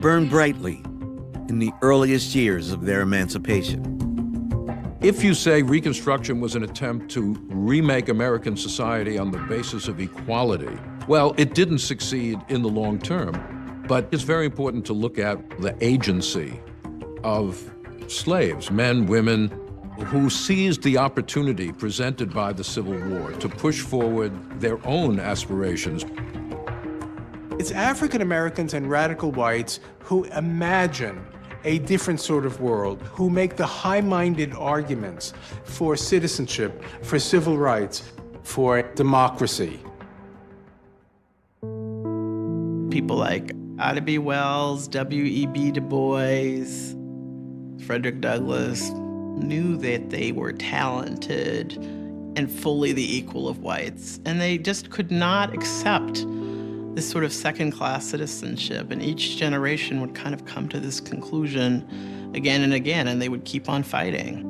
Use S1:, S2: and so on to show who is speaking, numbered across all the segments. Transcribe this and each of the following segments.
S1: burned brightly in the earliest years of their emancipation.
S2: If you say Reconstruction was an attempt to remake American society on the basis of equality, well, it didn't succeed in the long term. But it's very important to look at the agency of slaves, men, women, who seized the opportunity presented by the Civil War to push forward their own aspirations.
S3: It's African Americans and radical whites who imagine a different sort of world, who make the high-minded arguments for citizenship, for civil rights, for democracy.
S4: People like Ida B. Wells, W.E.B. Du Bois, Frederick Douglass knew that they were talented and fully the equal of whites, and they just could not accept this sort of second-class citizenship, and each generation would kind of come to this conclusion again and again, and they would keep on fighting.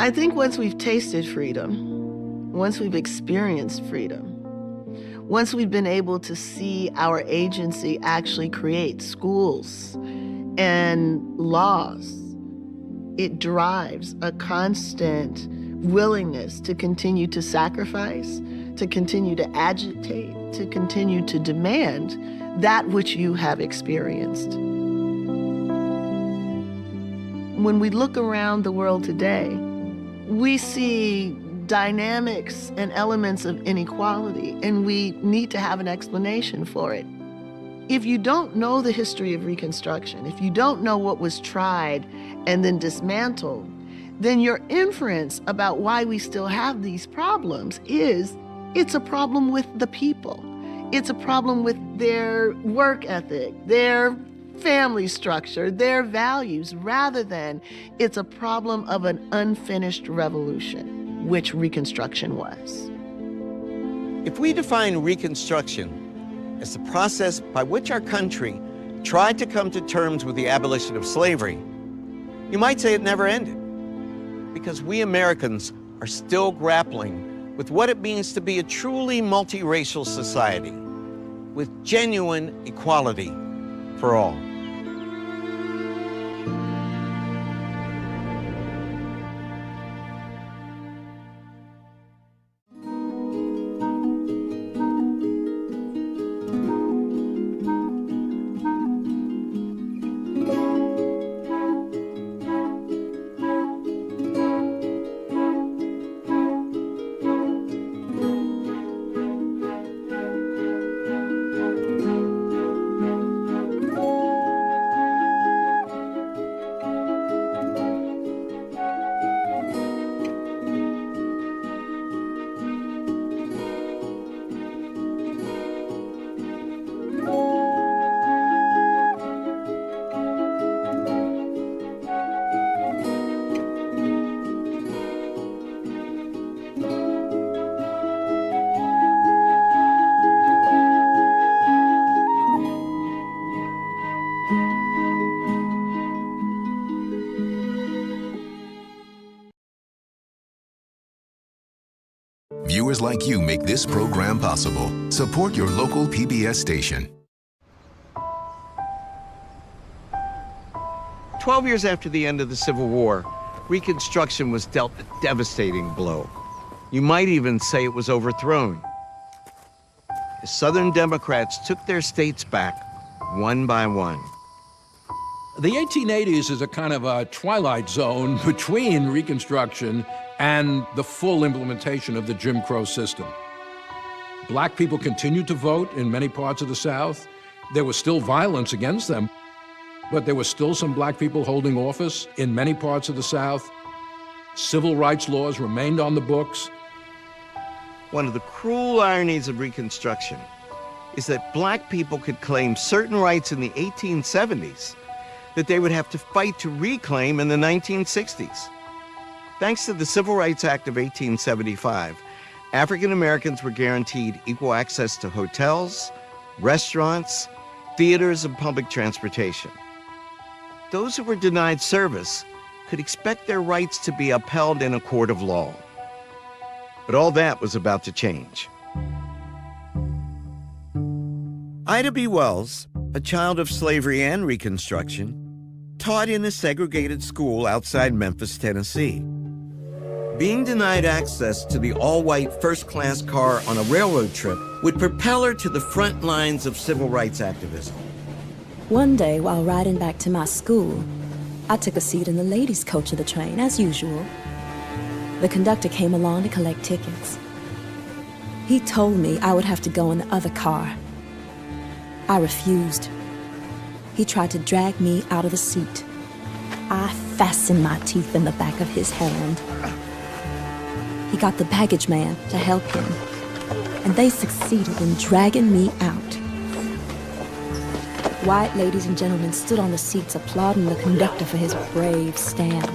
S5: I think once we've tasted freedom, once we've experienced freedom, once we've been able to see our agency actually create schools and laws, it drives a constant willingness to continue to sacrifice, to continue to agitate, to continue to demand that which you have experienced. When we look around the world today, we see dynamics and elements of inequality, and we need to have an explanation for it. If you don't know the history of Reconstruction, if you don't know what was tried and then dismantled, then your inference about why we still have these problems is it's a problem with the people. It's a problem with their work ethic, their family structure, their values, rather than it's a problem of an unfinished revolution, which Reconstruction was.
S1: If we define Reconstruction as the process by which our country tried to come to terms with the abolition of slavery, you might say it never ended, because we Americans are still grappling with what it means to be a truly multiracial society with genuine equality for all.
S6: Viewers like you make this program possible. Support your local PBS station.
S1: 12 years after the end of the Civil War, Reconstruction was dealt a devastating blow. You might even say it was overthrown. The Southern Democrats took their states back one by one.
S2: The 1880s is a kind of a twilight zone between Reconstruction and the full implementation of the Jim Crow system. Black people continued to vote in many parts of the South. There was still violence against them, but there were still some black people holding office in many parts of the South. Civil rights laws remained on the books.
S1: One of the cruel ironies of Reconstruction is that black people could claim certain rights in the 1870s that they would have to fight to reclaim in the 1960s. Thanks to the Civil Rights Act of 1875, African Americans were guaranteed equal access to hotels, restaurants, theaters, and public transportation. Those who were denied service could expect their rights to be upheld in a court of law. But all that was about to change. Ida B. Wells, a child of slavery and Reconstruction, taught in a segregated school outside Memphis, Tennessee. Being denied access to the all-white first-class car on a railroad trip would propel her to the front lines of civil rights activism.
S7: One day, while riding back to my school, I took a seat in the ladies' coach of the train, as usual. The conductor came along to collect tickets. He told me I would have to go in the other car. I refused. He tried to drag me out of the seat. I fastened my teeth in the back of his hand. He got the baggage man to help him, and they succeeded in dragging me out. White ladies and gentlemen stood on the seats applauding the conductor for his brave stand.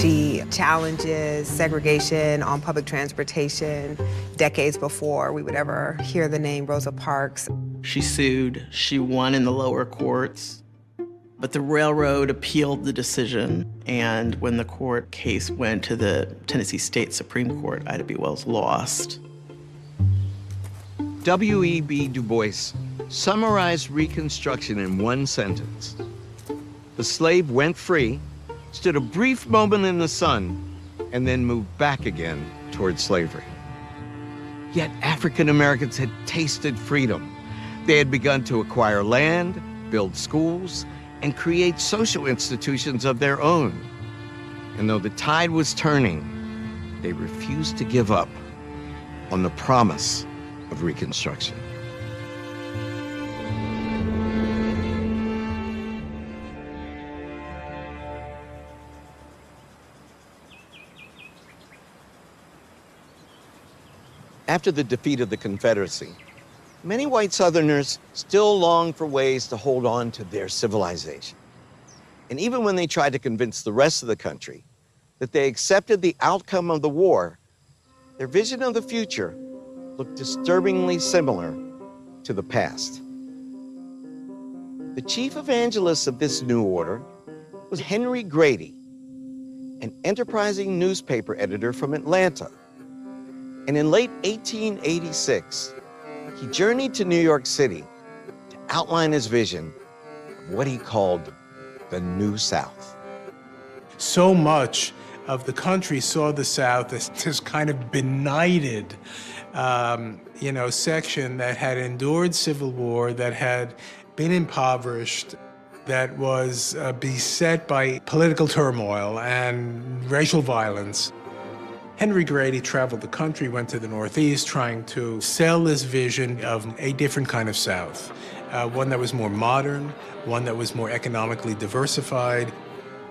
S8: She challenges segregation on public transportation decades before we would ever hear the name Rosa Parks.
S4: She sued. She won in the lower courts. But the railroad appealed the decision, and when the court case went to the Tennessee State Supreme Court, Ida B. Wells lost.
S1: W.E.B. Du Bois summarized Reconstruction in one sentence. The slave went free, stood a brief moment in the sun, and then moved back again toward slavery. Yet African Americans had tasted freedom. They had begun to acquire land, build schools, and create social institutions of their own. And though the tide was turning, they refused to give up on the promise of Reconstruction. After the defeat of the Confederacy, many white Southerners still longed for ways to hold on to their civilization. And even when they tried to convince the rest of the country that they accepted the outcome of the war, their vision of the future looked disturbingly similar to the past. The chief evangelist of this new order was Henry Grady, an enterprising newspaper editor from Atlanta. And in late 1886, he journeyed to New York City to outline his vision of what he called the New South.
S3: So much of the country saw the South as this kind of benighted, section that had endured civil war, that had been impoverished, that was beset by political turmoil and racial violence. Henry Grady traveled the country, went to the Northeast, trying to sell this vision of a different kind of South, one that was more modern, one that was more economically diversified,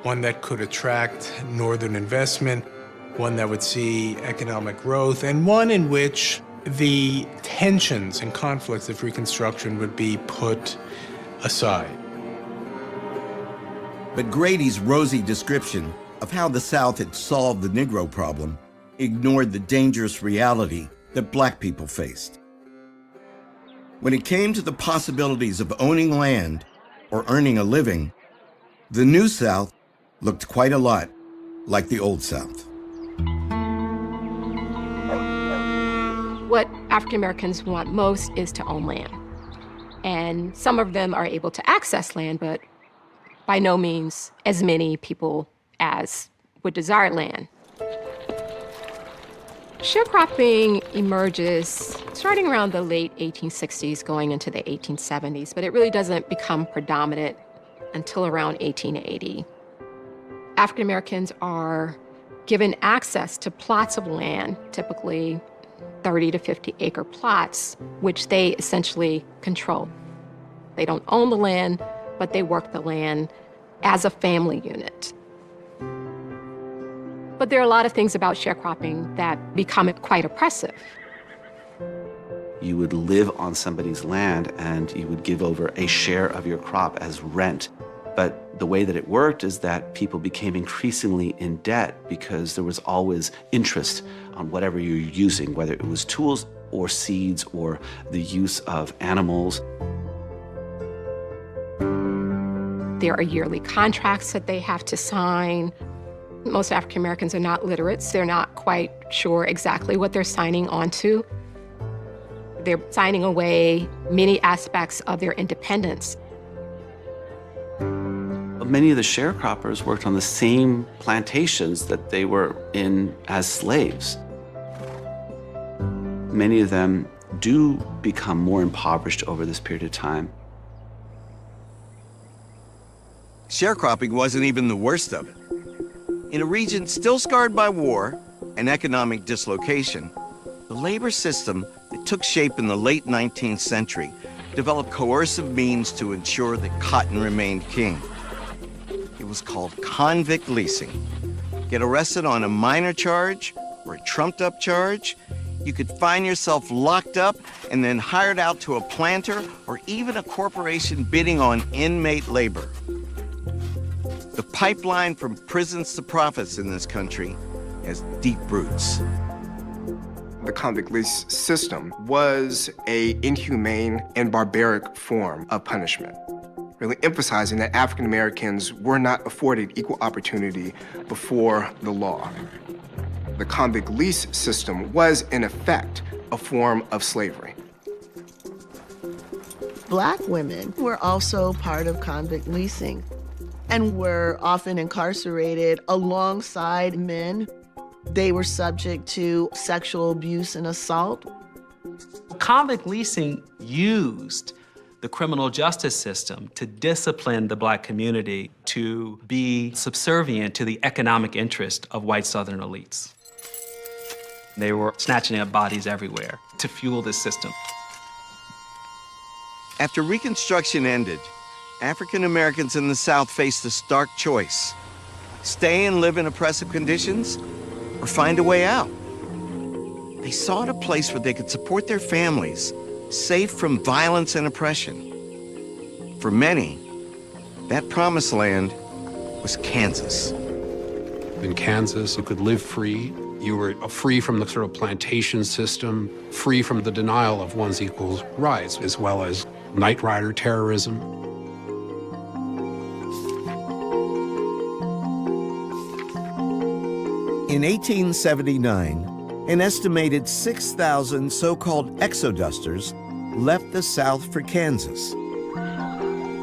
S3: one that could attract Northern investment, one that would see economic growth, and one in which the tensions and conflicts of Reconstruction would be put aside.
S1: But Grady's rosy description of how the South had solved the Negro problem ignored the dangerous reality that Black people faced. When it came to the possibilities of owning land or earning a living, the New South looked quite a lot like the Old South.
S9: What African Americans want most is to own land. And some of them are able to access land, but by no means as many people as would desire land. Sharecropping emerges starting around the late 1860s, going into the 1870s, but it really doesn't become predominant until around 1880. African Americans are given access to plots of land, typically 30 to 50 acre plots, which they essentially control. They don't own the land, but they work the land as a family unit. But there are a lot of things about sharecropping that become quite oppressive.
S10: You would live on somebody's land and you would give over a share of your crop as rent. But the way that it worked is that people became increasingly in debt because there was always interest on whatever you're using, whether it was tools or seeds or the use of animals.
S9: There are yearly contracts that they have to sign. Most African Americans are not literates. They're not quite sure exactly what they're signing on to. They're signing away many aspects of their independence.
S10: Many of the sharecroppers worked on the same plantations that they were in as slaves. Many of them do become more impoverished over this period of time.
S1: Sharecropping wasn't even the worst of it. In a region still scarred by war and economic dislocation, the labor system that took shape in the late 19th century developed coercive means to ensure that cotton remained king. It was called convict leasing. Get arrested on a minor charge or a trumped-up charge, you could find yourself locked up and then hired out to a planter or even a corporation bidding on inmate labor. The pipeline from prisons to profits in this country has deep roots.
S11: The convict lease system was an inhumane and barbaric form of punishment, really emphasizing that African Americans were not afforded equal opportunity before the law. The convict lease system was, in effect, a form of slavery.
S5: Black women were also part of convict leasing and were often incarcerated alongside men. They were subject to sexual abuse and assault.
S12: Convict leasing used the criminal justice system to discipline the Black community to be subservient to the economic interest of white Southern elites. They were snatching up bodies everywhere to fuel this system.
S1: After Reconstruction ended, African Americans in the South faced a stark choice: stay and live in oppressive conditions, or find a way out. They sought a place where they could support their families, safe from violence and oppression. For many, that promised land was Kansas.
S2: In Kansas, you could live free. You were free from the sort of plantation system, free from the denial of one's equal rights, as well as night rider terrorism.
S1: In 1879, an estimated 6,000 so-called exodusters left the South for Kansas.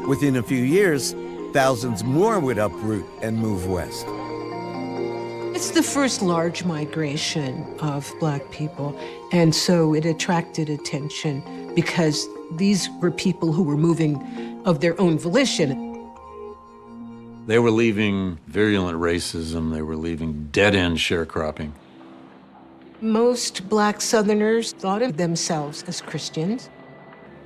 S1: Within a few years, thousands more would uproot and move west.
S13: It's the first large migration of Black people, and so it attracted attention because these were people who were moving of their own volition.
S14: They were leaving virulent racism. They were leaving dead-end sharecropping.
S13: Most Black Southerners thought of themselves as Christians.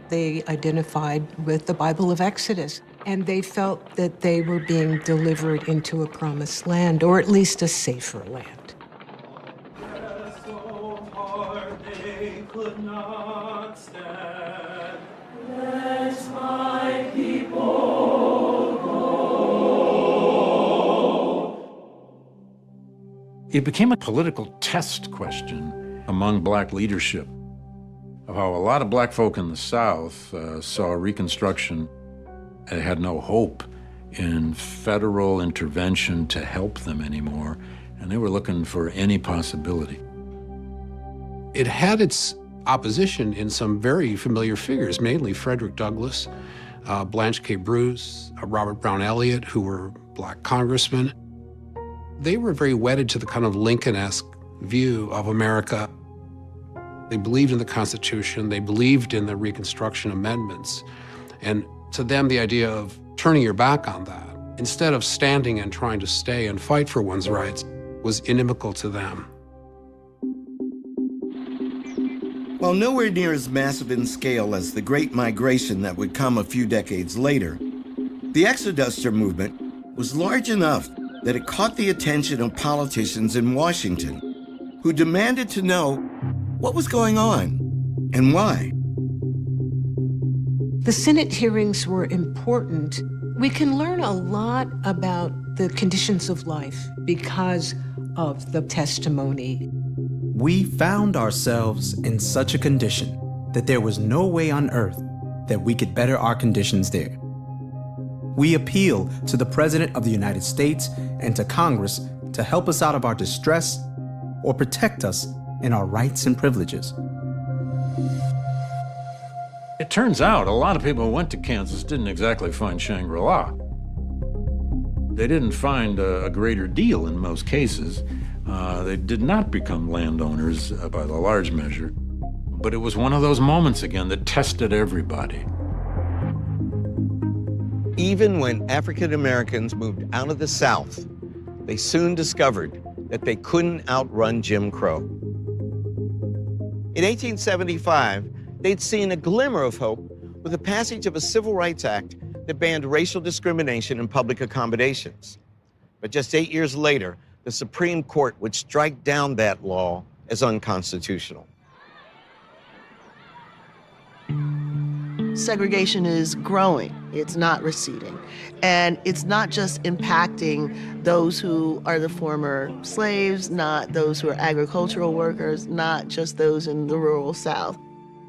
S13: They identified with the Bible of Exodus, and they felt that they were being delivered into a promised land, or at least a safer land.
S14: It became a political test question among Black leadership of how a lot of Black folk in the South saw Reconstruction and had no hope in federal intervention to help them anymore, and they were looking for any possibility.
S2: It had its opposition in some very familiar figures, mainly Frederick Douglass, Blanche K. Bruce, Robert Brown Elliott, who were Black congressmen. They were very wedded to the kind of Lincoln-esque view of America. They believed in the Constitution, they believed in the Reconstruction amendments, and to them the idea of turning your back on that, instead of standing and trying to stay and fight for one's rights, was inimical to them.
S1: While nowhere near as massive in scale as the Great Migration that would come a few decades later, the Exoduster movement was large enough that it caught the attention of politicians in Washington who demanded to know what was going on and why.
S13: The Senate hearings were important. We can learn a lot about the conditions of life because of the testimony.
S15: We found ourselves in such a condition that there was no way on earth that we could better our conditions there. We appeal to the President of the United States and to Congress to help us out of our distress or protect us in our rights and privileges.
S14: It turns out a lot of people who went to Kansas didn't exactly find Shangri-La. They didn't find a greater deal in most cases. They did not become landowners by the large measure. But it was one of those moments again that tested everybody.
S1: Even when African Americans moved out of the South, they soon discovered that they couldn't outrun Jim Crow. In 1875, they'd seen a glimmer of hope with the passage of a Civil Rights Act that banned racial discrimination in public accommodations. But just 8 years later, the Supreme Court would strike down that law as unconstitutional.
S5: Segregation is growing, it's not receding. And it's not just impacting those who are the former slaves, not those who are agricultural workers, not just those in the rural South,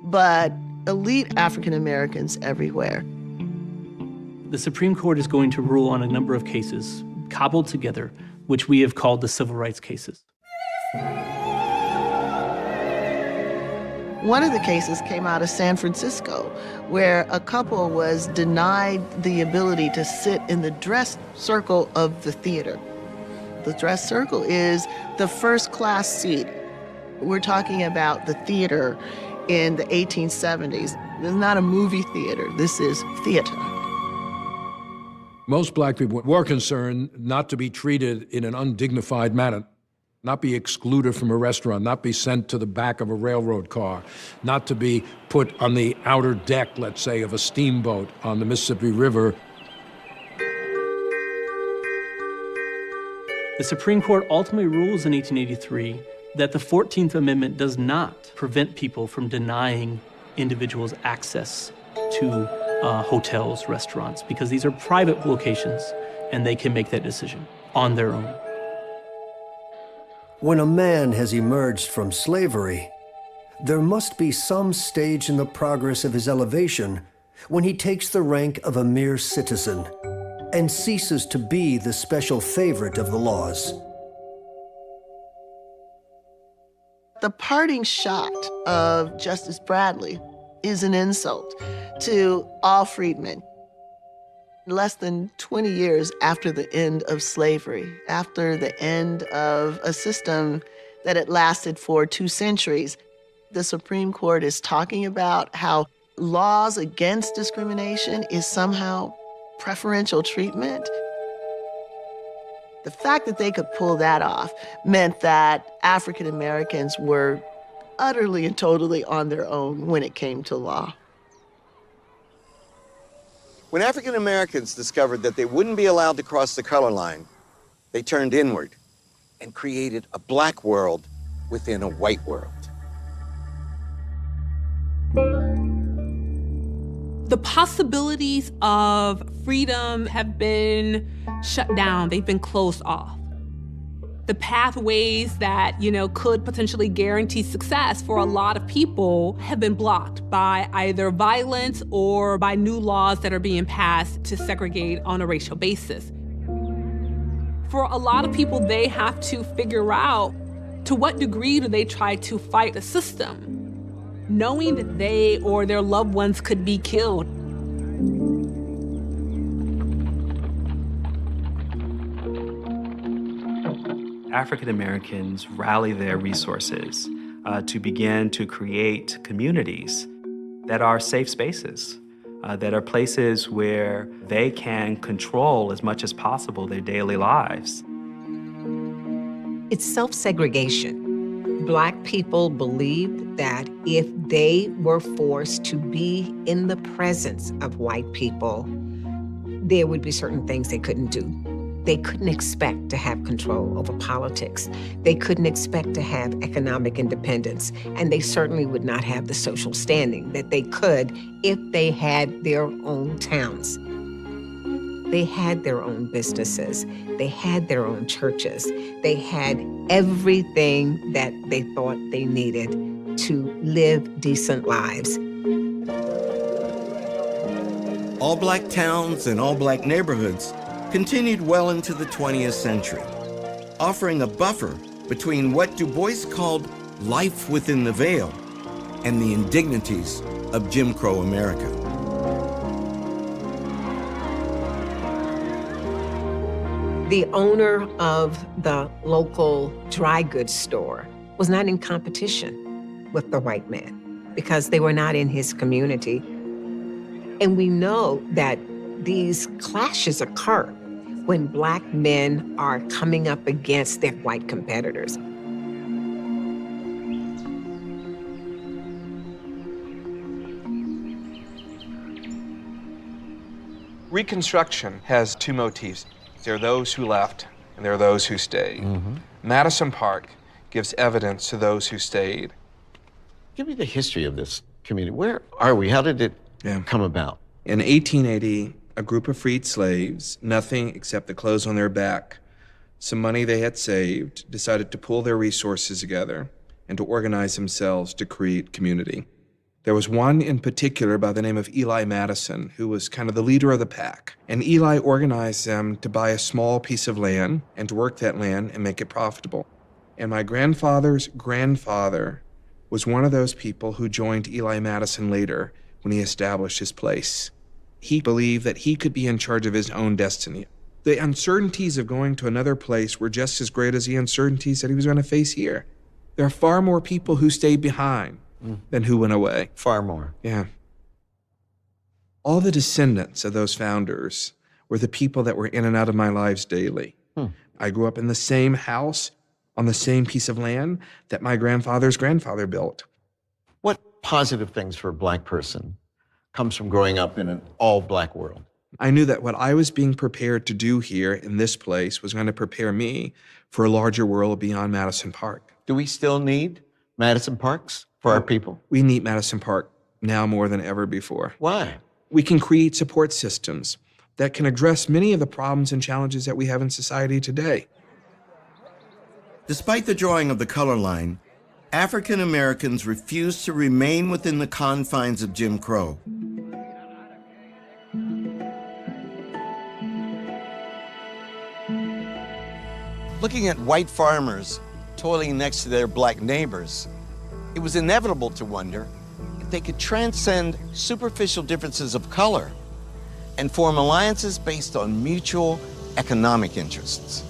S5: but elite African Americans everywhere.
S16: The Supreme Court is going to rule on a number of cases cobbled together, which we have called the civil rights cases.
S5: One of the cases came out of San Francisco, where a couple was denied the ability to sit in the dress circle of the theater. The dress circle is the first class seat. We're talking about the theater in the 1870s. This is not a movie theater, this is theater.
S2: Most black people were concerned not to be treated in an undignified manner, not be excluded from a restaurant, not be sent to the back of a railroad car, not to be put on the outer deck, let's say, of a steamboat on the Mississippi River.
S16: The Supreme Court ultimately rules in 1883 that the 14th Amendment does not prevent people from denying individuals access to hotels, restaurants, because these are private locations and they can make that decision on their own.
S17: When a man has emerged from slavery, there must be some stage in the progress of his elevation when he takes the rank of a mere citizen and ceases to be the special favorite of the laws.
S5: The parting shot of Justice Bradley is an insult to all freedmen. Less than 20 years after the end of slavery, after the end of a system that had lasted for 2 centuries, the Supreme Court is talking about how laws against discrimination is somehow preferential treatment. The fact that they could pull that off meant that African Americans were utterly and totally on their own when it came to law.
S1: When African Americans discovered that they wouldn't be allowed to cross the color line, they turned inward and created a black world within a white world.
S18: The possibilities of freedom have been shut down. They've been closed off. The pathways that, could potentially guarantee success for a lot of people have been blocked by either violence or by new laws that are being passed to segregate on a racial basis. For a lot of people, they have to figure out to what degree do they try to fight the system, knowing that they or their loved ones could be killed.
S12: African Americans rally their resources to begin to create communities that are safe spaces, that are places where they can control as much as possible their daily lives.
S19: It's self-segregation. Black people believed that if they were forced to be in the presence of white people, there would be certain things they couldn't do. They couldn't expect to have control over politics. They couldn't expect to have economic independence, and they certainly would not have the social standing that they could if they had their own towns. They had their own businesses. They had their own churches. They had everything that they thought they needed to live decent lives.
S1: All black towns and all black neighborhoods continued well into the 20th century, offering a buffer between what Du Bois called life within the veil and the indignities of Jim Crow America.
S19: The owner of the local dry goods store was not in competition with the white man because they were not in his community. And we know that these clashes occur when Black men are coming up against their white competitors.
S20: Reconstruction has two motifs. There are those who left, and there are those who stayed. Madison Park gives evidence to those who stayed.
S21: Give me the history of this community. Where are we? How did it come about?
S20: In 1880, a group of freed slaves, nothing except the clothes on their back, some money they had saved, decided to pull their resources together and to organize themselves to create community. There was one in particular by the name of Eli Madison, who was kind of the leader of the pack. And Eli organized them to buy a small piece of land and to work that land and make it profitable. And my grandfather's grandfather was one of those people who joined Eli Madison later when he established his place. He believed that he could be in charge of his own destiny. The uncertainties of going to another place were just as great as the uncertainties that he was going to face here. There are far more people who stayed behind than who went away.
S21: Far more.
S20: Yeah. All the descendants of those founders were the people that were in and out of my lives daily. I grew up in the same house on the same piece of land that my grandfather's grandfather built.
S21: What positive things for a Black person comes from growing up in an all-Black world?
S20: I knew that what I was being prepared to do here in this place was going to prepare me for a larger world beyond Madison Park.
S21: Do we still need Madison Parks for our people?
S20: We need Madison Park now more than ever before.
S21: Why?
S20: We can create support systems that can address many of the problems and challenges that we have in society today.
S1: Despite the drawing of the color line, African Americans refused to remain within the confines of Jim Crow. Looking at white farmers toiling next to their Black neighbors, it was inevitable to wonder if they could transcend superficial differences of color and form alliances based on mutual economic interests.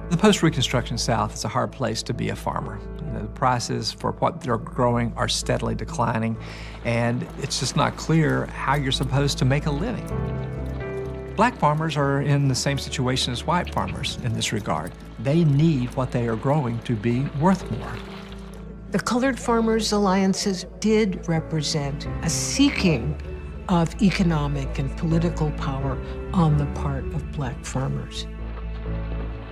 S22: The post-Reconstruction South is a hard place to be a farmer. The prices for what they're growing are steadily declining, and it's just not clear how you're supposed to make a living. Black farmers are in the same situation as white farmers in this regard. They need what they are growing to be worth more.
S13: The Colored Farmers Alliances did represent a seeking of economic and political power on the part of Black farmers.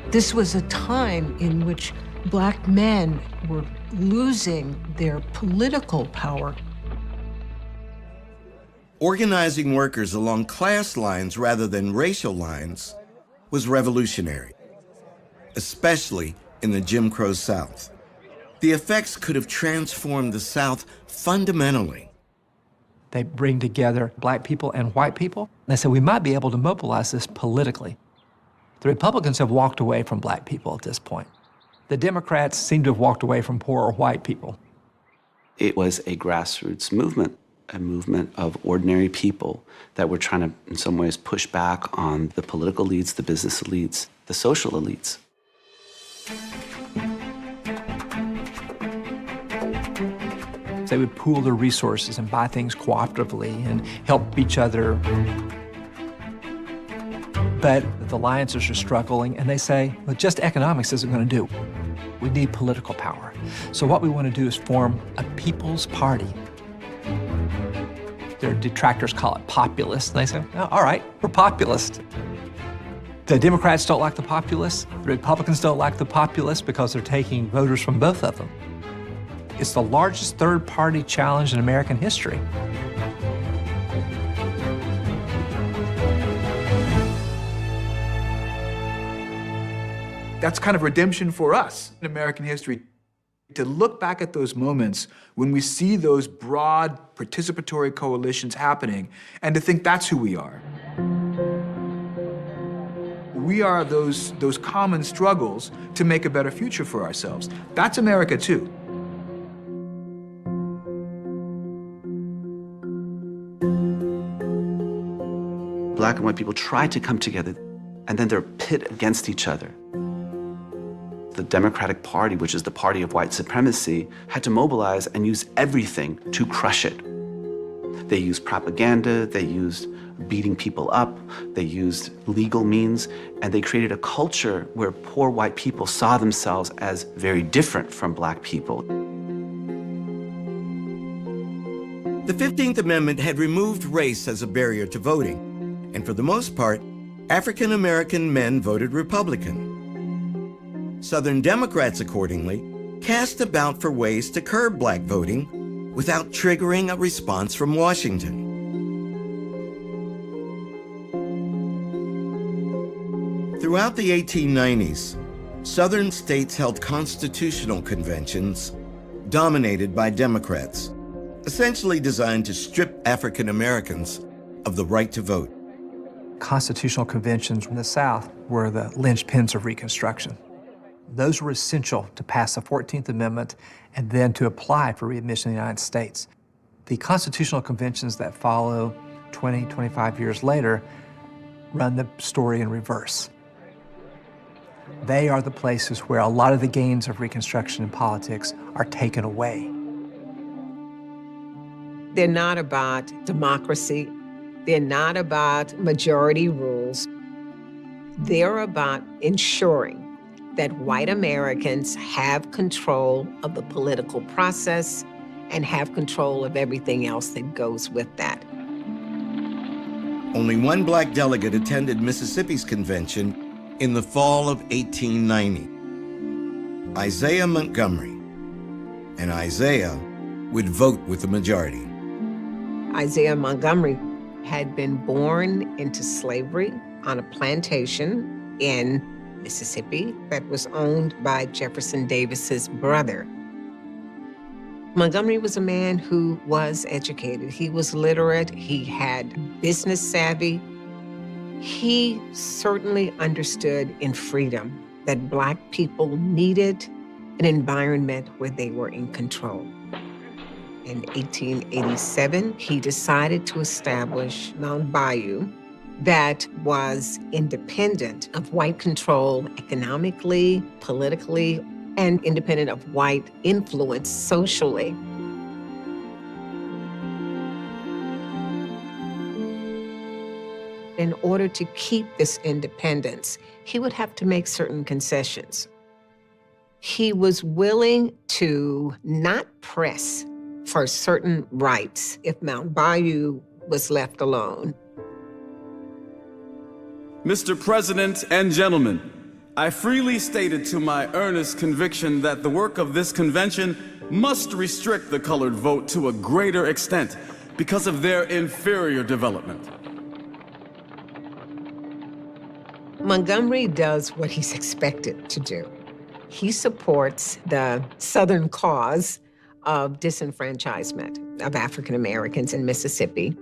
S13: This was a time in which Black men were losing their political power.
S1: Organizing workers along class lines rather than racial lines was revolutionary, especially in the Jim Crow South. The effects could have transformed the South fundamentally.
S22: They bring together Black people and white people. They said we might be able to mobilize this politically. The Republicans have walked away from Black people at this point. The Democrats seem to have walked away from poorer white people.
S10: It was a grassroots movement, a movement of ordinary people that were trying to, in some ways, push back on the political elites, the business elites, the social elites.
S22: They would pool their resources and buy things cooperatively and help each other. But the alliances are struggling, and they say, well, just economics isn't going to do. We need political power. So what we want to do is form a people's party. Their detractors call it populist, and they say, oh, all right, we're populist. The Democrats don't like the populists. The Republicans don't like the populists because they're taking voters from both of them. It's the largest third-party challenge in American history.
S23: That's kind of redemption for us in American history, to look back at those moments when we see those broad participatory coalitions happening and to think that's who we are. We are those common struggles to make a better future for ourselves. That's America too.
S10: Black and white people try to come together, and then they're pit against each other. The Democratic Party, which is the party of white supremacy, had to mobilize and use everything to crush it. They used propaganda, they used beating people up, they used legal means, and they created a culture where poor white people saw themselves as very different from Black people.
S1: The 15th Amendment had removed race as a barrier to voting, and for the most part, African American men voted Republican. Southern Democrats, accordingly, cast about for ways to curb Black voting without triggering a response from Washington. Throughout the 1890s, Southern states held constitutional conventions dominated by Democrats, essentially designed to strip African Americans of the right to vote.
S22: Constitutional conventions in the South were the linchpins of Reconstruction. Those were essential to pass the 14th Amendment and then to apply for readmission in the United States. The constitutional conventions that follow 20, 25 years later run the story in reverse. They are the places where a lot of the gains of Reconstruction in politics are taken away.
S19: They're not about democracy. They're not about majority rules. They're about ensuring that white Americans have control of the political process and have control of everything else that goes with that.
S1: Only one Black delegate attended Mississippi's convention in the fall of 1890, Isaiah Montgomery. And Isaiah would vote with the majority.
S19: Isaiah Montgomery had been born into slavery on a plantation in Mississippi that was owned by Jefferson Davis's brother. Montgomery was a man who was educated. He was literate. He had business savvy. He certainly understood in freedom that Black people needed an environment where they were in control. In 1887, he decided to establish Mount Bayou that was independent of white control economically, politically, and independent of white influence socially. In order to keep this independence, he would have to make certain concessions. He was willing to not press for certain rights if Mount Bayou was left alone.
S6: Mr. President and gentlemen, I freely stated to my earnest conviction that the work of this convention must restrict the colored vote to a greater extent because of their inferior development.
S19: Montgomery does what he's expected to do. He supports the Southern cause of disenfranchisement of African Americans in Mississippi.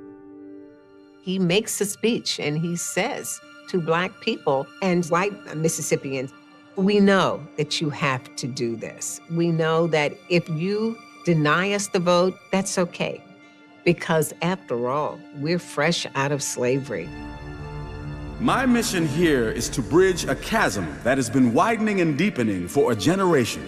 S19: He makes a speech and he says to Black people and white Mississippians, we know that you have to do this. We know that if you deny us the vote, that's okay. Because after all, we're fresh out of slavery.
S6: My mission here is to bridge a chasm that has been widening and deepening for a generation.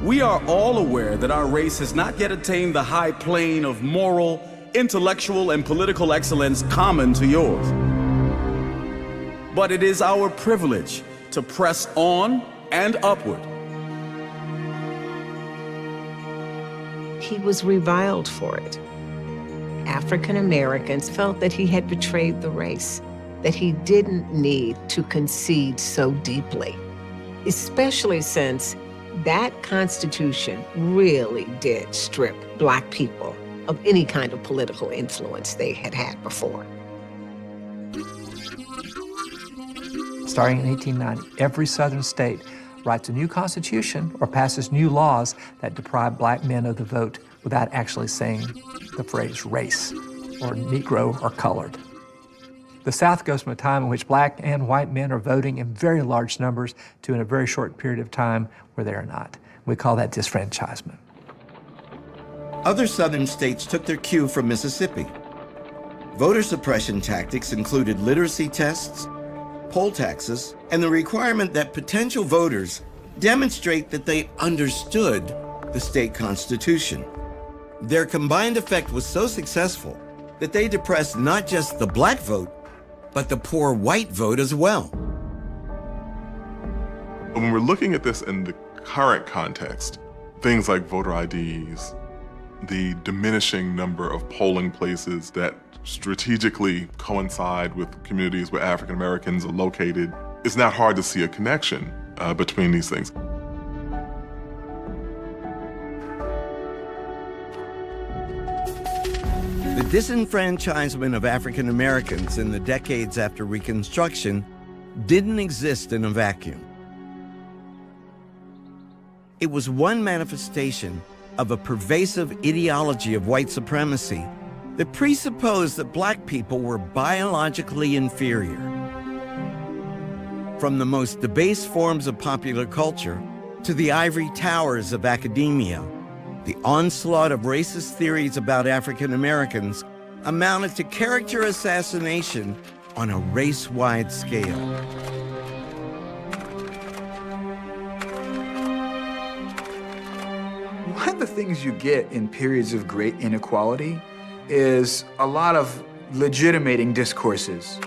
S6: We are all aware that our race has not yet attained the high plane of moral, intellectual, and political excellence common to yours. But it is our privilege to press on and upward.
S19: He was reviled for it. African Americans felt that he had betrayed the race, that he didn't need to concede so deeply, especially since that Constitution really did strip Black people of any kind of political influence they had had before.
S22: Starting in 1890, every Southern state writes a new constitution or passes new laws that deprive Black men of the vote without actually saying the phrase race or Negro or colored. The South goes from a time in which Black and white men are voting in very large numbers to in a very short period of time where they are not. We call that disfranchisement.
S1: Other Southern states took their cue from Mississippi. Voter suppression tactics included literacy tests, poll taxes, and the requirement that potential voters demonstrate that they understood the state constitution. Their combined effect was so successful that they depressed not just the black vote, but the poor white vote as well.
S4: When we're looking at this in the current context, things like voter IDs, the diminishing number of polling places that strategically coincide with communities where African Americans are located, it's not hard to see a connection between these things.
S1: The disenfranchisement of African Americans in the decades after Reconstruction didn't exist in a vacuum. It was one manifestation of a pervasive ideology of white supremacy that presupposed that black people were biologically inferior. From the most debased forms of popular culture to the ivory towers of academia, the onslaught of racist theories about African Americans amounted to character assassination on a race-wide scale.
S23: One of the things you get in periods of great inequality is a lot of legitimating discourses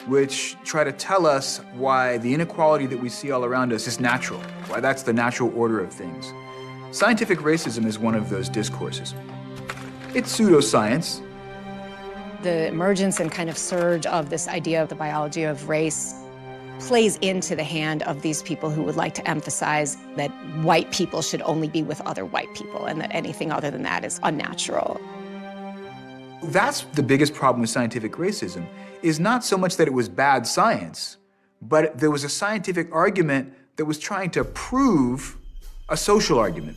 S23: which try to tell us why the inequality that we see all around us is natural, why that's the natural order of things. Scientific racism is one of those discourses. It's pseudoscience.
S7: The emergence and kind of surge of this idea of the biology of race plays into the hand of these people who would like to emphasize that white people should only be with other white people and that anything other than that is unnatural.
S23: That's the biggest problem with scientific racism, is not so much that it was bad science, but there was a scientific argument that was trying to prove a social argument.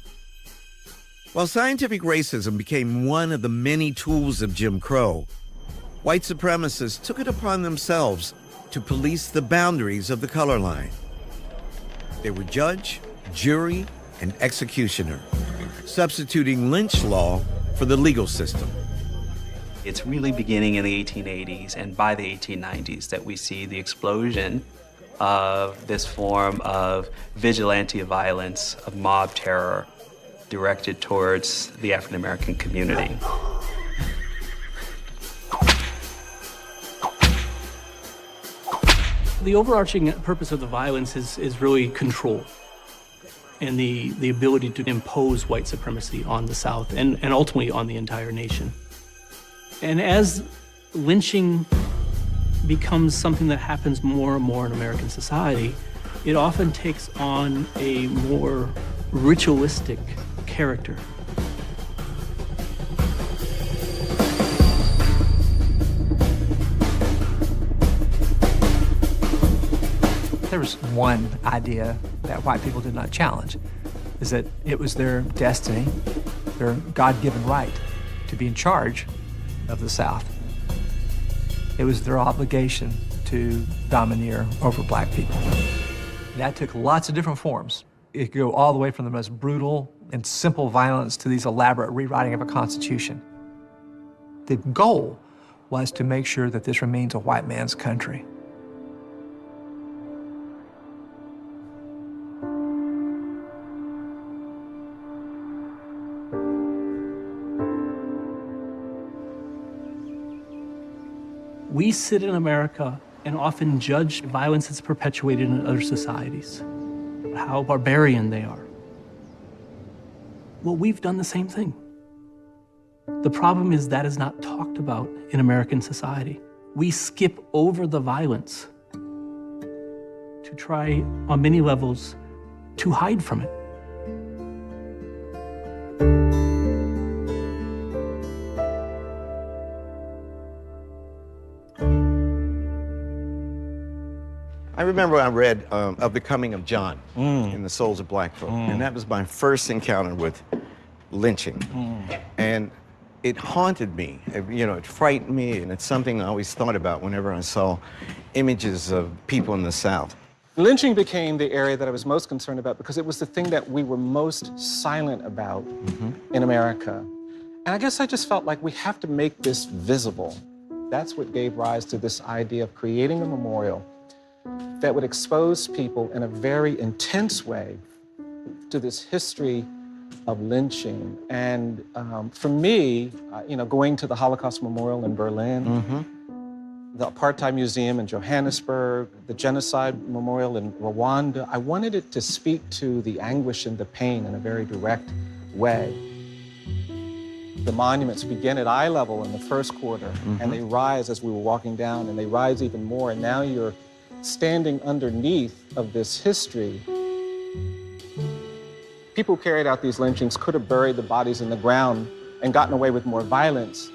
S1: While scientific racism became one of the many tools of Jim Crow, white supremacists took it upon themselves to police the boundaries of the color line. They were judge, jury, and executioner, substituting lynch law for the legal system.
S12: It's really beginning in the 1880s and by the 1890s that we see the explosion of this form of vigilante violence, of mob terror directed towards the African American community.
S16: The overarching purpose of the violence is really control and the ability to impose white supremacy on the South and ultimately on the entire nation. And as lynching becomes something that happens more and more in American society, it often takes on a more ritualistic character.
S22: There was one idea that white people did not challenge, is that it was their destiny, their God-given right to be in charge of the South. It was their obligation to domineer over black people. That took lots of different forms. It could go all the way from the most brutal and simple violence to these elaborate rewriting of a constitution. The goal was to make sure that this remains a white man's country.
S16: We sit in America and often judge violence that's perpetuated in other societies, how barbarian they are. Well, we've done the same thing. The problem is that is not talked about in American society. We skip over the violence to try, on many levels, to hide from it.
S1: I remember I read Of the Coming of John in The Souls of Black Folk, and that was my first encounter with lynching. And it haunted me, it frightened me, and it's something I always thought about whenever I saw images of people in the South.
S8: Lynching became the area that I was most concerned about because it was the thing that we were most silent about in America. And I guess I just felt like we have to make this visible. That's what gave rise to this idea of creating a memorial that would expose people in a very intense way to this history of lynching. And for me, going to the Holocaust Memorial in Berlin, the Apartheid Museum in Johannesburg, the Genocide Memorial in Rwanda, I wanted it to speak to the anguish and the pain in a very direct way. The monuments begin at eye level in the first quarter, and they rise as we were walking down, and they rise even more, and now you're standing underneath of this history. People who carried out these lynchings could have buried the bodies in the ground and gotten away with more violence.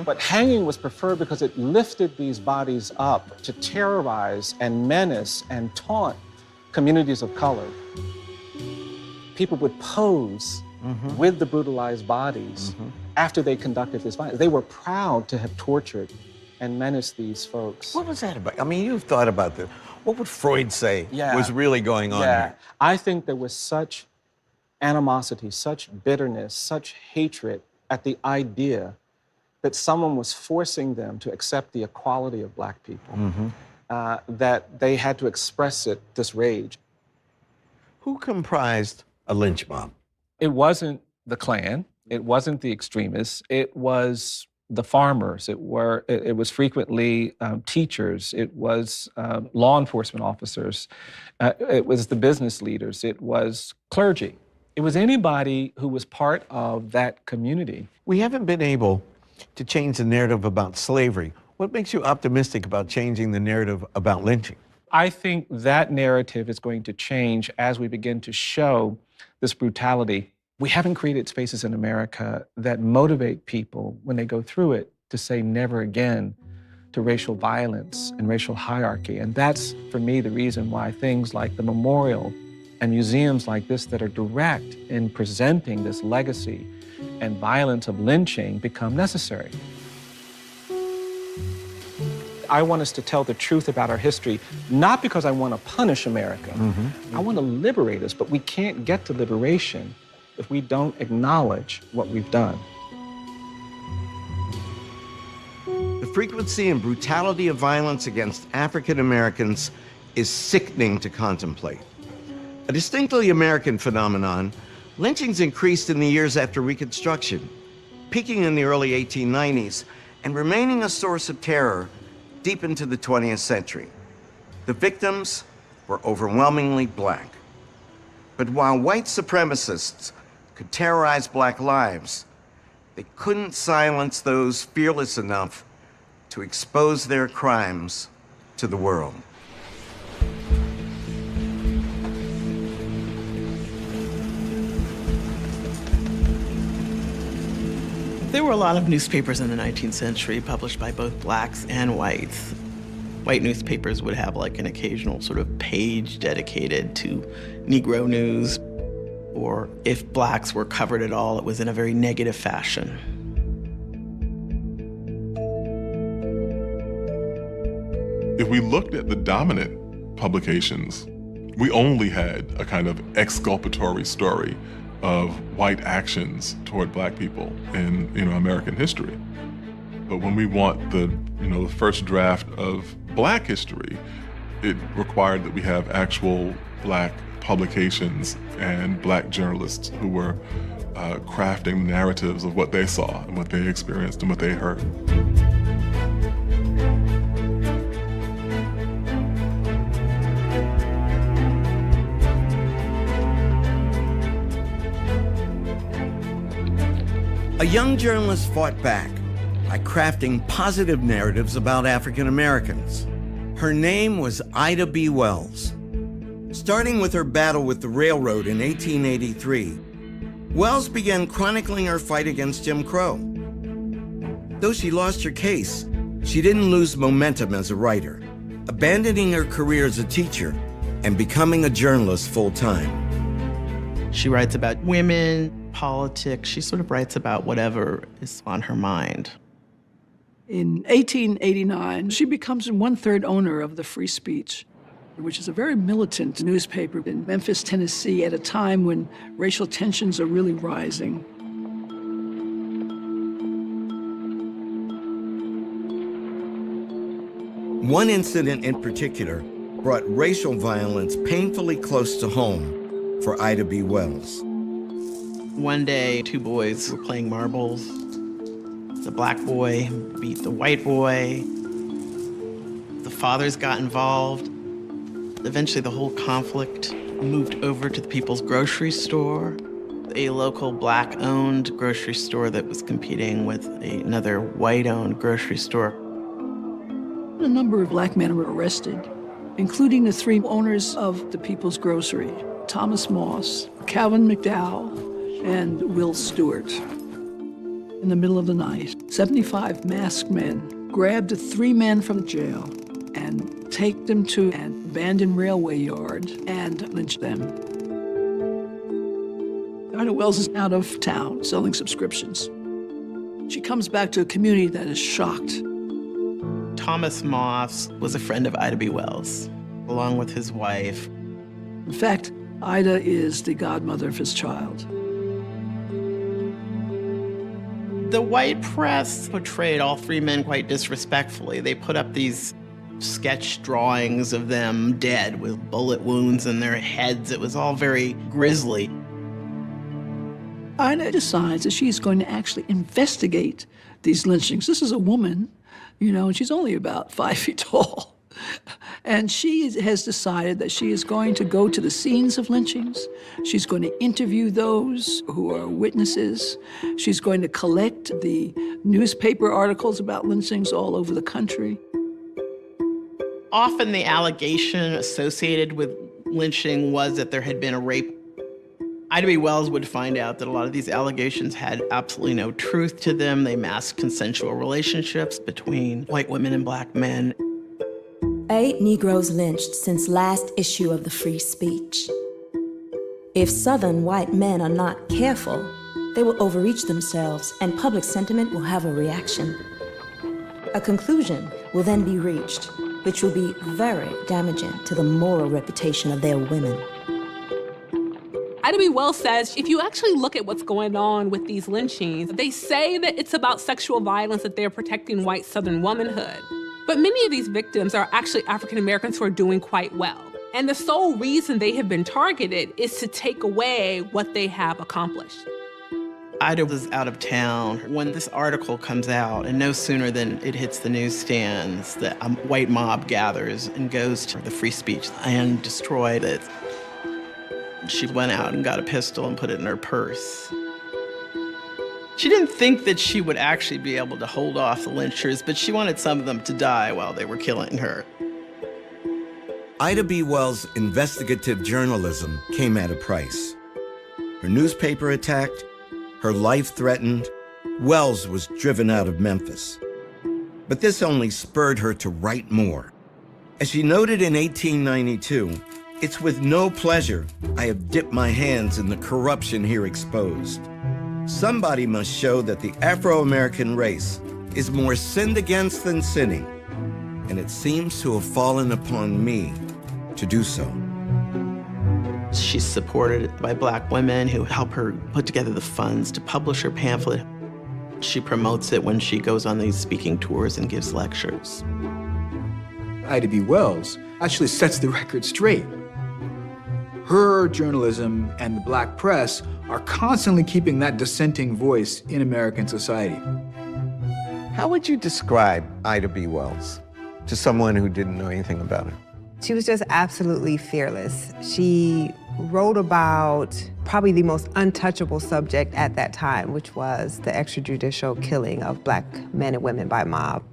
S8: But hanging was preferred because it lifted these bodies up to terrorize and menace and taunt communities of color. People would pose with the brutalized bodies after they conducted this violence. They were proud to have tortured and menaced these folks.
S21: What was that about? I mean, you've thought about this. What would Freud say was really going on here?
S8: I think there was such animosity, such bitterness, such hatred at the idea that someone was forcing them to accept the equality of Black people, that they had to express this rage.
S21: Who comprised a lynch mob?
S8: It wasn't the Klan. It wasn't the extremists. It was the farmers. It was frequently teachers. It was law enforcement officers. It was the business leaders. It was clergy. It was anybody who was part of that community.
S21: We haven't been able to change the narrative about slavery. What makes you optimistic about changing the narrative about lynching?
S8: I think that narrative is going to change as we begin to show this brutality. We haven't created spaces in America that motivate people when they go through it to say never again to racial violence and racial hierarchy. And that's, for me, the reason why things like the memorial and museums like this that are direct in presenting this legacy and violence of lynching become necessary. I want us to tell the truth about our history, not because I want to punish America. I want to liberate us, but we can't get to liberation if we don't acknowledge what we've done.
S1: The frequency and brutality of violence against African Americans is sickening to contemplate. A distinctly American phenomenon, lynchings increased in the years after Reconstruction, peaking in the early 1890s and remaining a source of terror deep into the 20th century. The victims were overwhelmingly Black. But while white supremacists could terrorize Black lives, they couldn't silence those fearless enough to expose their crimes to the world.
S3: There were a lot of newspapers in the 19th century published by both Blacks and whites. White newspapers would have like an occasional sort of page dedicated to Negro news, or if Blacks were covered at all, it was in a very negative fashion.
S4: If we looked at the dominant publications, we only had a kind of exculpatory story of white actions toward Black people in American history. But when we want the first draft of Black history, it required that we have actual Black publications and Black journalists who were crafting narratives of what they saw and what they experienced and what they heard.
S1: A young journalist fought back by crafting positive narratives about African Americans. Her name was Ida B. Wells. Starting with her battle with the railroad in 1883, Wells began chronicling her fight against Jim Crow. Though she lost her case, she didn't lose momentum as a writer, abandoning her career as a teacher and becoming a journalist full-time.
S3: She writes about women, politics. She sort of writes about whatever is on her mind.
S9: In 1889, she becomes a one-third owner of the Free Speech, which is a very militant newspaper in Memphis, Tennessee, at a time when racial tensions are really rising.
S1: One incident in particular brought racial violence painfully close to home for Ida B. Wells.
S3: One day, two boys were playing marbles. The black boy beat the white boy. The fathers got involved. Eventually, the whole conflict moved over to the People's Grocery Store, a local black-owned grocery store that was competing with another white-owned grocery store.
S9: A number of black men were arrested, including the three owners of the People's Grocery, Thomas Moss, Calvin McDowell, and Will Stewart. In the middle of the night, 75 masked men grabbed the three men from jail and take them to an abandoned railway yard and lynched them. Ida Wells is out of town selling subscriptions. She comes back to a community that is shocked.
S3: Thomas Moss was a friend of Ida B. Wells, along with his wife.
S9: In fact, Ida is the godmother of his child.
S3: The white press portrayed all three men quite disrespectfully. They put up these sketch drawings of them dead with bullet wounds in their heads. It was all very grisly.
S9: Ida decides that she's going to actually investigate these lynchings. This is a woman, and she's only about 5 feet tall. And she has decided that she is going to go to the scenes of lynchings. She's going to interview those who are witnesses. She's going to collect the newspaper articles about lynchings all over the country.
S3: Often the allegation associated with lynching was that there had been a rape. Ida B. Wells would find out that a lot of these allegations had absolutely no truth to them. They masked consensual relationships between white women and black men.
S11: 8 Negroes lynched since last issue of the Free Speech. If Southern white men are not careful, they will overreach themselves and public sentiment will have a reaction. A conclusion will then be reached, which will be very damaging to the moral reputation of their women.
S18: Ida B. Wells says if you actually look at what's going on with these lynchings, they say that it's about sexual violence, that they're protecting white Southern womanhood. But many of these victims are actually African Americans who are doing quite well. And the sole reason they have been targeted is to take away what they have accomplished.
S3: Ida was out of town when this article comes out, and no sooner than it hits the newsstands, the white mob gathers and goes to the Free Speech and destroyed it. She went out and got a pistol and put it in her purse. She didn't think that she would actually be able to hold off the lynchers, but she wanted some of them to die while they were killing her.
S1: Ida B. Wells' investigative journalism came at a price. Her newspaper attacked, her life threatened. Wells was driven out of Memphis. But this only spurred her to write more. As she noted in 1892, "It's with no pleasure I have dipped my hands in the corruption here exposed. Somebody must show that the Afro-American race is more sinned against than sinning, and it seems to have fallen upon me to do so."
S3: She's supported by black women who help her put together the funds to publish her pamphlet. She promotes it when she goes on these speaking tours and gives lectures.
S23: Ida B. Wells actually sets the record straight. Her journalism and the black press are constantly keeping that dissenting voice in American society.
S21: How would you describe Ida B. Wells to someone who didn't know anything about her?
S14: She was just absolutely fearless. She wrote about probably the most untouchable subject at that time, which was the extrajudicial killing of black men and women by mob.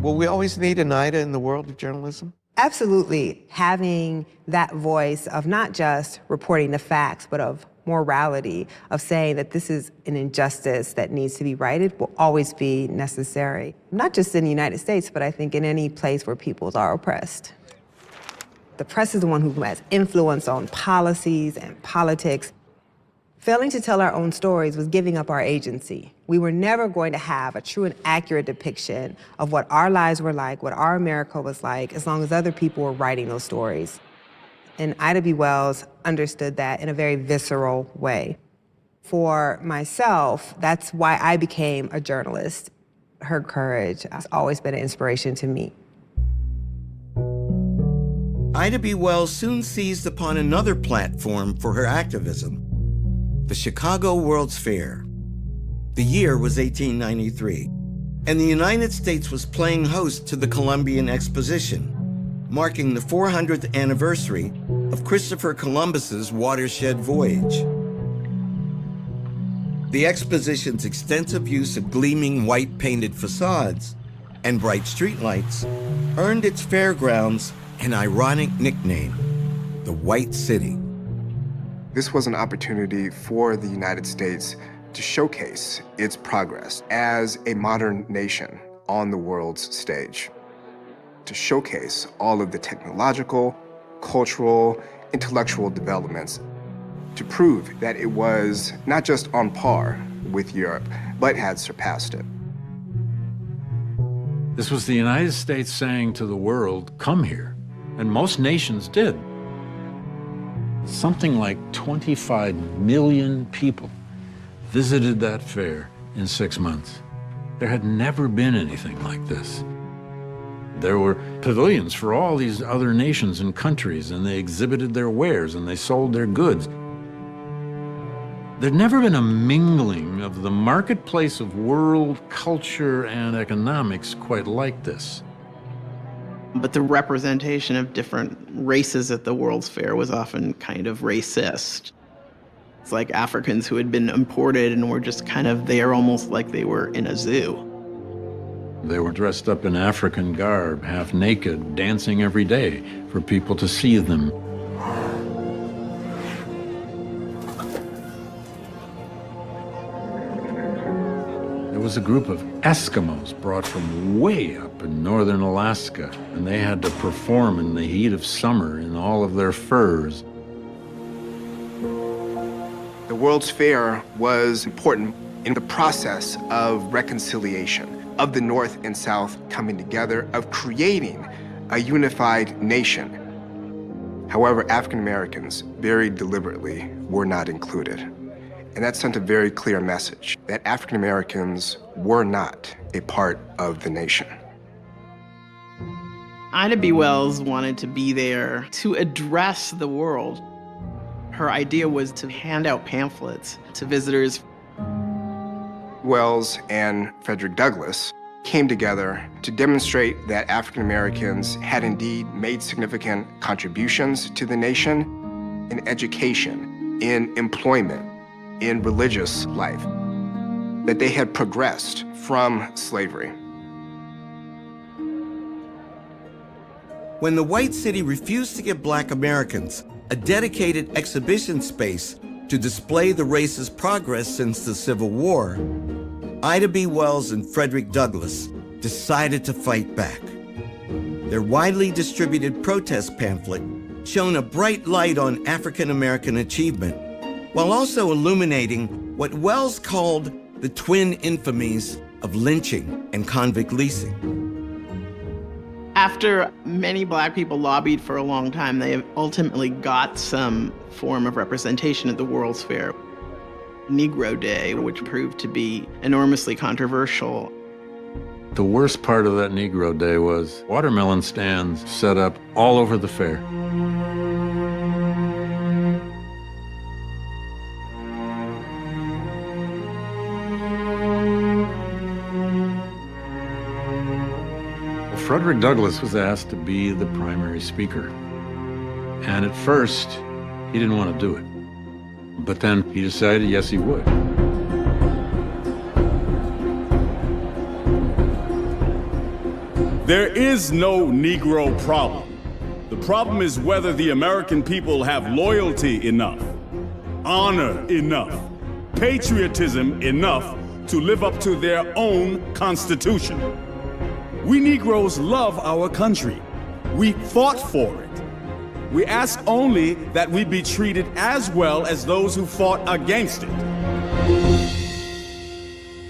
S21: Will we always need an Ida in the world of journalism?
S14: Absolutely. Having that voice of not just reporting the facts, but of morality, of saying that this is an injustice that needs to be righted, will always be necessary. Not just in the United States, but I think in any place where peoples are oppressed. The press is the one who has influence on policies and politics. Failing to tell our own stories was giving up our agency. We were never going to have a true and accurate depiction of what our lives were like, what our America was like, as long as other people were writing those stories. And Ida B. Wells understood that in a very visceral way. For myself, that's why I became a journalist. Her courage has always been an inspiration to me.
S1: Ida B. Wells soon seized upon another platform for her activism, the Chicago World's Fair. The year was 1893, and the United States was playing host to the Columbian Exposition, marking the 400th anniversary of Christopher Columbus's watershed voyage. The exposition's extensive use of gleaming white painted facades and bright streetlights earned its fairgrounds an ironic nickname, the White City.
S2: This was an opportunity for the United States to showcase its progress as a modern nation on the world's stage, to showcase all of the technological, cultural, intellectual developments, to prove that it was not just on par with Europe, but had surpassed it.
S15: This was the United States saying to the world, come here, and most nations did. Something like 25 million people visited that fair in 6 months. There had never been anything like this. There were pavilions for all these other nations and countries, and they exhibited their wares and they sold their goods. There'd never been a mingling of the marketplace of world culture and economics quite like this.
S3: But the representation of different races at the World's Fair was often kind of racist. It's like Africans who had been imported and were just kind of there almost like they were in a zoo.
S15: They were dressed up in African garb, half naked, dancing every day for people to see them. There was a group of Eskimos brought from way up in northern Alaska, and they had to perform in the heat of summer in all of their furs.
S2: The World's Fair was important in the process of reconciliation, of the North and South coming together, of creating a unified nation. However, African Americans, very deliberately, were not included. And that sent a very clear message that African Americans were not a part of the nation.
S3: Ida B. Wells wanted to be there to address the world. Her idea was to hand out pamphlets to visitors.
S2: Wells and Frederick Douglass came together to demonstrate that African Americans had indeed made significant contributions to the nation in education, in employment, in religious life, that they had progressed from slavery.
S1: When the White City refused to give Black Americans a dedicated exhibition space to display the race's progress since the Civil War, Ida B. Wells and Frederick Douglass decided to fight back. Their widely distributed protest pamphlet shone a bright light on African American achievement, while also illuminating what Wells called the twin infamies of lynching and convict leasing.
S3: After many Black people lobbied for a long time, they ultimately got some form of representation at the World's Fair. Negro Day, which proved to be enormously controversial.
S15: The worst part of that Negro Day was watermelon stands set up all over the fair. Frederick Douglass was asked to be the primary speaker. And at first, he didn't want to do it. But then he decided, yes, he would.
S17: There is no Negro problem. The problem is whether the American people have loyalty enough, honor enough, patriotism enough to live up to their own Constitution. We Negroes love our country. We fought for it. We ask only that we be treated as well as those who fought against it.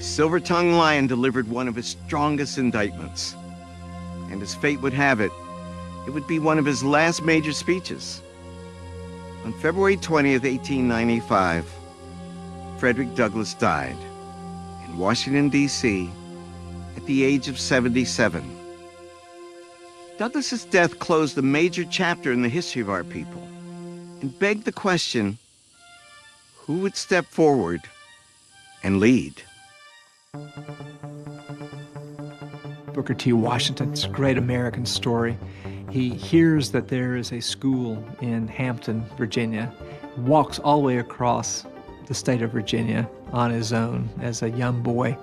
S1: Silver-tongued Lion delivered one of his strongest indictments. And as fate would have it, it would be one of his last major speeches. On February 20th, 1895, Frederick Douglass died in Washington, D.C., at the age of 77. Douglas's death closed a major chapter in the history of our people and begged the question, who would step forward and lead?
S22: Booker T. Washington's a great American story. He hears that there is a school in Hampton, Virginia, walks all the way across the state of Virginia on his own as a young boy.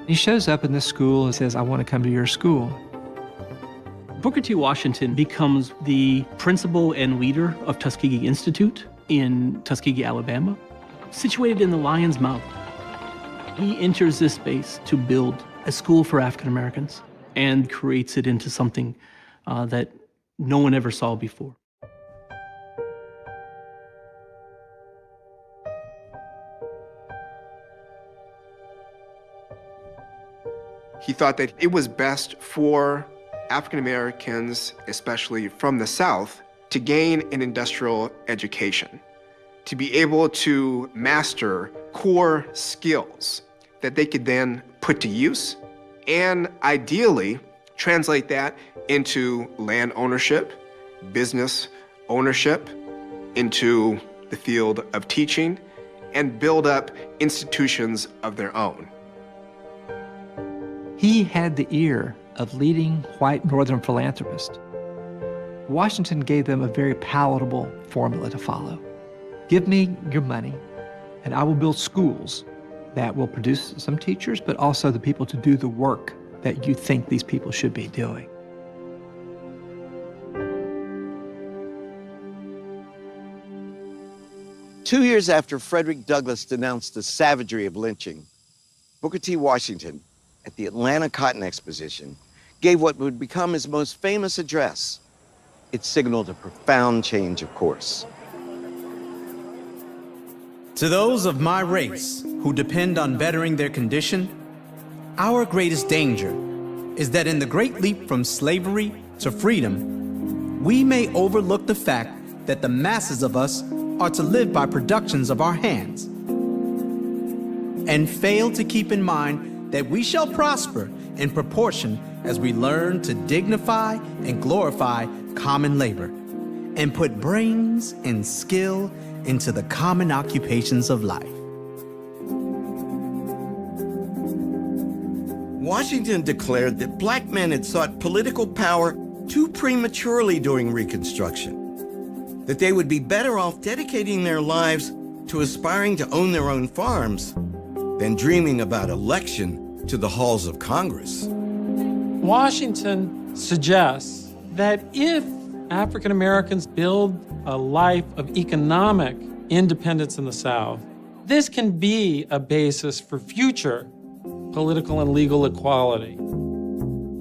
S22: He shows up in this school and says, I want to come to your school.
S16: Booker T. Washington becomes the principal and leader of Tuskegee Institute in Tuskegee, Alabama, situated in the Lion's Mouth. He enters this space to build a school for African Americans and creates it into something that no one ever saw before.
S2: He thought that it was best for African Americans, especially from the South, to gain an industrial education, to be able to master core skills that they could then put to use, and ideally translate that into land ownership, business ownership, into the field of teaching, and build up institutions of their own.
S22: He had the ear of leading white Northern philanthropists. Washington gave them a very palatable formula to follow. Give me your money, and I will build schools that will produce some teachers, but also the people to do the work that you think these people should be doing.
S1: Two years after Frederick Douglass denounced the savagery of lynching, Booker T. Washington, at the Atlanta Cotton Exposition, gave what would become his most famous address. It signaled a profound change of course.
S5: To those of my race who depend on bettering their condition, our greatest danger is that in the great leap from slavery to freedom, we may overlook the fact that the masses of us are to live by productions of our hands, and fail to keep in mind that we shall prosper in proportion as we learn to dignify and glorify common labor and put brains and skill into the common occupations of life.
S1: Washington declared that black men had sought political power too prematurely during Reconstruction, that they would be better off dedicating their lives to aspiring to own their own farms than dreaming about election to the halls of Congress.
S13: Washington suggests that if African Americans build a life of economic independence in the South, this can be a basis for future political and legal equality.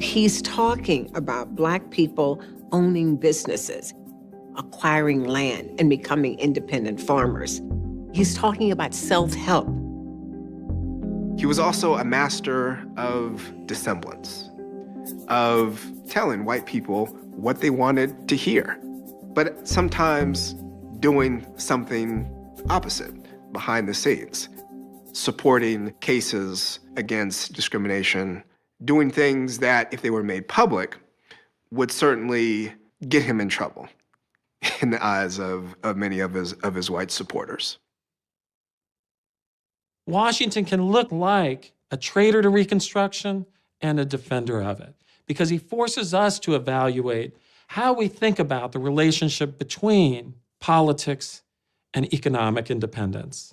S19: He's talking about Black people owning businesses, acquiring land, and becoming independent farmers. He's talking about self-help.
S2: He was also a master of dissemblance, of telling white people what they wanted to hear, but sometimes doing something opposite behind the scenes, supporting cases against discrimination, doing things that, if they were made public, would certainly get him in trouble in the eyes of many of his white supporters.
S13: Washington can look like a traitor to Reconstruction and a defender of it, because he forces us to evaluate how we think about the relationship between politics and economic independence.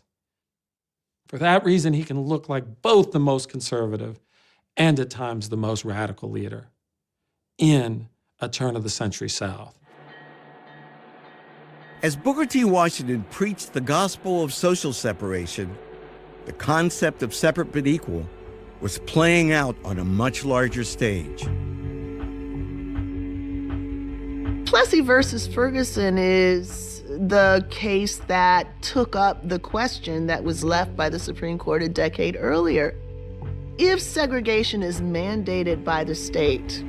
S13: For that reason, he can look like both the most conservative and at times the most radical leader in a turn-of-the-century South.
S1: As Booker T. Washington preached the gospel of social separation, the concept of separate but equal was playing out on a much larger stage.
S20: Plessy versus Ferguson is the case that took up the question that was left by the Supreme Court a decade earlier. If segregation is mandated by the state,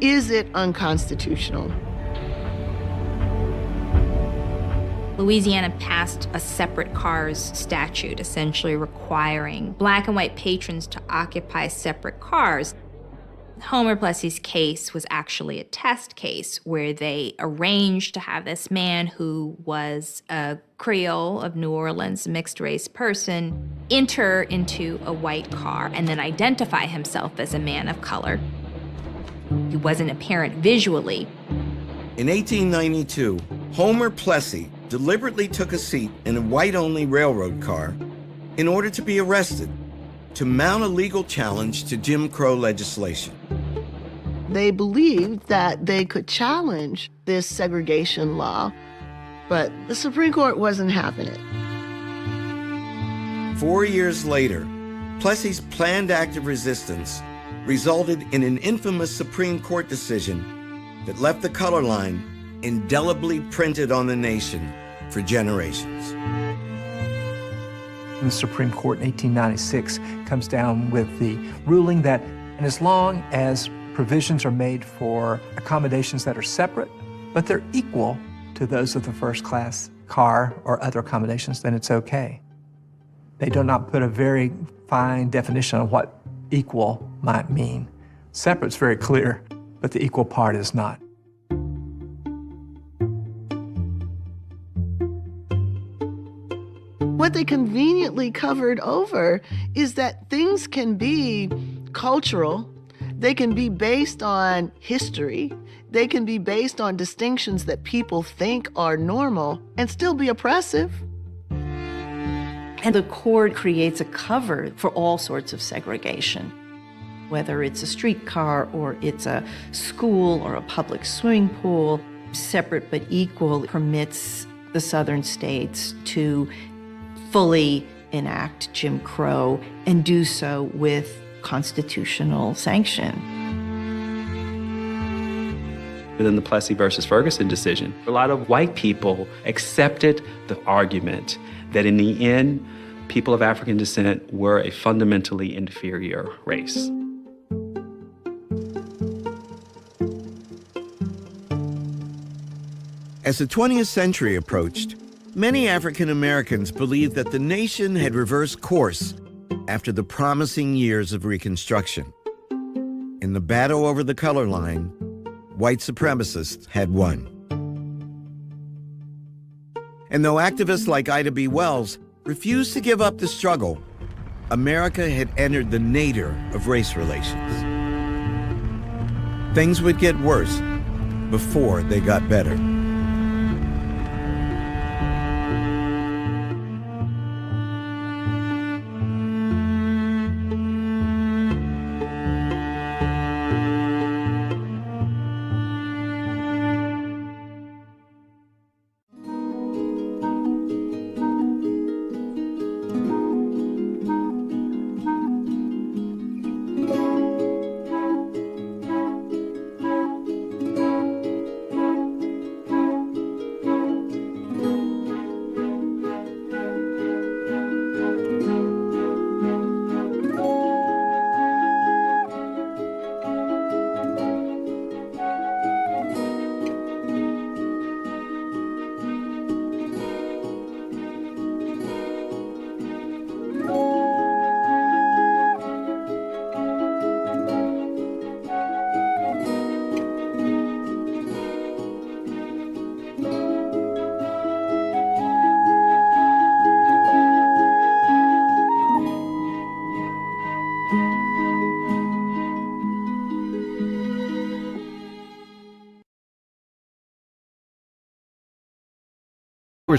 S20: is it unconstitutional?
S24: Louisiana passed a separate cars statute, essentially requiring Black and white patrons to occupy separate cars. Homer Plessy's case was actually a test case where they arranged to have this man who was a Creole of New Orleans, mixed-race person, enter into a white car and then identify himself as a man of color. He wasn't apparent visually.
S1: In 1892, Homer Plessy deliberately took a seat in a white-only railroad car in order to be arrested, to mount a legal challenge to Jim Crow legislation.
S20: They believed that they could challenge this segregation law, but the Supreme Court wasn't having it.
S1: 4 years later, Plessy's planned act of resistance resulted in an infamous Supreme Court decision that left the color line indelibly printed on the nation for generations.
S22: The Supreme Court in 1896 comes down with the ruling that, and as long as provisions are made for accommodations that are separate, but they're equal to those of the first-class car or other accommodations, then it's okay. They do not put a very fine definition on what equal might mean. Separate's very clear, but the equal part is not.
S20: What they conveniently covered over is that things can be cultural, they can be based on history, they can be based on distinctions that people think are normal and still be oppressive.
S6: And the court creates a cover for all sorts of segregation, whether it's a streetcar or it's a school or a public swimming pool. Separate but equal permits the southern states to fully enact Jim Crow and do so with constitutional sanction.
S7: Within the Plessy versus Ferguson decision, a lot of white people accepted the argument that in the end, people of African descent were a fundamentally inferior race.
S1: As the 20th century approached, many African Americans believed that the nation had reversed course after the promising years of Reconstruction. In the battle over the color line, white supremacists had won. And though activists like Ida B. Wells refused to give up the struggle, America had entered the nadir of race relations. Things would get worse before they got better.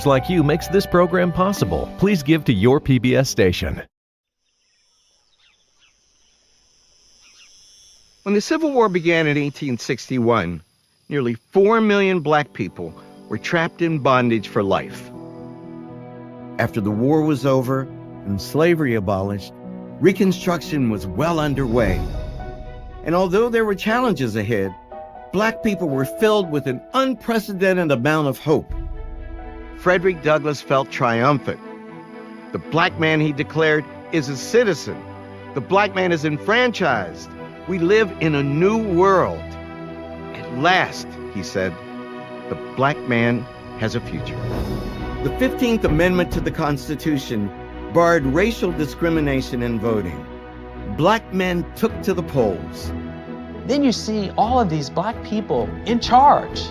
S10: Like you makes this program possible. Please give to your PBS station.
S1: When the Civil War began in 1861, nearly 4 million black people were trapped in bondage for life. After the war was over and slavery abolished, Reconstruction was well underway. And although there were challenges ahead, black people were filled with an unprecedented amount of hope. Frederick Douglass felt triumphant. The black man, he declared, is a citizen. The black man is enfranchised. We live in a new world. At last, he said, the black man has a future. The 15th Amendment to the Constitution barred racial discrimination in voting. Black men took to the polls.
S7: Then you see all of these black people in charge.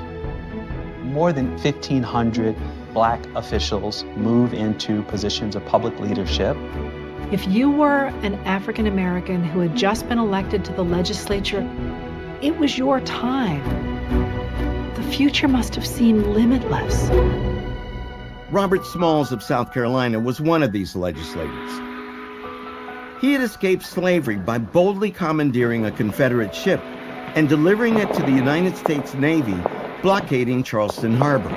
S7: More than 1,500 black officials move into positions of public leadership.
S4: If you were an African American who had just been elected to the legislature, it was your time. The future must have seemed limitless.
S1: Robert Smalls of South Carolina was one of these legislators. He had escaped slavery by boldly commandeering a Confederate ship and delivering it to the United States Navy, blockading Charleston Harbor.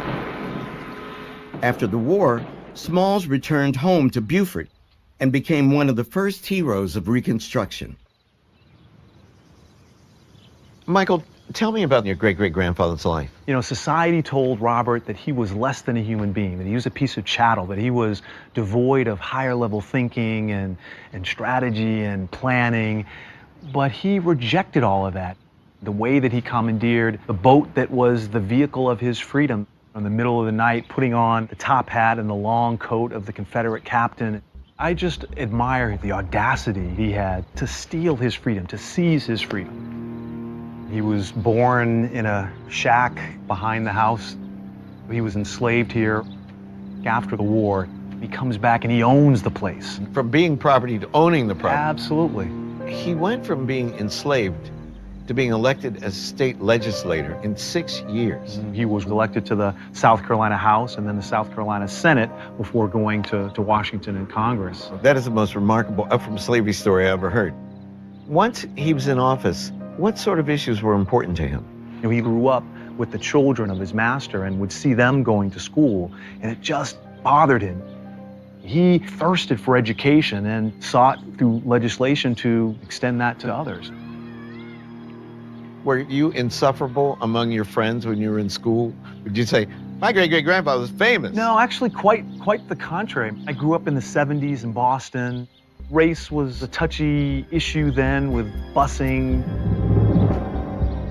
S1: After the war, Smalls returned home to Beaufort and became one of the first heroes of Reconstruction.
S21: Michael, tell me about your great-great-grandfather's life.
S8: You know, society told Robert that he was less than a human being, that he was a piece of chattel, that he was devoid of higher-level thinking and strategy and planning. But he rejected all of that. The way that he commandeered the boat that was the vehicle of his freedom, in the middle of the night, putting on the top hat and the long coat of the Confederate captain. I just admire the audacity he had to steal his freedom, to seize his freedom. He was born in a shack behind the house. He was enslaved here. After the war, he comes back and he owns the place.
S21: From being property to owning the property.
S8: Absolutely.
S21: He went from being enslaved to being elected as state legislator in 6 years.
S8: He was elected to the South Carolina House and then the South Carolina Senate before going to Washington and Congress.
S21: That is the most remarkable up from slavery story I ever heard. Once he was in office, what sort of issues were important to him?
S8: You know, he grew up with the children of his master and would see them going to school, and it just bothered him. He thirsted for education and sought through legislation to extend that to others.
S21: Were you insufferable among your friends when you were in school? Would you say, my great-great-grandfather was famous?
S8: No, actually quite the contrary. I grew up in the 70s in Boston. Race was a touchy issue then with busing.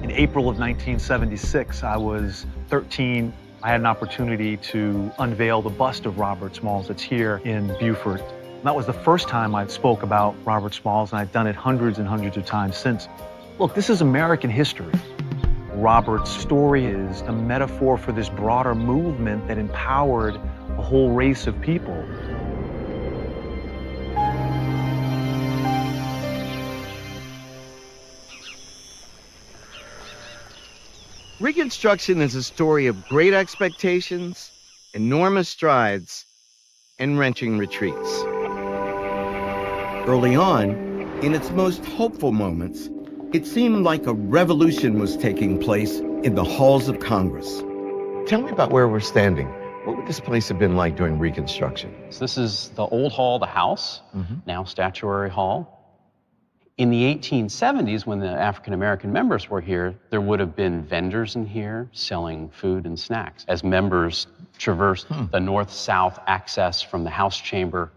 S8: In April of 1976, I was 13. I had an opportunity to unveil the bust of Robert Smalls that's here in Beaufort. That was the first time I spoke about Robert Smalls, and I've done it hundreds and hundreds of times since. Look, this is American history. Robert's story is a metaphor for this broader movement that empowered a whole race of people.
S1: Reconstruction is a story of great expectations, enormous strides, and wrenching retreats. Early on, in its most hopeful moments, it seemed like a revolution was taking place in the halls of Congress.
S21: Tell me about where we're standing. What would this place have been like during Reconstruction?
S9: So this is the old hall, the House, now Statuary Hall. In the 1870s, when the African-American members were here, there would have been vendors in here selling food and snacks as members traversed the north-south access from the House chamber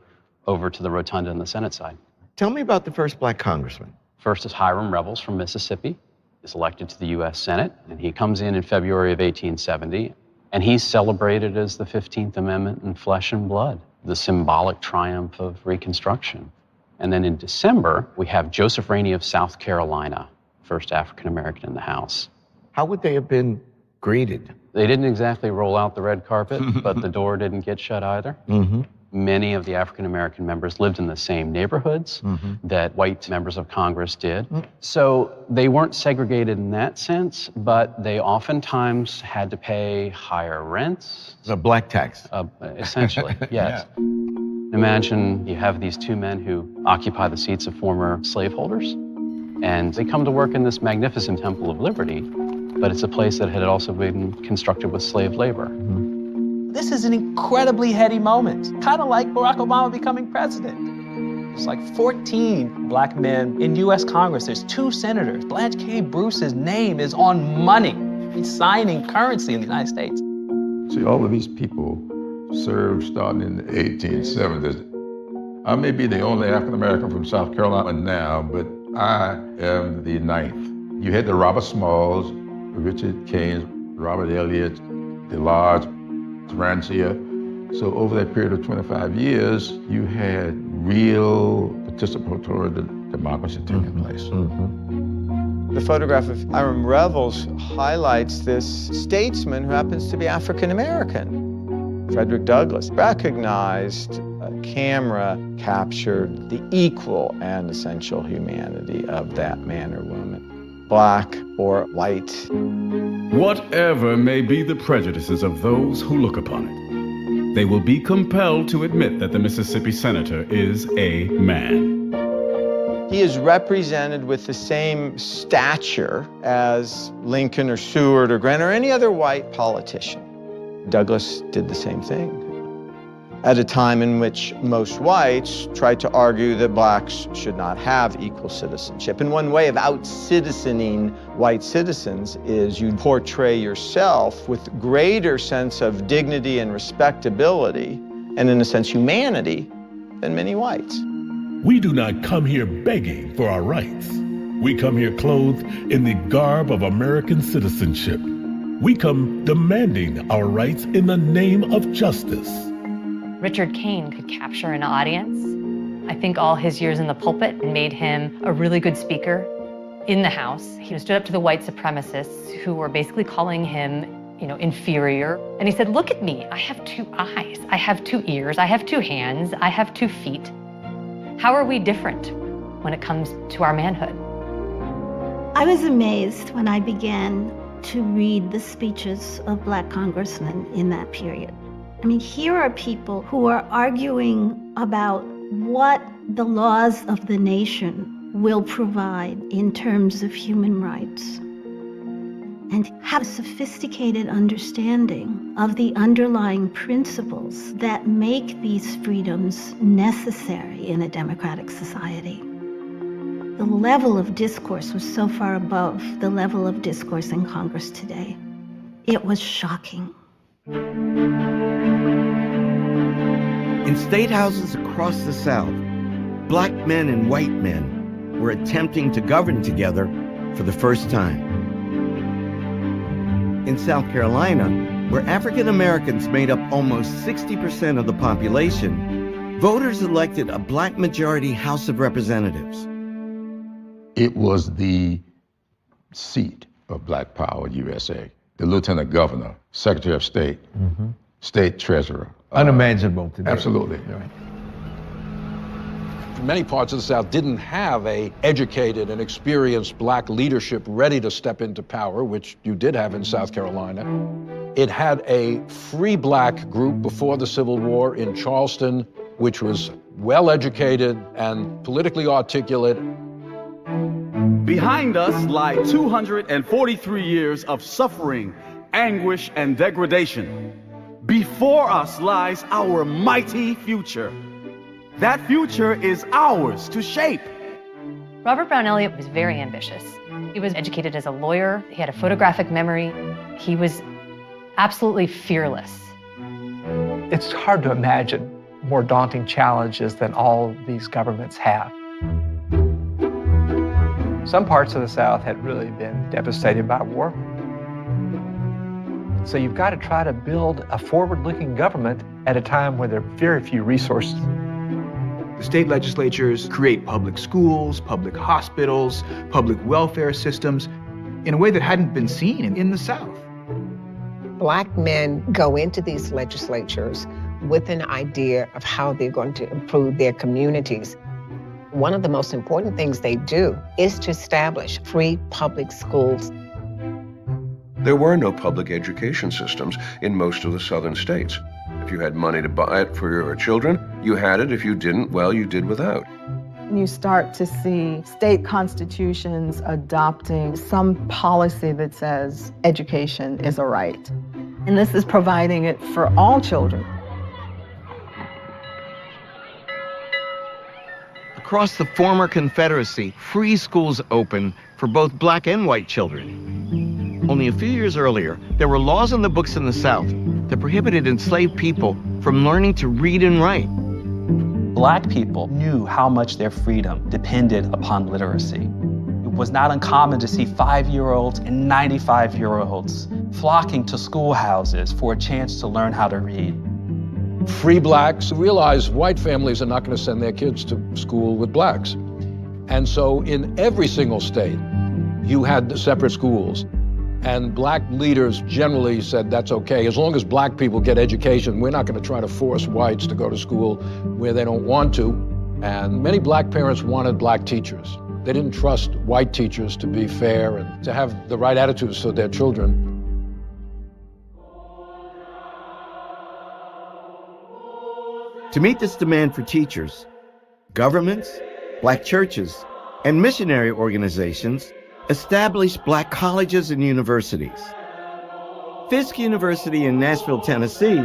S9: over to the rotunda on the Senate side.
S21: Tell me about the first black congressman.
S9: First is Hiram Revels from Mississippi. He's elected to the U.S. Senate, and he comes in February of 1870, and he's celebrated as the 15th Amendment in flesh and blood, the symbolic triumph of Reconstruction. And then in December, we have Joseph Rainey of South Carolina, first African-American in the House.
S21: How would they have been greeted?
S9: They didn't exactly roll out the red carpet, but the door didn't get shut either. Many of the African-American members lived in the same neighborhoods that white members of Congress did. So they weren't segregated in that sense, but they oftentimes had to pay higher rents.
S21: It's a black tax.
S9: Essentially, yes. Imagine you have these two men who occupy the seats of former slaveholders, and they come to work in this magnificent Temple of Liberty, but it's a place that had also been constructed with slave labor.
S7: This is an incredibly heady moment, kind of like Barack Obama becoming president. There's like 14 black men in U.S. Congress. There's 2 senators. Blanche K. Bruce's name is on money. He's signing currency in the United States.
S12: See, all of these people served starting in the 1870s. I may be the only African-American from South Carolina now, but I am the 9th. You had the Robert Smalls, Richard Keynes, Robert Elliott, DeLarge, Rancia. So over that period of 25 years, you had real participatory democracy taking place.
S11: The photograph of Hiram Revels highlights this statesman who happens to be African American. Frederick Douglass recognized a camera captured the equal and essential humanity of that man or woman, black or white.
S17: Whatever may be the prejudices of those who look upon it, they will be compelled to admit that the Mississippi senator is a man.
S11: He is represented with the same stature as Lincoln or Seward or Grant or any other white politician. Douglass did the same thing at a time in which most whites tried to argue that blacks should not have equal citizenship. And one way of out-citizening white citizens is you portray yourself with greater sense of dignity and respectability, and in a sense humanity, than many whites.
S14: We do not come here begging for our rights. We come here clothed in the garb of American citizenship. We come demanding our rights in the name of justice.
S18: Richard Kane could capture an audience. I think all his years in the pulpit made him a really good speaker in the House. He stood up to the white supremacists who were basically calling him, inferior. And he said, look at me, I have 2 eyes, I have 2 ears, I have 2 hands, I have 2 feet. How are we different when it comes to our manhood?
S23: I was amazed when I began to read the speeches of black congressmen in that period. I mean, here are people who are arguing about what the laws of the nation will provide in terms of human rights, and have a sophisticated understanding of the underlying principles that make these freedoms necessary in a democratic society. The level of discourse was so far above the level of discourse in Congress today. It was shocking.
S1: In state houses across the South, black men and white men were attempting to govern together for the first time. In South Carolina, where African Americans made up almost 60% of the population, voters elected a black majority House of Representatives.
S12: It was the seat of Black Power USA. The Lieutenant Governor, Secretary of State, State Treasurer.
S8: Unimaginable today.
S12: Absolutely.
S8: Right.
S25: Many parts of the South didn't have an educated and experienced black leadership ready to step into power, which you did have in South Carolina. It had a free black group before the Civil War in Charleston, which was well-educated and politically articulate.
S17: Behind us lie 243 years of suffering, anguish, and degradation. Before us lies our mighty future. That future is ours to shape.
S18: Robert Brown Elliott was very ambitious. He was educated as a lawyer. He had a photographic memory. He was absolutely fearless.
S22: It's hard to imagine more daunting challenges than all these governments have. Some parts of the South had really been devastated by war. So you've got to try to build a forward-looking government at a time where there are very few resources.
S26: The state legislatures create public schools, public hospitals, public welfare systems in a way that hadn't been seen in the South.
S19: Black men go into these legislatures with an idea of how they're going to improve their communities. One of the most important things they do is to establish free public schools.
S27: There were no public education systems in most of the southern states. If you had money to buy it for your children, you had it. If you didn't, well, you did without.
S28: You start to see state constitutions adopting some policy that says education is a right. And this is providing it for all children.
S1: Across the former Confederacy, free schools opened for both black and white children. Only a few years earlier, there were laws in the books in the South that prohibited enslaved people from learning to read and write.
S7: Black people knew how much their freedom depended upon literacy. It was not uncommon to see 5-year-olds and 95-year-olds flocking to schoolhouses for a chance to learn how to read.
S25: Free blacks realize white families are not going to send their kids to school with blacks. And so in every single state, You had separate schools. And black leaders generally said that's okay. As long as black people get education, we're not going to try to force whites to go to school where they don't want to. And many black parents wanted black teachers. They didn't trust white teachers to be fair and to have the right attitudes for their children.
S1: To meet this demand for teachers, governments, black churches, and missionary organizations established black colleges and universities. Fisk University in Nashville, Tennessee,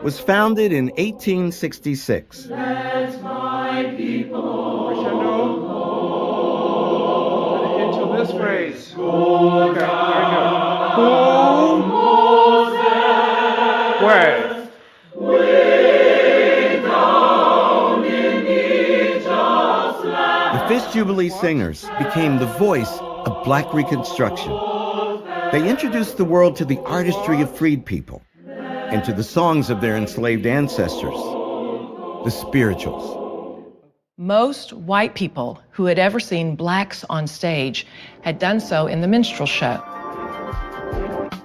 S1: was founded in 1866.
S2: Let my people into this phrase. Okay, where?
S1: The Fisk Jubilee Singers became the voice of Black Reconstruction. They introduced the world to the artistry of freed people and to the songs of their enslaved ancestors, the spirituals.
S3: Most white people who had ever seen blacks on stage had done so in the minstrel show.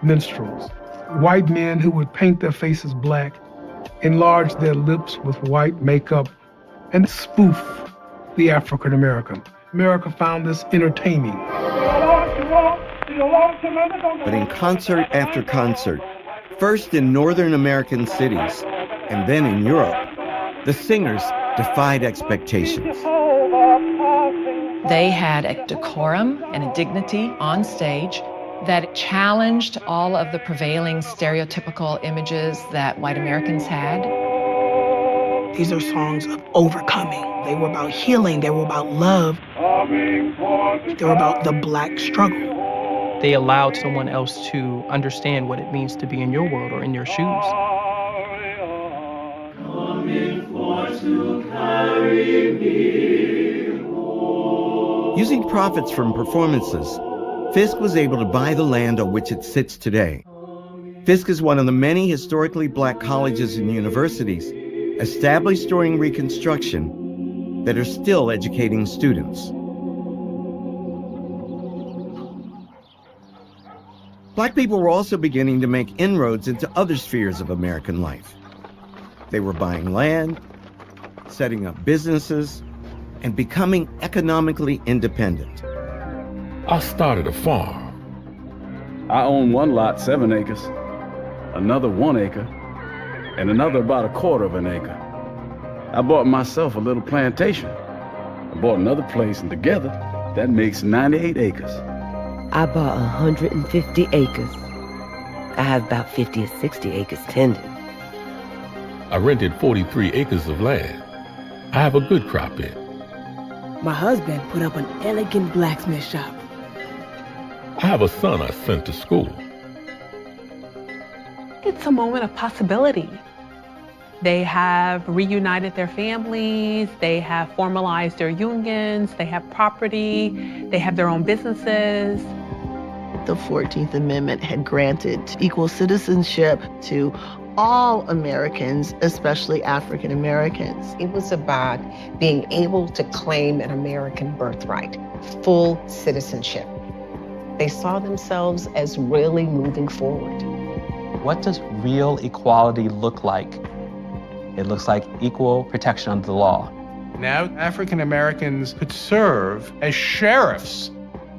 S5: Minstrels, white men who would paint their faces black, enlarge their lips with white makeup, and spoof the African American. America found this entertaining.
S1: But in concert after concert, first in Northern American cities and then in Europe, the singers defied expectations.
S3: They had a decorum and a dignity on stage that challenged all of the prevailing stereotypical images that white Americans had.
S13: These are songs of overcoming. They were about healing. They were about love. They were about the black struggle.
S15: They allowed someone else to understand what it means to be in your world or in your shoes.
S1: Using profits from performances, Fisk was able to buy the land on which it sits today. Fisk is one of the many historically black colleges and universities established during Reconstruction that are still educating students. Black people were also beginning to make inroads into other spheres of American life. They were buying land, setting up businesses, and becoming economically independent.
S14: I started a farm.
S16: I own one lot, 7 acres, another 1 acre, and another about 1/4 of an acre. I bought myself a little plantation. I bought another place, and together, that makes 98 acres.
S20: I bought 150 acres. I have about 50 or 60 acres tended.
S14: I rented 43 acres of land. I have a good crop in.
S13: My husband put up an elegant blacksmith shop.
S14: I have a son I sent to school.
S24: It's a moment of possibility. They have reunited their families, they have formalized their unions, they have property, they have their own businesses.
S29: The 14th Amendment had granted equal citizenship to all Americans, especially African Americans.
S19: It was about being able to claim an American birthright, full citizenship. They saw themselves as really moving forward.
S7: What does real equality look like? It looks like equal protection under the law.
S5: Now African Americans could serve as sheriffs.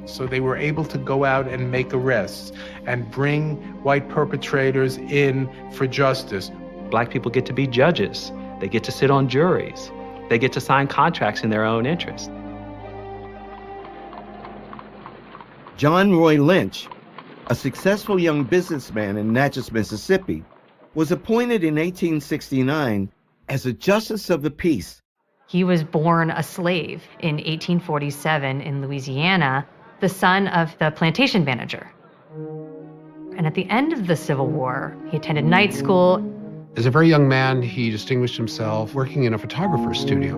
S5: So they were able to go out and make arrests and bring white perpetrators in for justice.
S7: Black people get to be judges. They get to sit on juries. They get to sign contracts in their own interest.
S1: John Roy Lynch, a successful young businessman in Natchez, Mississippi, was appointed in 1869 as a Justice of the Peace.
S18: He was born a slave in 1847 in Louisiana, the son of the plantation manager. And at the end of the Civil War, he attended night school.
S30: As a very young man, he distinguished himself working in a photographer's studio.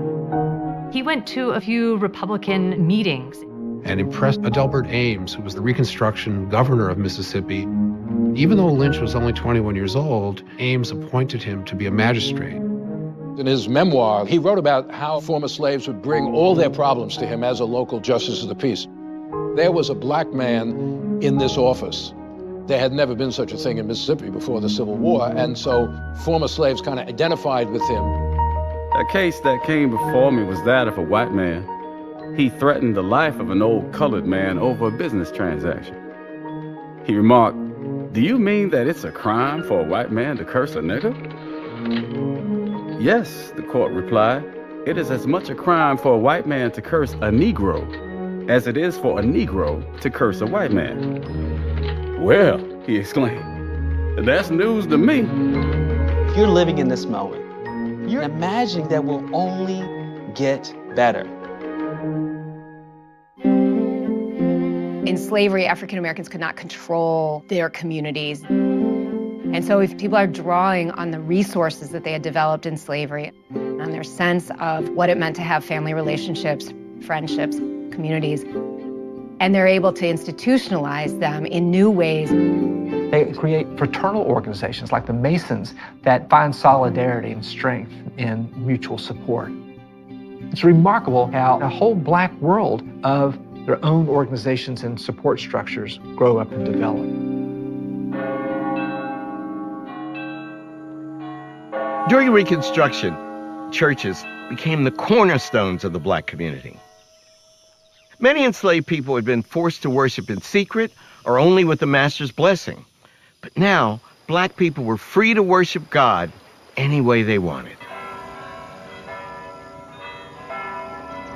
S18: He went to a few Republican meetings.
S30: And impressed Adelbert Ames, who was the Reconstruction governor of Mississippi. Even though Lynch was only 21 years old, Ames appointed him to be a magistrate.
S25: In his memoir, he wrote about how former slaves would bring all their problems to him as a local justice of the peace. there was a black man in this office. There had never been such a thing in Mississippi before the Civil War, and so former slaves kind of identified with him.
S16: A case that came before me was that of a white man. He threatened the life of an old colored man over a business transaction. He remarked, "Do you mean that it's a crime for a white man to curse a nigger?" "Yes," the court replied. "It is as much a crime for a white man to curse a Negro as it is for a Negro to curse a white man." "Well," he exclaimed, "that's news to me."
S4: You're living in this moment. You're imagining that will only get better.
S6: In slavery, African Americans could not control their communities. And so if people are drawing on the resources that they had developed in slavery, on their sense of what it meant to have family relationships, friendships, communities, and they're able to institutionalize them in new ways.
S22: They create fraternal organizations like the Masons that find solidarity and strength in mutual support. It's remarkable how a whole black world of their own organizations and support structures grow up and develop.
S1: During Reconstruction, churches became the cornerstones of the black community. Many enslaved people had been forced to worship in secret or only with the master's blessing. But now, black people were free to worship God any way they wanted.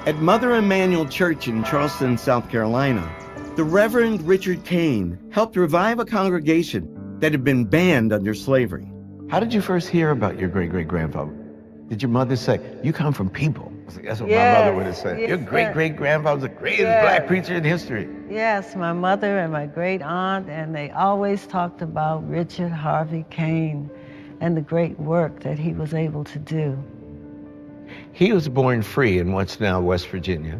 S1: At Mother Emanuel Church in Charleston, South Carolina, the Reverend Richard Kane helped revive a congregation that had been banned under slavery.
S8: How did you first hear about your great-great-grandfather? Did your mother say, "You come from people"? That's what my mother would have said.
S9: Yes,
S8: your great-great-grandfather was the greatest black preacher in history.
S9: Yes, my mother and my great-aunt, and they always talked about Richard Harvey Kane and the great work that he was able to do.
S8: He was born free in what's now West Virginia,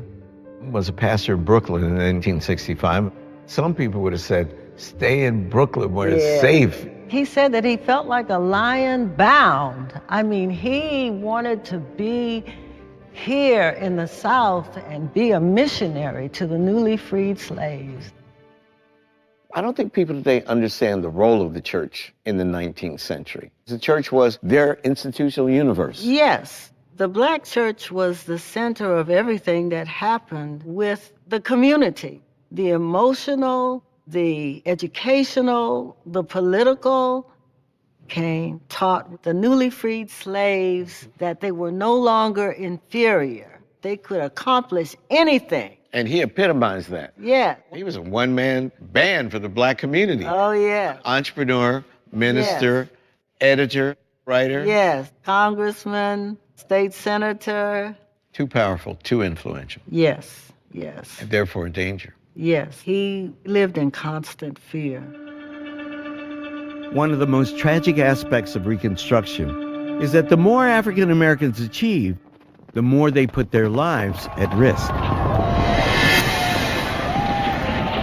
S8: was a pastor in Brooklyn in 1965. Some people would have said, "Stay in Brooklyn where it's safe."
S9: He said that he felt like a lion bound. I mean, he wanted to be here in the South and be a missionary to the newly freed slaves.
S1: I don't think people today understand the role of the church in the 19th century. The church was their institutional universe.
S9: Yes, the black church was the center of everything that happened with the community, the emotional, the educational, the political. Kane taught the newly freed slaves that they were no longer inferior. They could accomplish anything.
S1: And he epitomized that.
S9: Yeah.
S1: He was a one-man band for the black community.
S9: Oh, yeah.
S1: Entrepreneur, minister, editor, writer.
S9: Yes. Congressman, state senator.
S1: Too powerful, too influential.
S9: Yes, yes.
S1: And therefore a danger.
S9: Yes, he lived in constant fear.
S1: One of the most tragic aspects of Reconstruction is that the more African Americans achieved, the more they put their lives at risk.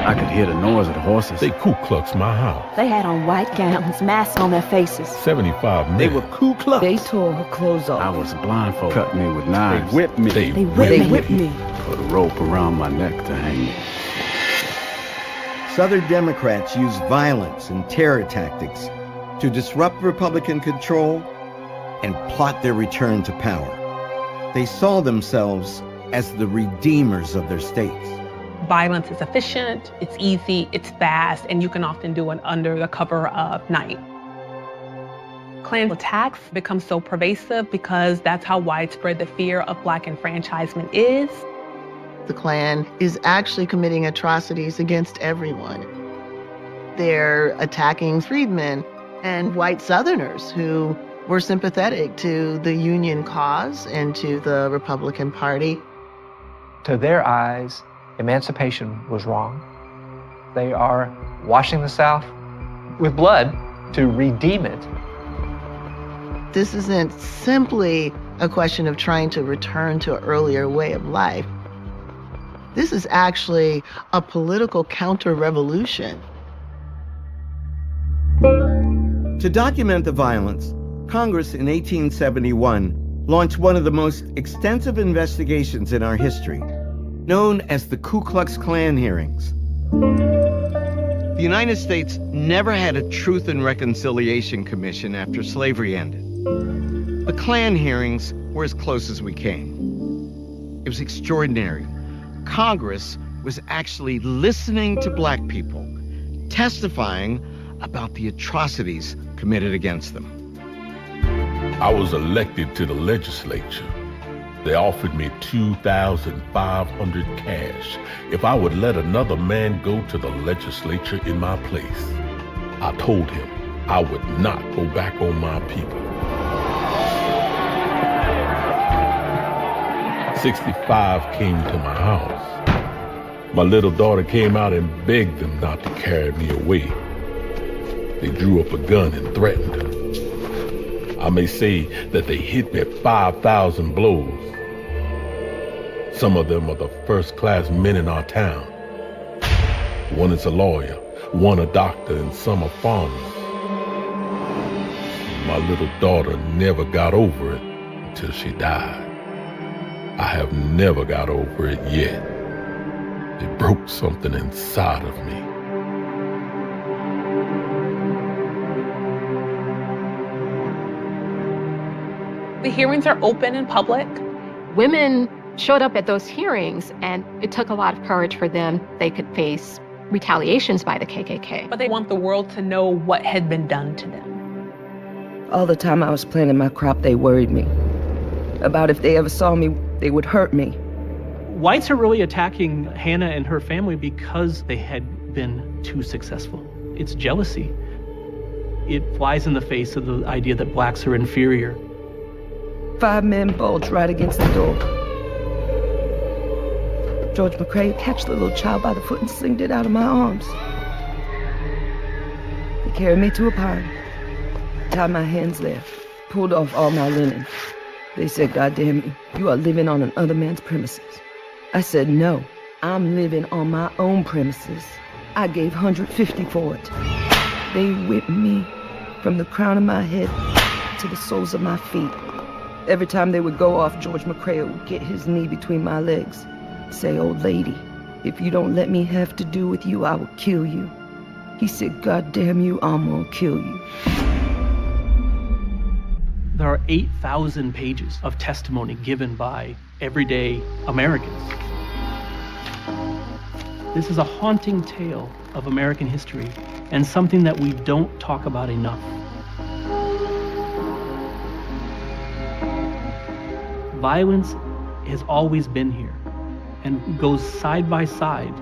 S16: I could hear the noise of the horses.
S14: They Ku Klux my house.
S10: They had on white gowns, masks on their faces.
S14: 75 men.
S10: They were
S14: Ku Klux.
S10: They tore her clothes off.
S16: I was blindfolded. Cut me with knives.
S10: They whipped me. They whipped me.
S16: Put a rope around my neck to hang me.
S1: Southern Democrats used violence and terror tactics to disrupt Republican control and plot their return to power. They saw themselves as the redeemers of their states.
S24: Violence is efficient, it's easy, it's fast, and you can often do it under the cover of night. Klan attacks become so pervasive because that's how widespread the fear of Black enfranchisement is.
S29: The Klan is actually committing atrocities against everyone. They're attacking freedmen and white Southerners who were sympathetic to the Union cause and to the Republican Party.
S22: To their eyes, emancipation was wrong. They are washing the South with blood to redeem it.
S29: This isn't simply a question of trying to return to an earlier way of life. This is actually a political counter-revolution.
S1: To document the violence, Congress in 1871 launched one of the most extensive investigations in our history, known as the Ku Klux Klan hearings. The United States never had a Truth and Reconciliation Commission after slavery ended. The Klan hearings were as close as we came. It was extraordinary. Congress was actually listening to black people, testifying about the atrocities committed against them.
S14: I was elected to the legislature. They offered me $2,500 cash if I would let another man go to the legislature in my place. I told him I would not go back on my people. 65 came to my house. My little daughter came out and begged them not to carry me away. They drew up a gun and threatened her. I may say that they hit me 5,000 blows. Some of them are the first-class men in our town. One is a lawyer, one a doctor, and some are farmers. My little daughter never got over it until she died. I have never got over it yet. It broke something inside of me.
S24: The hearings are open and public.
S2: Women showed up at those hearings, and it took a lot of courage for them. They could face retaliations by the KKK.
S24: But they want the world to know what had been done to them.
S20: All the time I was planting my crop, they worried me about if they ever saw me, they would hurt me.
S15: Whites are really attacking Hannah and her family because they had been too successful. It's jealousy. It flies in the face of the idea that blacks are inferior.
S20: 5 men bulged right against the door. George McCrae catched the little child by the foot and slinged it out of my arms. He carried me to a pine, tied my hands there, pulled off all my linen. They said, "God damn you, you are living on another man's premises." I said, "No, I'm living on my own premises." I gave $150 for it. They whipped me from the crown of my head to the soles of my feet. Every time they would go off, George McCrae would get his knee between my legs, say, "Old lady, if you don't let me have to do with you, I will kill you." He said, "God damn you, I'm gonna kill you."
S15: There are 8,000 pages of testimony given by everyday Americans. This is a haunting tale of American history and something that we don't talk about enough. Violence has always been here and goes side by side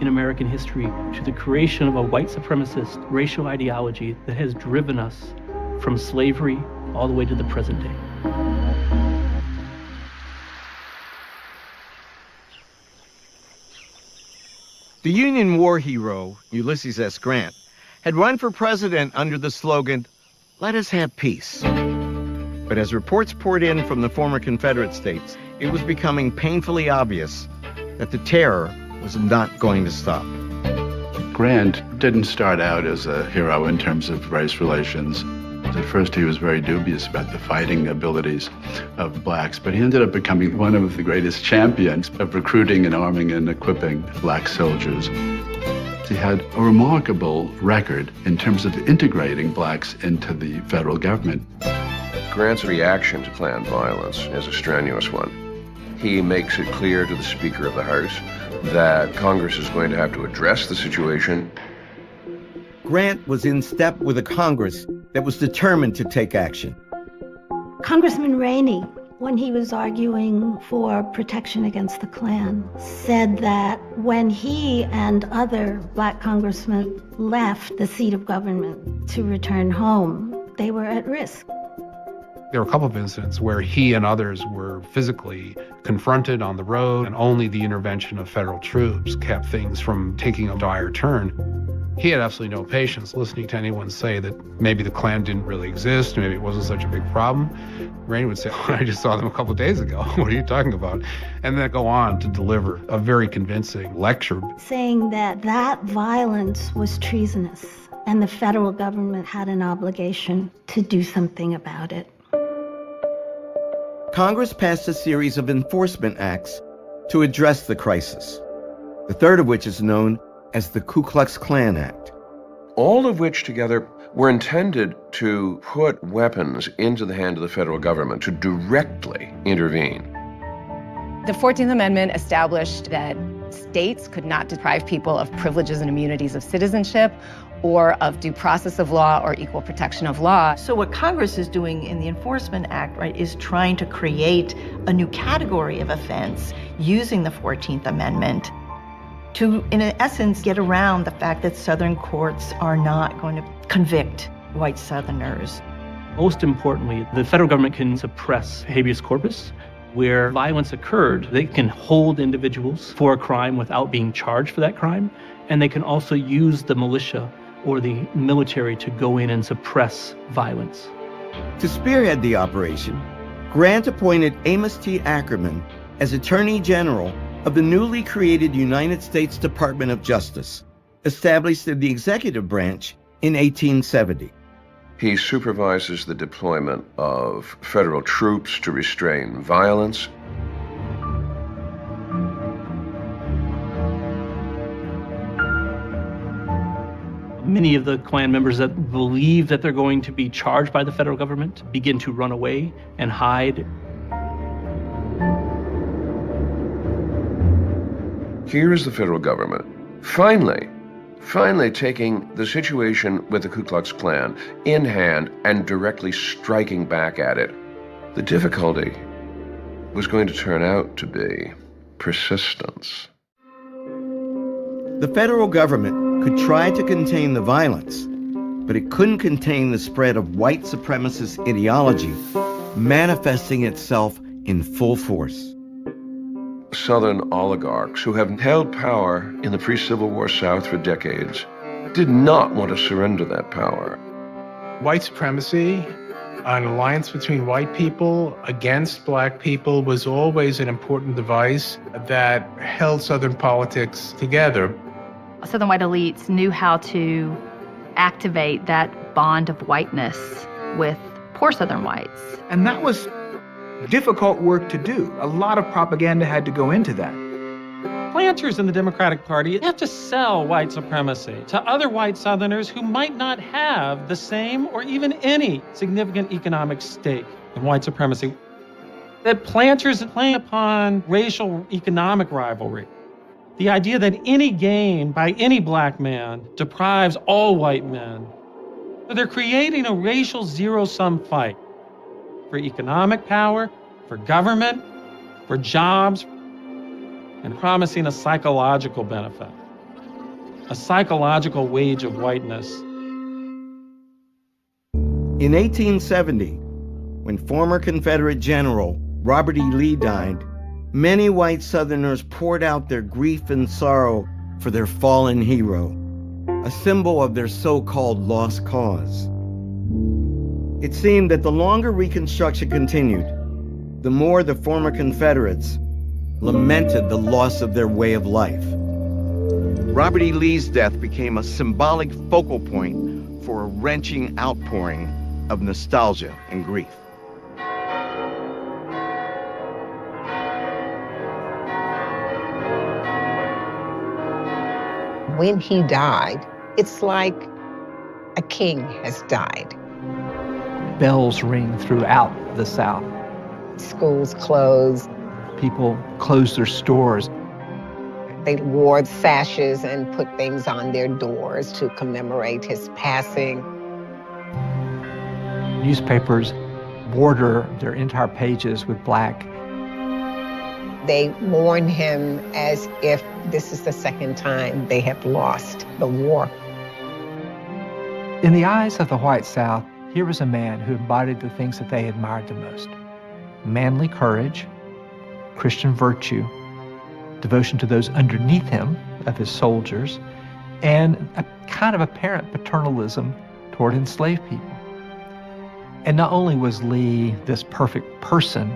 S15: in American history to the creation of a white supremacist racial ideology that has driven us from slavery all the way to the present day.
S1: The Union war hero, Ulysses S. Grant, had run for president under the slogan, "Let us have peace." But as reports poured in from the former Confederate states, it was becoming painfully obvious that the terror was not going to stop.
S3: Grant didn't start out as a hero in terms of race relations. At first, he was very dubious about the fighting abilities of blacks, but he ended up becoming one of the greatest champions of recruiting and arming and equipping black soldiers. He had a remarkable record in terms of integrating blacks into the federal government.
S11: Grant's reaction to Klan violence is a strenuous one. He makes it clear to the Speaker of the House that Congress is going to have to address the situation.
S1: Grant was in step with a Congress that was determined to take action.
S12: Congressman Rainey, when he was arguing for protection against the Klan, said that when he and other black congressmen left the seat of government to return home, they were at risk.
S30: There were a couple of incidents where he and others were physically confronted on the road, and only the intervention of federal troops kept things from taking a dire turn. He had absolutely no patience listening to anyone say that maybe the Klan didn't really exist, maybe it wasn't such a big problem. Rainey would say, "I just saw them a couple of days ago. What are you talking about?" And then go on to deliver a very convincing lecture.
S12: Saying that that violence was treasonous and the federal government had an obligation to do something about it.
S1: Congress passed a series of enforcement acts to address the crisis, the third of which is known as the Ku Klux Klan Act.
S11: All of which together were intended to put weapons into the hand of the federal government to directly intervene.
S6: The 14th Amendment established that states could not deprive people of privileges and immunities of citizenship or of due process of law or equal protection of law.
S5: So what Congress is doing in the Enforcement Act, right, is trying to create a new category of offense using the 14th Amendment to, in essence, get around the fact that Southern courts are not going to convict white Southerners.
S15: Most importantly, the federal government can suppress habeas corpus. Where violence occurred, they can hold individuals for a crime without being charged for that crime, and they can also use the militia or the military to go in and suppress violence.
S1: To spearhead the operation, Grant appointed Amos T. Ackerman as Attorney General of the newly created United States Department of Justice, established in the executive branch in 1870.
S11: He supervises the deployment of federal troops to restrain violence.
S15: Many of the Klan members that believe that they're going to be charged by the federal government begin to run away and hide.
S11: Here is the federal government, finally taking the situation with the Ku Klux Klan in hand and directly striking back at it. The difficulty was going to turn out to be persistence.
S1: The federal government could try to contain the violence, but it couldn't contain the spread of white supremacist ideology manifesting itself in full force.
S11: Southern oligarchs who have held power in the pre-Civil War South for decades did not want to surrender that power.
S30: White supremacy, an alliance between white people against black people, was always an important device that held Southern politics together.
S7: Southern white elites knew how to activate that bond of whiteness with poor Southern whites.
S13: And that was difficult work to do. A lot of propaganda had to go into that.
S17: Planters in the Democratic Party have to sell white supremacy to other white Southerners who might not have the same or even any significant economic stake in white supremacy. That planters play upon racial economic rivalry. The idea that any gain by any black man deprives all white men. So they're creating a racial zero-sum fight for economic power, for government, for jobs, and promising a psychological benefit, a psychological wage of whiteness.
S1: In 1870, when former Confederate General Robert E. Lee died, many white Southerners poured out their grief and sorrow for their fallen hero, a symbol of their so-called lost cause. It seemed that the longer Reconstruction continued, the more the former Confederates lamented the loss of their way of life. Robert E. Lee's death became a symbolic focal point for a wrenching outpouring of nostalgia and grief.
S19: When he died, it's like a king has died.
S22: Bells ring throughout the South.
S19: Schools closed.
S22: People closed their stores.
S19: They wore sashes and put things on their doors to commemorate his passing.
S22: Newspapers border their entire pages with black.
S19: They mourn him as if this is the second time they have lost the war.
S22: In the eyes of the white South, here was a man who embodied the things that they admired the most: manly courage, Christian virtue, devotion to those underneath him, of his soldiers, and a kind of apparent paternalism toward enslaved people. And not only was Lee this perfect person,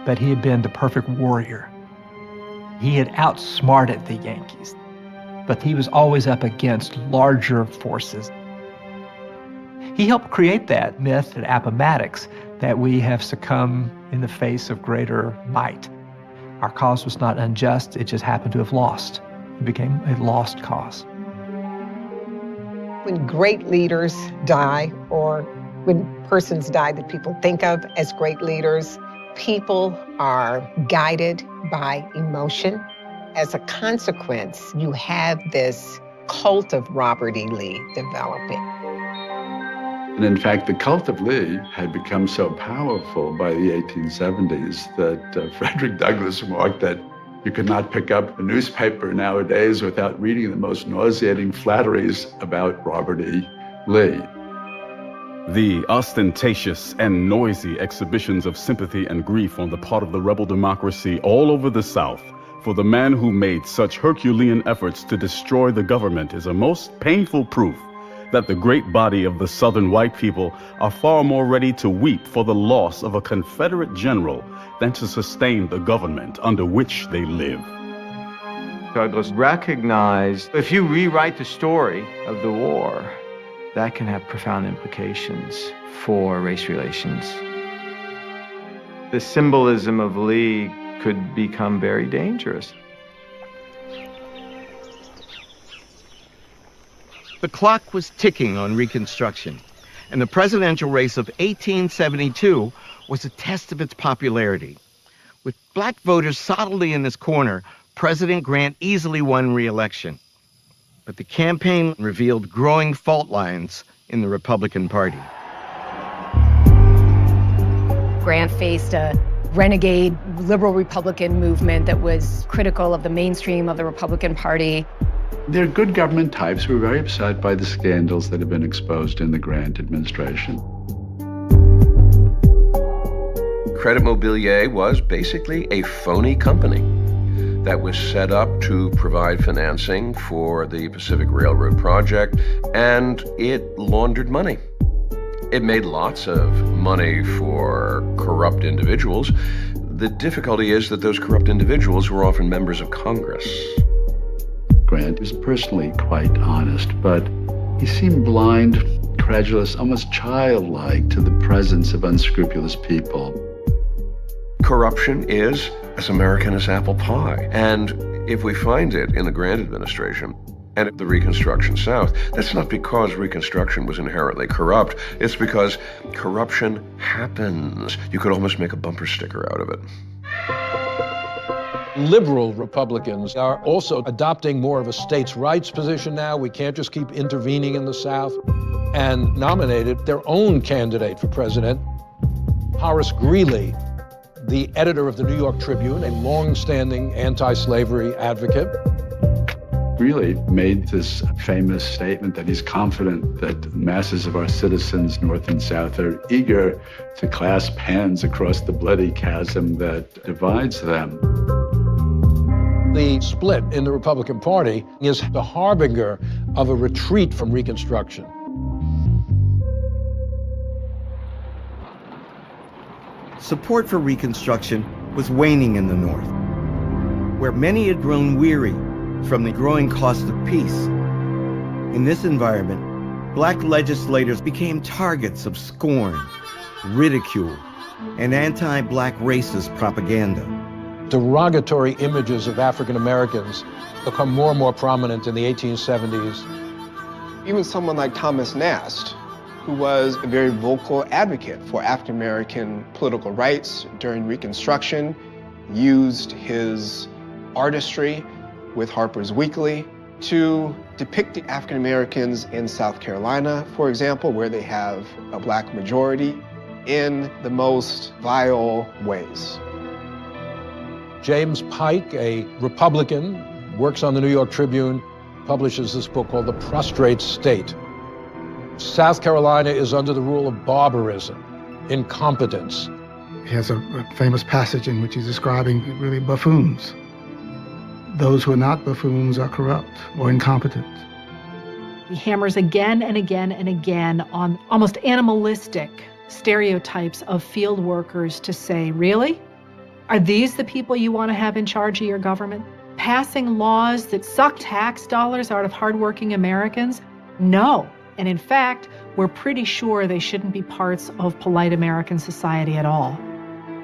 S22: but he had been the perfect warrior. He had outsmarted the Yankees, but he was always up against larger forces. He helped create that myth at Appomattox that we have succumbed in the face of greater might. Our cause was not unjust, it just happened to have lost. It became a lost cause.
S19: When great leaders die, or when persons die that people think of as great leaders, people are guided by emotion. As a consequence, you have this cult of Robert E. Lee developing.
S3: And in fact, the cult of Lee had become so powerful by the 1870s that Frederick Douglass remarked that you could not pick up a newspaper nowadays without reading the most nauseating flatteries about Robert E. Lee.
S16: The ostentatious and noisy exhibitions of sympathy and grief on the part of the rebel democracy all over the South for the man who made such Herculean efforts to destroy the government is a most painful proof that the great body of the Southern white people are far more ready to weep for the loss of a Confederate general than to sustain the government under which they live.
S4: Douglass recognized if you rewrite the story of the war, that can have profound implications for race relations. The symbolism of Lee could become very dangerous.
S1: The clock was ticking on Reconstruction, and the presidential race of 1872 was a test of its popularity. With black voters solidly in his corner, President Grant easily won re-election. But the campaign revealed growing fault lines in the Republican Party.
S6: Grant faced a renegade liberal Republican movement that was critical of the mainstream of the Republican Party.
S3: Their good government types were very upset by the scandals that had been exposed in the Grant administration.
S11: Credit Mobilier was basically a phony company that was set up to provide financing for the Pacific Railroad project, and it laundered money. It made lots of money for corrupt individuals. The difficulty is that those corrupt individuals were often members of Congress.
S3: Grant was personally quite honest, but he seemed blind, credulous, almost childlike to the presence of unscrupulous people.
S11: Corruption is as American as apple pie. And if we find it in the Grant administration and the Reconstruction South, that's not because Reconstruction was inherently corrupt. It's because corruption happens. You could almost make a bumper sticker out of it.
S8: Liberal Republicans are also adopting more of a states' rights position now. We can't just keep intervening in the South, and nominated their own candidate for president, Horace Greeley, the editor of the New York Tribune, a long-standing anti-slavery advocate.
S3: Greeley made this famous statement that he's confident that masses of our citizens, North and South, are eager to clasp hands across the bloody chasm that divides them.
S8: The split in the Republican Party is the harbinger of a retreat from Reconstruction.
S1: Support for Reconstruction was waning in the North, where many had grown weary from the growing cost of peace. In this environment, black legislators became targets of scorn, ridicule, and anti-black racist propaganda.
S8: Derogatory images of African Americans become more and more prominent in the 1870s.
S9: Even someone like Thomas Nast, who was a very vocal advocate for African American political rights during Reconstruction, used his artistry with Harper's Weekly to depict the African Americans in South Carolina, for example, where they have a black majority, in the most vile ways.
S8: James Pike, a Republican, works on the New York Tribune, publishes this book called The Prostrate State. South Carolina is under the rule of barbarism, incompetence.
S18: He has a famous passage in which he's describing really buffoons. Those who are not buffoons are corrupt or incompetent.
S21: He hammers again and again and again on almost animalistic stereotypes of field workers to say, really? Are these the people you want to have in charge of your government? Passing laws that suck tax dollars out of hardworking Americans? No. And in fact, we're pretty sure they shouldn't be parts of polite American society at all.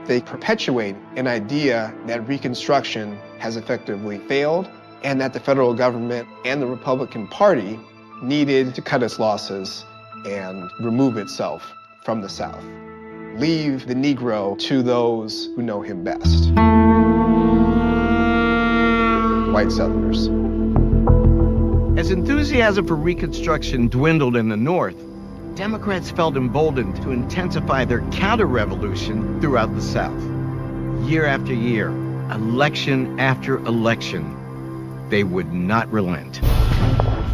S9: They perpetuate an idea that Reconstruction has effectively failed and that the federal government and the Republican Party needed to cut its losses and remove itself from the South. Leave the Negro to those who know him best. White Southerners.
S1: As enthusiasm for Reconstruction dwindled in the North, Democrats felt emboldened to intensify their counter-revolution throughout the South. Year after year, election after election, they would not relent.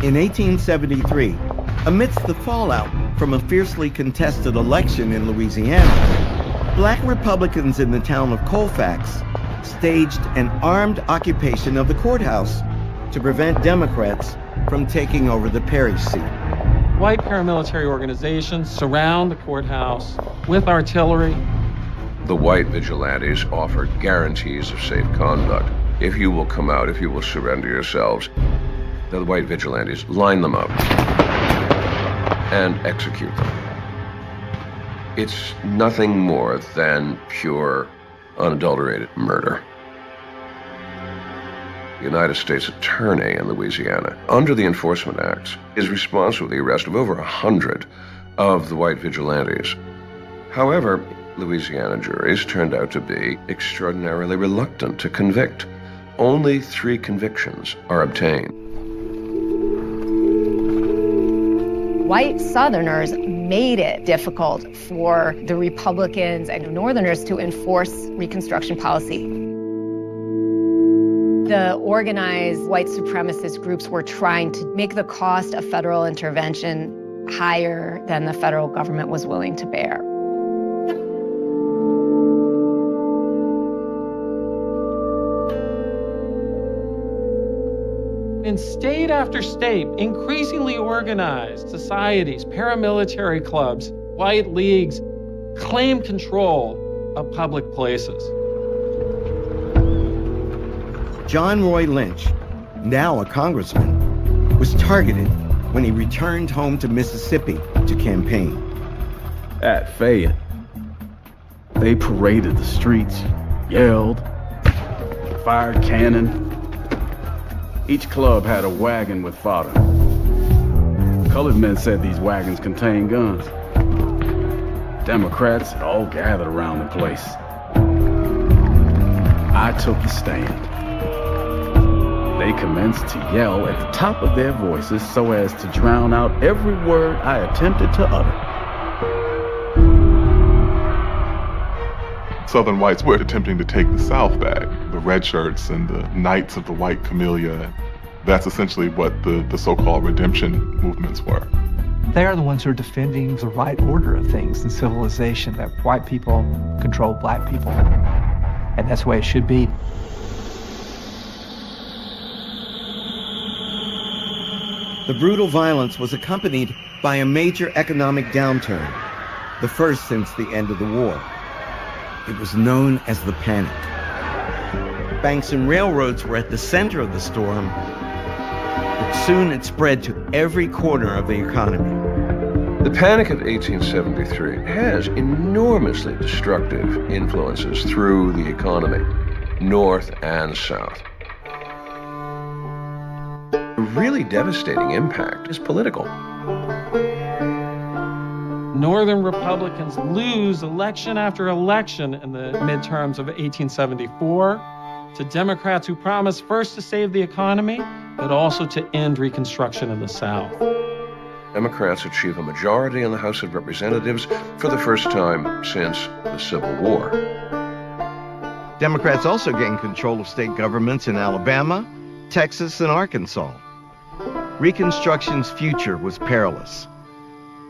S1: In 1873, amidst the fallout from a fiercely contested election in Louisiana, Black Republicans in the town of Colfax staged an armed occupation of the courthouse to prevent Democrats from taking over the Perry seat.
S17: White paramilitary organizations surround the courthouse with artillery.
S11: The white vigilantes offered guarantees of safe conduct. If you will come out, if you will surrender yourselves, the white vigilantes line them up and execute them. It's nothing more than pure, unadulterated murder. The United States Attorney in Louisiana, under the Enforcement Acts, is responsible for the arrest of over 100 of the white vigilantes. However, Louisiana juries turned out to be extraordinarily reluctant to convict. Only 3 convictions are obtained.
S6: White Southerners made it difficult for the Republicans and Northerners to enforce Reconstruction policy. The organized white supremacist groups were trying to make the cost of federal intervention higher than the federal government was willing to bear.
S17: In state after state, increasingly organized societies, paramilitary clubs, white leagues claimed control of public places.
S1: John Roy Lynch, now a congressman, was targeted when he returned home to Mississippi to campaign.
S16: At Fayette, they paraded the streets, yelled, fired cannon. Each club had a wagon with fodder. Colored men said these wagons contained guns. Democrats had all gathered around the place. I took the stand. They commenced to yell at the top of their voices so as to drown out every word I attempted to utter.
S2: Southern whites were attempting to take the South back. The red shirts and the Knights of the White Camellia. That's essentially what the so-called redemption movements were.
S22: They are the ones who are defending the right order of things in civilization, that white people control black people. And that's the way it should be.
S1: The brutal violence was accompanied by a major economic downturn, the first since the end of the war. It was known as the Panic. Banks and railroads were at the center of the storm, but soon it spread to every corner of the economy.
S11: The Panic of 1873 has enormously destructive influences through the economy, North and South. A really devastating impact is political.
S17: Northern Republicans lose election after election in the midterms of 1874 to Democrats who promised first to save the economy, but also to end Reconstruction in the South.
S11: Democrats achieve a majority in the House of Representatives for the first time since the Civil War.
S1: Democrats also gained control of state governments in Alabama, Texas, and Arkansas. Reconstruction's future was perilous.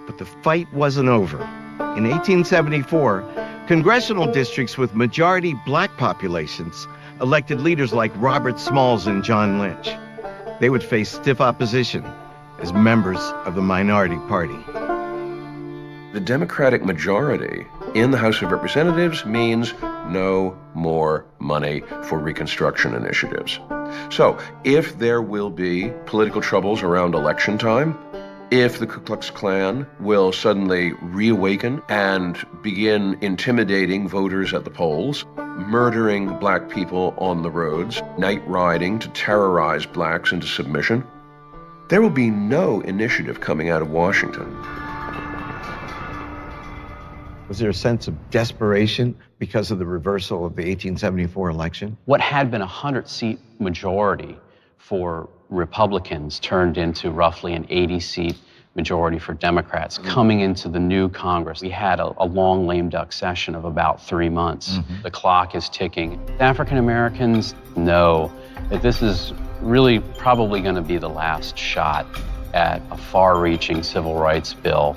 S1: But the fight wasn't over. In 1874, congressional districts with majority black populations elected leaders like Robert Smalls and John Lynch. They would face stiff opposition as members of the minority party.
S11: The Democratic majority in the House of Representatives means no more money for Reconstruction initiatives. So, if there will be political troubles around election time, if the Ku Klux Klan will suddenly reawaken and begin intimidating voters at the polls, murdering black people on the roads, night riding to terrorize blacks into submission. There will be no initiative coming out of Washington.
S1: Was there a sense of desperation because of the reversal of the 1874 election?
S10: What had been a 100-seat majority for Republicans turned into roughly an 80-seat majority for Democrats. Coming into the new Congress, we had a long lame duck session of about 3 months. The clock is ticking. African Americans know that this is really probably going to be the last shot at a far-reaching civil rights bill.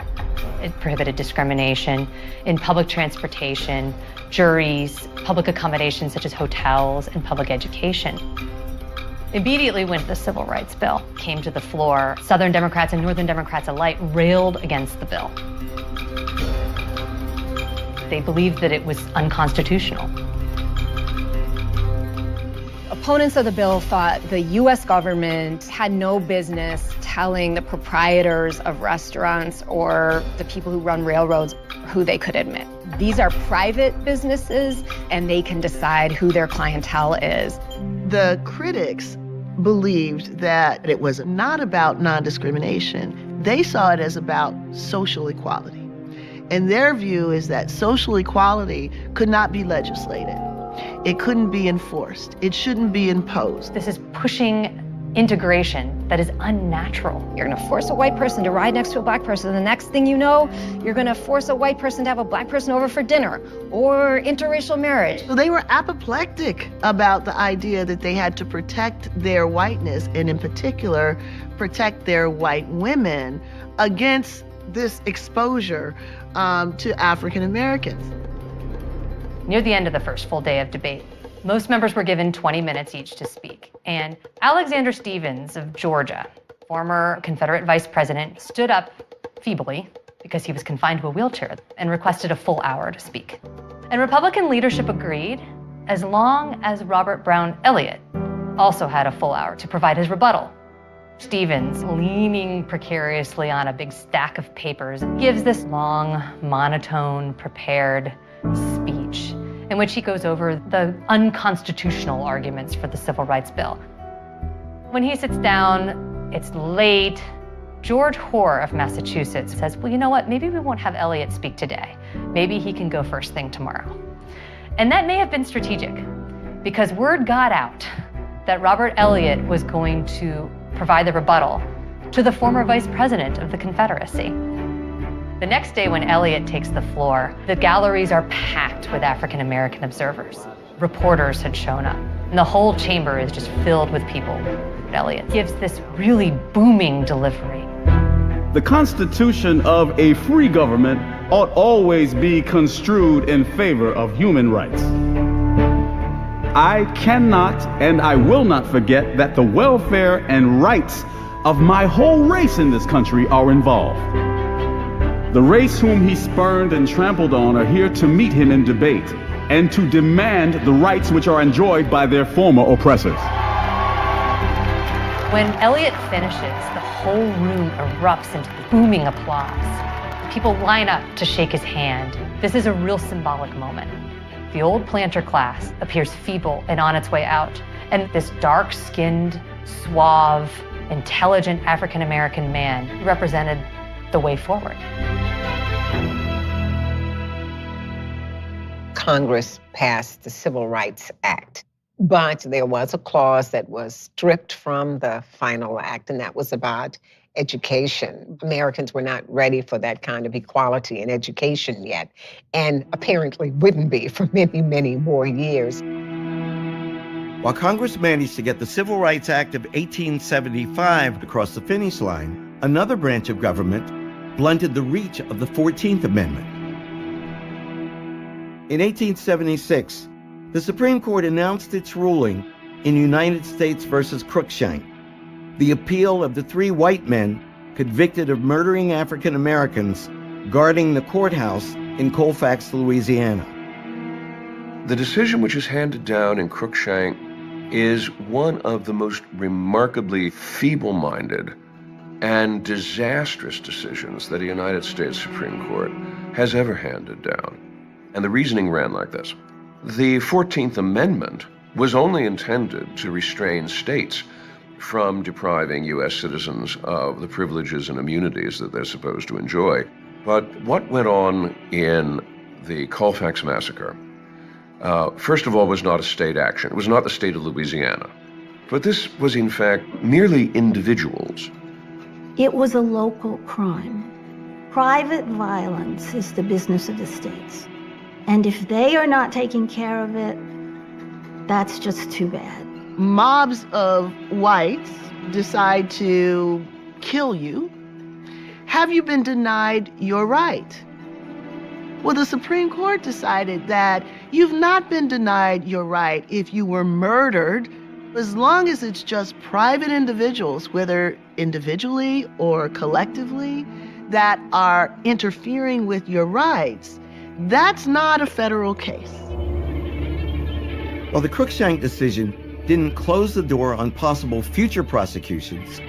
S14: It prohibited discrimination in public transportation, juries, public accommodations such as hotels, and public education. Immediately when the Civil Rights Bill came to the floor, Southern Democrats and Northern Democrats alike railed against the bill. They believed that it was unconstitutional.
S6: Opponents of the bill thought the U.S. government had no business telling the proprietors of restaurants or the people who run railroads who they could admit. These are private businesses, and they can decide who their clientele is.
S20: The critics believed that it was not about non-discrimination. They saw it as about social equality. And their view is that social equality could not be legislated. It couldn't be enforced. It shouldn't be imposed.
S14: This is pushing integration that is unnatural.
S6: You're going to force a white person to ride next to a black person. The next thing you know, you're going to force a white person to have a black person over for dinner, or interracial marriage.
S20: So they were apoplectic about the idea that they had to protect their whiteness, and in particular, protect their white women against this exposure to African Americans.
S14: Near the end of the first full day of debate, most members were given 20 minutes each to speak. And Alexander Stephens of Georgia, former Confederate vice president, stood up feebly because he was confined to a wheelchair and requested a full hour to speak. And Republican leadership agreed as long as Robert Brown Elliott also had a full hour to provide his rebuttal. Stephens, leaning precariously on a big stack of papers, gives this long, monotone, prepared speech in which he goes over the unconstitutional arguments for the Civil Rights Bill. When he sits down, it's late. George Hoare of Massachusetts says, well, you know what, maybe we won't have Elliott speak today. Maybe he can go first thing tomorrow. And that may have been strategic, because word got out that Robert Elliott was going to provide the rebuttal to the former vice president of the Confederacy. The next day when Elliott takes the floor, the galleries are packed with African American observers. Reporters had shown up, and the whole chamber is just filled with people. Elliott gives this really booming delivery.
S16: The Constitution of a free government ought always be construed in favor of human rights. I cannot and I will not forget that the welfare and rights of my whole race in this country are involved. The race whom he spurned and trampled on are here to meet him in debate and to demand the rights which are enjoyed by their former oppressors.
S14: When Elliott finishes, the whole room erupts into booming applause. People line up to shake his hand. This is a real symbolic moment. The old planter class appears feeble and on its way out, and this dark-skinned, suave, intelligent African-American man represented the way forward.
S19: Congress passed the Civil Rights Act, but there was a clause that was stripped from the final act, and that was about education. Americans were not ready for that kind of equality in education yet, and apparently wouldn't be for many, many more years.
S1: While Congress managed to get the Civil Rights Act of 1875 across the finish line, another branch of government blunted the reach of the 14th Amendment. In 1876, the Supreme Court announced its ruling in United States versus Cruikshank, the appeal of the 3 white men convicted of murdering African Americans guarding the courthouse in Colfax, Louisiana.
S11: The decision which is handed down in Cruikshank is one of the most remarkably feeble-minded and disastrous decisions that a United States Supreme Court has ever handed down. And the reasoning ran like this. The 14th Amendment was only intended to restrain states from depriving U.S. citizens of the privileges and immunities that they're supposed to enjoy. But what went on in the Colfax Massacre, first of all, was not a state action. It was not the state of Louisiana. But this was, in fact, merely individuals.
S5: It was a local crime. Private violence is the business of the states. And if they are not taking care of it, that's just too bad.
S20: Mobs of whites decide to kill you. Have you been denied your right? Well, the Supreme Court decided that you've not been denied your right if you were murdered, as long as it's just private individuals, whether individually or collectively, that are interfering with your rights. That's not a federal case.
S1: While the Cruikshank decision didn't close the door on possible future prosecutions,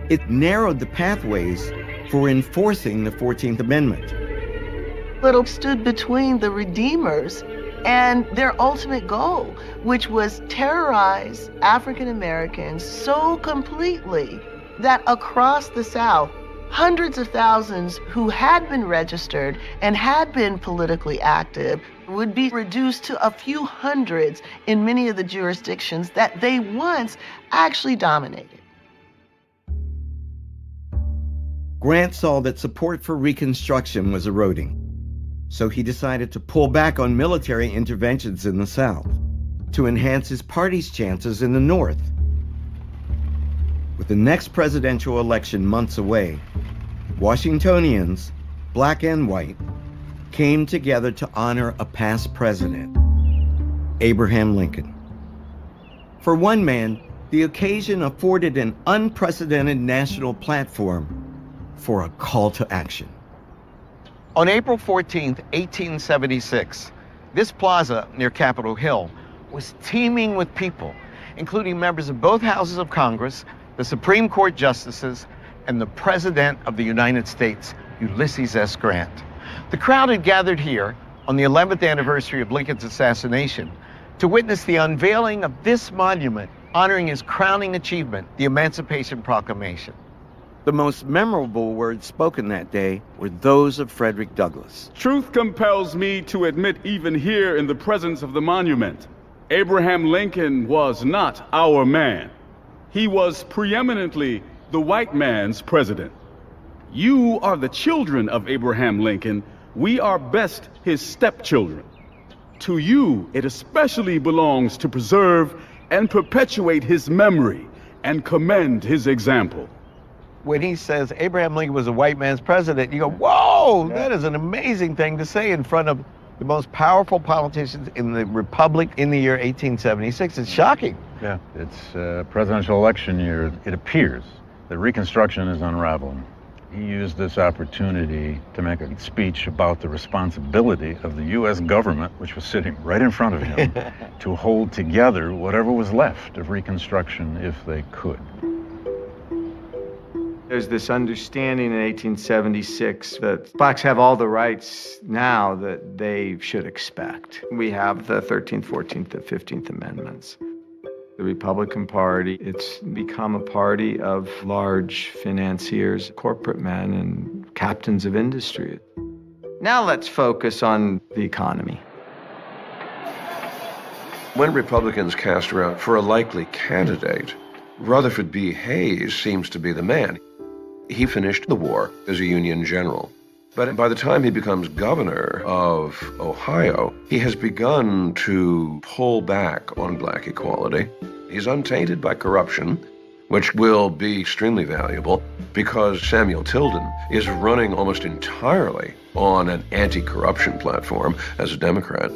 S1: it narrowed the pathways for enforcing the 14th Amendment.
S20: Little stood between the redeemers and their ultimate goal, which was terrorize African Americans so completely that across the South, hundreds of thousands who had been registered and had been politically active would be reduced to a few hundreds in many of the jurisdictions that they once actually dominated.
S1: Grant saw that support for Reconstruction was eroding, so he decided to pull back on military interventions in the South to enhance his party's chances in the North. With the next presidential election months away, Washingtonians, black and white, came together to honor a past president, Abraham Lincoln. For one man, the occasion afforded an unprecedented national platform for a call to action. On April 14, 1876, this plaza near Capitol Hill was teeming with people, including members of both houses of Congress, the Supreme Court justices, and the President of the United States, Ulysses S. Grant. The crowd had gathered here on the 11th anniversary of Lincoln's assassination to witness the unveiling of this monument honoring his crowning achievement, the Emancipation Proclamation. The most memorable words spoken that day were those of Frederick Douglass.
S12: Truth compels me to admit, even here in the presence of the monument, Abraham Lincoln was not our man. He was preeminently the white man's president. You are the children of Abraham Lincoln. We are best his stepchildren. To you, it especially belongs to preserve and perpetuate his memory and commend his example.
S1: When he says Abraham Lincoln was a white man's president, you go, whoa, that is an amazing thing to say in front of the most powerful politicians in the Republic in the year 1876. It's shocking.
S15: Yeah, it's a presidential election year. It appears that Reconstruction is unraveling. He used this opportunity to make a speech about the responsibility of the U.S. government, which was sitting right in front of him, to hold together whatever was left of Reconstruction if they could.
S4: There's this understanding in 1876 that blacks have all the rights now that they should expect. We have the 13th, 14th, and 15th Amendments. The Republican Party, it's become a party of large financiers, corporate men, and captains of industry. Now let's focus on the economy.
S11: When Republicans cast around for a likely candidate, Rutherford B. Hayes seems to be the man. He finished the war as a Union general. But by the time he becomes governor of Ohio, he has begun to pull back on black equality. He's untainted by corruption, which will be extremely valuable because Samuel Tilden is running almost entirely on an anti-corruption platform as a Democrat.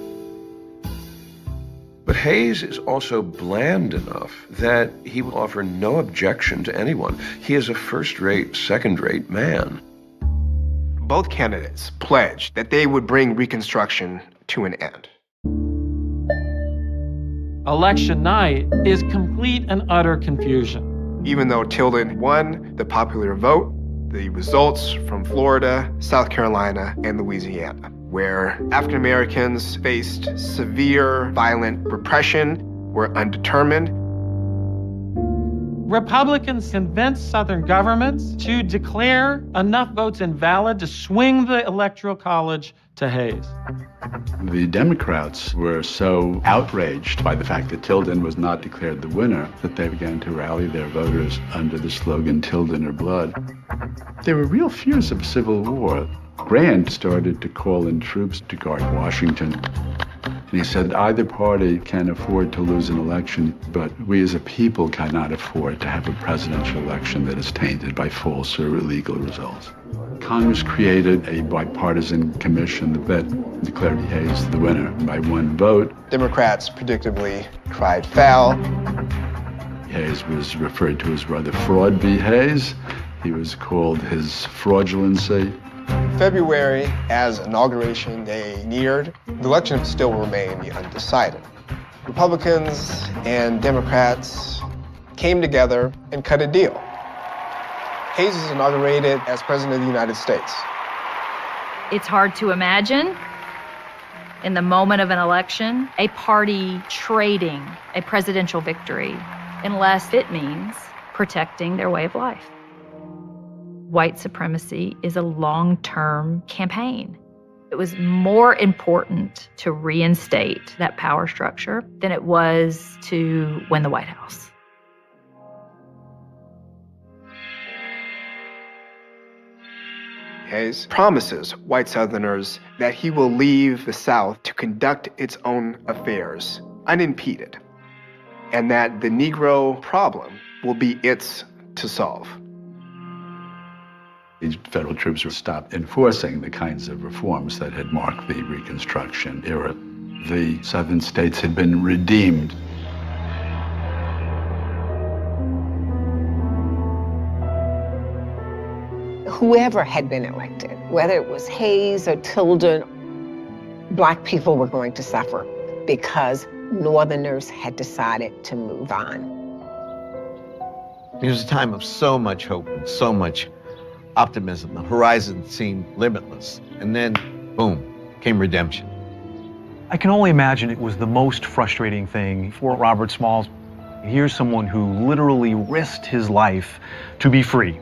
S11: But Hayes is also bland enough that he will offer no objection to anyone. He is a first-rate, second-rate man.
S9: Both candidates pledged that they would bring Reconstruction to an end.
S17: Election night is complete and utter confusion.
S9: Even though Tilden won the popular vote, the results from Florida, South Carolina, and Louisiana, where African Americans faced severe violent repression, were undetermined.
S17: Republicans convinced Southern governments to declare enough votes invalid to swing the Electoral College to Hayes.
S3: The Democrats were so outraged by the fact that Tilden was not declared the winner that they began to rally their voters under the slogan, Tilden or Blood. There were real fears of civil war. Grant started to call in troops to guard Washington. And he said, either party can afford to lose an election, but we as a people cannot afford to have a presidential election that is tainted by false or illegal results. Congress created a bipartisan commission that declared Hayes the winner by one vote.
S9: Democrats predictably cried foul.
S3: Hayes was referred to as rather Fraud v. Hayes. He was called his fraudulency.
S9: February, as Inauguration Day neared, the election still remained undecided. Republicans and Democrats came together and cut a deal. Hayes is inaugurated as President of the United States.
S7: It's hard to imagine, in the moment of an election, a party trading a presidential victory, unless it means protecting their way of life. White supremacy is a long-term campaign. It was more important to reinstate that power structure than it was to win the White House.
S9: Hayes promises white Southerners that he will leave the South to conduct its own affairs, unimpeded, and that the Negro problem will be its to solve.
S3: The federal troops stopped enforcing the kinds of reforms that had marked the Reconstruction era. The Southern states had been redeemed.
S19: Whoever had been elected, whether it was Hayes or Tilden, Black people were going to suffer because Northerners had decided to move on.
S1: It was a time of so much hope and so much optimism. The horizon seemed limitless. And then, boom, came redemption.
S13: I can only imagine it was the most frustrating thing for Robert Smalls. Here's someone who literally risked his life to be free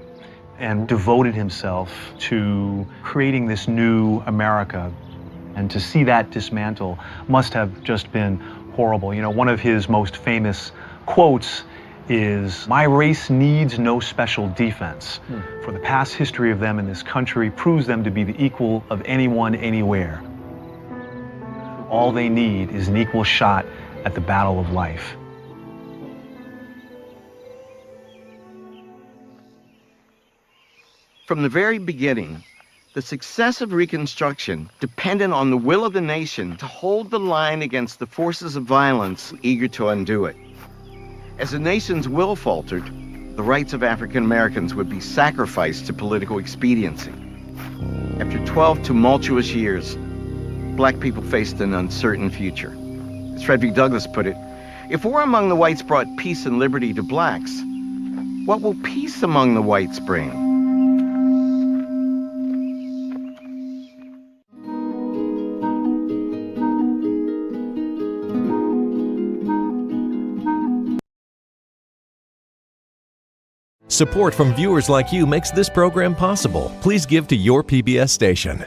S13: and devoted himself to creating this new America. And to see that dismantle must have just been horrible. You know, one of his most famous quotes is, "My race needs no special defense, for the past history of them in this country proves them to be the equal of anyone, anywhere. All they need is an equal shot at the battle of life."
S1: From the very beginning, the success of Reconstruction depended on the will of the nation to hold the line against the forces of violence eager to undo it. As the nation's will faltered, the rights of African Americans would be sacrificed to political expediency. After 12 tumultuous years, Black people faced an uncertain future. As Frederick Douglass put it, if war among the whites brought peace and liberty to blacks, what will peace among the whites bring?
S23: Support from viewers like you makes this program possible. Please give to your PBS station.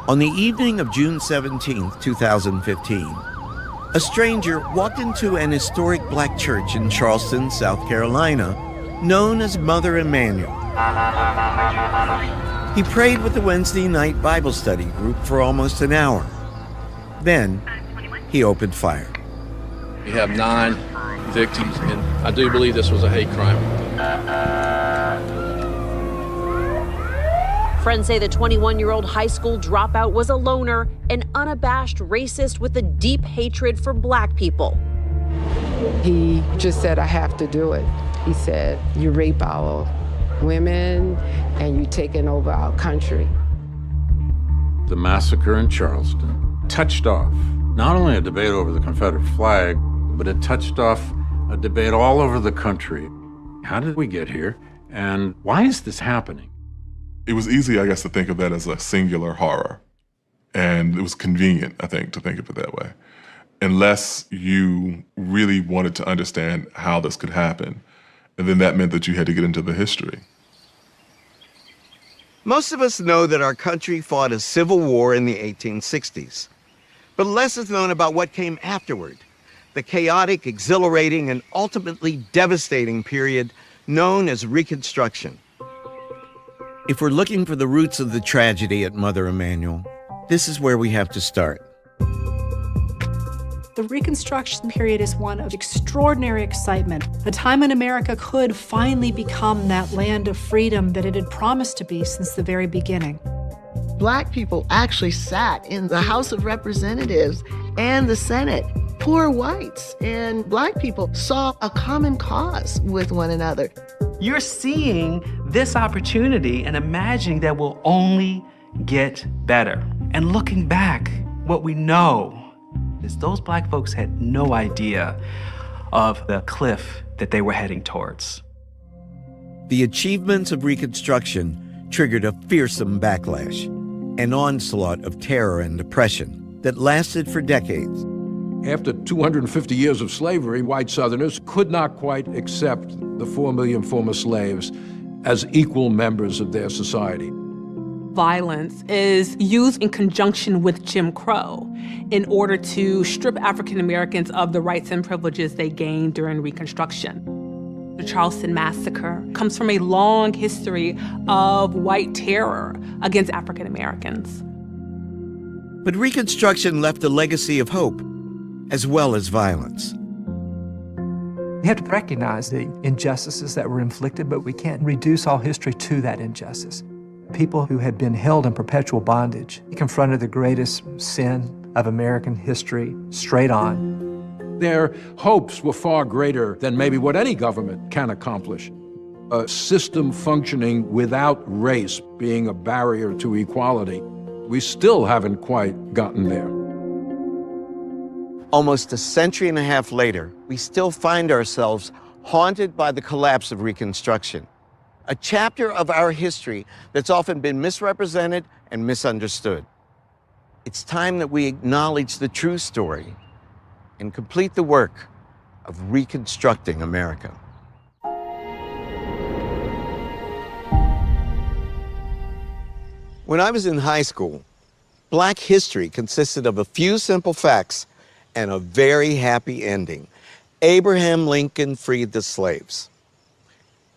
S1: On the evening of June 17, 2015, a stranger walked into an historic Black church in Charleston, South Carolina, known as Mother Emanuel. He prayed with the Wednesday night Bible study group for almost an hour. Then, he opened fire.
S24: We have 9 victims, and I do believe this was a hate crime.
S25: Friends say the 21-year-old high school dropout was a loner, an unabashed racist with a deep hatred for Black people.
S26: He just said, "I have to do it." He said, "You rape our women and you taking over our country."
S15: The massacre in Charleston touched off not only a debate over the Confederate flag, but it touched off a debate all over the country. How did we get here? And why is this happening?
S2: It was easy, I guess, to think of that as a singular horror. And it was convenient, I think, to think of it that way. Unless you really wanted to understand how this could happen. And then that meant that you had to get into the history.
S1: Most of us know that our country fought a civil war in the 1860s. But less is known about what came afterward, the chaotic, exhilarating, and ultimately devastating period known as Reconstruction. If we're looking for the roots of the tragedy at Mother Emanuel, this is where we have to start.
S8: The Reconstruction period is one of extraordinary excitement, a time when America could finally become that land of freedom that it had promised to be since the very beginning.
S20: Black people actually sat in the House of Representatives and the Senate. Poor whites and Black people saw a common cause with one another.
S10: You're seeing this opportunity and imagining that will only get better. And looking back, what we know is those Black folks had no idea of the cliff that they were heading towards.
S1: The achievements of Reconstruction triggered a fearsome backlash, an onslaught of terror and oppression that lasted for decades.
S18: After 250 years of slavery, white Southerners could not quite accept the 4 million former slaves as equal members of their society.
S21: Violence is used in conjunction with Jim Crow in order to strip African Americans of the rights and privileges they gained during Reconstruction. The Charleston Massacre comes from a long history of white terror against African Americans.
S1: But Reconstruction left a legacy of hope, as well as violence.
S22: We have to recognize the injustices that were inflicted, but we can't reduce all history to that injustice. People who had been held in perpetual bondage confronted the greatest sin of American history straight on.
S18: Their hopes were far greater than maybe what any government can accomplish. A system functioning without race being a barrier to equality. We still haven't quite gotten there.
S1: Almost a century and a half later, we still find ourselves haunted by the collapse of Reconstruction, a chapter of our history that's often been misrepresented and misunderstood. It's time that we acknowledge the true story and complete the work of reconstructing America. When I was in high school, Black history consisted of a few simple facts and a very happy ending. Abraham Lincoln freed the slaves.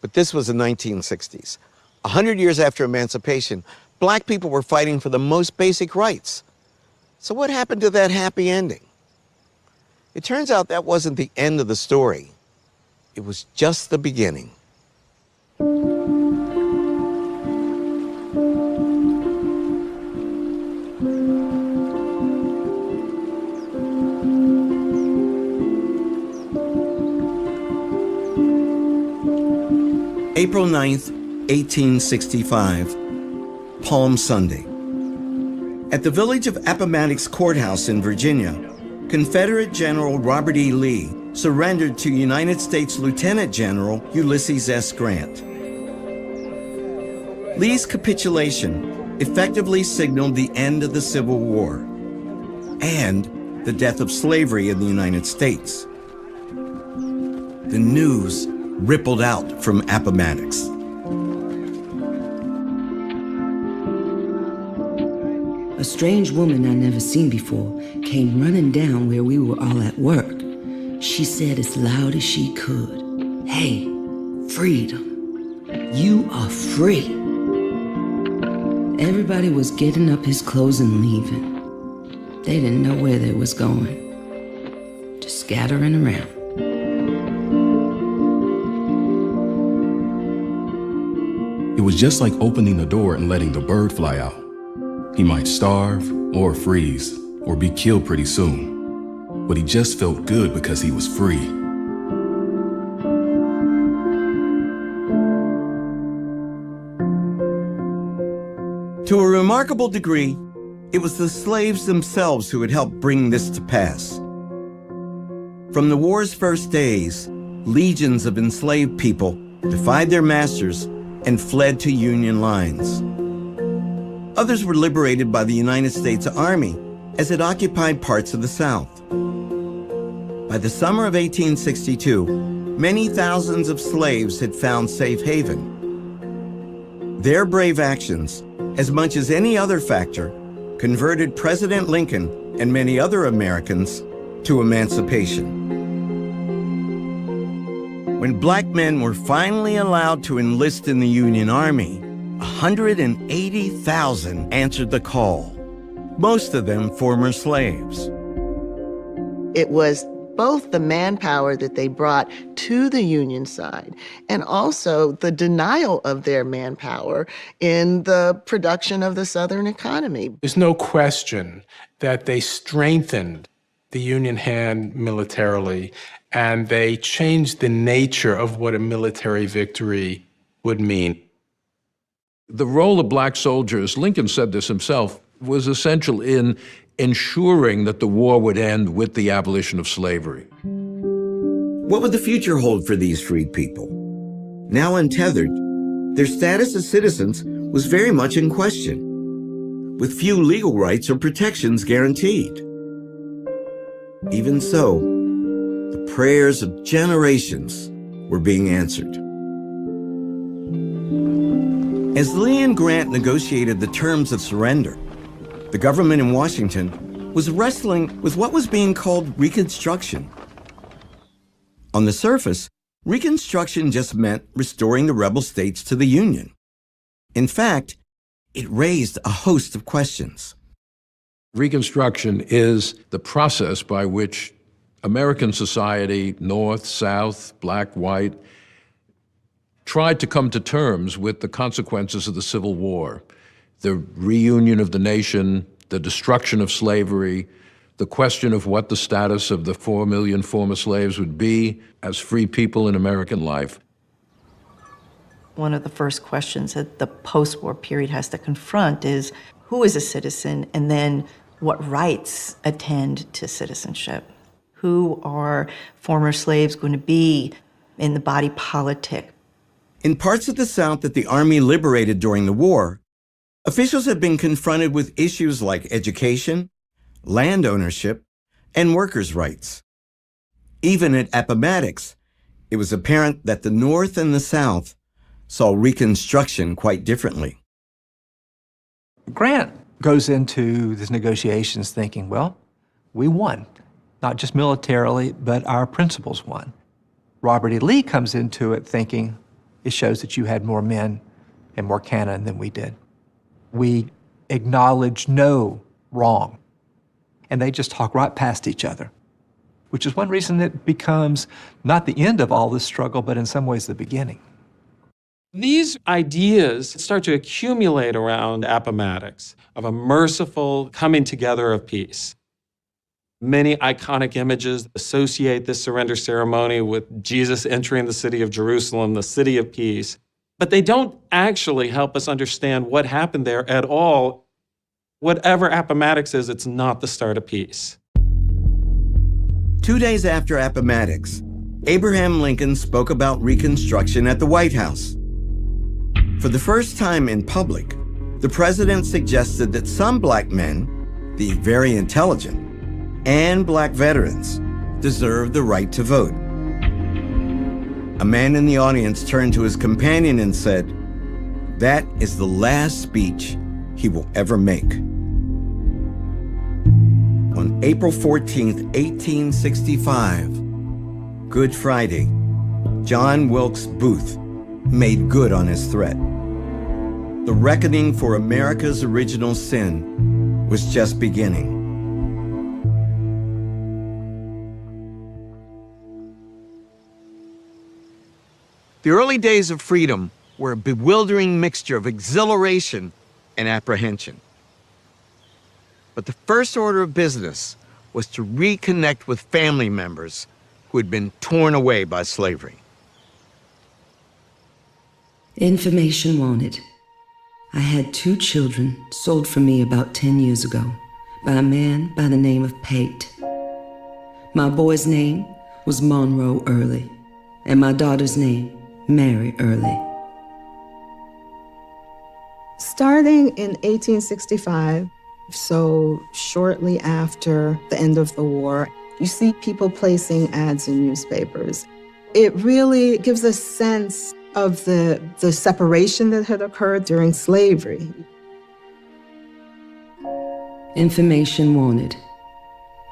S1: But this was the 1960s. 100 years after emancipation, Black people were fighting for the most basic rights. So what happened to that happy ending? It turns out that wasn't the end of the story. It was just the beginning. April 9th, 1865, Palm Sunday. At the village of Appomattox Courthouse in Virginia, Confederate General Robert E. Lee surrendered to United States Lieutenant General Ulysses S. Grant. Lee's capitulation effectively signaled the end of the Civil War and the death of slavery in the United States. The news rippled out from Appomattox.
S27: A strange woman I'd never seen before came running down where we were all at work. She said as loud as she could, "Hey, freedom, you are free." Everybody was getting up his clothes and leaving. They didn't know where they was going, just scattering around.
S28: It was just like opening the door and letting the bird fly out. He might starve or freeze or be killed pretty soon, but he just felt good because he was free.
S1: To a remarkable degree, It was the slaves themselves who had helped bring this to pass. From the war's first days, legions of enslaved people defied their masters and fled to Union lines. Others were liberated by the United States Army as it occupied parts of the South. By the summer of 1862, many thousands of slaves had found safe haven. Their brave actions, as much as any other factor, converted President Lincoln and many other Americans to emancipation. When black men were finally allowed to enlist in the Union Army, 180,000 answered the call, most of them former slaves.
S20: It was both the manpower that they brought to the Union side and also the denial of their manpower in the production of the Southern economy.
S4: There's no question that they strengthened the Union hand militarily, and they changed the nature of what a military victory would mean.
S18: The role of black soldiers, Lincoln said this himself, was essential in ensuring that the war would end with the abolition of slavery.
S1: What would the future hold for these freed people? Now untethered, their status as citizens was very much in question, with few legal rights or protections guaranteed. Even so, the prayers of generations were being answered. As Lee and Grant negotiated the terms of surrender, the government in Washington was wrestling with what was being called Reconstruction. On the surface, Reconstruction just meant restoring the rebel states to the Union. In fact, it raised a host of questions.
S18: Reconstruction is the process by which American society, North, South, black, white, tried to come to terms with the consequences of the Civil War. The reunion of the nation, the destruction of slavery, the question of what the status of the 4 million former slaves would be as free people in American life.
S5: One of the first questions that the post-war period has to confront is who is a citizen, and then what rights attend to citizenship? Who are former slaves going to be in the body politic?
S1: In parts of the South that the Army liberated during the war, officials had been confronted with issues like education, land ownership, and workers' rights. Even at Appomattox, it was apparent that the North and the South saw Reconstruction quite differently.
S22: Grant goes into these negotiations thinking, well, we won, not just militarily, but our principles won. Robert E. Lee comes into it thinking, it shows that you had more men and more cannon than we did. We acknowledge no wrong. And they just talk right past each other, which is one reason it becomes not the end of all this struggle, but in some ways the beginning.
S6: These ideas start to accumulate around Appomattox of a merciful coming together of peace. Many iconic images associate this surrender ceremony with Jesus entering the city of Jerusalem, the city of peace. But they don't actually help us understand what happened there at all. Whatever Appomattox is, it's not the start of peace.
S1: 2 days after Appomattox, Abraham Lincoln spoke about Reconstruction at the White House. For the first time in public, the president suggested that some black men, the very intelligent, and black veterans deserved the right to vote. A man in the audience turned to his companion and said, "That is the last speech he will ever make." On April 14th, 1865, Good Friday, John Wilkes Booth made good on his threat. The reckoning for America's original sin was just beginning. The early days of freedom were a bewildering mixture of exhilaration and apprehension. But the first order of business was to reconnect with family members who had been torn away by slavery.
S27: Information wanted. I had 2 children sold from me about 10 years ago by a man by the name of Pate. My boy's name was Monroe Early, and my daughter's name, Mary Early.
S3: Starting in 1865, so shortly after the end of the war, you see people placing ads in newspapers. It really gives a sense of the separation that had occurred during slavery.
S27: Information wanted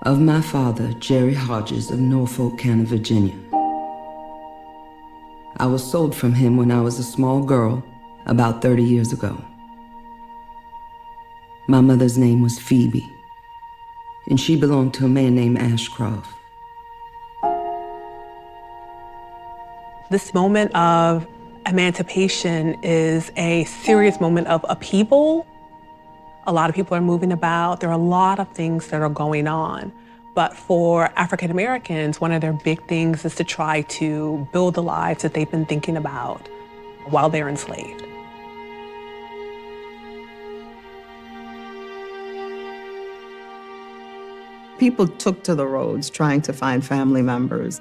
S27: of my father, Jerry Hodges of Norfolk County, Virginia. I was sold from him when I was a small girl about 30 years ago. My mother's name was Phoebe, and she belonged to a man named Ashcroft.
S21: This moment of emancipation is a serious moment of upheaval. A lot of people are moving about. There are a lot of things that are going on. But for African Americans, one of their big things is to try to build the lives that they've been thinking about while they're enslaved.
S3: People took to the roads trying to find family members.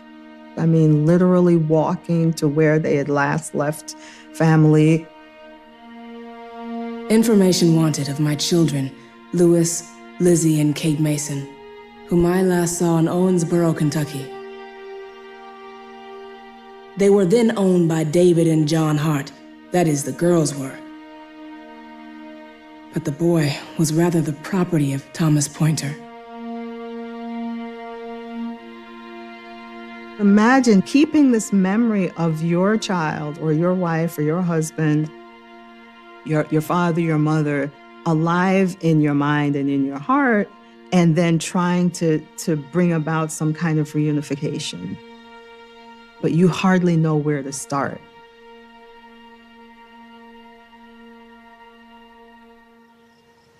S3: I mean, literally walking to where they had last left family.
S27: Information wanted of my children, Lewis, Lizzie, and Kate Mason, whom I last saw in Owensboro, Kentucky. They were then owned by David and John Hart. That is, the girls were. But the boy was rather the property of Thomas Pointer.
S3: Imagine keeping this memory of your child or your wife or your husband, your father, your mother, alive in your mind and in your heart, and then trying to bring about some kind of reunification. But you hardly know where to start.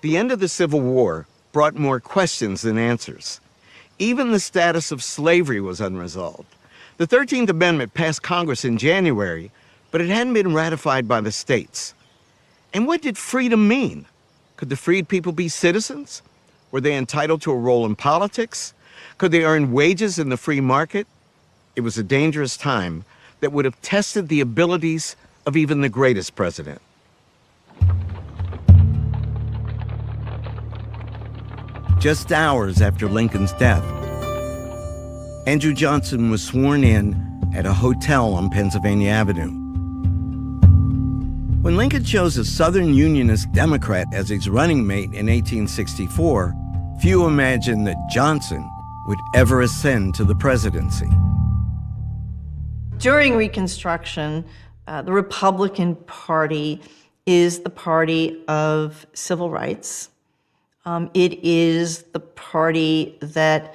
S1: The end of the Civil War brought more questions than answers. Even the status of slavery was unresolved. The 13th Amendment passed Congress in January, but it hadn't been ratified by the states. And what did freedom mean? Could the freed people be citizens? Were they entitled to a role in politics? Could they earn wages in the free market? It was a dangerous time that would have tested the abilities of even the greatest president. Just hours after Lincoln's death, Andrew Johnson was sworn in at a hotel on Pennsylvania Avenue. When Lincoln chose a Southern Unionist Democrat as his running mate in 1864, few imagined that Johnson would ever ascend to the presidency.
S5: During Reconstruction, the Republican Party is the party of civil rights. It is the party that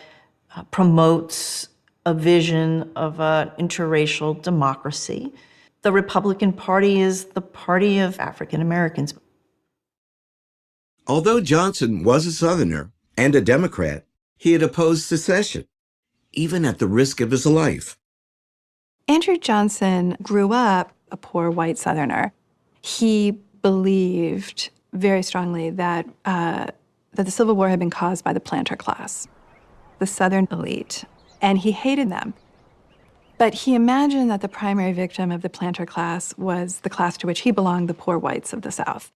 S5: promotes a vision of an interracial democracy. The Republican Party is the party of African Americans.
S1: Although Johnson was a Southerner and a Democrat, he had opposed secession, even at the risk of his life.
S7: Andrew Johnson grew up a poor white Southerner. He believed very strongly that the Civil War had been caused by the planter class, the Southern elite, and he hated them. But he imagined that the primary victim of the planter class was the class to which he belonged, the poor whites of the South.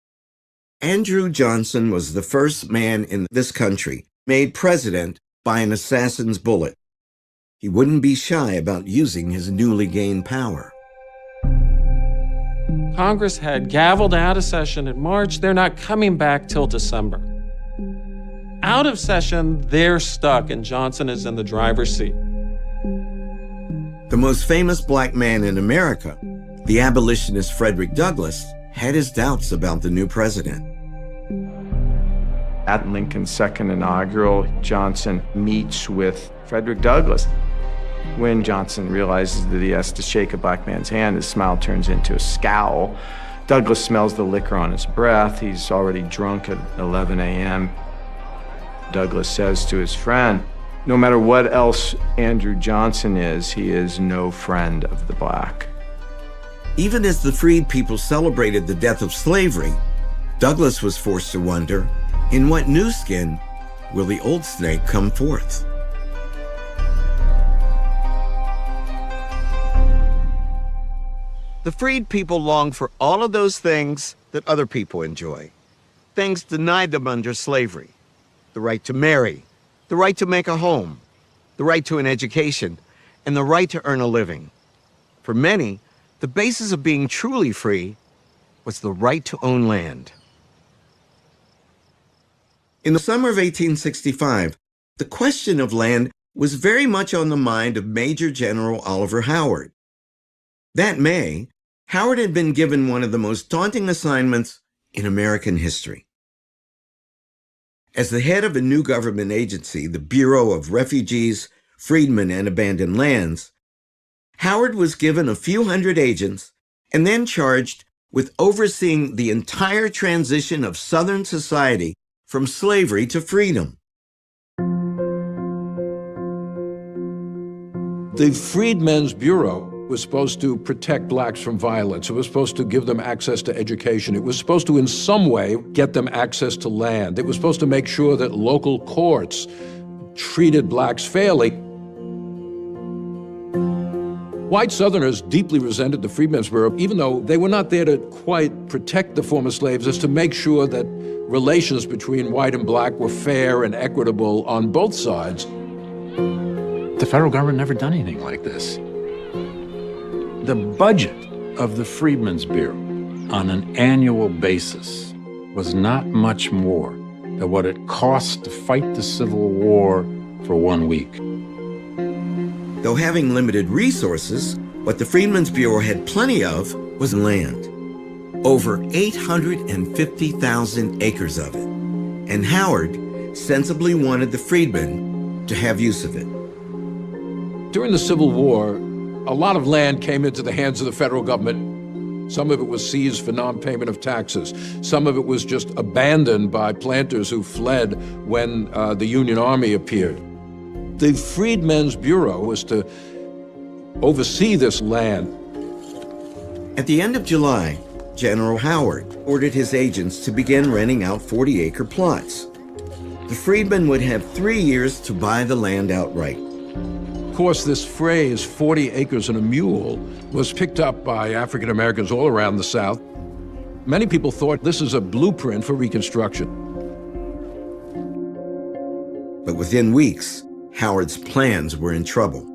S1: Andrew Johnson was the first man in this country made president by an assassin's bullet. He wouldn't be shy about using his newly gained power.
S6: Congress had gavelled out of session in March. They're not coming back till December. Out of session, they're stuck, and Johnson is in the driver's seat.
S1: The most famous black man in America, the abolitionist Frederick Douglass, had his doubts about the new president.
S9: At Lincoln's second inaugural, Johnson meets with Frederick Douglass. When Johnson realizes that he has to shake a black man's hand, his smile turns into a scowl. Douglass smells the liquor on his breath. He's already drunk at 11 a.m. Douglass says to his friend, no matter what else Andrew Johnson is, he is no friend of the black.
S1: Even as the freed people celebrated the death of slavery, Douglas was forced to wonder, in what new skin will the old snake come forth? The freed people longed for all of those things that other people enjoy. Things denied them under slavery. The right to marry, the right to make a home, the right to an education, and the right to earn a living. For many, the basis of being truly free was the right to own land. In the summer of 1865, the question of land was very much on the mind of Major General Oliver Howard. That May, Howard had been given one of the most daunting assignments in American history. As the head of a new government agency, the Bureau of Refugees, Freedmen, and Abandoned Lands, Howard was given a few hundred agents and then charged with overseeing the entire transition of Southern society from slavery to freedom.
S18: The Freedmen's Bureau was supposed to protect blacks from violence. It was supposed to give them access to education. It was supposed to, in some way, get them access to land. It was supposed to make sure that local courts treated blacks fairly. White Southerners deeply resented the Freedmen's Bureau, even though they were not there to quite protect the former slaves, as to make sure that relations between white and black were fair and equitable on both sides.
S15: The federal government never done anything like this. The budget of the Freedmen's Bureau on an annual basis was not much more than what it cost to fight the Civil War for 1 week.
S1: Though having limited resources, what the Freedmen's Bureau had plenty of was land. Over 850,000 acres of it. And Howard sensibly wanted the freedmen to have use of it.
S18: During the Civil War, a lot of land came into the hands of the federal government. Some of it was seized for non-payment of taxes. Some of it was just abandoned by planters who fled when the Union Army appeared. The Freedmen's Bureau was to oversee this land.
S1: At the end of July, General Howard ordered his agents to begin renting out 40-acre plots. The freedmen would have 3 years to buy the land outright.
S18: Of course, this phrase, 40 acres and a mule, was picked up by African Americans all around the South. Many people thought this is a blueprint for Reconstruction.
S1: But within weeks, Howard's plans were in trouble.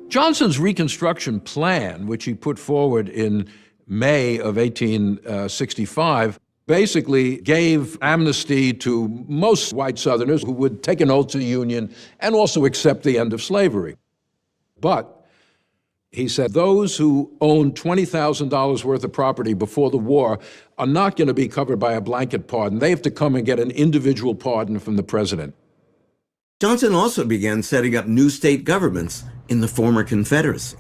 S18: Johnson's Reconstruction plan, which he put forward in May of 1865, basically gave amnesty to most white Southerners who would take an oath to the Union and also accept the end of slavery. But he said those who owned $20,000 worth of property before the war are not going to be covered by a blanket pardon. They have to come and get an individual pardon from the president.
S1: Johnson also began setting up new state governments in the former Confederacy.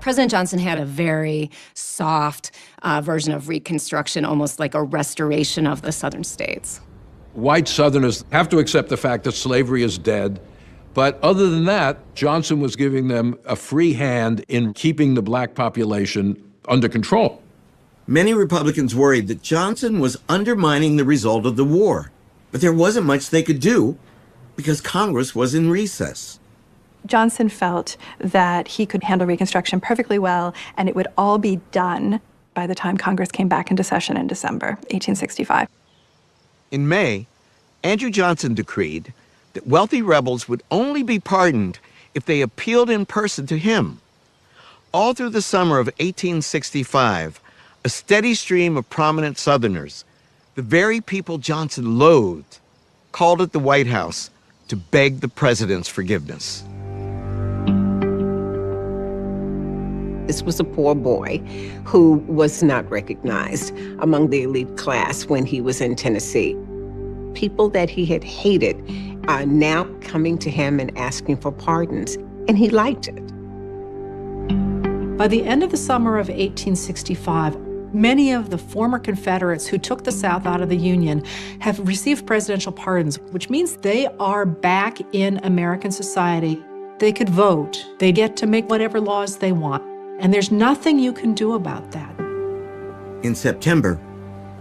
S11: President Johnson had a very soft version of Reconstruction, almost like a restoration of the Southern states.
S18: White Southerners have to accept the fact that slavery is dead. But other than that, Johnson was giving them a free hand in keeping the black population under control.
S1: Many Republicans worried that Johnson was undermining the result of the war, but there wasn't much they could do because Congress was in recess.
S7: Johnson felt that he could handle Reconstruction perfectly well, and it would all be done by the time Congress came back into session in December 1865.
S1: In May, Andrew Johnson decreed that wealthy rebels would only be pardoned if they appealed in person to him. All through the summer of 1865, a steady stream of prominent Southerners, the very people Johnson loathed, called at the White House to beg the president's forgiveness.
S12: This was a poor boy who was not recognized among the elite class when he was in Tennessee. People that he had hated are now coming to him and asking for pardons, and he liked it.
S8: By the end of the summer of 1865, many of the former Confederates who took the South out of the Union have received presidential pardons, which means they are back in American society. They could vote. They get to make whatever laws they want. And there's nothing you can do about that.
S1: In September,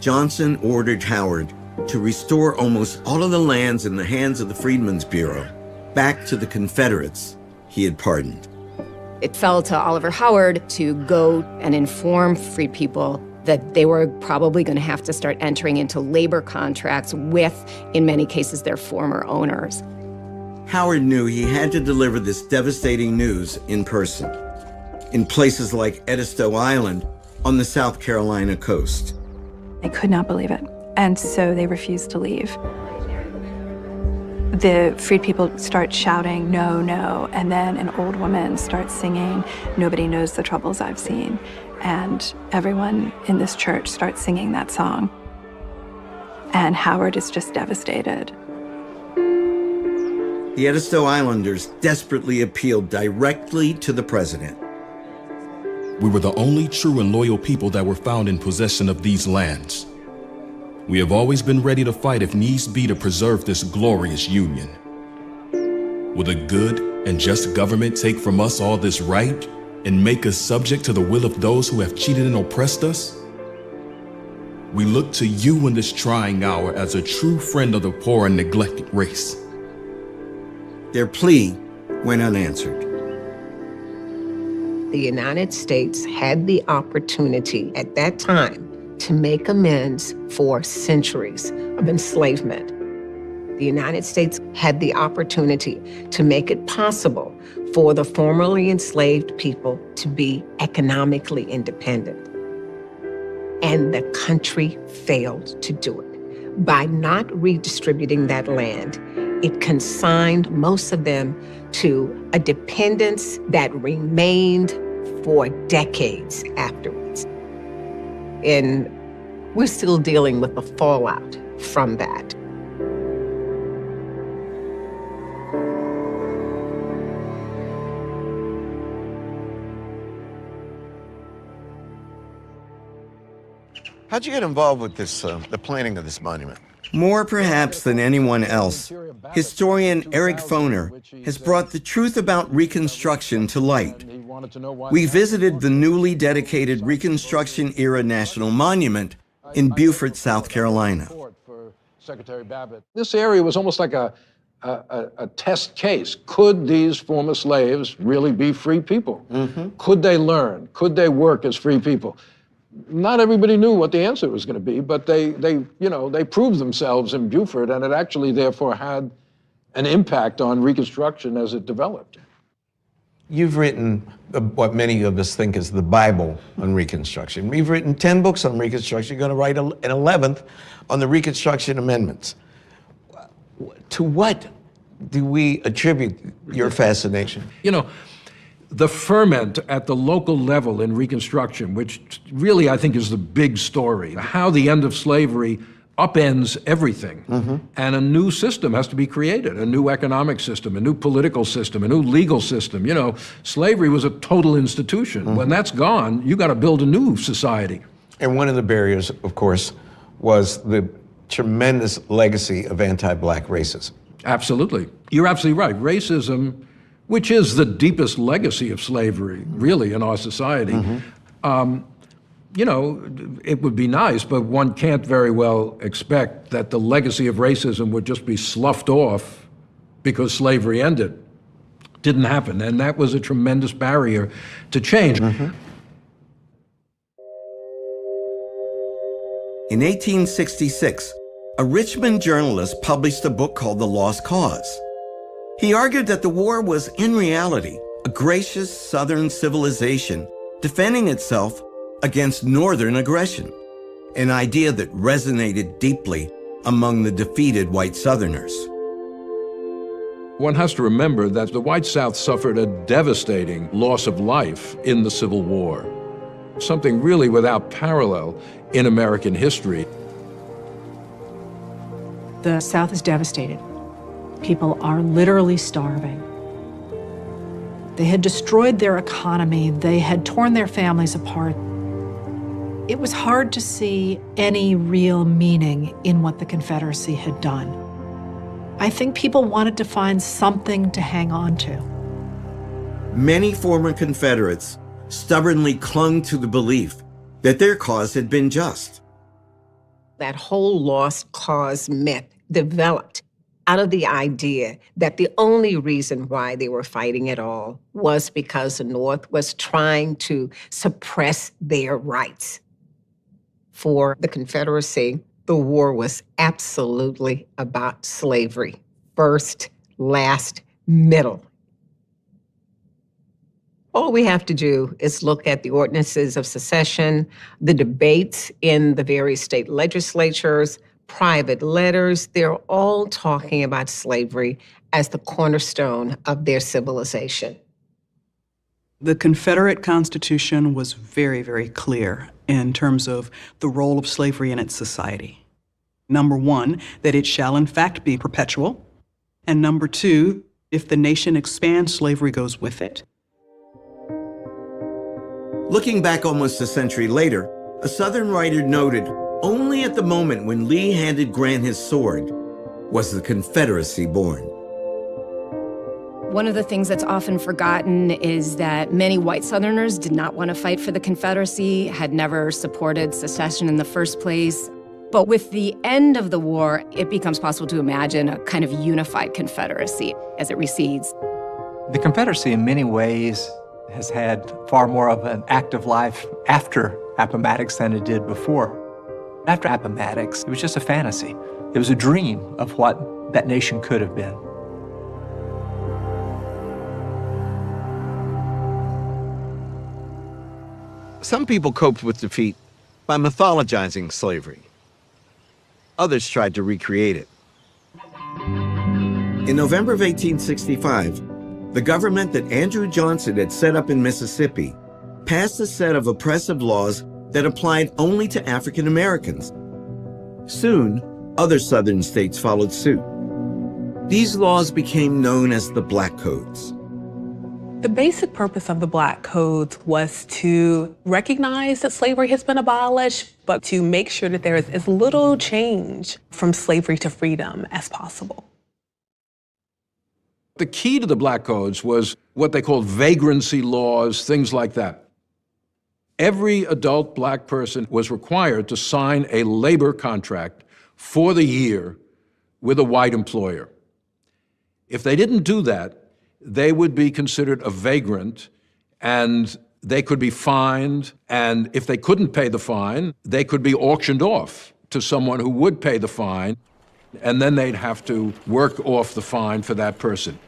S1: Johnson ordered Howard to restore almost all of the lands in the hands of the Freedmen's Bureau back to the Confederates he had pardoned.
S11: It fell to Oliver Howard to go and inform freed people that they were probably going to have to start entering into labor contracts with, in many cases, their former owners.
S1: Howard knew he had to deliver this devastating news in person, in places like Edisto Island on the South Carolina coast.
S7: They could not believe it, and so they refused to leave. The freed people start shouting, "No, no," and then an old woman starts singing, "Nobody knows the troubles I've seen." And everyone in this church starts singing that song. And Howard is just devastated.
S1: The Edisto Islanders desperately appealed directly to the president.
S28: We were the only true and loyal people that were found in possession of these lands. We have always been ready to fight if needs be to preserve this glorious union. Will a good and just government take from us all this right and make us subject to the will of those who have cheated and oppressed us? We look to you in this trying hour as a true friend of the poor and neglected race.
S1: Their plea went unanswered.
S12: The United States had the opportunity at that time to make amends for centuries of enslavement. The United States had the opportunity to make it possible for the formerly enslaved people to be economically independent. And the country failed to do it. By not redistributing that land, it consigned most of them to a dependence that remained for decades afterwards. And we're still dealing with the fallout from that.
S1: How'd you get involved with this, the planning of this monument? More perhaps than anyone else, historian Eric Foner has brought the truth about Reconstruction to light. We visited the newly dedicated Reconstruction-era National Monument in Beaufort, South Carolina.
S18: This area was almost like a test case. Could these former slaves really be free people? Could they learn? Could they work as free people? Not everybody knew what the answer was going to be, but they proved themselves in Beaufort, and it actually therefore had an impact on Reconstruction as it developed.
S1: You've written what many of us think is the Bible on Reconstruction. We've written 10 books on Reconstruction. You're going to write an 11th on the Reconstruction Amendments. To what do we attribute your fascination?
S18: You know, the ferment at the local level in Reconstruction, which really I think is the big story, how the end of slavery upends everything. And a new system has to be created, a new economic system, a new political system, a new legal system. You know, slavery was a total institution. When that's gone, you got to build a new society.
S1: And one of the barriers, of course, was the tremendous legacy of anti-Black racism.
S18: Absolutely. You're absolutely right. Racism, which is the deepest legacy of slavery, really, in our society. You know, it would be nice, but one can't very well expect that the legacy of racism would just be sloughed off because slavery ended. Didn't happen, and that was a tremendous barrier to change.
S1: In 1866, a Richmond journalist published a book called The Lost Cause. He argued that the war was, in reality, a gracious Southern civilization defending itself against Northern aggression, an idea that resonated deeply among the defeated white Southerners.
S18: One has to remember that the white South suffered a devastating loss of life in the Civil War, something really without parallel in American history.
S8: The South is devastated. People are literally starving. They had destroyed their economy. They had torn their families apart. It was hard to see any real meaning in what the Confederacy had done. I think people wanted to find something to hang on to.
S1: Many former Confederates stubbornly clung to the belief that their cause had been just.
S12: That whole lost cause myth developed out of the idea that the only reason why they were fighting at all was because the North was trying to suppress their rights. For the Confederacy, the war was absolutely about slavery. First, last, middle. All we have to do is look at the ordinances of secession, the debates in the various state legislatures, private letters. They're all talking about slavery as the cornerstone of their civilization.
S13: The Confederate Constitution was very, very clear in terms of the role of slavery in its society. Number one, that it shall in fact be perpetual. And number two, if the nation expands, slavery goes with it.
S1: Looking back almost a century later, a Southern writer noted only at the moment when Lee handed Grant his sword was the Confederacy born.
S11: One of the things that's often forgotten is that many white Southerners did not want to fight for the Confederacy, had never supported secession in the first place. But with the end of the war, it becomes possible to imagine a kind of unified Confederacy as it recedes.
S22: The Confederacy, in many ways, has had far more of an active life after Appomattox than it did before. After Appomattox, it was just a fantasy. It was a dream of what that nation could have been.
S1: Some people coped with defeat by mythologizing slavery. Others tried to recreate it. In November of 1865, the government that Andrew Johnson had set up in Mississippi passed a set of oppressive laws that applied only to African Americans. Soon, other Southern states followed suit. These laws became known as the Black Codes.
S21: The basic purpose of the Black Codes was to recognize that slavery has been abolished, but to make sure that there is as little change from slavery to freedom as possible.
S18: The key to the Black Codes was what they called vagrancy laws, things like that. Every adult Black person was required to sign a labor contract for the year with a white employer. If they didn't do that, they would be considered a vagrant, and they could be fined, and if they couldn't pay the fine, they could be auctioned off to someone who would pay the fine, and then they'd have to work off the fine for that person.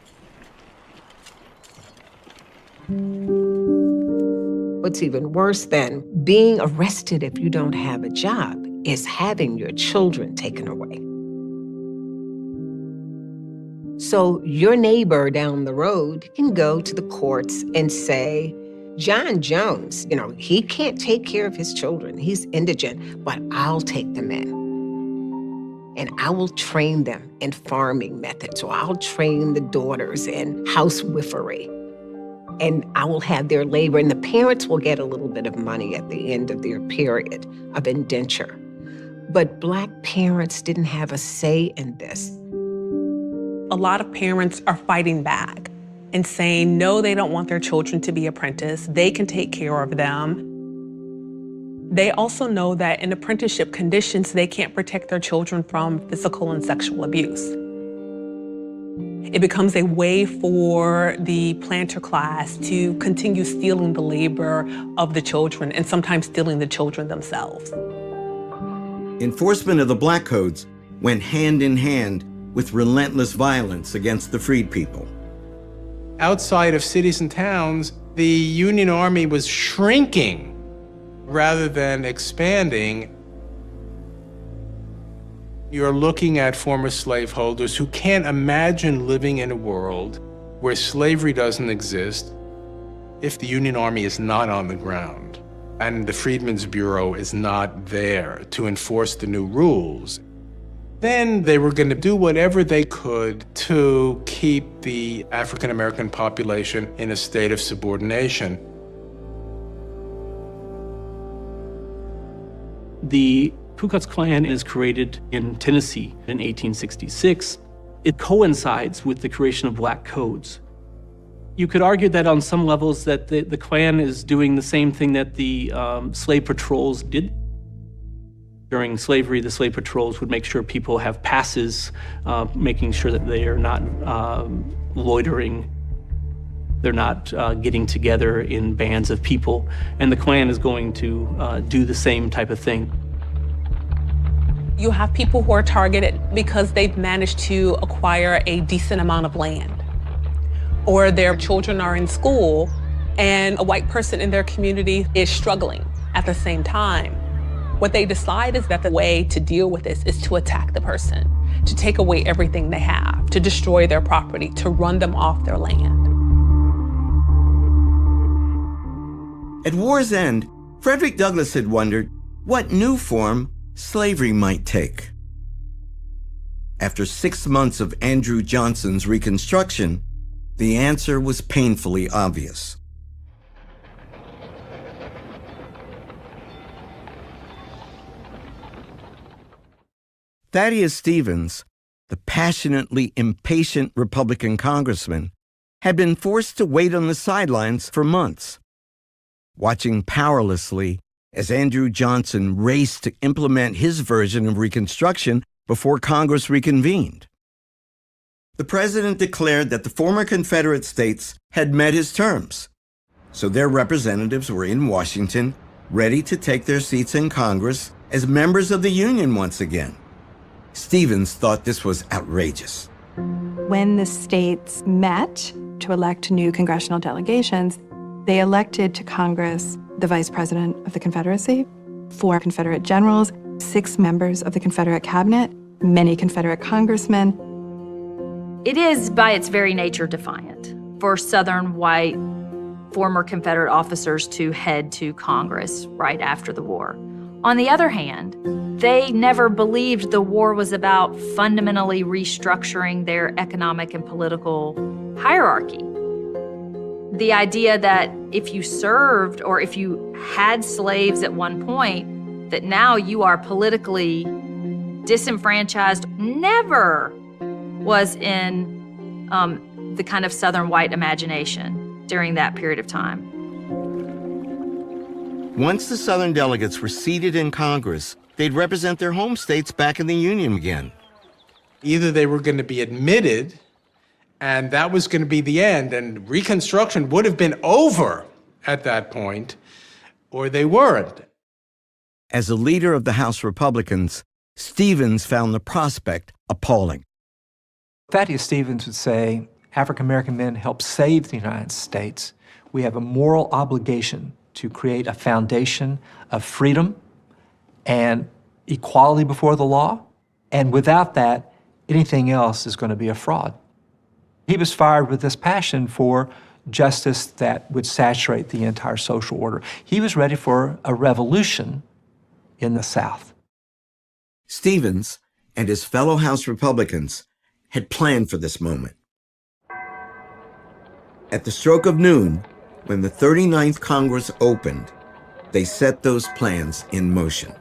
S12: What's even worse than being arrested if you don't have a job is having your children taken away. So your neighbor down the road can go to the courts and say, John Jones, he can't take care of his children. He's indigent, but I'll take them in. And I will train them in farming methods, or I'll train the daughters in housewifery. And I will have their labor, and the parents will get a little bit of money at the end of their period of indenture. But Black parents didn't have a say in this.
S21: A lot of parents are fighting back and saying, no, they don't want their children to be apprenticed. They can take care of them. They also know that in apprenticeship conditions, they can't protect their children from physical and sexual abuse. It becomes a way for the planter class to continue stealing the labor of the children, and sometimes stealing the children themselves.
S1: Enforcement of the Black Codes went hand in hand with relentless violence against the freed people.
S4: Outside of cities and towns, the Union Army was shrinking rather than expanding. You're looking at former slaveholders who can't imagine living in a world where slavery doesn't exist if the Union Army is not on the ground and the Freedmen's Bureau is not there to enforce the new rules. Then they were going to do whatever they could to keep the African American population in a state of subordination.
S14: The Ku Klux Klan is created in Tennessee in 1866. It coincides with the creation of Black Codes. You could argue that on some levels that the Klan is doing the same thing that the slave patrols did. During slavery, the slave patrols would make sure people have passes, making sure that they are not loitering. They're not getting together in bands of people. And the Klan is going to do the same type of thing.
S21: You have people who are targeted because they've managed to acquire a decent amount of land, or their children are in school and a white person in their community is struggling at the same time. What they decide is that the way to deal with this is to attack the person, to take away everything they have, to destroy their property, to run them off their land.
S1: At war's end, Frederick Douglass had wondered what new form slavery might take. After 6 months of Andrew Johnson's Reconstruction, the answer was painfully obvious. Thaddeus Stevens, the passionately impatient Republican congressman, had been forced to wait on the sidelines for months, watching powerlessly as Andrew Johnson raced to implement his version of Reconstruction before Congress reconvened. The president declared that the former Confederate states had met his terms, so their representatives were in Washington, ready to take their seats in Congress as members of the Union once again. Stevens thought this was outrageous.
S7: When the states met to elect new congressional delegations, they elected to Congress the Vice President of the Confederacy, 4 Confederate generals, 6 members of the Confederate cabinet, many Confederate congressmen.
S2: It is, by its very nature, defiant for Southern white former Confederate officers to head to Congress right after the war. On the other hand, they never believed the war was about fundamentally restructuring their economic and political hierarchy. The idea that if you served or if you had slaves at one point, that now you are politically disenfranchised never was in the kind of Southern white imagination during that period of time.
S1: Once the Southern delegates were seated in Congress, they'd represent their home states back in the Union again.
S4: Either they were going to be admitted, and that was going to be the end, and Reconstruction would have been over at that point, or they weren't.
S1: As a leader of the House Republicans, Stevens found the prospect appalling.
S22: Thaddeus Stevens would say, African American men helped save the United States. We have a moral obligation to create a foundation of freedom and equality before the law. And without that, anything else is going to be a fraud. He was fired with this passion for justice that would saturate the entire social order. He was ready for a revolution in the South.
S1: Stevens and his fellow House Republicans had planned for this moment. At the stroke of noon, when the 39th Congress opened, they set those plans in motion.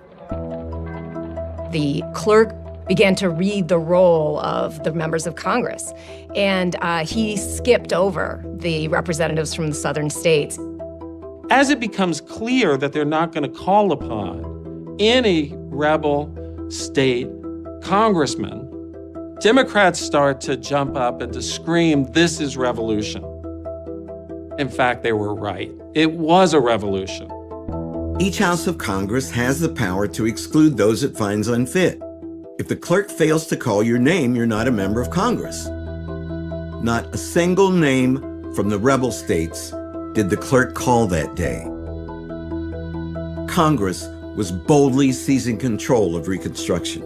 S11: The clerk began to read the roll of the members of Congress, and he skipped over the representatives from the southern states.
S6: As it becomes clear that they're not going to call upon any rebel state congressman, Democrats start to jump up and to scream, "This is revolution." In fact, they were right. It was a revolution.
S1: Each House of Congress has the power to exclude those it finds unfit. If the clerk fails to call your name, you're not a member of Congress. Not a single name from the rebel states did the clerk call that day. Congress was boldly seizing control of Reconstruction.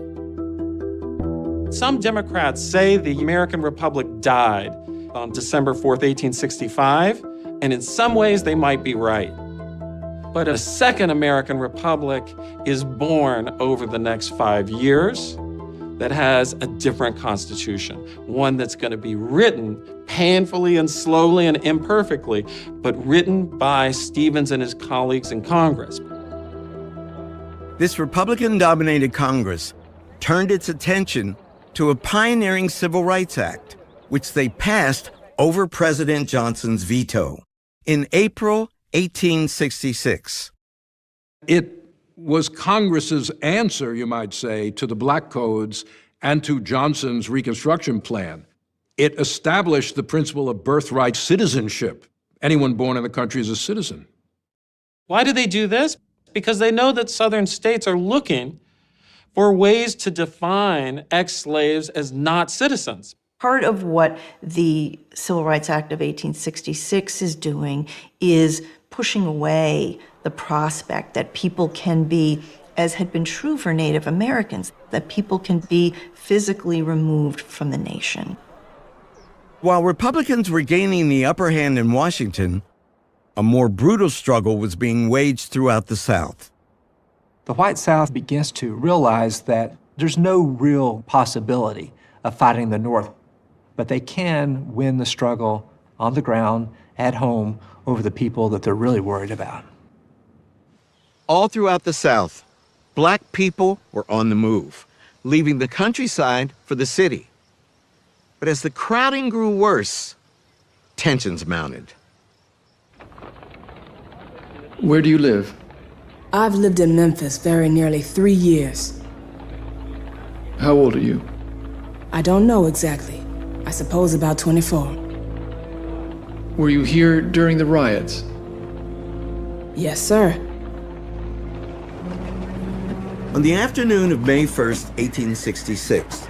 S6: Some Democrats say the American Republic died on December 4th, 1865, and in some ways they might be right. But a second American Republic is born over the next 5 years that has a different constitution, one that's going to be written painfully and slowly and imperfectly, but written by Stevens and his colleagues in Congress.
S1: This Republican-dominated Congress turned its attention to a pioneering Civil Rights Act, which they passed over President Johnson's veto in April 1866.
S18: It was Congress's answer, you might say, to the Black Codes and to Johnson's Reconstruction Plan. It established the principle of birthright citizenship. Anyone born in the country is a citizen.
S6: Why do they do this? Because they know that Southern states are looking for ways to define ex-slaves as not citizens.
S5: Part of what the Civil Rights Act of 1866 is doing is pushing away the prospect that people can be, as had been true for Native Americans, that people can be physically removed from the nation.
S1: While Republicans were gaining the upper hand in Washington, a more brutal struggle was being waged throughout the South.
S22: The white South begins to realize that there's no real possibility of fighting the North, but they can win the struggle on the ground, at home, over the people that they're really worried about.
S1: All throughout the South, Black people were on the move, leaving the countryside for the city. But as the crowding grew worse, tensions mounted.
S10: Where do you live?
S27: I've lived in Memphis very nearly 3 years.
S10: How old are you?
S27: I don't know exactly. I suppose about 24.
S10: Were you here during the riots?
S27: Yes, sir.
S1: On the afternoon of May 1st, 1866,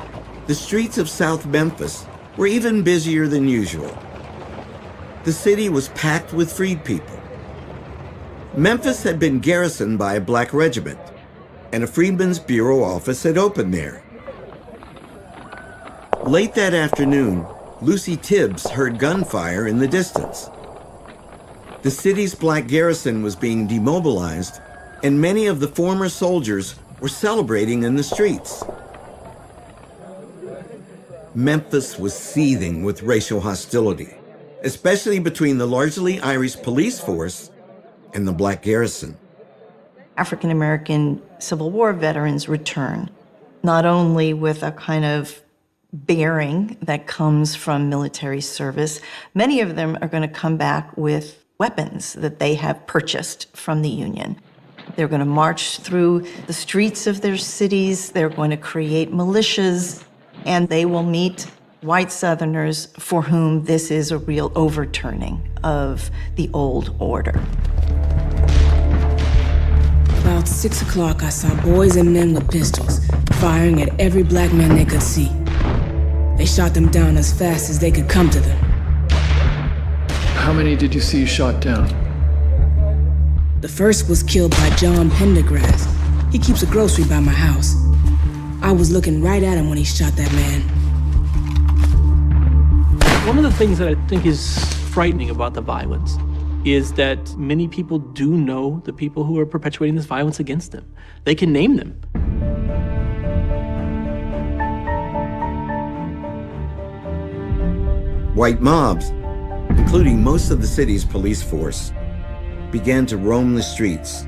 S1: the streets of South Memphis were even busier than usual. The city was packed with freed people. Memphis had been garrisoned by a Black regiment, and a Freedmen's Bureau office had opened there. Late that afternoon, Lucy Tibbs heard gunfire in the distance. The city's Black garrison was being demobilized, and many of the former soldiers were celebrating in the streets. Memphis was seething with racial hostility, especially between the largely Irish police force and the Black garrison.
S5: African American Civil War veterans return, not only with a kind of bearing that comes from military service, many of them are going to come back with weapons that they have purchased from the Union. They're going to march through the streets of their cities, they're going to create militias, and they will meet white Southerners for whom this is a real overturning of the old order.
S27: About 6 o'clock, I saw boys and men with pistols, firing at every Black man they could see. They shot them down as fast as they could come to them.
S10: How many did you see shot down?
S27: The first was killed by John Pendergrass. He keeps a grocery by my house. I was looking right at him when he shot that man.
S14: One of the things that I think is frightening about the violence is that many people do know the people who are perpetuating this violence against them. They can name them.
S1: White mobs, including most of the city's police force, began to roam the streets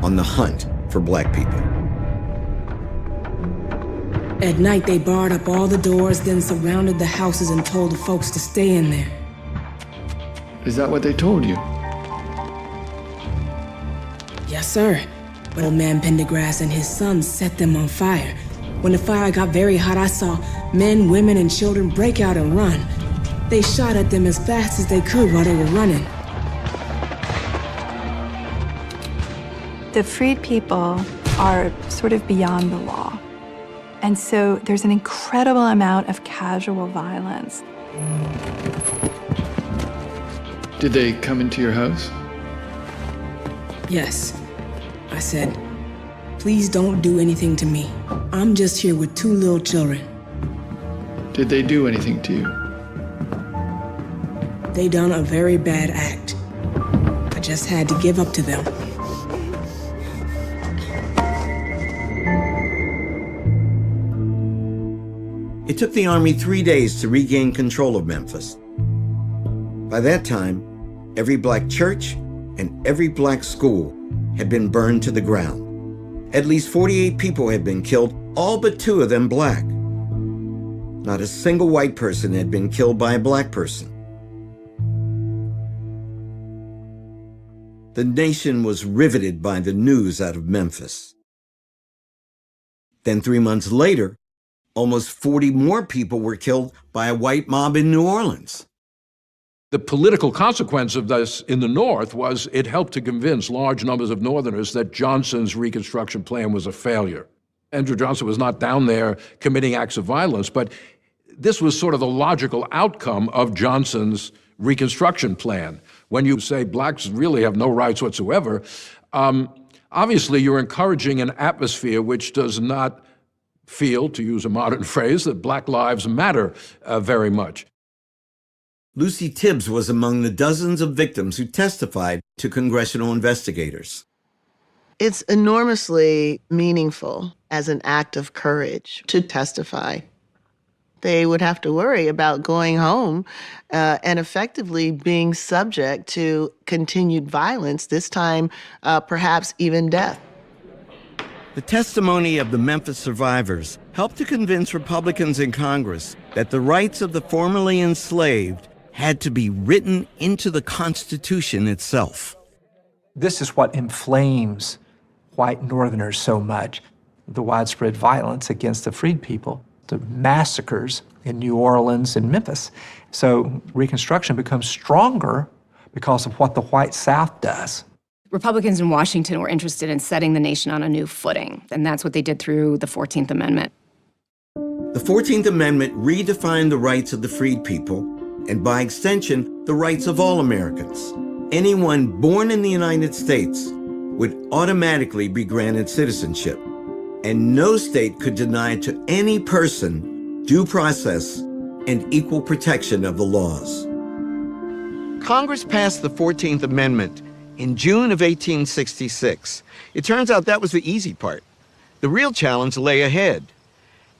S1: on the hunt for Black people.
S27: At night, they barred up all the doors, then surrounded the houses and told the folks to stay in there.
S10: Is that what they told you?
S27: Yes, sir. But old man Pendergrass and his sons set them on fire. When the fire got very hot, I saw men, women, and children break out and run. They shot at them as fast as they could while they were running.
S7: The freed people are sort of beyond the law. And so there's an incredible amount of casual violence.
S10: Did they come into your house?
S27: Yes. I said, please don't do anything to me. I'm just here with 2 little children.
S10: Did they do anything to you?
S27: They done a very bad act. I just had to give up to them.
S1: It took the Army 3 days to regain control of Memphis. By that time, every Black church and every Black school had been burned to the ground. At least 48 people had been killed, all but 2 of them Black. Not a single white person had been killed by a Black person. the nation was riveted by the news out of Memphis. Then 3 months later, almost 40 more people were killed by a white mob in New Orleans.
S18: The political consequence of this in the North was it helped to convince large numbers of Northerners that Johnson's Reconstruction plan was a failure. Andrew Johnson was not down there committing acts of violence, but this was sort of the logical outcome of Johnson's Reconstruction plan. When you say blacks really have no rights whatsoever, obviously you're encouraging an atmosphere which does not feel, to use a modern phrase, that black lives matter very much.
S1: Lucy Tibbs was among the dozens of victims who testified to congressional investigators.
S16: It's enormously meaningful as an act of courage to testify. They would have to worry about going home and effectively being subject to continued violence, this time perhaps even death.
S1: The testimony of the Memphis survivors helped to convince Republicans in Congress that the rights of the formerly enslaved had to be written into the Constitution itself.
S22: This is what inflames white Northerners so much, the widespread violence against the freed people, the massacres in New Orleans and Memphis. So Reconstruction becomes stronger because of what the white South does.
S11: Republicans in Washington were interested in setting the nation on a new footing, and that's what they did through the 14th Amendment.
S1: The 14th Amendment redefined the rights of the freed people, and by extension, the rights of all Americans. Anyone born in the United States would automatically be granted citizenship, and no state could deny to any person due process and equal protection of the laws. Congress passed the 14th Amendment in June of 1866. It turns out that was the easy part. The real challenge lay ahead.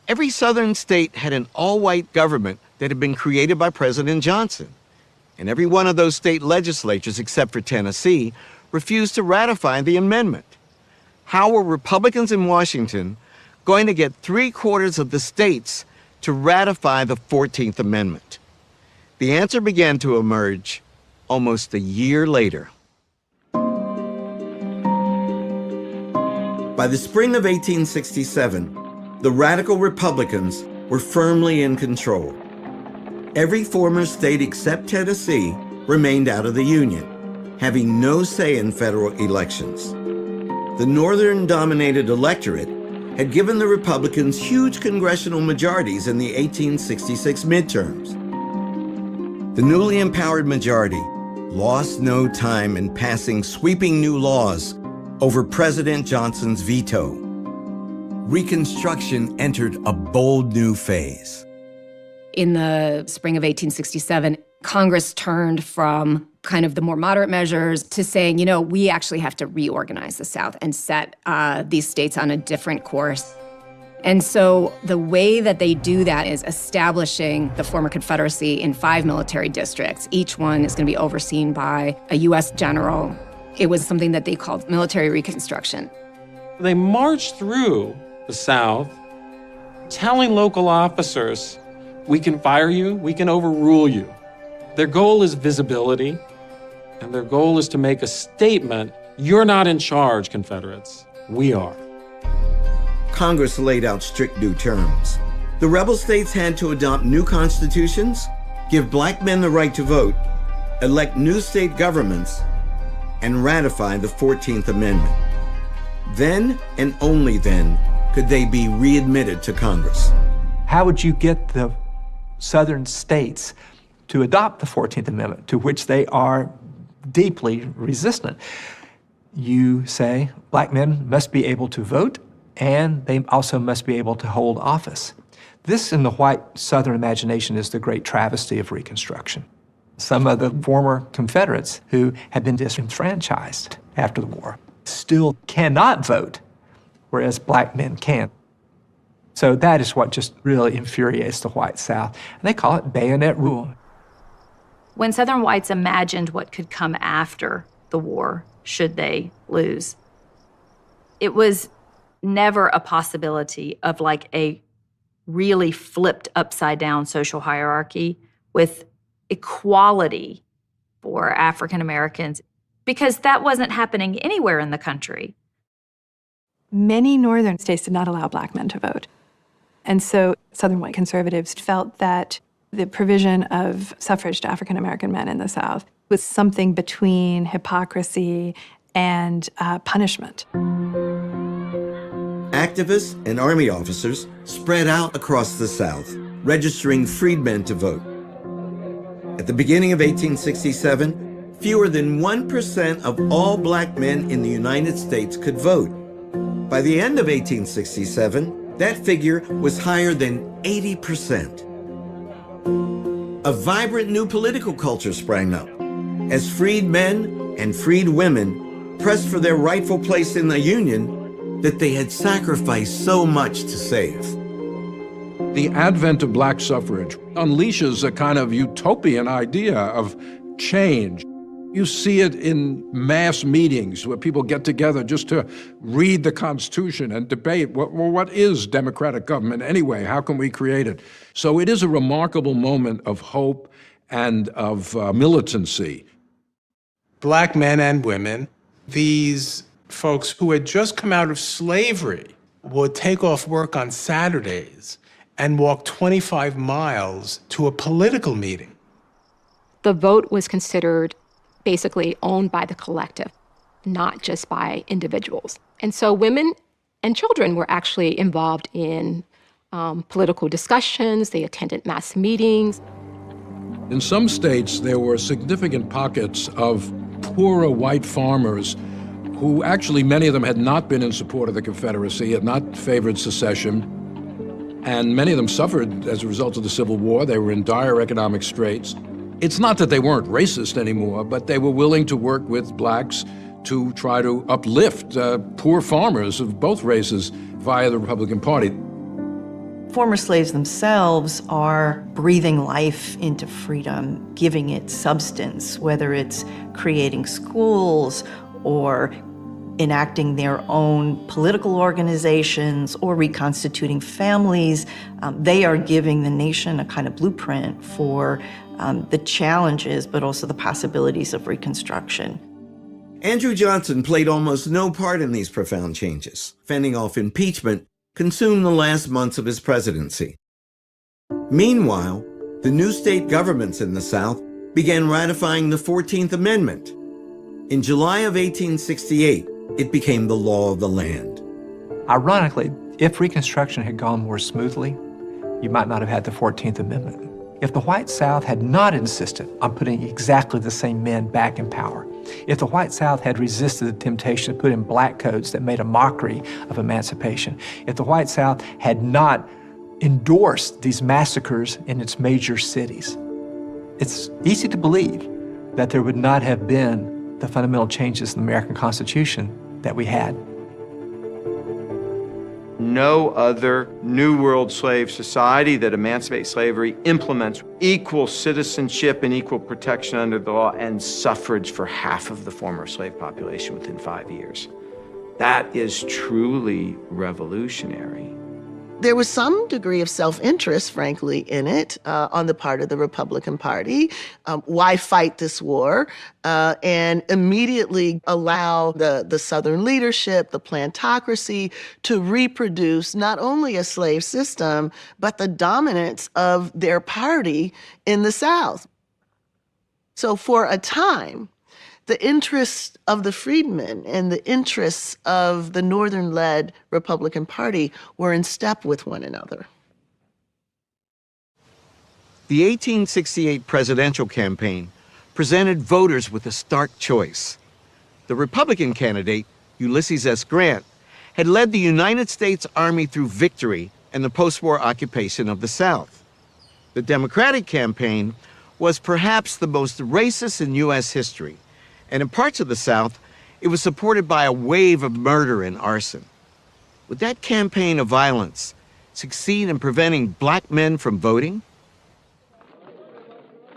S1: Every southern state had an all-white government that had been created by President Johnson. And every one of those state legislatures, except for Tennessee, refused to ratify the amendment. How were Republicans in Washington going to get 3/4 of the states to ratify the 14th Amendment? The answer began to emerge almost a year later. By the spring of 1867, the radical Republicans were firmly in control. Every former state except Tennessee remained out of the Union, having no say in federal elections. The Northern-dominated electorate had given the Republicans huge congressional majorities in the 1866 midterms. The newly empowered majority lost no time in passing sweeping new laws over President Johnson's veto. Reconstruction entered a bold new phase.
S11: In the spring of 1867, Congress turned from kind of the more moderate measures to saying, you know, we actually have to reorganize the South and set these states on a different course. And so the way that they do that is establishing the former Confederacy in 5 military districts. Each one is going to be overseen by a U.S. general. It was something that they called military reconstruction.
S6: They marched through the South telling local officers, we can fire you, we can overrule you. Their goal is visibility, and their goal is to make a statement, you're not in charge, Confederates, we are.
S1: Congress laid out strict new terms. The rebel states had to adopt new constitutions, give black men the right to vote, elect new state governments, and ratify the 14th Amendment. Then, and only then, could they be readmitted to Congress.
S22: How would you get the southern states to adopt the 14th Amendment, to which they are deeply resistant? You say black men must be able to vote, and they also must be able to hold office. This, in the white Southern imagination, is the great travesty of Reconstruction. Some of the former Confederates who had been disenfranchised after the war still cannot vote, whereas black men can. So that is what just really infuriates the white South. And they call it bayonet rule.
S2: When Southern whites imagined what could come after the war, should they lose, it was never a possibility of like a really flipped upside down social hierarchy with equality for African Americans. because that wasn't happening anywhere in the country.
S7: Many northern states did not allow black men to vote. And so Southern white conservatives felt that the provision of suffrage to African American men in the South was something between hypocrisy and punishment.
S1: Activists and Army officers spread out across the South, registering freedmen to vote. At the beginning of 1867, fewer than 1% of all black men in the United States could vote. By the end of 1867, that figure was higher than 80%. A vibrant new political culture sprang up as freed men and freed women pressed for their rightful place in the Union that they had sacrificed so much to save.
S18: The advent of black suffrage unleashes a kind of utopian idea of change. You see it in mass meetings where people get together just to read the Constitution and debate, what is democratic government anyway? How can we create it? So it is a remarkable moment of hope and of militancy.
S4: Black men and women, these folks who had just come out of slavery, would take off work on Saturdays and walk 25 miles to a political meeting.
S3: The vote was considered basically owned by the collective, not just by individuals. And so women and children were actually involved in political discussions. They attended mass meetings.
S18: In some states, there were significant pockets of poorer white farmers who actually, many of them had not been in support of the Confederacy, had not favored secession, and many of them suffered as a result of the Civil War. They were in dire economic straits. It's not that they weren't racist anymore, but they were willing to work with blacks to try to uplift poor farmers of both races via the Republican Party.
S5: Former slaves themselves are breathing life into freedom, giving it substance, whether it's creating schools or enacting their own political organizations or reconstituting families. They are giving the nation a kind of blueprint for the challenges, but also the possibilities of Reconstruction.
S1: Andrew Johnson played almost no part in these profound changes. Fending off impeachment consumed the last months of his presidency. Meanwhile, the new state governments in the South began ratifying the 14th Amendment. In July of 1868, it became the law of the land.
S22: Ironically, if Reconstruction had gone more smoothly, you might not have had the 14th Amendment. If the white South had not insisted on putting exactly the same men back in power, if the white South had resisted the temptation to put in black codes that made a mockery of emancipation, if the white South had not endorsed these massacres in its major cities, it's easy to believe that there would not have been the fundamental changes in the American Constitution that we had.
S9: No other New World slave society that emancipates slavery implements equal citizenship and equal protection under the law and suffrage for half of the former slave population within 5 years. That is truly revolutionary.
S16: There was some degree of self-interest, frankly, in it on the part of the Republican Party. Why fight this war? And immediately allow the Southern leadership, the plantocracy, to reproduce not only a slave system, but the dominance of their party in the South. So for a time, the interests of the freedmen and the interests of the Northern-led Republican Party were in step with one another.
S1: The 1868 presidential campaign presented voters with a stark choice. The Republican candidate, Ulysses S. Grant, had led the United States Army through victory and the post-war occupation of the South. The Democratic campaign was perhaps the most racist in U.S. history, and in parts of the South, it was supported by a wave of murder and arson. Would that campaign of violence succeed in preventing black men from voting?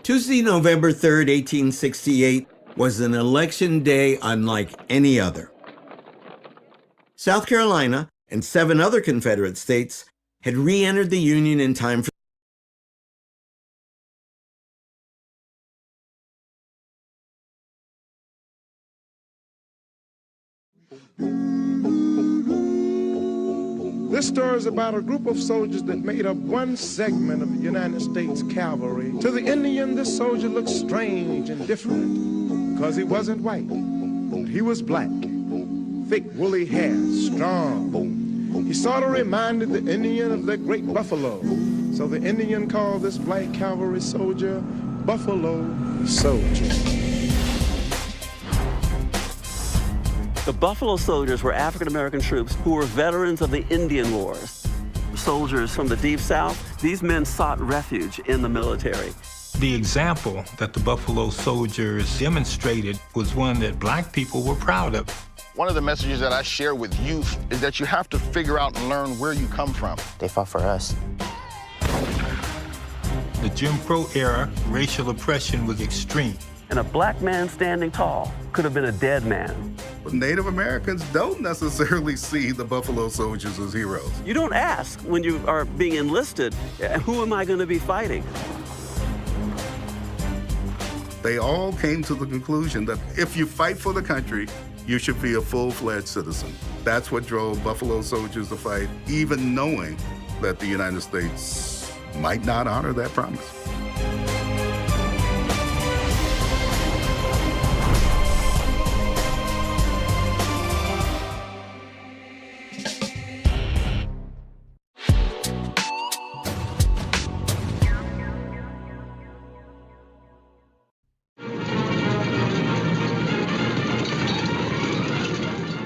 S1: Tuesday, November 3rd, 1868, was an election day unlike any other. South Carolina and 7 other Confederate states had re-entered the Union in time for
S15: This story is about a group of soldiers that made up one segment of the United States Cavalry. To the Indian, this soldier looked strange and different because he wasn't white, but he was black. Thick, woolly hair, strong. He sort of reminded the Indian of the great buffalo. So the Indian called this black cavalry soldier Buffalo Soldier.
S17: The Buffalo Soldiers were African-American troops who were veterans of the Indian Wars. Soldiers from the Deep South, these men sought refuge in the military.
S19: The example that the Buffalo Soldiers demonstrated was one that black people were proud of.
S20: One of the messages that I share with youth is that you have to figure out and learn where you come from.
S23: They fought for us.
S19: The Jim Crow era, racial oppression was extreme.
S17: And a black man standing tall could have been a dead man.
S24: But Native Americans don't necessarily see the Buffalo Soldiers as heroes.
S17: You don't ask when you are being enlisted, who am I going to be fighting?
S24: They all came to the conclusion that if you fight for the country, you should be a full-fledged citizen. That's what drove Buffalo Soldiers to fight, even knowing that the United States might not honor that promise.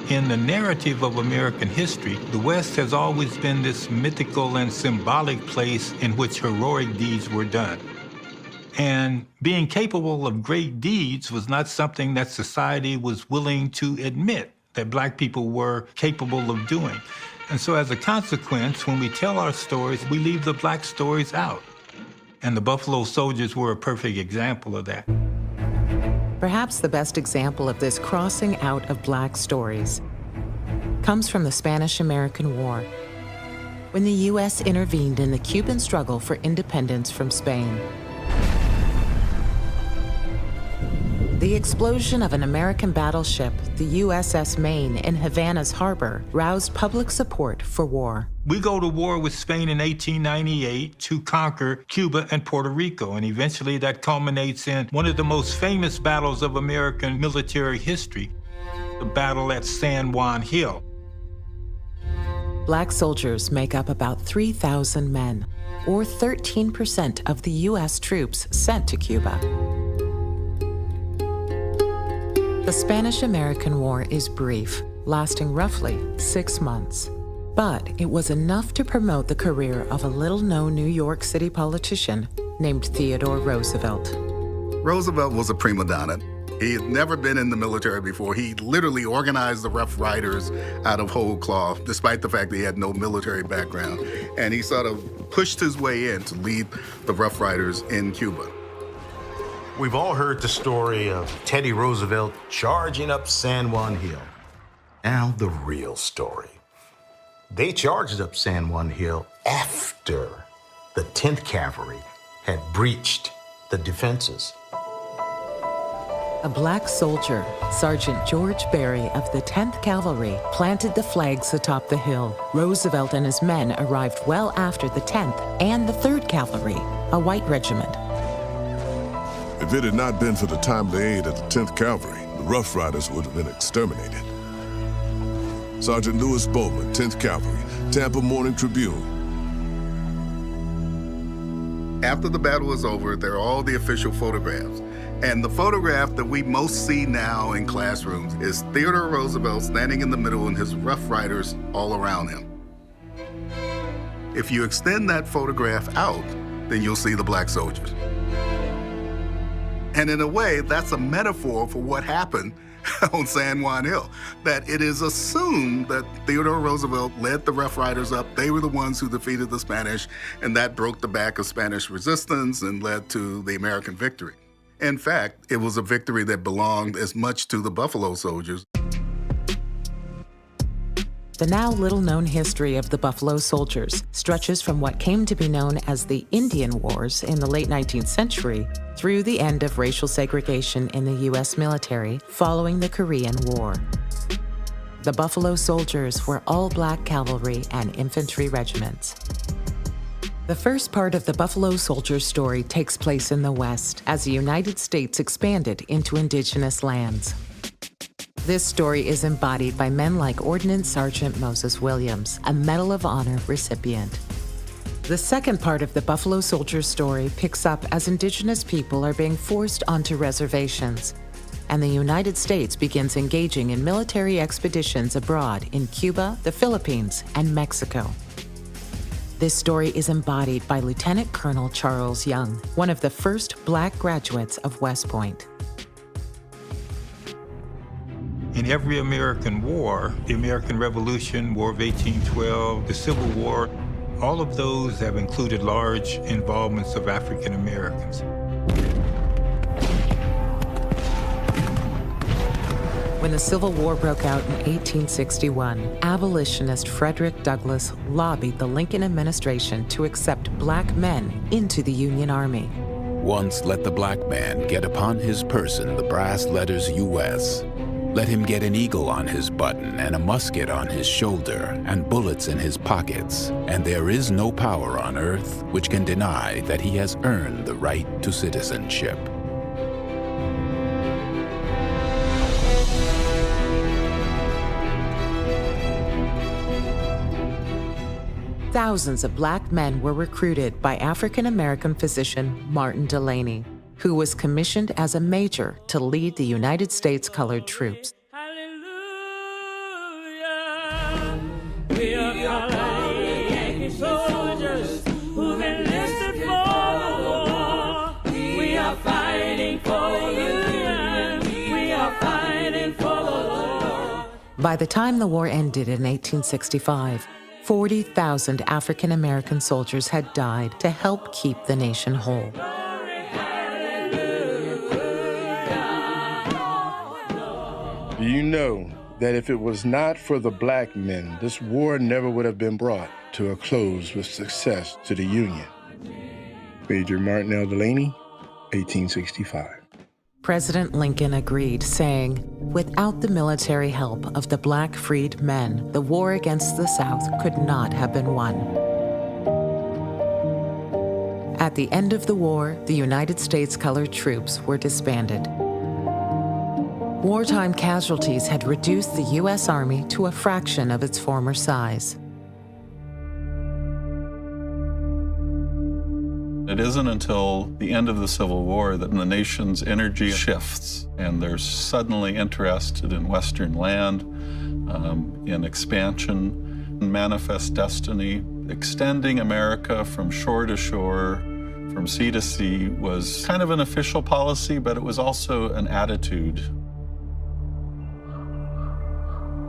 S19: In the narrative of American history, the West has always been this mythical and symbolic place in which heroic deeds were done. And being capable of great deeds was not something that society was willing to admit that black people were capable of doing. And so as a consequence, when we tell our stories, we leave the black stories out. And the Buffalo Soldiers were a perfect example of that.
S25: Perhaps the best example of this crossing out of black stories comes from the Spanish-American War, when the U.S. intervened in the Cuban struggle for independence from Spain. The explosion of an American battleship, the USS Maine, in Havana's harbor, roused public support for war.
S19: We go to war with Spain in 1898 to conquer Cuba and Puerto Rico, and eventually that culminates in one of the most famous battles of American military history, the battle at San Juan Hill.
S25: Black soldiers make up about 3,000 men, or 13% of the U.S. troops sent to Cuba. The Spanish-American War is brief, lasting roughly 6 months. But it was enough to promote the career of a little-known New York City politician named Theodore Roosevelt.
S24: Roosevelt was a prima donna. He had never been in the military before. He literally organized the Rough Riders out of whole cloth, despite the fact that he had no military background. And he sort of pushed his way in to lead the Rough Riders in Cuba.
S26: We've all heard the story of Teddy Roosevelt charging up San Juan Hill. Now the real story. They charged up San Juan Hill after the 10th Cavalry had breached the defenses.
S25: A black soldier, Sergeant George Berry of the 10th Cavalry, planted the flags atop the hill. Roosevelt and his men arrived well after the 10th and the 3rd Cavalry, a white regiment.
S29: If it had not been for the timely aid of the 10th Cavalry, the Rough Riders would have been exterminated. Sergeant Lewis Bowman, 10th Cavalry, Tampa Morning Tribune.
S24: After the battle was over, there are all the official photographs. And the photograph that we most see now in classrooms is Theodore Roosevelt standing in the middle and his Rough Riders all around him. If you extend that photograph out, then you'll see the black soldiers. And in a way, that's a metaphor for what happened on San Juan Hill, that it is assumed that Theodore Roosevelt led the Rough Riders up. They were the ones who defeated the Spanish, and that broke the back of Spanish resistance and led to the American victory. In fact, it was a victory that belonged as much to the Buffalo Soldiers.
S25: The now little-known history of the Buffalo Soldiers stretches from what came to be known as the Indian Wars in the late 19th century through the end of racial segregation in the U.S. military following the Korean War. The Buffalo Soldiers were all-black cavalry and infantry regiments. The first part of the Buffalo Soldiers story takes place in the West as the United States expanded into indigenous lands. This story is embodied by men like Ordnance Sergeant Moses Williams, a Medal of Honor recipient. The second part of the Buffalo Soldiers story picks up as indigenous people are being forced onto reservations, and the United States begins engaging in military expeditions abroad in Cuba, the Philippines, and Mexico. This story is embodied by Lieutenant Colonel Charles Young, one of the first black graduates of West Point.
S19: In every American war, the American Revolution, War of 1812, the Civil War, all of those have included large involvements of African Americans.
S25: When the Civil War broke out in 1861, abolitionist Frederick Douglass lobbied the Lincoln administration to accept black men into the Union Army.
S8: Once let the black man get upon his person the brass letters U.S. Let him get an eagle on his button and a musket on his shoulder and bullets in his pockets, and there is no power on earth which can deny that he has earned the right to citizenship.
S25: Thousands of black men were recruited by African-American physician Martin Delany, who was commissioned as a major to lead the United States colored troops.
S10: We are fighting Yankee soldiers who've enlisted for the war. We are fighting for Union. We are fighting for the Lord.
S25: By the time the war ended in 1865, 40,000 African-American soldiers had died to help keep the nation whole.
S15: Do you know that if it was not for the black men, this war never would have been brought to a close with success to the Union? Major Martin L. Delany, 1865.
S25: President Lincoln agreed, saying, "Without the military help of the black freed men, the war against the South could not have been won." At the end of the war, the United States colored troops were disbanded. Wartime casualties had reduced the U.S. Army to a fraction of its former size.
S12: It isn't until the end of the Civil War that the nation's energy shifts, and they're suddenly interested in Western land, in expansion, manifest destiny. Extending America from shore to shore, from sea to sea, was kind of an official policy, but it was also an attitude.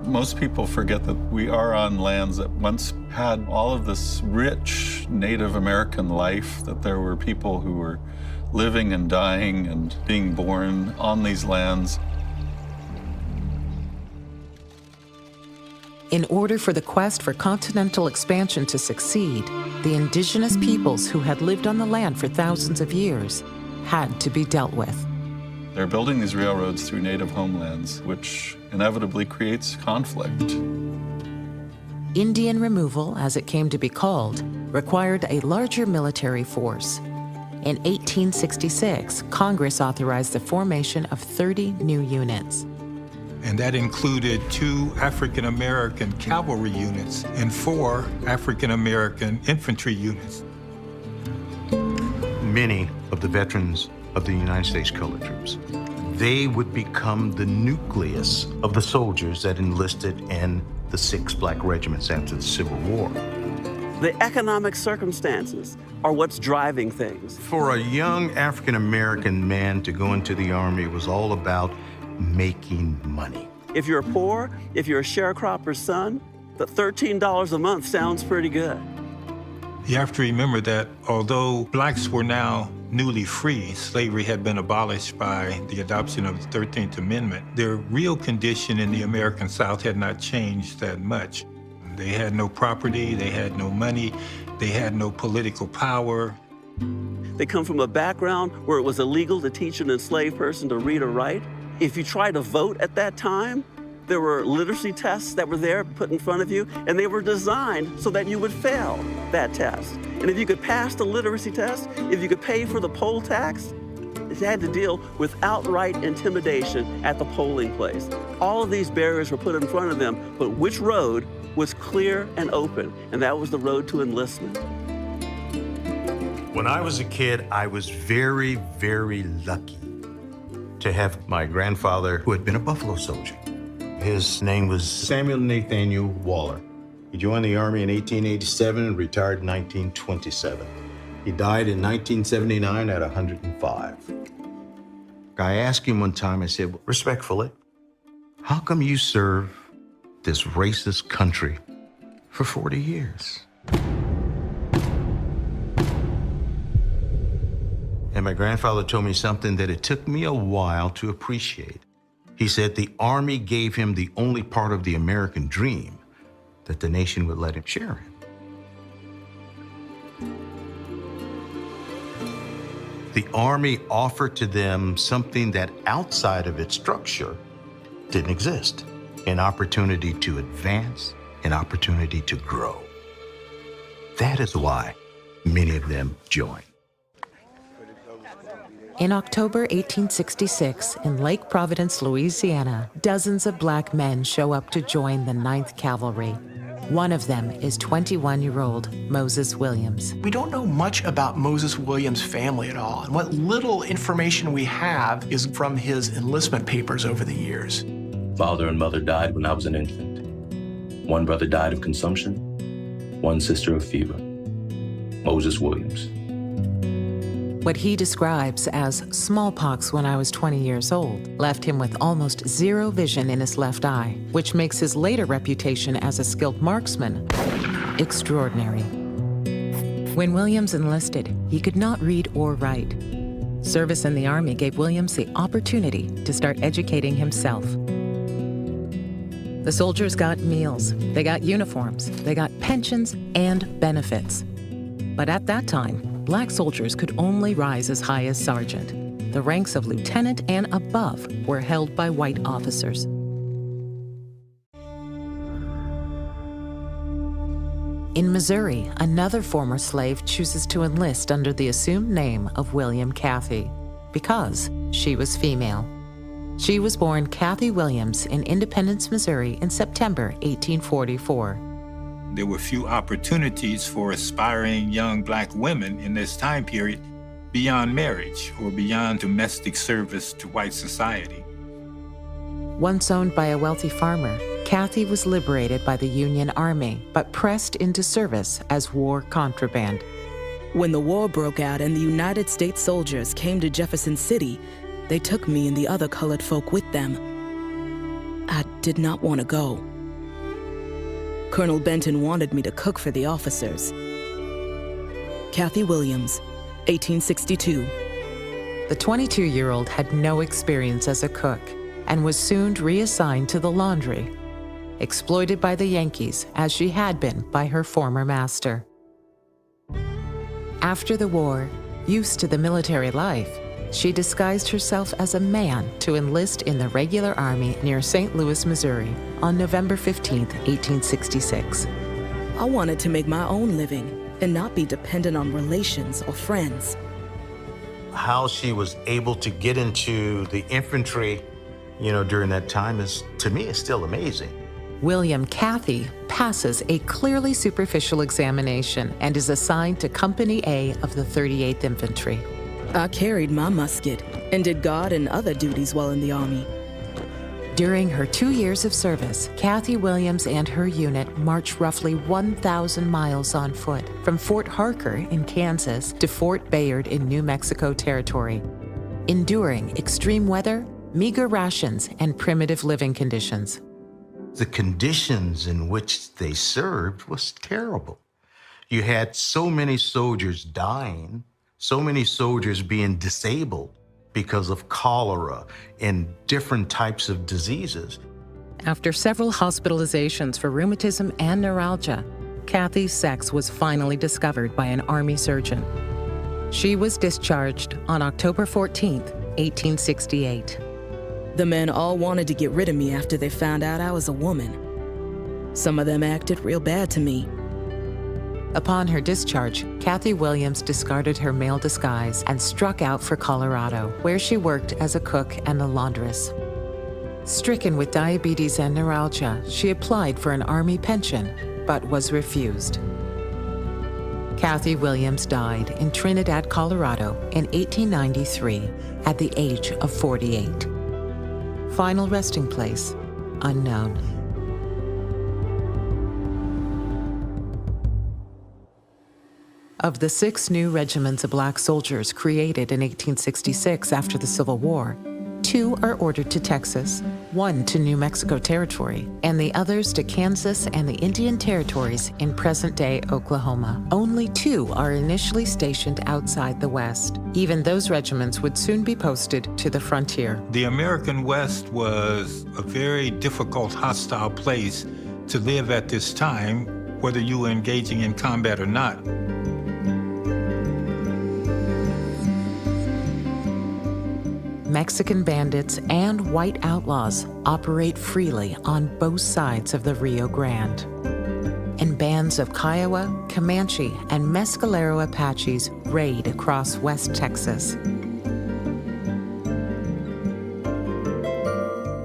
S12: Most people forget that we are on lands that once had all of this rich Native American life, that there were people who were living and dying and being born on these lands.
S25: In order for the quest for continental expansion to succeed, the indigenous peoples who had lived on the land for thousands of years had to be dealt with.
S12: They're building these railroads through native homelands, which inevitably creates conflict.
S25: Indian removal, as it came to be called, required a larger military force. In 1866, Congress authorized the formation of 30 new units.
S19: And that included 2 African-American cavalry units and 4 African-American infantry units.
S26: Many of the veterans of the United States colored troops, they would become the nucleus of the soldiers that enlisted in the 6 black regiments after the Civil War.
S17: The economic circumstances are what's driving things.
S26: For a young African-American man to go into the Army was all about making money.
S17: If you're poor, if you're a sharecropper's son, the $13 a month sounds pretty good.
S19: You have to remember that although blacks were now newly free, slavery had been abolished by the adoption of the 13th Amendment, their real condition in the American South had not changed that much. They had no property, they had no money, they had no political power.
S17: They come from a background where it was illegal to teach an enslaved person to read or write. If you tried to vote at that time, There were literacy tests that were there put in front of you, and they were designed so that you would fail that test. And if you could pass the literacy test, if you could pay for the poll tax, it had to deal with outright intimidation at the polling place. All of these barriers were put in front of them, but which road was clear and open? And that was the road to enlistment.
S26: When I was a kid, I was very, very lucky to have my grandfather, who had been a Buffalo soldier. His name was Samuel Nathaniel Waller. He joined the Army in 1887 and retired in 1927. He died in 1979 at 105. I asked him one time, I said, respectfully, how come you serve this racist country for 40 years? And my grandfather told me something that it took me a while to appreciate. He said the Army gave him the only part of the American dream that the nation would let him share in. The Army offered to them something that outside of its structure didn't exist: an opportunity to advance, an opportunity to grow. That is why many of them joined.
S25: In October 1866, in Lake Providence, Louisiana, dozens of black men show up to join the 9th Cavalry. One of them is 21-year-old Moses Williams.
S2: We don't know much about Moses Williams' family at all, and what little information we have is from his enlistment papers over the years.
S6: Father and mother died when I was an infant. One brother died of consumption, one sister of fever. Moses Williams.
S25: What he describes as smallpox when I was 20 years old left him with almost zero vision in his left eye, which makes his later reputation as a skilled marksman extraordinary. When Williams enlisted, he could not read or write. Service in the Army gave Williams the opportunity to start educating himself. The soldiers got meals, they got uniforms, they got pensions and benefits. But at that time, black soldiers could only rise as high as sergeant. The ranks of lieutenant and above were held by white officers. In Missouri, another former slave chooses to enlist under the assumed name of William Cathy because she was female. She was born Cathy Williams in Independence, Missouri in September 1844.
S19: There were few opportunities for aspiring young black women in this time period beyond marriage or beyond domestic service to white society.
S25: Once owned by a wealthy farmer, Cathy was liberated by the Union Army, but pressed into service as war contraband.
S11: When the war broke out and the United States soldiers came to Jefferson City, they took me and the other colored folk with them. I did not want to go. Colonel Benton wanted me to cook for the officers. Cathy Williams, 1862.
S25: The 22-year-old had no experience as a cook and was soon reassigned to the laundry, exploited by the Yankees as she had been by her former master. After the war, used to the military life, she disguised herself as a man to enlist in the regular army near St. Louis, Missouri on November 15, 1866.
S11: I wanted to make my own living and not be dependent on relations or friends.
S26: How she was able to get into the infantry, during that time is, to me, is still amazing.
S25: William Cathy passes a clearly superficial examination and is assigned to Company A of the 38th Infantry.
S11: I carried my musket and did guard and other duties while in the Army.
S25: During her 2 years of service, Cathy Williams and her unit marched roughly 1,000 miles on foot from Fort Harker in Kansas to Fort Bayard in New Mexico Territory, enduring extreme weather, meager rations, and primitive living conditions.
S26: The conditions in which they served was terrible. You had so many soldiers dying, so many soldiers being disabled because of cholera and different types of diseases.
S25: After several hospitalizations for rheumatism and neuralgia, Cathy's sex was finally discovered by an Army surgeon. She was discharged on October 14, 1868.
S11: The men all wanted to get rid of me after they found out I was a woman. Some of them acted real bad to me.
S25: Upon her discharge, Kathy Williams discarded her male disguise and struck out for Colorado, where she worked as a cook and a laundress. Stricken with diabetes and neuralgia, she applied for an Army pension, but was refused. Kathy Williams died in Trinidad, Colorado in 1893 at the age of 48. Final resting place, unknown. Of the 6 new regiments of black soldiers created in 1866 after the Civil War, 2 are ordered to Texas, 1 to New Mexico Territory, and the others to Kansas and the Indian Territories in present-day Oklahoma. Only 2 are initially stationed outside the West. Even those regiments would soon be posted to the frontier.
S19: The American West was a very difficult, hostile place to live at this time, whether you were engaging in combat or not.
S25: Mexican bandits and white outlaws operate freely on both sides of the Rio Grande. And bands of Kiowa, Comanche, and Mescalero Apaches raid across West Texas.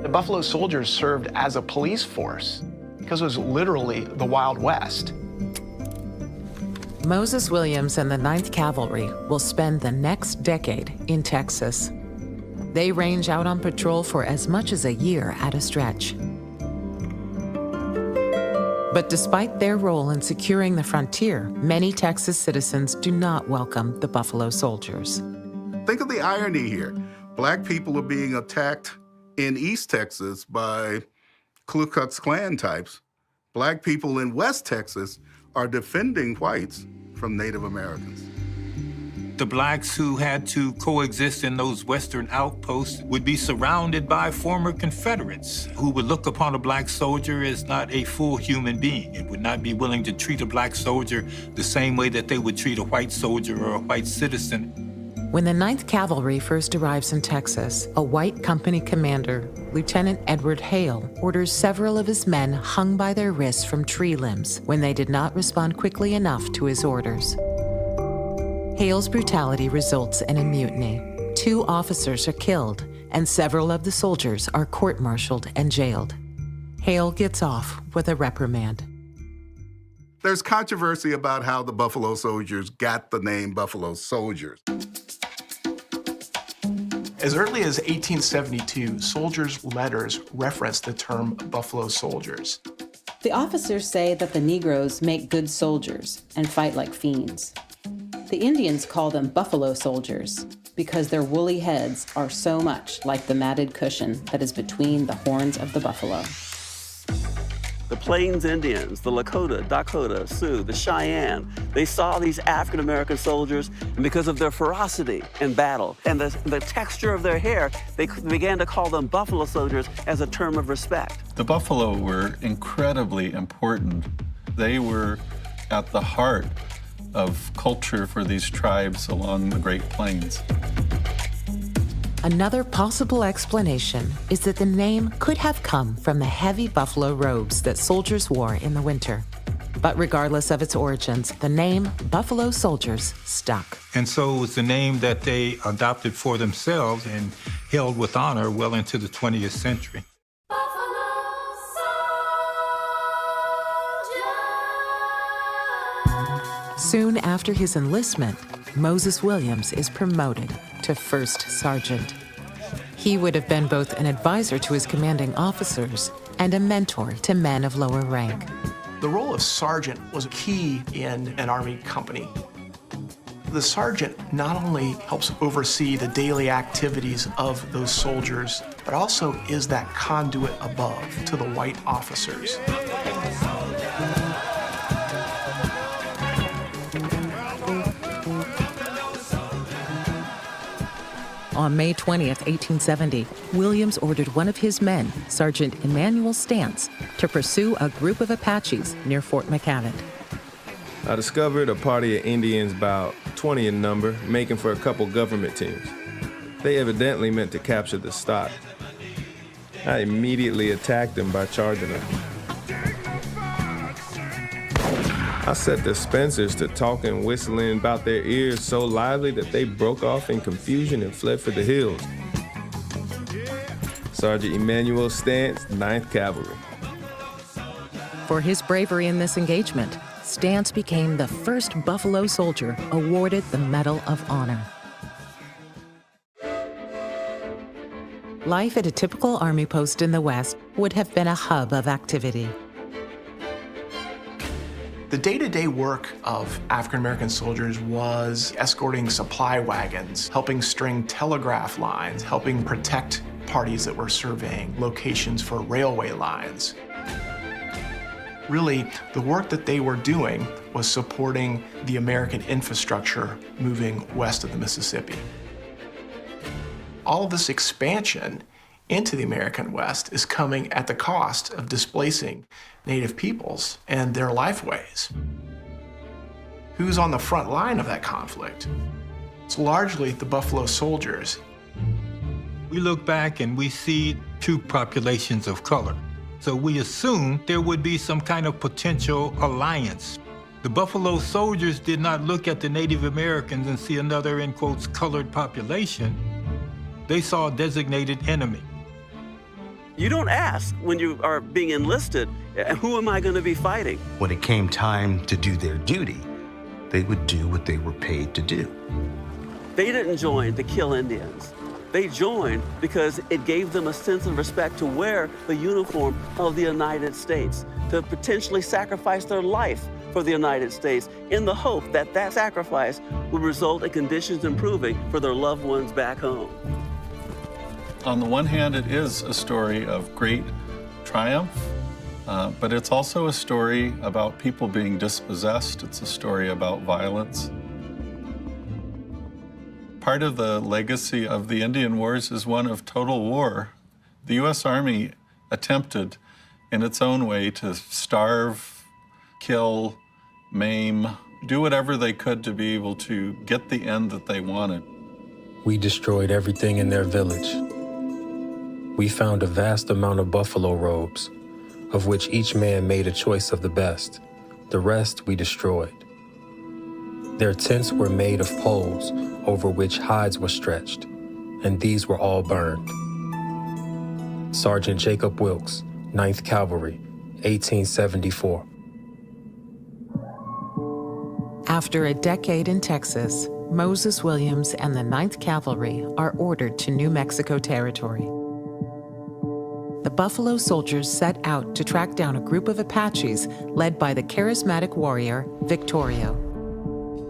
S2: The Buffalo Soldiers served as a police force because it was literally the Wild West.
S25: Moses Williams and the 9th Cavalry will spend the next decade in Texas. They range out on patrol for as much as a year at a stretch. But despite their role in securing the frontier, many Texas citizens do not welcome the Buffalo Soldiers.
S24: Think of the irony here. Black people are being attacked in East Texas by Ku Klux Klan types. Black people in West Texas are defending whites from Native Americans.
S19: The blacks who had to coexist in those western outposts would be surrounded by former Confederates who would look upon a black soldier as not a full human being and would not be willing to treat a black soldier the same way that they would treat a white soldier or a white citizen.
S25: When the 9th Cavalry first arrives in Texas, a white company commander, Lieutenant Edward Hale, orders several of his men hung by their wrists from tree limbs when they did not respond quickly enough to his orders. Hale's brutality results in a mutiny. 2 officers are killed, and several of the soldiers are court-martialed and jailed. Hale gets off with a reprimand.
S24: There's controversy about how the Buffalo Soldiers got the name Buffalo Soldiers.
S2: As early as 1872, soldiers' letters referenced the term Buffalo Soldiers.
S3: The officers say that the Negroes make good soldiers and fight like fiends. The Indians call them Buffalo Soldiers because their woolly heads are so much like the matted cushion that is between the horns of the buffalo.
S17: The Plains Indians, the Lakota, Dakota, Sioux, the Cheyenne, they saw these African-American soldiers, and because of their ferocity in battle and the texture of their hair, they began to call them Buffalo Soldiers as a term of respect.
S12: The Buffalo were incredibly important. They were at the heart of culture for these tribes along the Great Plains.
S25: Another possible explanation is that the name could have come from the heavy buffalo robes that soldiers wore in the winter. But regardless of its origins, the name Buffalo Soldiers stuck.
S19: And so it was the name that they adopted for themselves and held with honor well into the 20th century.
S25: Soon after his enlistment, Moses Williams is promoted to first sergeant. He would have been both an advisor to his commanding officers and a mentor to men of lower rank.
S2: The role of sergeant was key in an Army company. The sergeant not only helps oversee the daily activities of those soldiers, but also is that conduit above to the white officers.
S25: On May 20th, 1870, Williams ordered one of his men, Sergeant Emmanuel Stantz, to pursue a group of Apaches near Fort McCavett.
S4: I discovered a party of Indians about 20 in number, making for a couple government teams. They evidently meant to capture the stock. I immediately attacked them by charging them. I set the Spencers to talking and whistling about their ears so lively that they broke off in confusion and fled for the hills. Sergeant Emmanuel Stantz, 9th Cavalry.
S25: For his bravery in this engagement, Stantz became the first Buffalo soldier awarded the Medal of Honor. Life at a typical Army post in the West would have been a hub of activity.
S2: The day-to-day work of African-American soldiers was escorting supply wagons, helping string telegraph lines, helping protect parties that were surveying locations for railway lines. Really, the work that they were doing was supporting the American infrastructure moving west of the Mississippi. All of this expansion into the American West is coming at the cost of displacing Native peoples and their lifeways. Who's on the front line of that conflict? It's largely the Buffalo Soldiers.
S19: We look back and we see two populations of color. So we assume there would be some kind of potential alliance. The Buffalo Soldiers did not look at the Native Americans and see another, in quotes, colored population. They saw a designated enemy.
S17: You don't ask when you are being enlisted, who am I going to be fighting?
S26: When it came time to do their duty, they would do what they were paid to do.
S17: They didn't join to kill Indians. They joined because it gave them a sense of respect to wear the uniform of the United States, to potentially sacrifice their life for the United States in the hope that that sacrifice would result in conditions improving for their loved ones back home.
S12: On the one hand, it is a story of great triumph, but it's also a story about people being dispossessed. It's a story about violence. Part of the legacy of the Indian Wars is one of total war. The U.S. Army attempted, in its own way, to starve, kill, maim, do whatever they could to be able to get the end that they wanted.
S5: We destroyed everything in their village. We found a vast amount of buffalo robes, of which each man made a choice of the best. The rest we destroyed. Their tents were made of poles over which hides were stretched, and these were all burned. Sergeant Jacob Wilkes, 9th Cavalry, 1874.
S25: After a decade in Texas, Moses Williams and the 9th Cavalry are ordered to New Mexico Territory. The Buffalo Soldiers set out to track down a group of Apaches led by the charismatic warrior Victorio.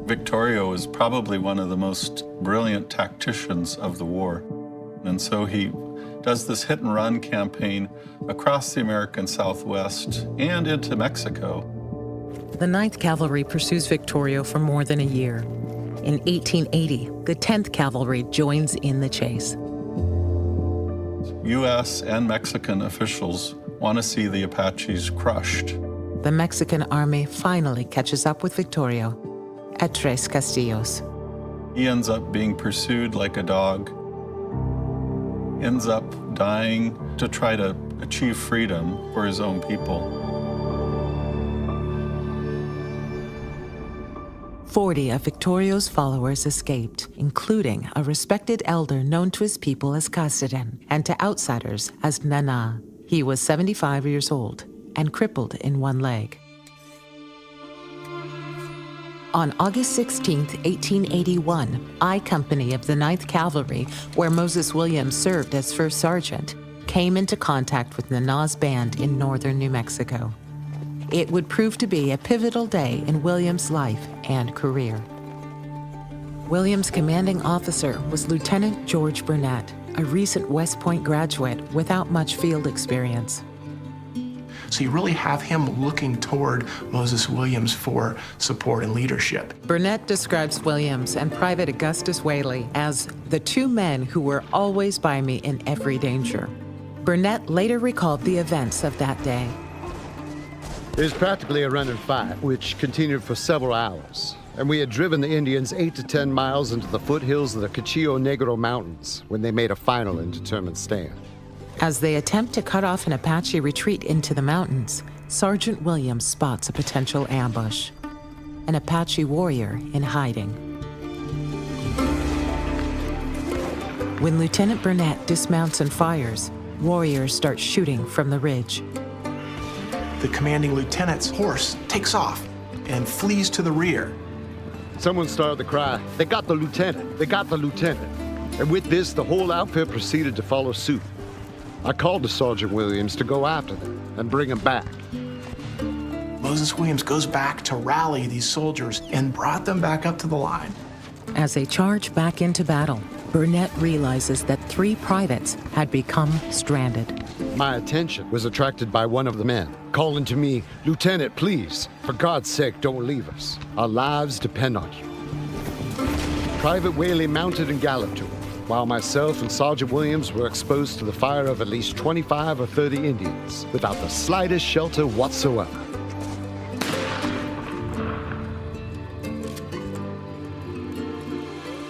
S12: Victorio is probably one of the most brilliant tacticians of the war. And so he does this hit-and-run campaign across the American Southwest and into Mexico.
S25: The 9th Cavalry pursues Victorio for more than a year. In 1880, the 10th Cavalry joins in the chase.
S12: U.S. and Mexican officials want to see the Apaches crushed.
S25: The Mexican army finally catches up with Victorio at Tres Castillos.
S12: He ends up being pursued like a dog, ends up dying to try to achieve freedom for his own people.
S25: 40 of Victorio's followers escaped, including a respected elder known to his people as Casiden and to outsiders as Nana. He was 75 years old and crippled in one leg. On August 16, 1881, I Company of the 9th Cavalry, where Moses Williams served as first sergeant, came into contact with Nana's band in northern New Mexico. It would prove to be a pivotal day in Williams' life and career. Williams' commanding officer was Lieutenant George Burnett, a recent West Point graduate without much field experience.
S2: So you really have him looking toward Moses Williams for support and leadership.
S25: Burnett describes Williams and Private Augustus Whaley as the two men who were always by me in every danger. Burnett later recalled the events of that day.
S7: It was practically a running fight, which continued for several hours, and we had driven the Indians 8 to 10 miles into the foothills of the Cuchillo Negro Mountains when they made a final and determined stand.
S25: As they attempt to cut off an Apache retreat into the mountains, Sergeant Williams spots a potential ambush. An Apache warrior in hiding. When Lieutenant Burnett dismounts and fires, warriors start shooting from the ridge.
S2: The commanding lieutenant's horse takes off and flees to the rear.
S7: Someone started the cry, "They got the lieutenant! They got the lieutenant!" And with this, the whole outfit proceeded to follow suit. I called to Sergeant Williams to go after them and bring them back.
S2: Moses Williams goes back to rally these soldiers and brought them back up to the line.
S25: As they charge back into battle, Burnett realizes that 3 privates had become stranded.
S7: My attention was attracted by one of the men, calling to me, "Lieutenant, please, for God's sake, don't leave us. Our lives depend on you." Private Whaley mounted and galloped to him, while myself and Sergeant Williams were exposed to the fire of at least 25 or 30 Indians, without the slightest shelter whatsoever.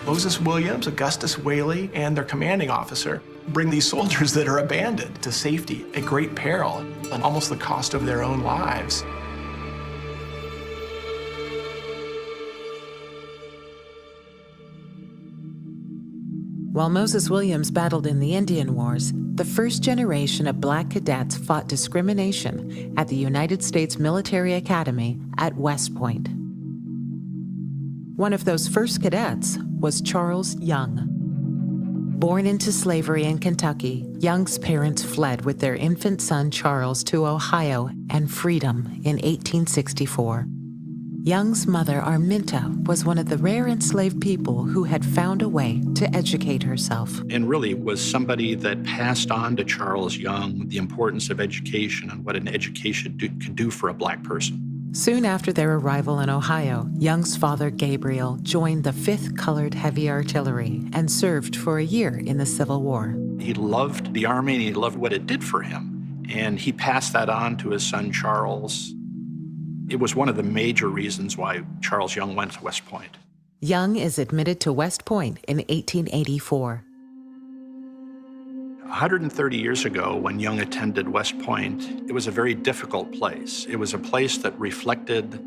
S2: Moses Williams, Augustus Whaley, and their commanding officer bring these soldiers that are abandoned to safety at great peril and almost the cost of their own lives.
S25: While Moses Williams battled in the Indian Wars, the first generation of Black cadets fought discrimination at the United States Military Academy at West Point. One of those first cadets was Charles Young. Born into slavery in Kentucky, Young's parents fled with their infant son Charles to Ohio and freedom in 1864. Young's mother, Arminta, was one of the rare enslaved people who had found a way to educate herself.
S9: And really was somebody that passed on to Charles Young the importance of education and what an education could do for a Black person.
S25: Soon after their arrival in Ohio, Young's father, Gabriel, joined the 5th Colored Heavy Artillery and served for a year in the Civil War.
S9: He loved the Army and he loved what it did for him. And he passed that on to his son, Charles. It was one of the major reasons why Charles Young went to West Point.
S25: Young is admitted to West Point in 1884.
S9: 130 years ago, when Young attended West Point, it was a very difficult place. It was a place that reflected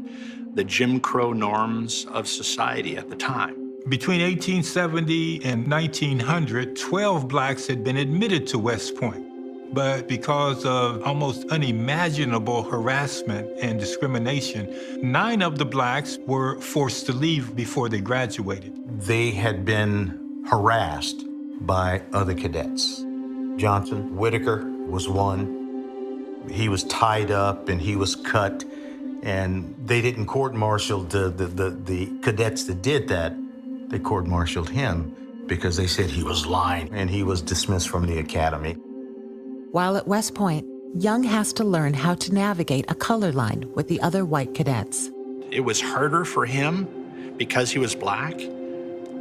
S9: the Jim Crow norms of society at the time.
S19: Between 1870 and 1900, 12 Blacks had been admitted to West Point. But because of almost unimaginable harassment and discrimination, 9 of the Blacks were forced to leave before they graduated.
S26: They had been harassed by other cadets. Johnson Whitaker was one. He was tied up and he was cut, and they didn't court-martial the cadets that did that. They court-martialed him because they said he was lying, and he was dismissed from the academy.
S25: While at West Point, Young has to learn how to navigate a color line with the other white cadets.
S9: It was harder for him because he was Black.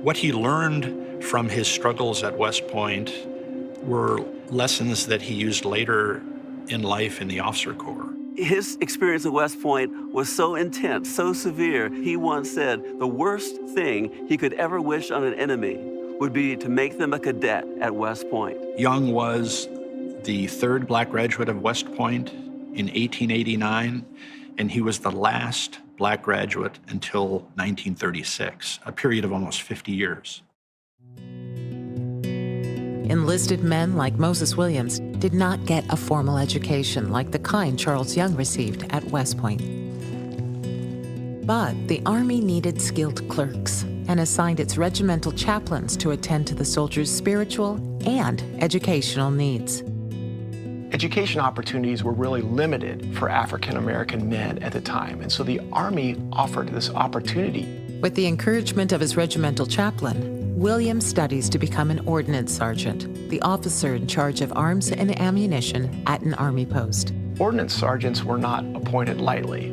S9: What he learned from his struggles at West Point were lessons that he used later in life in the officer corps.
S17: His experience at West Point was so intense, so severe, he once said the worst thing he could ever wish on an enemy would be to make them a cadet at West Point.
S9: Young was the 3rd Black graduate of West Point in 1889, and he was the last Black graduate until 1936, a period of almost 50 years.
S25: Enlisted men like Moses Williams did not get a formal education like the kind Charles Young received at West Point. But the Army needed skilled clerks and assigned its regimental chaplains to attend to the soldiers' spiritual and educational needs.
S2: Education opportunities were really limited for African American men at the time, and so the Army offered this opportunity.
S25: With the encouragement of his regimental chaplain, Williams studies to become an ordnance sergeant, the officer in charge of arms and ammunition at an Army post.
S2: Ordnance sergeants were not appointed lightly.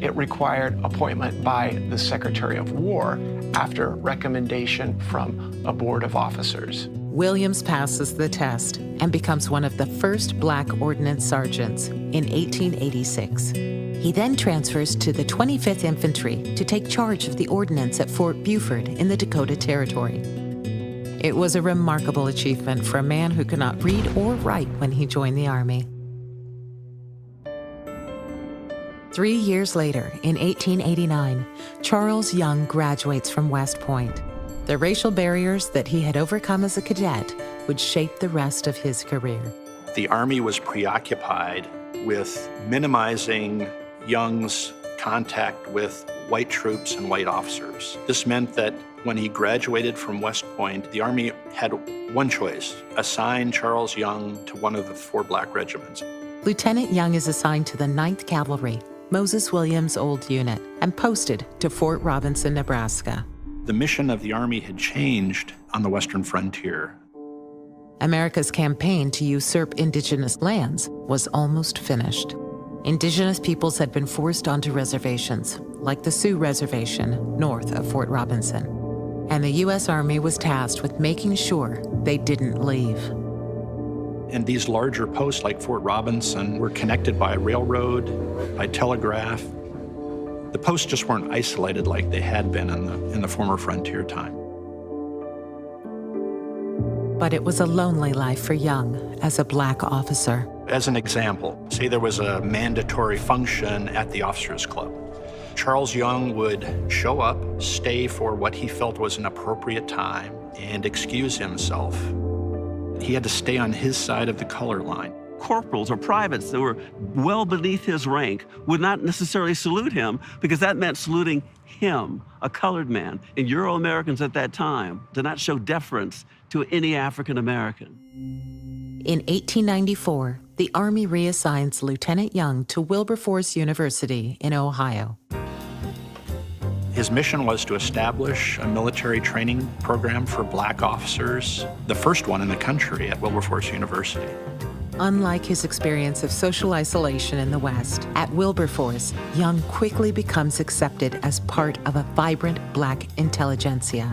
S2: It required appointment by the Secretary of War after recommendation from a board of officers.
S25: Williams passes the test and becomes one of the first Black ordnance sergeants in 1886. He then transfers to the 25th Infantry to take charge of the ordnance at Fort Buford in the Dakota Territory. It was a remarkable achievement for a man who could not read or write when he joined the Army. 3 years later, in 1889, Charles Young graduates from West Point. The racial barriers that he had overcome as a cadet would shape the rest of his career.
S9: The Army was preoccupied with minimizing Young's contact with white troops and white officers. This meant that when he graduated from West Point, the Army had one choice: assign Charles Young to one of the 4 black regiments.
S25: Lieutenant Young is assigned to the 9th Cavalry, Moses Williams' old unit, and posted to Fort Robinson, Nebraska.
S9: The mission of the Army had changed on the western frontier.
S25: America's campaign to usurp indigenous lands was almost finished. Indigenous peoples had been forced onto reservations, like the Sioux Reservation north of Fort Robinson, and the U.S. Army was tasked with making sure they didn't leave.
S9: And these larger posts like Fort Robinson were connected by railroad, by telegraph. The posts just weren't isolated like they had been in the former frontier time.
S25: But it was a lonely life for Young as a black officer.
S9: As an example, say there was a mandatory function at the Officers Club. Charles Young would show up, stay for what he felt was an appropriate time, and excuse himself. He had to stay on his side of the color line.
S17: Corporals or privates that were well beneath his rank would not necessarily salute him because that meant saluting him, a colored man. And Euro-Americans at that time did not show deference to any African American.
S25: In 1894, the Army reassigns Lieutenant Young to Wilberforce University in Ohio.
S9: His mission was to establish a military training program for black officers, the first one in the country at Wilberforce University.
S25: Unlike his experience of social isolation in the West, at Wilberforce, Young quickly becomes accepted as part of a vibrant black intelligentsia.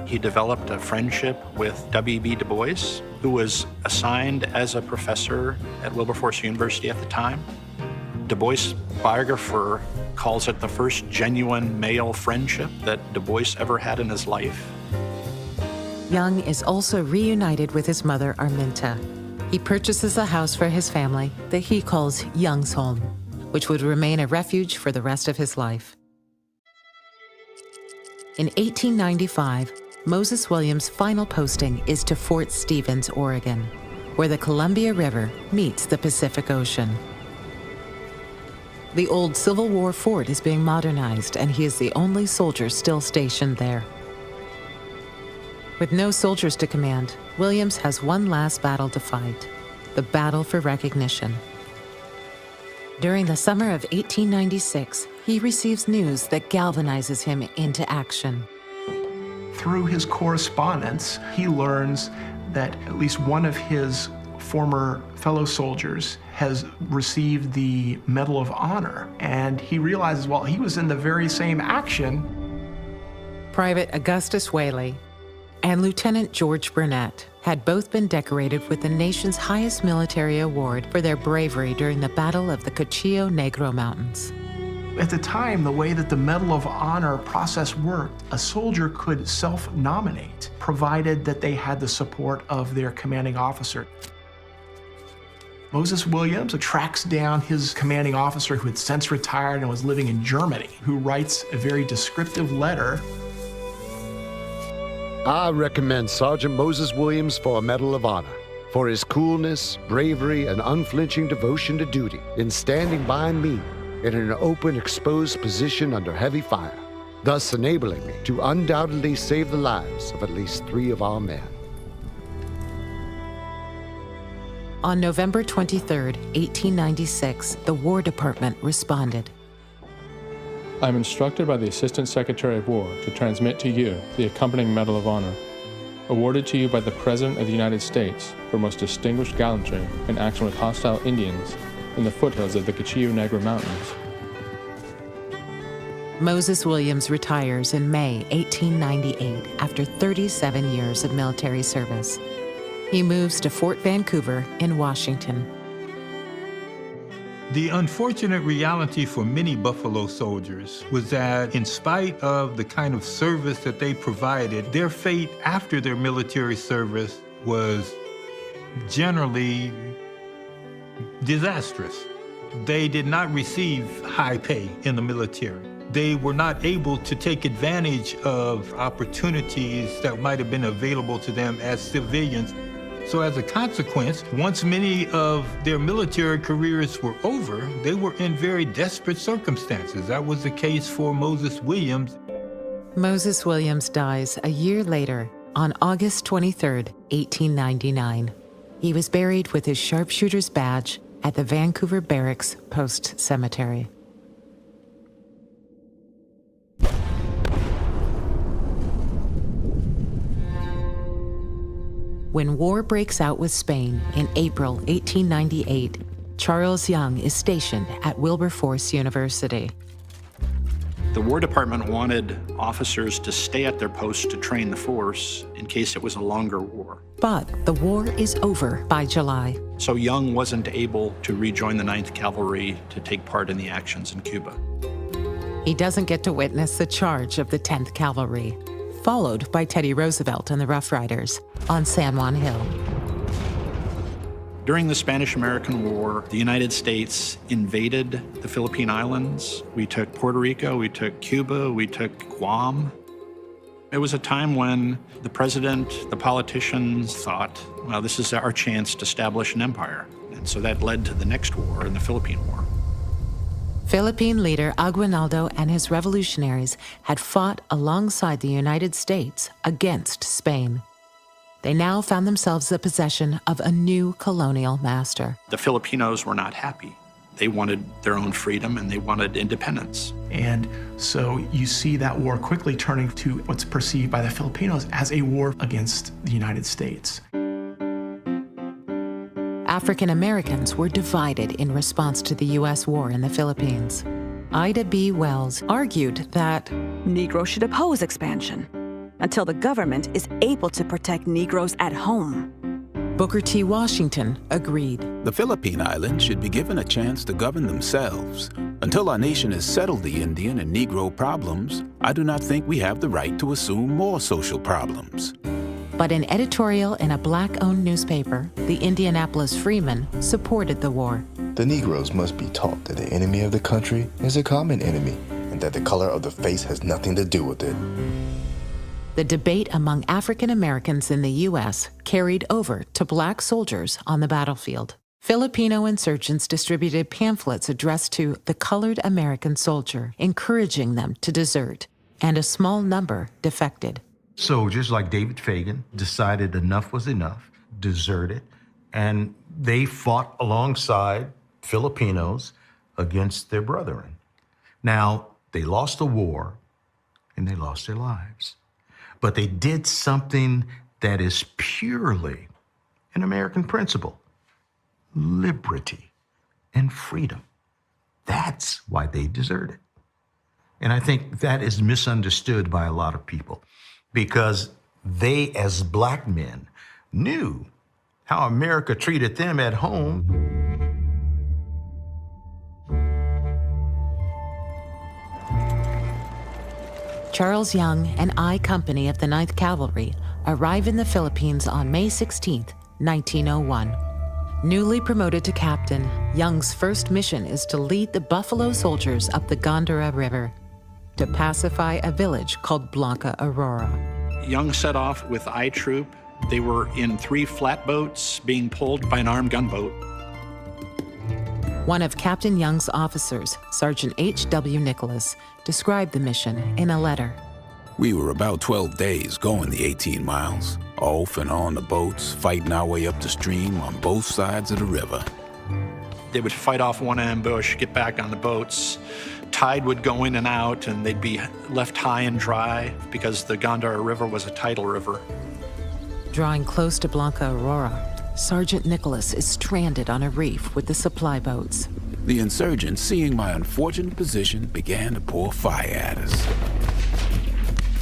S9: He developed a friendship with W.B. Du Bois, who was assigned as a professor at Wilberforce University at the time. Du Bois' biographer calls it the first genuine male friendship that Du Bois ever had in his life.
S25: Young is also reunited with his mother, Arminta. He purchases a house for his family that he calls Young's Home, which would remain a refuge for the rest of his life. In 1895, Moses Williams' final posting is to Fort Stevens, Oregon, where the Columbia River meets the Pacific Ocean. The old Civil War fort is being modernized, and he is the only soldier still stationed there. With no soldiers to command, Williams has one last battle to fight, the battle for recognition. During the summer of 1896, he receives news that galvanizes him into action.
S2: Through his correspondence, he learns that at least one of his former fellow soldiers has received the Medal of Honor, and he realizes, well, he was in the very same action.
S25: Private Augustus Whaley and Lieutenant George Burnett had both been decorated with the nation's highest military award for their bravery during the Battle of the Cuchillo Negro Mountains.
S2: At the time, the way that the Medal of Honor process worked, a soldier could self-nominate, provided that they had the support of their commanding officer. Moses Williams tracks down his commanding officer who had since retired and was living in Germany, who writes a very descriptive letter.
S7: I recommend Sergeant Moses Williams for a Medal of Honor for his coolness, bravery, and unflinching devotion to duty in standing by me in an open, exposed position under heavy fire, thus enabling me to undoubtedly save the lives of at least 3 of our men.
S25: On November 23, 1896, the War Department responded.
S13: I am instructed by the Assistant Secretary of War to transmit to you the accompanying Medal of Honor, awarded to you by the President of the United States for most distinguished gallantry in action with hostile Indians in the foothills of the Cuchillo Negro Mountains.
S25: Moses Williams retires in May 1898 after 37 years of military service. He moves to Fort Vancouver in Washington.
S19: The unfortunate reality for many Buffalo soldiers was that in spite of the kind of service that they provided, their fate after their military service was generally disastrous. They did not receive high pay in the military. They were not able to take advantage of opportunities that might have been available to them as civilians. So as a consequence, once many of their military careers were over, they were in very desperate circumstances. That was the case for Moses Williams.
S25: Moses Williams dies a year later on August 23, 1899. He was buried with his sharpshooter's badge at the Vancouver Barracks Post Cemetery. When war breaks out with Spain in April 1898, Charles Young is stationed at Wilberforce University.
S9: The War Department wanted officers to stay at their posts to train the force in case it was a longer war.
S25: But the war is over by July.
S9: So Young wasn't able to rejoin the 9th Cavalry to take part in the actions in Cuba.
S25: He doesn't get to witness the charge of the 10th Cavalry, followed by Teddy Roosevelt and the Rough Riders on San Juan Hill.
S9: During the Spanish-American War, the United States invaded the Philippine Islands. We took Puerto Rico, we took Cuba, we took Guam. It was a time when the president, the politicians thought, well, this is our chance to establish an empire. And so that led to the next war, in the Philippine War.
S25: Philippine leader Aguinaldo and his revolutionaries had fought alongside the United States against Spain. They now found themselves the possession of a new colonial master.
S9: The Filipinos were not happy. They wanted their own freedom and they wanted independence.
S2: And so you see that war quickly turning to what's perceived by the Filipinos as a war against the United States.
S25: African Americans were divided in response to the U.S. war in the Philippines. Ida B. Wells argued that
S1: Negroes should oppose expansion until the government is able to protect Negroes at home.
S25: Booker T. Washington agreed.
S8: The Philippine Islands should be given a chance to govern themselves. Until our nation has settled the Indian and Negro problems, I do not think we have the right to assume more social problems.
S25: But an editorial in a black-owned newspaper, the Indianapolis Freeman, supported the war.
S14: The Negroes must be taught that the enemy of the country is a common enemy, and that the color of the face has nothing to do with it.
S25: The debate among African Americans in the U.S. carried over to black soldiers on the battlefield. Filipino insurgents distributed pamphlets addressed to the colored American soldier, encouraging them to desert, and a small number defected.
S26: Soldiers like David Fagan decided enough was enough, deserted, and they fought alongside Filipinos against their brethren. Now, they lost the war and they lost their lives. But they did something that is purely an American principle: liberty and freedom. That's why they deserted. And I think that is misunderstood by a lot of people, because they, as black men, knew how America treated them at home.
S25: Charles Young and I Company of the 9th Cavalry arrive in the Philippines on May 16, 1901. Newly promoted to captain, Young's first mission is to lead the Buffalo soldiers up the Gondara River to pacify a village called Blanca Aurora.
S9: Young set off with I Troop. They were in 3 flatboats being pulled by an armed gunboat.
S25: One of Captain Young's officers, Sergeant H.W. Nicholas, described the mission in a letter.
S8: We were about 12 days going the 18 miles, off and on the boats, fighting our way up the stream on both sides of the river.
S9: They would fight off one ambush, get back on the boats. Tide would go in and out, and they'd be left high and dry because the Gondara River was a tidal river.
S25: Drawing close to Blanca Aurora, Sergeant Nicholas is stranded on a reef with the supply boats.
S8: The insurgents, seeing my unfortunate position, began to pour fire at us.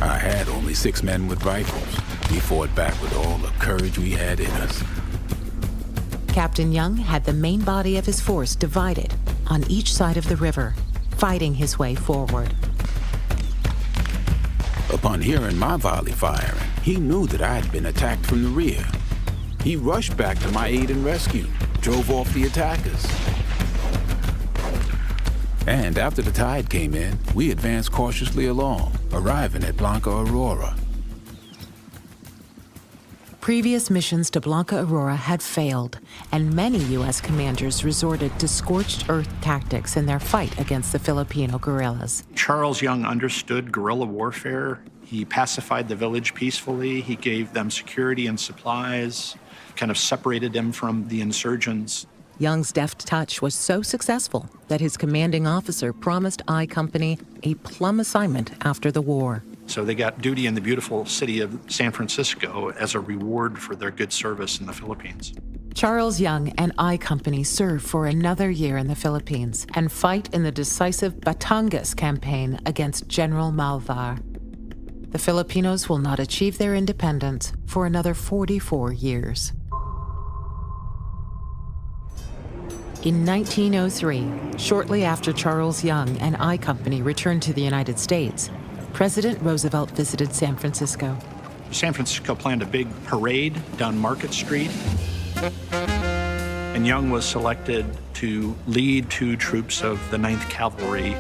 S8: I had only 6 men with rifles. We fought back with all the courage we had in us.
S25: Captain Young had the main body of his force divided on each side of the river, fighting his way forward.
S8: Upon hearing my volley firing, he knew that I had been attacked from the rear. He rushed back to my aid and rescue, drove off the attackers. And after the tide came in, we advanced cautiously along, arriving at Blanca Aurora.
S25: Previous missions to Blanca Aurora had failed, and many U.S. commanders resorted to scorched earth tactics in their fight against the Filipino guerrillas.
S9: Charles Young understood guerrilla warfare. He pacified the village peacefully. He gave them security and supplies, kind of separated them from the insurgents.
S25: Young's deft touch was so successful that his commanding officer promised I Company a plum assignment after the war.
S9: So they got duty in the beautiful city of San Francisco as a reward for their good service in the Philippines.
S25: Charles Young and I Company serve for another year in the Philippines and fight in the decisive Batangas campaign against General Malvar. The Filipinos will not achieve their independence for another 44 years. In 1903, shortly after Charles Young and I Company returned to the United States, President Roosevelt visited San Francisco.
S9: San Francisco planned a big parade down Market Street, and Young was selected to lead 2 troops of the 9th Cavalry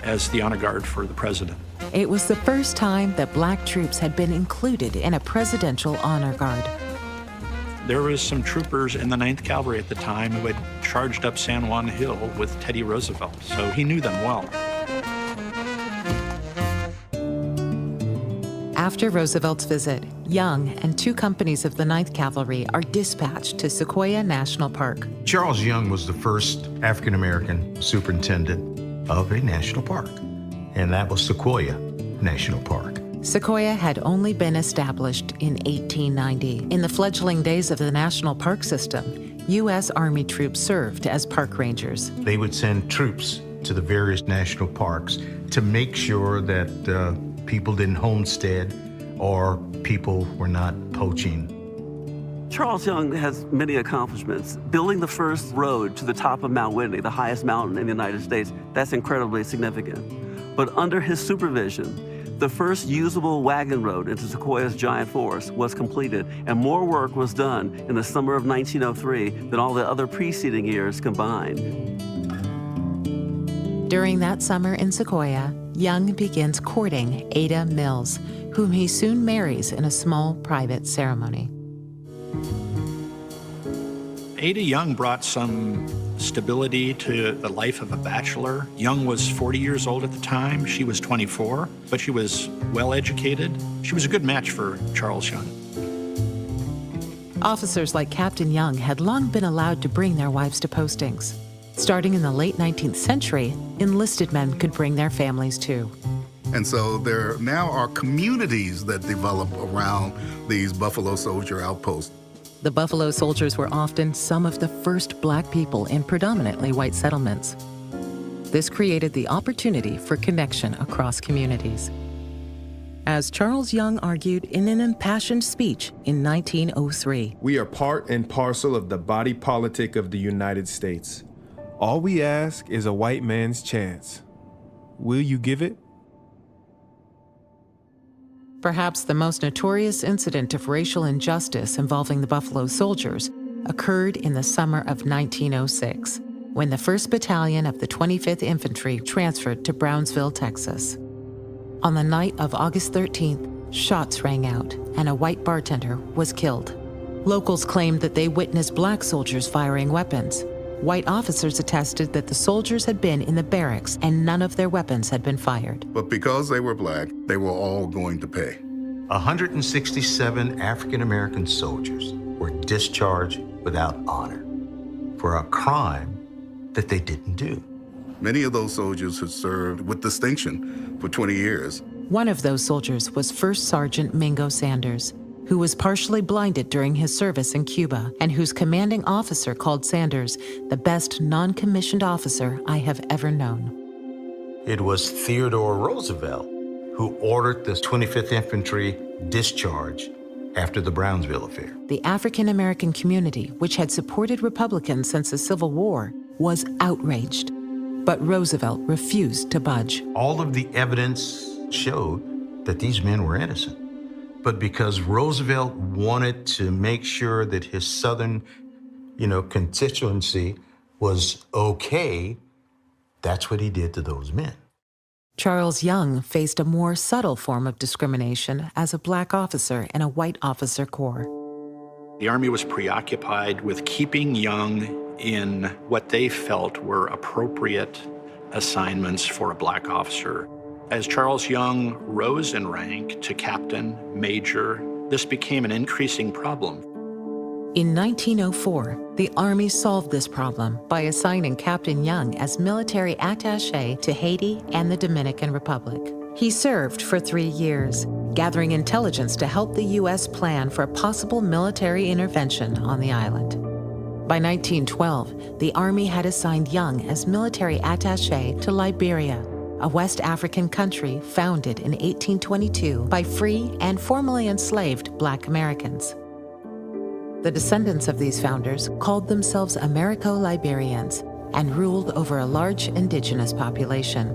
S9: as the honor guard for the president.
S25: It was the first time that black troops had been included in a presidential honor guard.
S9: There was some troopers in the 9th Cavalry at the time who had charged up San Juan Hill with Teddy Roosevelt, so he knew them well.
S25: After Roosevelt's visit, Young and 2 companies of the 9th Cavalry are dispatched to Sequoia National Park.
S26: Charles Young was the first African-American superintendent of a national park, and that was Sequoia National Park.
S25: Sequoia had only been established in 1890. In the fledgling days of the National Park System, U.S. Army troops served as park rangers.
S26: They would send troops to the various national parks to make sure that people didn't homestead or people were not poaching.
S17: Charles Young has many accomplishments. Building the first road to the top of Mount Whitney, the highest mountain in the United States, that's incredibly significant. But under his supervision, the first usable wagon road into Sequoia's giant forest was completed, and more work was done in the summer of 1903 than all the other preceding years combined.
S25: During that summer in Sequoia, Young begins courting Ada Mills, whom he soon marries in a small private ceremony.
S9: Ada Young brought some stability to the life of a bachelor. Young was 40 years old at the time. She was 24, but she was well educated. She was a good match for Charles Young.
S25: Officers like Captain Young had long been allowed to bring their wives to postings. Starting in the late 19th century, enlisted men could bring their families too.
S24: And so there now are communities that develop around these Buffalo Soldier outposts.
S25: The Buffalo Soldiers were often some of the first black people in predominantly white settlements. This created the opportunity for connection across communities. As Charles Young argued in an impassioned speech in 1903,
S4: "We are part and parcel of the body politic of the United States. All we ask is a white man's chance. Will you give it?"
S25: Perhaps the most notorious incident of racial injustice involving the Buffalo Soldiers occurred in the summer of 1906, when the 1st Battalion of the 25th Infantry transferred to Brownsville, Texas. On the night of August 13th, shots rang out and a white bartender was killed. Locals claimed that they witnessed black soldiers firing weapons. White officers attested that the soldiers had been in the barracks and none of their weapons had been fired.
S24: But because they were black, they were all going to pay.
S26: 167 African-American soldiers were discharged without honor for a crime that they didn't do.
S24: Many of those soldiers had served with distinction for 20 years.
S25: One of those soldiers was First Sergeant Mingo Sanders, who was partially blinded during his service in Cuba and whose commanding officer called Sanders the best non-commissioned officer I have ever known.
S26: It was Theodore Roosevelt who ordered the 25th Infantry discharged after the Brownsville affair.
S25: The African-American community, which had supported Republicans since the Civil War, was outraged. But Roosevelt refused to budge.
S26: All of the evidence showed that these men were innocent. But because Roosevelt wanted to make sure that his Southern, constituency was okay, that's what he did to those men.
S25: Charles Young faced a more subtle form of discrimination as a black officer in a white officer corps.
S9: The Army was preoccupied with keeping Young in what they felt were appropriate assignments for a black officer. As Charles Young rose in rank to captain, major, this became an increasing problem.
S25: In 1904, the Army solved this problem by assigning Captain Young as military attaché to Haiti and the Dominican Republic. He served for 3 years, gathering intelligence to help the U.S. plan for a possible military intervention on the island. By 1912, the Army had assigned Young as military attaché to Liberia, a West African country founded in 1822 by free and formerly enslaved Black Americans. The descendants of these founders called themselves Americo-Liberians and ruled over a large indigenous population.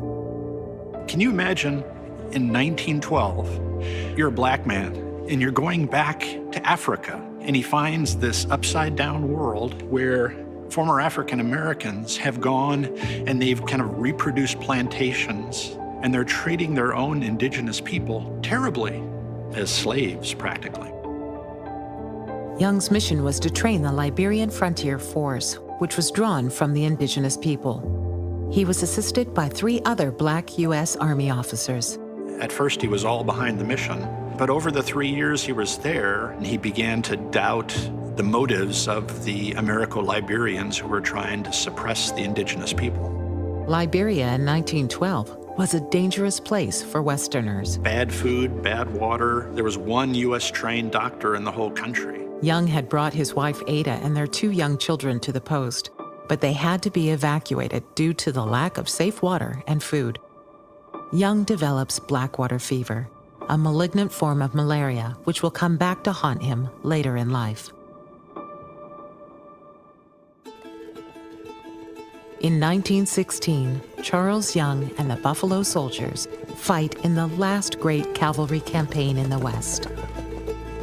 S9: Can you imagine in 1912, you're a black man and you're going back to Africa, and he finds this upside-down world where former African Americans have gone and they've kind of reproduced plantations, and they're treating their own indigenous people terribly, as slaves practically.
S25: Young's mission was to train the Liberian Frontier Force, which was drawn from the indigenous people. He was assisted by 3 other black U.S. Army officers.
S9: At first, he was all behind the mission, but over the 3 years he was there, he began to doubt the motives of the Americo-Liberians who were trying to suppress the indigenous people.
S25: Liberia in 1912 was a dangerous place for Westerners.
S9: Bad food, bad water. There was one U.S.-trained doctor in the whole country.
S25: Young had brought his wife Ada and their 2 young children to the post, but they had to be evacuated due to the lack of safe water and food. Young develops blackwater fever, a malignant form of malaria which will come back to haunt him later in life. In 1916, Charles Young and the Buffalo Soldiers fight in the last great cavalry campaign in the West.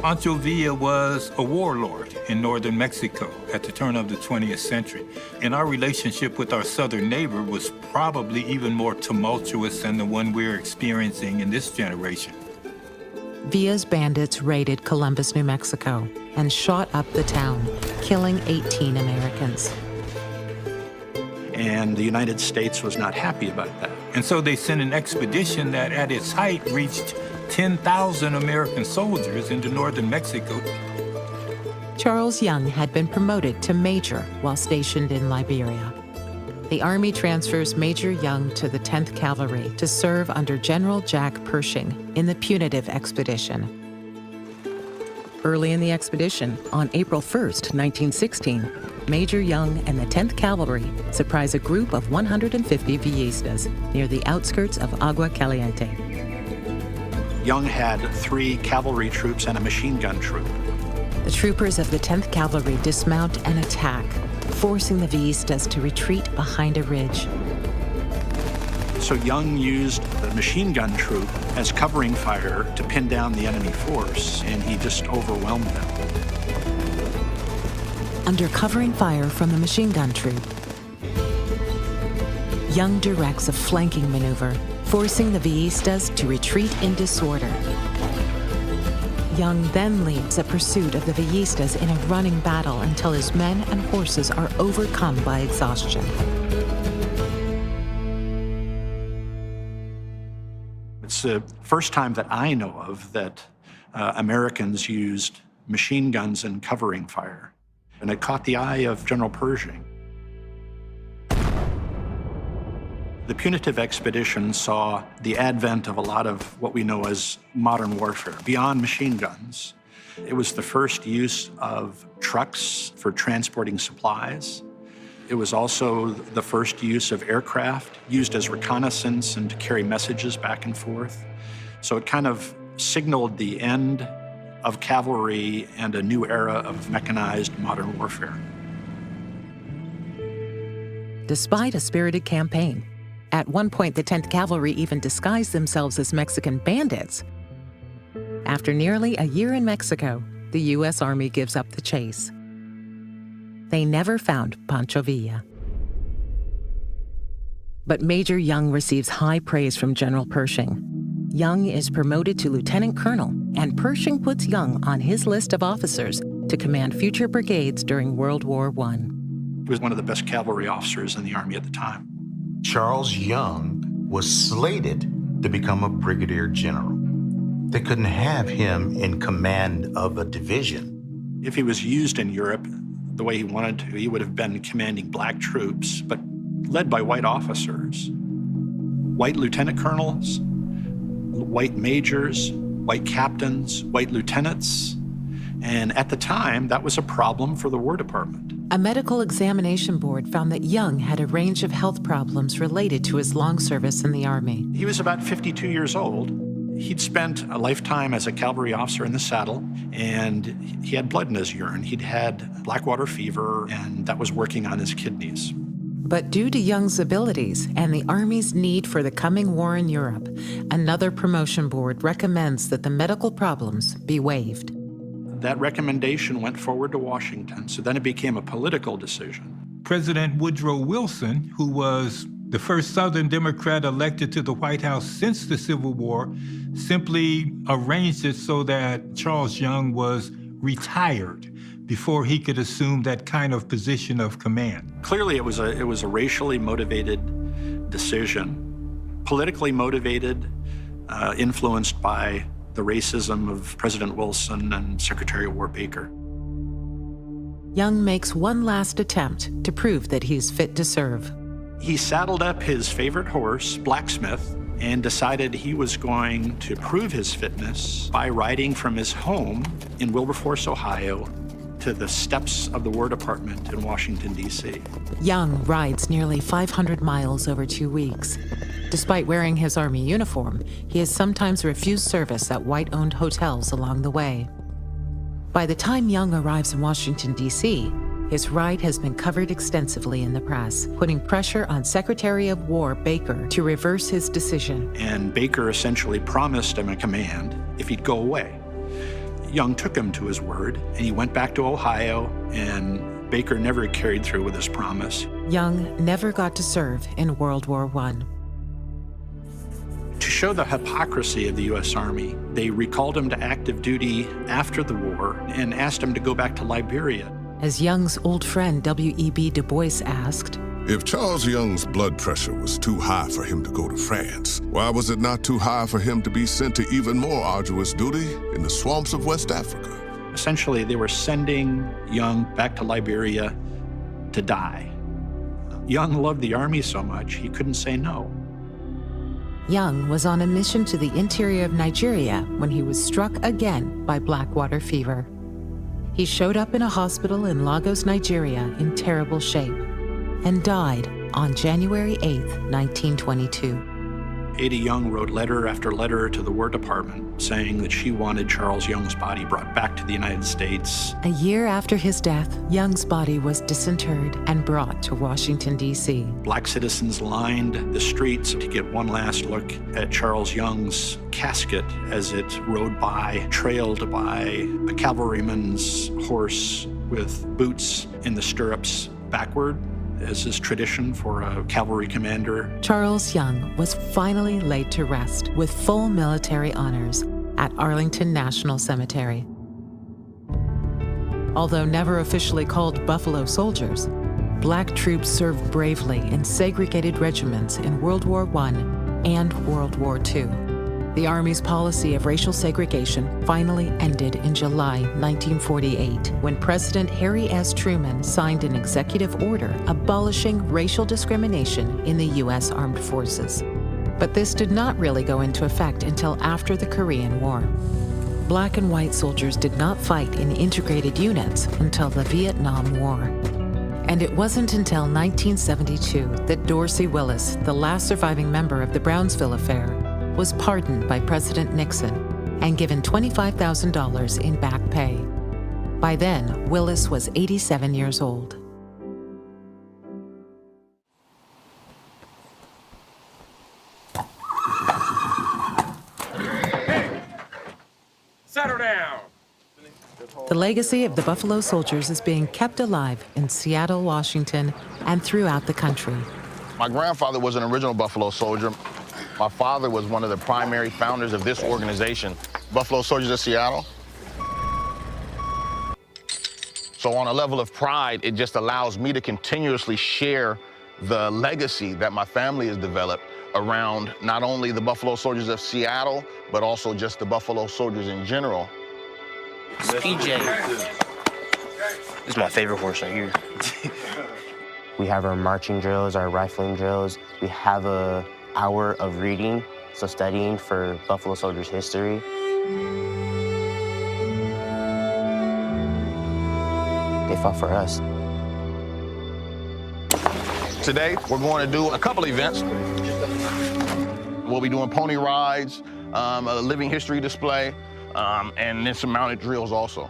S19: Pancho Villa was a warlord in northern Mexico at the turn of the 20th century, and our relationship with our southern neighbor was probably even more tumultuous than the one we're experiencing in this generation.
S25: Villa's bandits raided Columbus, New Mexico, and shot up the town, killing 18 Americans.
S9: And the United States was not happy about that.
S19: And so they sent an expedition that at its height reached 10,000 American soldiers into northern Mexico.
S25: Charles Young had been promoted to major while stationed in Liberia. The Army transfers Major Young to the 10th Cavalry to serve under General Jack Pershing in the punitive expedition. Early in the expedition, on April 1st, 1916, Major Young and the 10th Cavalry surprise a group of 150 Villistas near the outskirts of Agua Caliente.
S9: Young had 3 cavalry troops and a machine gun troop.
S25: The troopers of the 10th Cavalry dismount and attack, forcing the Villistas to retreat behind a ridge.
S9: So Young used the machine gun troop as covering fire to pin down the enemy force, and he just overwhelmed them.
S25: Under covering fire from the machine gun troop, Young directs a flanking maneuver, forcing the Villistas to retreat in disorder. Young then leads a pursuit of the Villistas in a running battle until his men and horses are overcome by exhaustion.
S9: It's the first time that I know of that Americans used machine guns and covering fire. And it caught the eye of General Pershing. The punitive expedition saw the advent of a lot of what we know as modern warfare, beyond machine guns. It was the first use of trucks for transporting supplies. It was also the first use of aircraft used as reconnaissance and to carry messages back and forth. So it kind of signaled the end of cavalry and a new era of mechanized modern warfare.
S25: despite a spirited campaign. At one point, the 10th Cavalry even disguised themselves as Mexican bandits. After nearly a year in Mexico, the U.S. Army gives up the chase. They never found Pancho Villa. But Major Young receives high praise from General Pershing. Young is promoted to lieutenant colonel, and Pershing puts Young on his list of officers to command future brigades during World War I.
S9: He was one of the best cavalry officers in the Army at the time.
S26: Charles Young was slated to become a brigadier general. They couldn't have him in command of a division.
S9: If he was used in Europe the way he wanted to, he would have been commanding black troops, but led by white officers. White lieutenant colonels, white majors, white captains, white lieutenants. And at the time, that was a problem for the War Department.
S25: A medical examination board found that Young had a range of health problems related to his long service in the Army.
S9: He was about 52 years old. He'd spent a lifetime as a cavalry officer in the saddle, and he had blood in his urine. He'd had blackwater fever, and that was working on his kidneys.
S25: But due to Young's abilities and the Army's need for the coming war in Europe, another promotion board recommends that the medical problems be waived.
S9: That recommendation went forward to Washington, so then it became a political decision.
S19: President Woodrow Wilson, who was the first Southern Democrat elected to the White House since the Civil War, simply arranged it so that Charles Young was retired before he could assume that kind of position of command.
S9: Clearly, it was a racially motivated decision, politically motivated, influenced by the racism of President Wilson and Secretary of War Baker.
S25: Young makes one last attempt to prove that he's fit to serve.
S9: He saddled up his favorite horse, Blacksmith, and decided he was going to prove his fitness by riding from his home in Wilberforce, Ohio, to the steps of the War Department in Washington, D.C.
S25: Young rides nearly 500 miles over 2 weeks. Despite wearing his Army uniform, he has sometimes refused service at white-owned hotels along the way. By the time Young arrives in Washington, D.C., his ride has been covered extensively in the press, putting pressure on Secretary of War Baker to reverse his decision.
S9: And Baker essentially promised him a command if he'd go away. Young took him to his word, and he went back to Ohio, and Baker never carried through with his promise.
S25: Young never got to serve in World War I.
S9: To show the hypocrisy of the U.S. Army, they recalled him to active duty after the war and asked him to go back to Liberia.
S25: As Young's old friend W.E.B. Du Bois asked,
S16: if Charles Young's blood pressure was too high for him to go to France, why was it not too high for him to be sent to even more arduous duty in the swamps of West Africa?
S9: Essentially, they were sending Young back to Liberia to die. Young loved the Army so much, he couldn't say no.
S25: Young was on a mission to the interior of Nigeria when he was struck again by blackwater fever. He showed up in a hospital in Lagos, Nigeria in terrible shape and died on January 8, 1922.
S9: Ada Young wrote letter after letter to the War Department saying that she wanted Charles Young's body brought back to the United States.
S25: A year after his death, Young's body was disinterred and brought to Washington, D.C.
S9: Black citizens lined the streets to get one last look at Charles Young's casket as it rode by, trailed by a cavalryman's horse with boots in the stirrups backward, as is tradition for a cavalry commander.
S25: Charles Young was finally laid to rest with full military honors at Arlington National Cemetery. Although never officially called Buffalo Soldiers, Black troops served bravely in segregated regiments in World War I and World War II. The Army's policy of racial segregation finally ended in July 1948, when President Harry S. Truman signed an executive order abolishing racial discrimination in the U.S. Armed Forces. But this did not really go into effect until after the Korean War. Black and white soldiers did not fight in integrated units until the Vietnam War. And it wasn't until 1972 that Dorsey Willis, the last surviving member of the Brownsville Affair, was pardoned by President Nixon and given $25,000 in back pay. By then, Willis was 87 years old. legacy of the Buffalo Soldiers is being kept alive in Seattle, Washington, and throughout the country.
S10: My grandfather was an original Buffalo Soldier. My father was one of the primary founders of this organization, Buffalo Soldiers of Seattle. So on a level of pride, it just allows me to continuously share the legacy that my family has developed around not only the Buffalo Soldiers of Seattle, but also just the Buffalo Soldiers in general.
S18: It's PJ. This is my favorite horse right here. We have our marching drills, our rifling drills. We have an hour of reading, so studying for Buffalo Soldiers history. They fought for us.
S10: Today, we're going to do a couple events. We'll be doing pony rides, a living history display, and then some mounted drills also.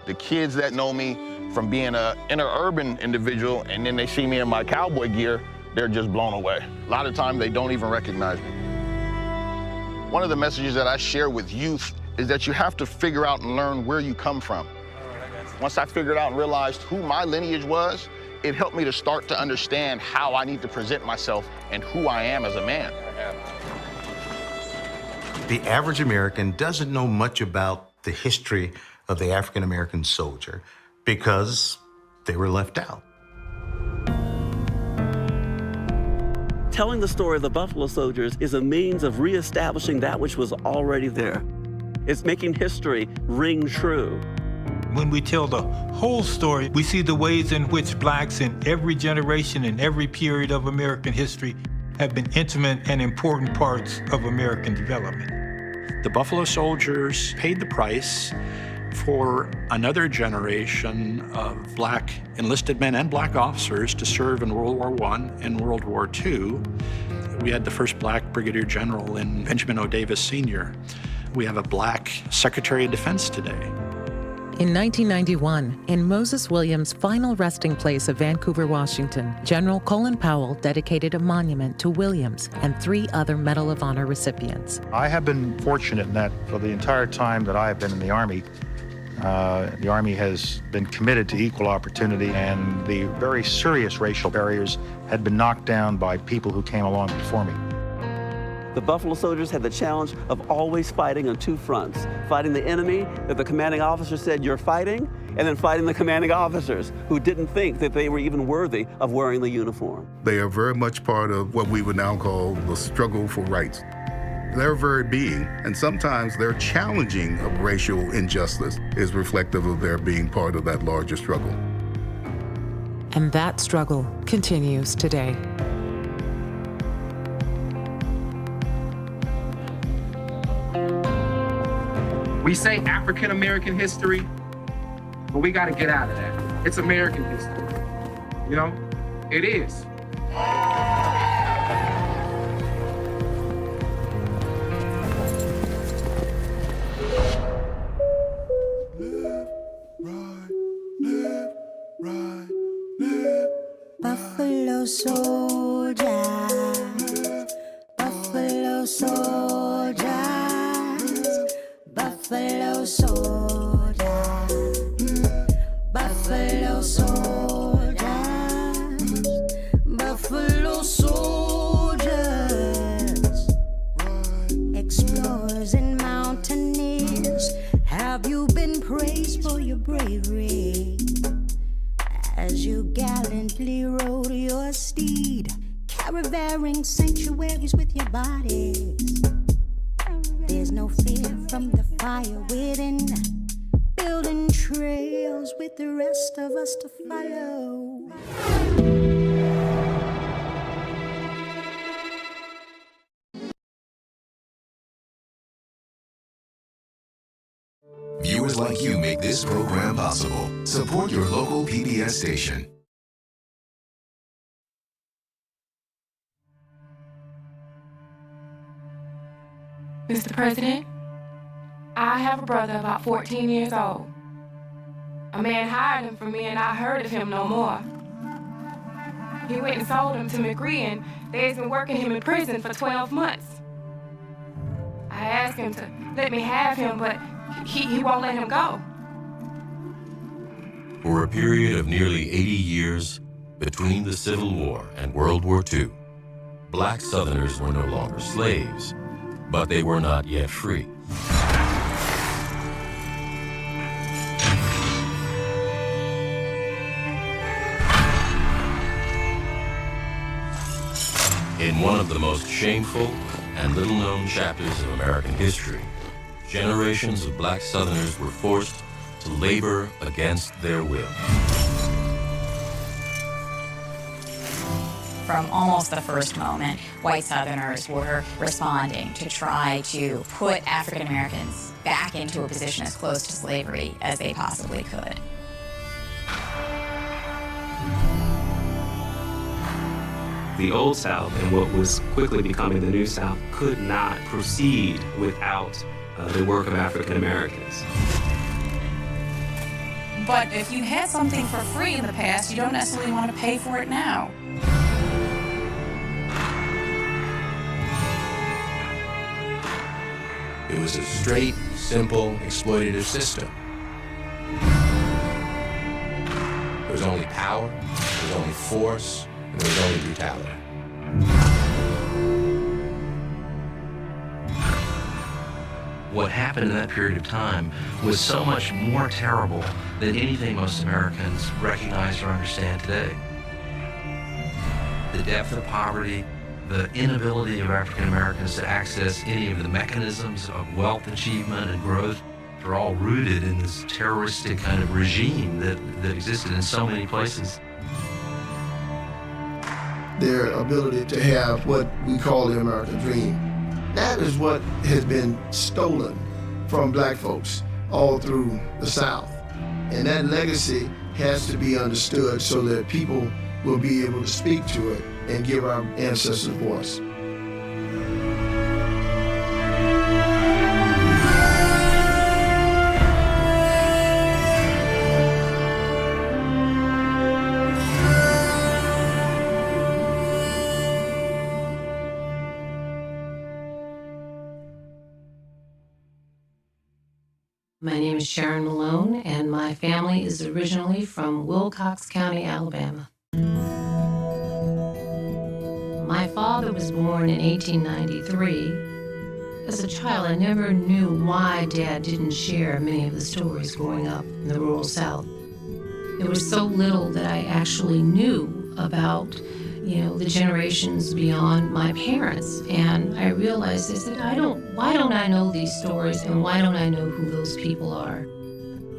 S10: The kids that know me from being an inner urban individual, and then they see me in my cowboy gear, they're just blown away. A lot of times, they don't even recognize me. One of the messages that I share with youth is that you have to figure out and learn where you come from. Once I figured out and realized who my lineage was, it helped me to start to understand how I need to present myself and who I am as a man.
S26: The average American doesn't know much about the history of the African American soldier because they were left out.
S17: Telling the story of the Buffalo Soldiers is a means of reestablishing that which was already there. It's making history ring true.
S19: When we tell the whole story, we see the ways in which blacks in every generation and every period of American history have been intimate and important parts of American development.
S9: The Buffalo Soldiers paid the price for another generation of black enlisted men and black officers to serve in World War I and World War II. We had the first black brigadier general in Benjamin O. Davis Sr. We have a black Secretary of Defense today.
S25: In 1991, in Moses Williams' final resting place of Vancouver, Washington, General Colin Powell dedicated a monument to Williams and 3 other Medal of Honor recipients.
S20: I have been fortunate in that for the entire time that I have been in the Army has been committed to equal opportunity, and the very serious racial barriers had been knocked down by people who came along before me.
S17: The Buffalo Soldiers had the challenge of always fighting on 2 fronts. Fighting the enemy that the commanding officer said, you're fighting, and then fighting the commanding officers who didn't think that they were even worthy of wearing the uniform.
S24: They are very much part of what we would now call the struggle for rights. Their very being, and sometimes their challenging of racial injustice, is reflective of their being part of that larger struggle.
S25: And that struggle continues today.
S21: We say African American history, but we got to get out of that. It's American history. You know, it is.
S22: Buffalo soldier, Buffalo soldiers, Buffalo soldier, Buffalo soldiers, Buffalo soldiers, explorers and mountaineers, have you been praised for your bravery? As you gallantly rode your steed, caravanning sanctuaries with your bodies. There's no fear from the fire within, building trails with the rest of us to follow.
S23: Viewers like you make this program possible. Support your local PBS station.
S27: Mr. President, I have a brother about 14 years old. A man hired him from me and I heard of him no more. He went and sold him to McRee and they've been working him in prison for 12 months. I asked him to let me have him, but he won't let him go.
S3: For a period of nearly 80 years between the Civil War and World War II, black Southerners were no longer slaves, but they were not yet free. In one of the most shameful and little-known chapters of American history, generations of black Southerners were forced to labor against their will.
S5: From almost the first moment, white Southerners were responding to try to put African Americans back into a position as close to slavery as they possibly could.
S6: The Old South and what was quickly becoming the New South could not proceed without the work of African Americans.
S7: But if you had something for free in the past, you don't necessarily want to pay for it now.
S11: It was a straight, simple, exploitative system. There was only power, there was only force, and there was only brutality.
S12: What happened in that period of time was so much more terrible than anything most Americans recognize or understand today. The depth of poverty, the inability of African Americans to access any of the mechanisms of wealth achievement and growth are all rooted in this terroristic kind of regime that existed in so many places.
S15: Their ability to have what we call the American dream. That is what has been stolen from black folks all through the South. And that legacy has to be understood so that people will be able to speak to it and give our ancestors a voice.
S28: My name is Sharon Malone, and my family is originally from Wilcox County, Alabama. My father was born in 1893. As a child, I never knew why Dad didn't share many of the stories growing up in the rural South. There was so little that I actually knew about, the generations beyond my parents. And I realized, I said, why don't I know these stories, and why don't I know who those people are?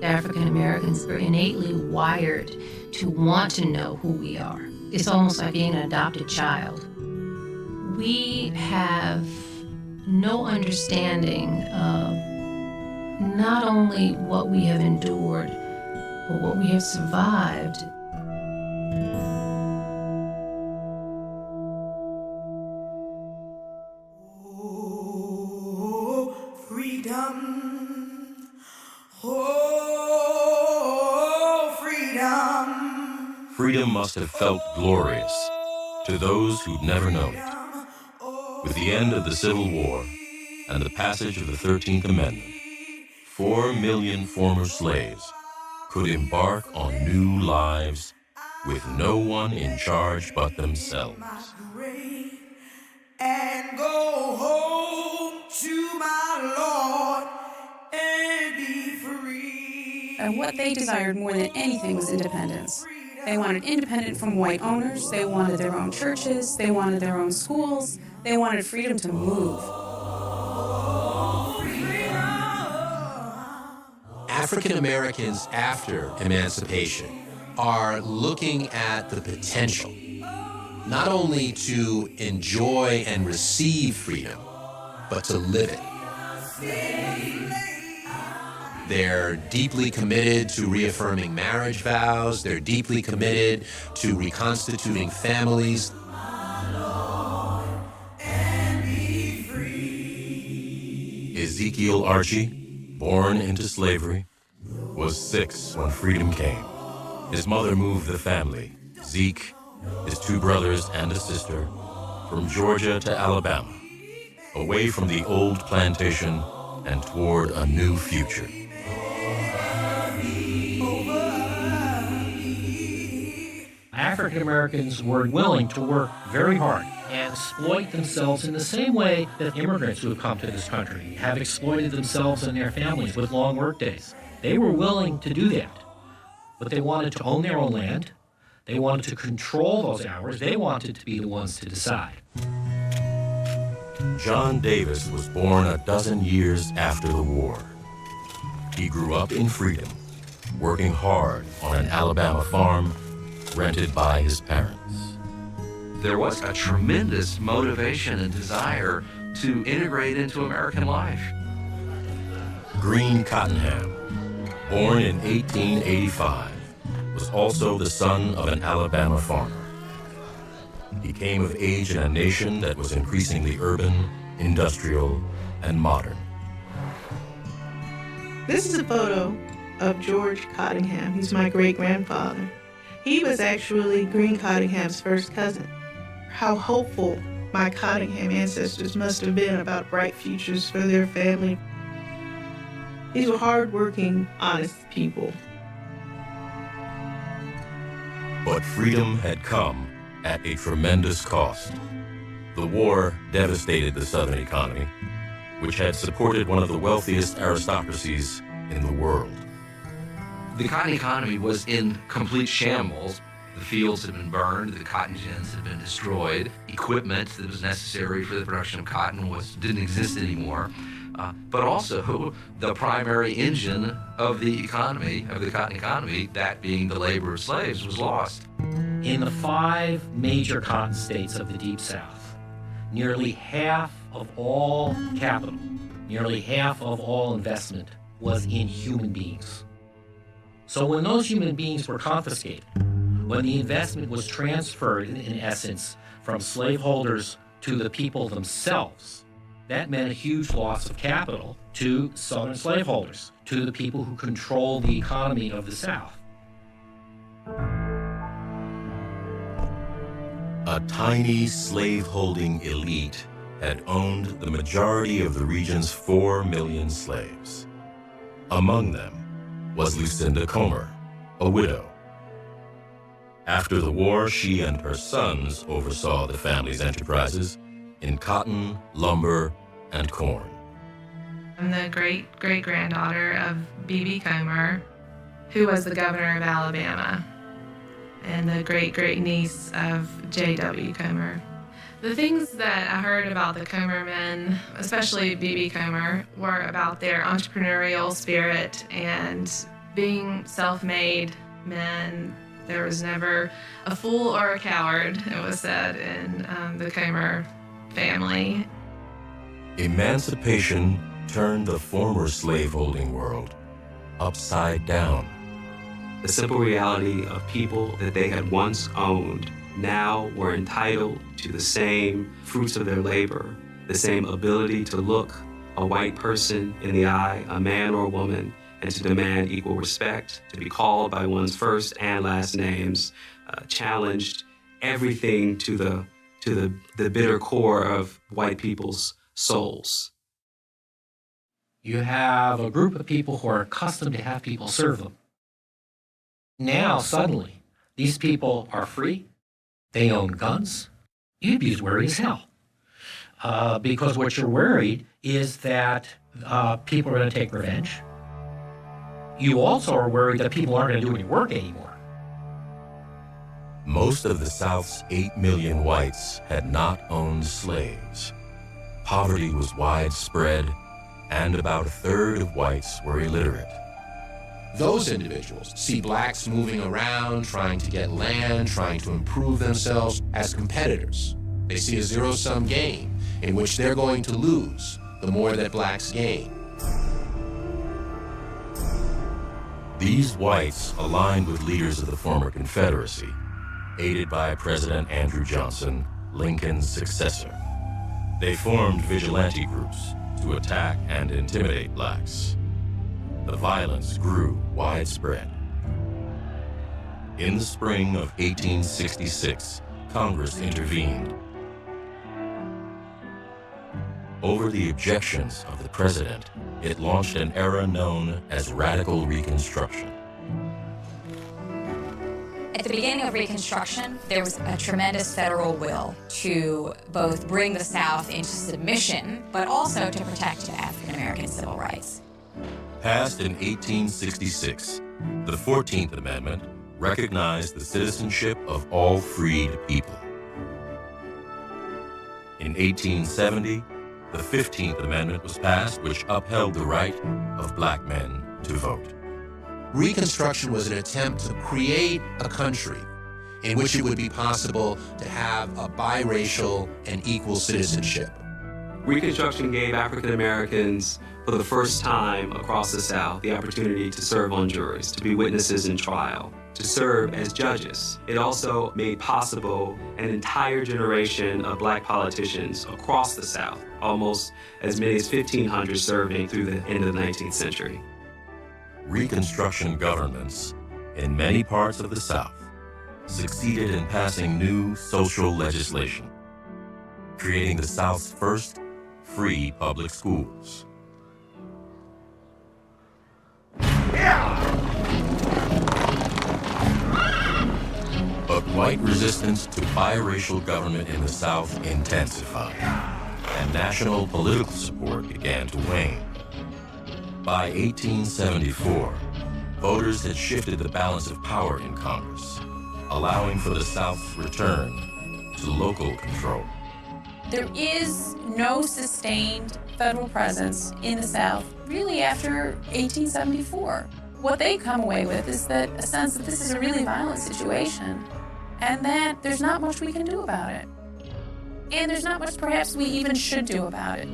S28: African Americans are innately wired to want to know who we are. It's almost like being an adopted child. We have no understanding of not only what we have endured, but what we have survived.
S3: Freedom must have felt glorious to those who'd never known it. With the end of the Civil War and the passage of the 13th Amendment, 4 million former slaves could embark on new lives with no one in charge but themselves.
S29: And go home to my Lord and be free.
S7: And what they desired more than anything was independence. They wanted independence from white owners, they wanted their own churches, they wanted their own schools, they wanted freedom to move.
S11: African Americans after emancipation are looking at the potential, not only to enjoy and receive freedom, but to live it. They're deeply committed to reaffirming marriage vows. They're deeply committed to reconstituting families.
S3: Ezekiel Archie, born into slavery, was 6 when freedom came. His mother moved the family, Zeke, his 2 brothers and a sister, from Georgia to Alabama, away from the old plantation and toward a new future.
S1: African Americans were willing to work very hard and exploit themselves in the same way that immigrants who have come to this country have exploited themselves and their families with long work days. They were willing to do that, but they wanted to own their own land. They wanted to control those hours. They wanted to be the ones to decide.
S3: John Davis was born a dozen years after the war. He grew up in freedom, working hard on an Alabama farm rented by his parents.
S12: There was a tremendous motivation and desire to integrate into American life.
S3: Green Cottingham, born in 1885, was also the son of an Alabama farmer. He came of age in a nation that was increasingly urban, industrial, and modern.
S2: This is a photo of George Cottingham. He's my great-grandfather. He was actually Green Cottingham's first cousin. How hopeful my Cottingham ancestors must have been about bright futures for their family. These were hard-working, honest people.
S3: But freedom had come at a tremendous cost. The war devastated the Southern economy, which had supported one of the wealthiest aristocracies in the world.
S12: The cotton economy was in complete shambles. The fields had been burned, the cotton gins had been destroyed, equipment that was necessary for the production of cotton didn't exist anymore. But also the primary engine of the economy, of the cotton economy, that being the labor of slaves, was lost.
S1: In the 5 major cotton states of the Deep South, nearly half of all capital, nearly half of all investment was in human beings. So when those human beings were confiscated, when the investment was transferred, in essence, from slaveholders to the people themselves, that meant a huge loss of capital to Southern slaveholders, to the people who controlled the economy of the South.
S3: A tiny slave-holding elite had owned the majority of the region's 4 million slaves. Among them was Lucinda Comer, a widow. After the war, she and her sons oversaw the family's enterprises in cotton, lumber, and corn.
S27: I'm the great-great-granddaughter of B.B. Comer, who was the governor of Alabama, and the great-great-niece of J.W. Comer. The things that I heard about the Comer men, especially B.B. Comer, were about their entrepreneurial spirit and being self-made men. There was never a fool or a coward, it was said in the Comer family.
S3: Emancipation turned the former slaveholding world upside down.
S6: The simple reality of people that they had once owned now were entitled to the same fruits of their labor, the same ability to look a white person in the eye, a man or woman, and to demand equal respect, to be called by one's first and last names, challenged everything to the bitter core of white people's souls.
S1: You have a group of people who are accustomed to have people serve them. Now, suddenly, these people are free. They own guns. You'd be as worried as hell. Because what you're worried is that people are going to take revenge. You also are worried that people aren't going to do any work anymore.
S3: Most of the South's 8 million whites had not owned slaves. Poverty was widespread, and about a third of whites were illiterate.
S11: Those individuals see blacks moving around, trying to get land, trying to improve themselves as competitors. They see a zero-sum game in which they're going to lose the more that blacks gain.
S3: These whites aligned with leaders of the former Confederacy, aided by President Andrew Johnson, Lincoln's successor. They formed vigilante groups to attack and intimidate blacks. The violence grew widespread. In the spring of 1866, Congress intervened. Over the objections of the president, it launched an era known as Radical Reconstruction.
S5: At At the beginning of Reconstruction, there was a tremendous federal will to both bring the South into submission, but also to protect African American civil rights.
S3: Passed in 1866, the 14th Amendment recognized the citizenship of all freed people. In 1870, the 15th Amendment was passed, which upheld the right of black men to vote.
S11: Reconstruction was an attempt to create a country in which it would be possible to have a biracial and equal citizenship.
S6: Reconstruction gave African Americans, for the first time across the South, the opportunity to serve on juries, to be witnesses in trial, to serve as judges. It also made possible an entire generation of black politicians across the South, almost as many as 1,500 serving through the end of the 19th century.
S3: Reconstruction governments in many parts of the South succeeded in passing new social legislation, creating the South's first free public schools. But white resistance to biracial government in the South intensified, and national political support began to wane. By 1874, voters had shifted the balance of power in Congress, allowing for the South's return to local control.
S7: There is no sustained federal presence in the South really after 1874. What they come away with is that a sense that this is a really violent situation and that there's not much we can do about it. And there's not much perhaps we even should do about it.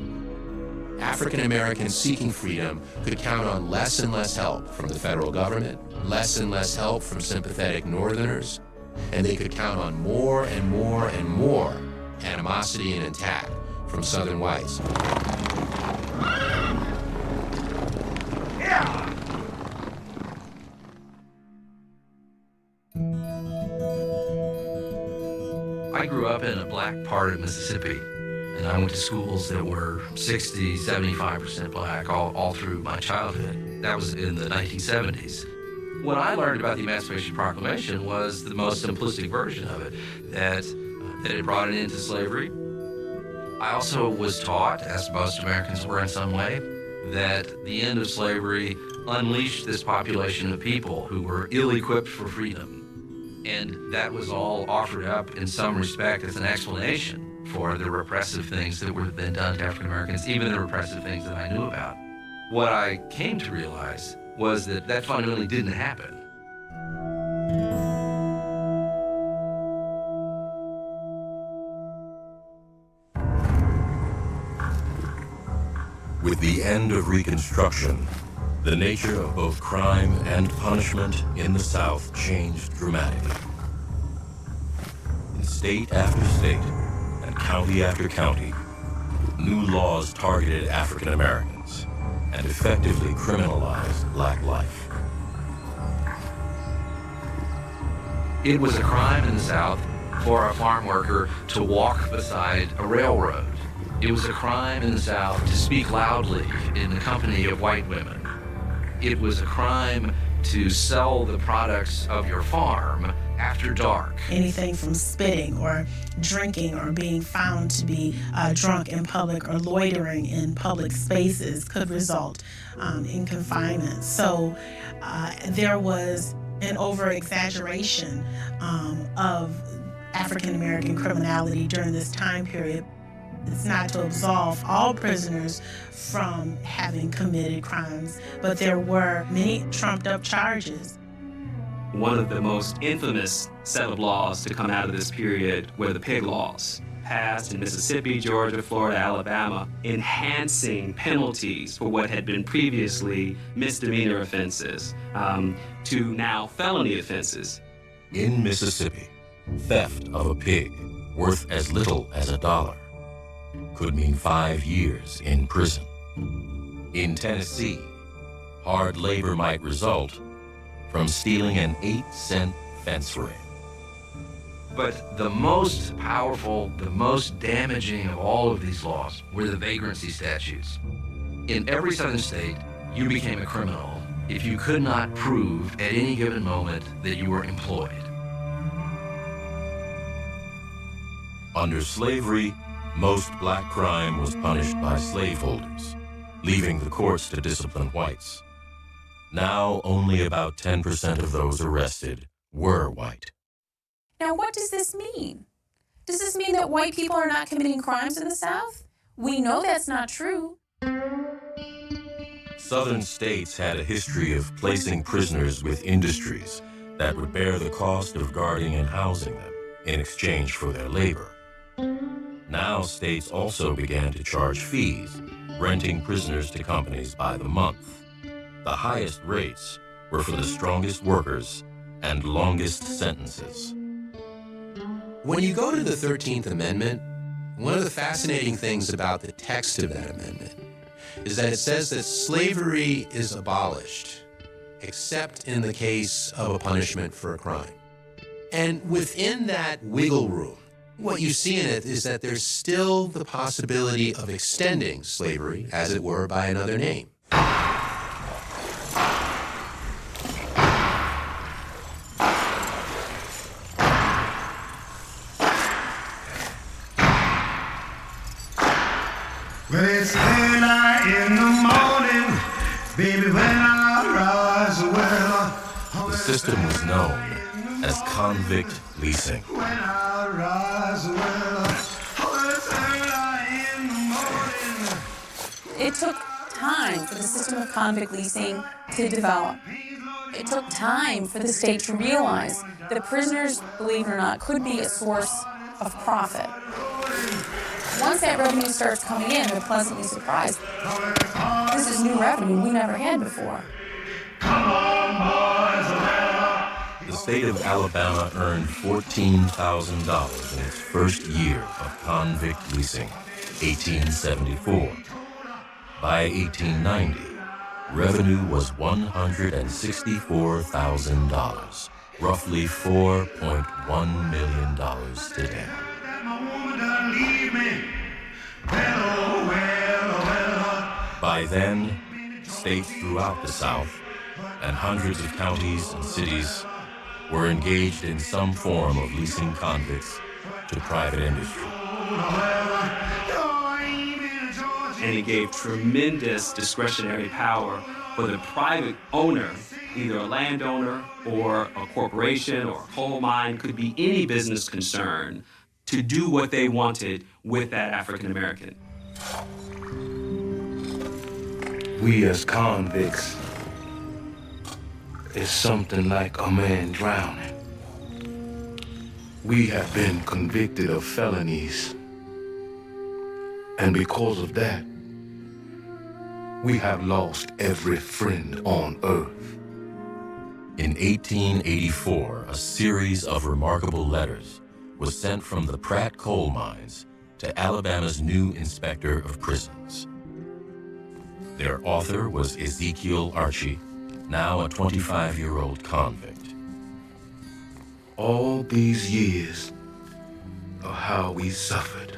S11: African Americans seeking freedom could count on less and less help from the federal government, less and less help from sympathetic Northerners, and they could count on more and more and more animosity and attack from Southern whites.
S12: I grew up in a black part of Mississippi, and I went to schools that were 60, 75% black all through my childhood. That was in the 1970s. What I learned about the Emancipation Proclamation was the most simplistic version of it, that it brought an end to slavery. I also was taught, as most Americans were in some way, that the end of slavery unleashed this population of people who were ill-equipped for freedom. And that was all offered up in some respect as an explanation for the repressive things that were then done to African Americans, even the repressive things that I knew about. What I came to realize was that that fundamentally didn't happen.
S3: With the end of Reconstruction, the nature of both crime and punishment in the South changed dramatically. In state after state and county after county, new laws targeted African Americans and effectively criminalized black life.
S12: It was a crime in the South for a farm worker to walk beside a railroad. It was a crime in the South to speak loudly in the company of white women. It was a crime to sell the products of your farm after dark.
S4: Anything from spitting or drinking or being found to be drunk in public or loitering in public spaces could result in confinement. So there was an over-exaggeration of African American criminality during this time period. It's not to absolve all prisoners from having committed crimes, but there were many trumped-up charges.
S6: One of the most infamous set of laws to come out of this period were the pig laws, passed in Mississippi, Georgia, Florida, Alabama, enhancing penalties for what had been previously misdemeanor offenses to now felony offenses.
S3: In Mississippi, theft of a pig worth as little as $1 could mean 5 years in prison. In Tennessee, hard labor might result from stealing an 8-cent fence rail.
S12: But the most powerful, the most damaging of all of these laws were the vagrancy statutes. In every southern state, you became a criminal if you could not prove at any given moment that you were employed.
S3: Under slavery, most black crime was punished by slaveholders, leaving the courts to discipline whites. Now, only about 10% of those arrested were white.
S7: Now, what does this mean? Does this mean that white people are not committing crimes in the South? We know that's not true.
S3: Southern states had a history of placing prisoners with industries that would bear the cost of guarding and housing them in exchange for their labor. Now, states also began to charge fees, renting prisoners to companies by the month. The highest rates were for the strongest workers and longest sentences.
S11: When you go to the 13th Amendment, one of the fascinating things about the text of that amendment is that it says that slavery is abolished, except in the case of a punishment for a crime. And within that wiggle room, what you see in it is that there's still the possibility of extending slavery, as it were, by another name.
S29: Well, it's early in the morning, baby, when I rise, well,
S3: The system was known as convict leasing.
S29: when I rise, well, it's early in the morning.
S7: It took time for the system of convict leasing to develop. It took time for the state to realize that prisoners, believe it or not, could be a source of profit. Once that revenue starts coming in, they're pleasantly surprised. This is new revenue we never had before.
S3: The state of Alabama earned $14,000 in its first year of convict leasing, 1874. By 1890, revenue was $164,000, roughly $4.1 million today. By then, states throughout the South and hundreds of counties and cities were engaged in some form of leasing convicts to private industry.
S6: And it gave tremendous discretionary power for the private owner, either a landowner or a corporation or a coal mine, could be any business concern, to do what they wanted with that African American.
S8: We as convicts is something like a man drowning. We have been convicted of felonies, and because of that, we have lost every friend on earth.
S3: In 1884, a series of remarkable letters was sent from the Pratt coal mines to Alabama's new inspector of prisons. Their author was Ezekiel Archie, now a 25-year-old convict.
S8: All these years of how we suffered,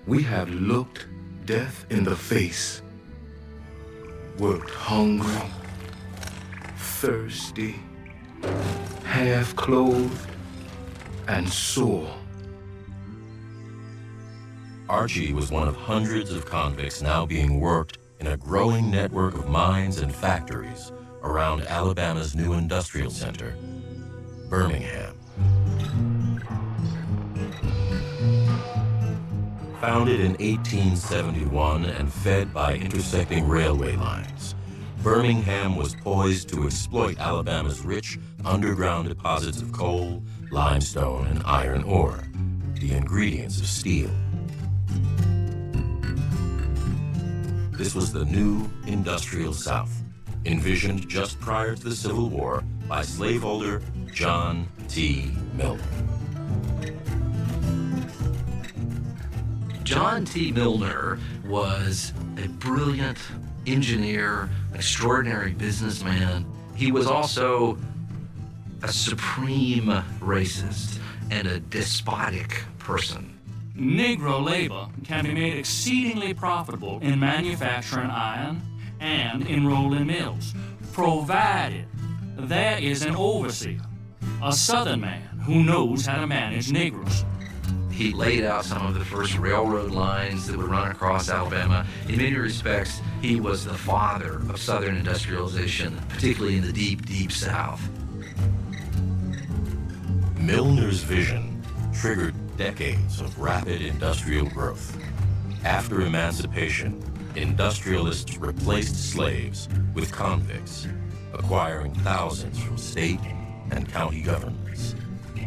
S8: we have looked death in the face, worked hungry, thirsty, half-clothed, and sore.
S3: Archie was one of hundreds of convicts now being worked in a growing network of mines and factories around Alabama's new industrial center, Birmingham. Founded in 1871 and fed by intersecting railway lines, Birmingham was poised to exploit Alabama's rich underground deposits of coal, limestone, and iron ore, the ingredients of steel. This was the new industrial South, envisioned just prior to the Civil War by slaveholder John T. Milner.
S12: John T. Milner was a brilliant engineer, extraordinary businessman. He was also a supreme racist and a despotic person.
S9: Negro labor can be made exceedingly profitable in manufacturing iron and in rolling mills, provided there is an overseer, a Southern man who knows how to manage Negroes.
S12: He laid out some of the first railroad lines that would run across Alabama. In many respects, he was the father of Southern industrialization, particularly in the deep, deep South.
S3: Milner's vision triggered decades of rapid industrial growth. After emancipation, industrialists replaced slaves with convicts, acquiring thousands from state and county governments.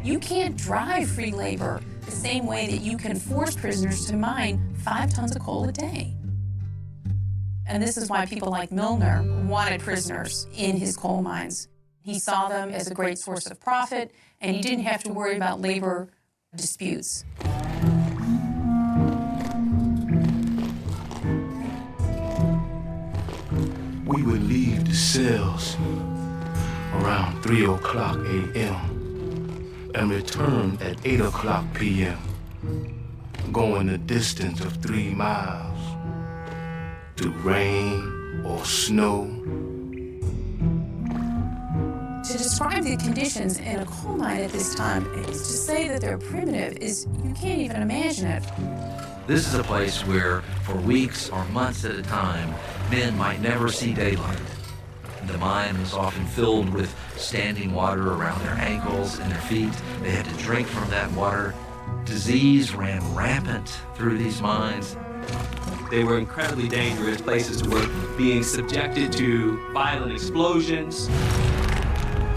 S7: You can't drive free labor the same way that you can force prisoners to mine 5 tons of coal a day. And this is why people like Milner wanted prisoners in his coal mines. He saw them as a great source of profit, and he didn't have to worry about labor disputes.
S8: We would leave the cells around 3 o'clock a.m. and return at 8 o'clock p.m., going a distance of 3 miles through rain or snow.
S7: To describe the conditions in a coal mine at this time, to say that they're primitive is, you can't even imagine it.
S12: This is a place where, for weeks or months at a time, men might never see daylight. The mine was often filled with standing water around their ankles and their feet. They had to drink from that water. Disease ran rampant through these mines.
S6: They were incredibly dangerous places to work, being subjected to violent explosions,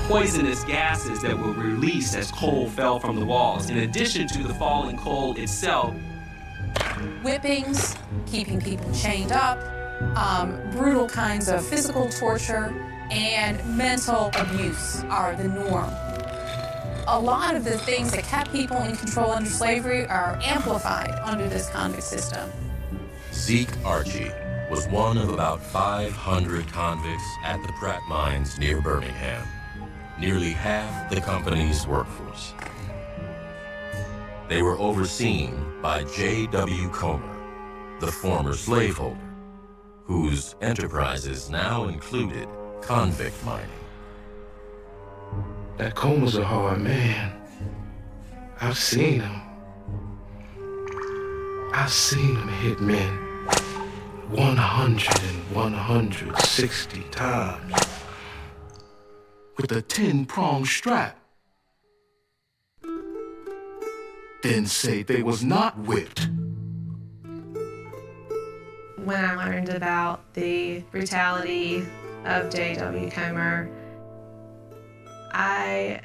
S6: poisonous gases that were released as coal fell from the walls. In addition to the falling coal itself,
S7: whippings, keeping people chained up, brutal kinds of physical torture, and mental abuse are the norm. A lot of the things that kept people in control under slavery are amplified under this convict system.
S3: Zeke Archie was one of about 500 convicts at the Pratt Mines near Birmingham, nearly half the company's workforce. They were overseen by J.W. Comer, the former slaveholder, whose enterprises now included convict mining.
S8: That Comer's a hard man. I've seen him. I've seen him hit men 100 and 160 times with a 10-pronged strap. Then say they was not whipped.
S10: When I learned about the brutality of J.W. Comer, I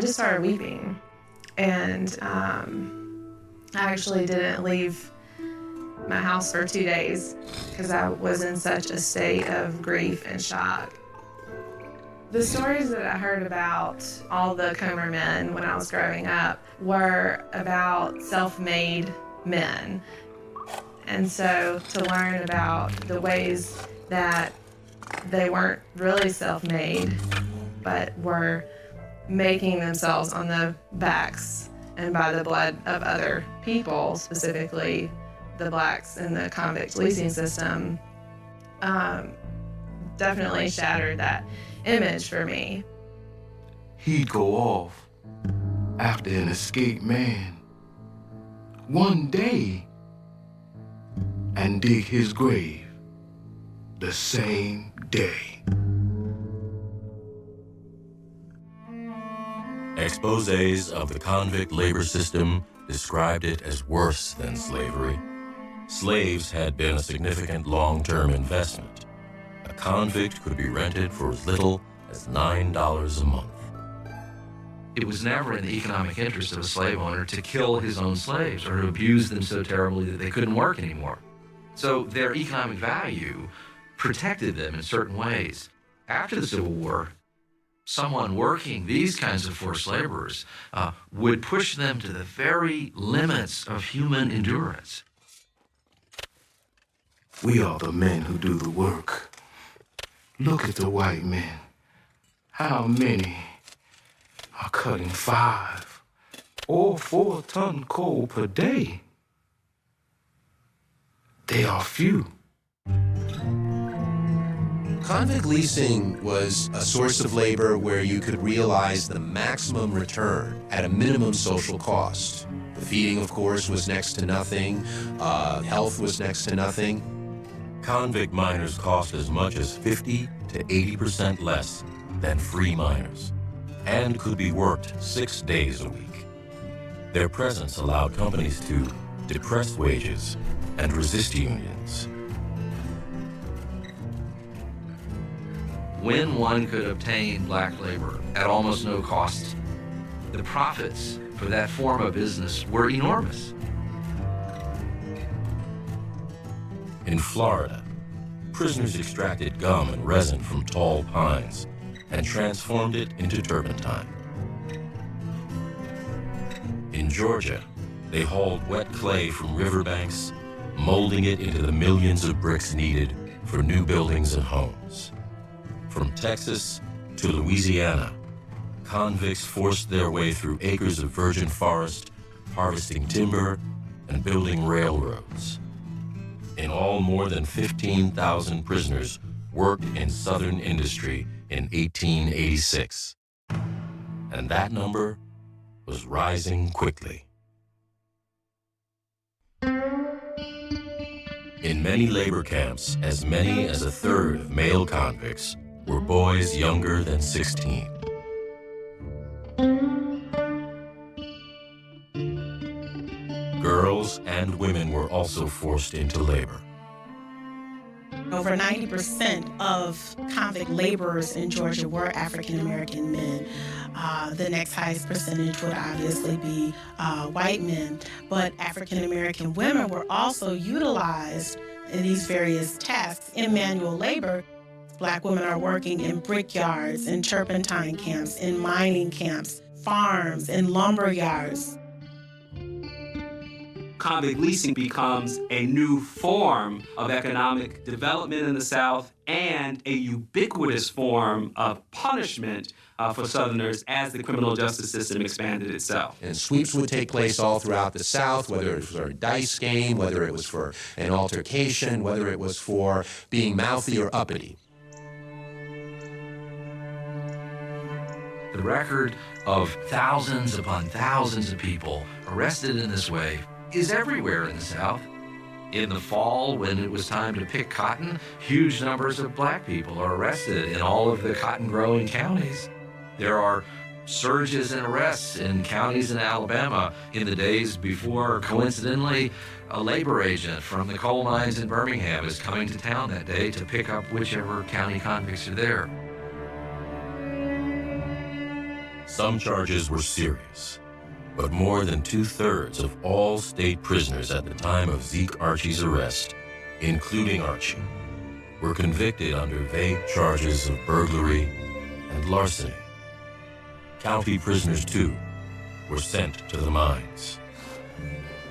S10: just started weeping. And I actually didn't leave my house for 2 days because I was in such a state of grief and shock. The stories that I heard about all the Comer men when I was growing up were about self-made men. And so to learn about the ways that they weren't really self-made, but were making themselves on the backs and by the blood of other people, specifically the blacks in the convict leasing system, definitely shattered that image for me.
S8: He'd go off after an escaped man one day and dig his grave the same day.
S3: Exposés of the convict labor system described it as worse than slavery. Slaves had been a significant long-term investment. A convict could be rented for as little as $9 a month.
S12: It was never in the economic interest of a slave owner to kill his own slaves or to abuse them so terribly that they couldn't work anymore. So their economic value protected them in certain ways. After the Civil War, someone working these kinds of forced laborers would push them to the very limits of human endurance.
S8: We are the men who do the work. Look at the white men. How many are cutting 5 or 4 ton coal per day? They are few.
S11: Convict leasing was a source of labor where you could realize the maximum return at a minimum social cost. The feeding, of course, was next to nothing. Health was next to nothing.
S3: Convict miners cost as much as 50 to 80% less than free miners, and could be worked 6 days a week. Their presence allowed companies to depress wages and resist unions.
S12: When one could obtain black labor at almost no cost, the profits for that form of business were enormous.
S3: In Florida, prisoners extracted gum and resin from tall pines and transformed it into turpentine. In Georgia, they hauled wet clay from riverbanks, molding it into the millions of bricks needed for new buildings and homes. From Texas to Louisiana, convicts forced their way through acres of virgin forest, harvesting timber and building railroads. In all, more than 15,000 prisoners worked in Southern industry in 1886. And that number was rising quickly. In many labor camps, as many as a third of male convicts were boys younger than 16. Girls and women were also forced into labor.
S4: Over 90% of convict laborers in Georgia were African American men. The next highest percentage would obviously be white men, but African American women were also utilized in these various tasks in manual labor. Black women are working in brickyards, in turpentine camps, in mining camps, farms, in lumber yards.
S6: Convict leasing becomes a new form of economic development in the South and a ubiquitous form of punishment for Southerners as the criminal justice system expanded itself.
S11: And sweeps would take place all throughout the South, whether it was for a dice game, whether it was for an altercation, whether it was for being mouthy or uppity.
S12: The record of thousands upon thousands of people arrested in this way is everywhere in the South. In the fall, when it was time to pick cotton, huge numbers of black people are arrested in all of the cotton-growing counties. There are surges in arrests in counties in Alabama in the days before, coincidentally, a labor agent from the coal mines in Birmingham is coming to town that day to pick up whichever county convicts are there.
S3: Some charges were serious, but more than 2/3 of all state prisoners at the time of Zeke Archie's arrest, including Archie, were convicted under vague charges of burglary and larceny. County prisoners, too, were sent to the mines.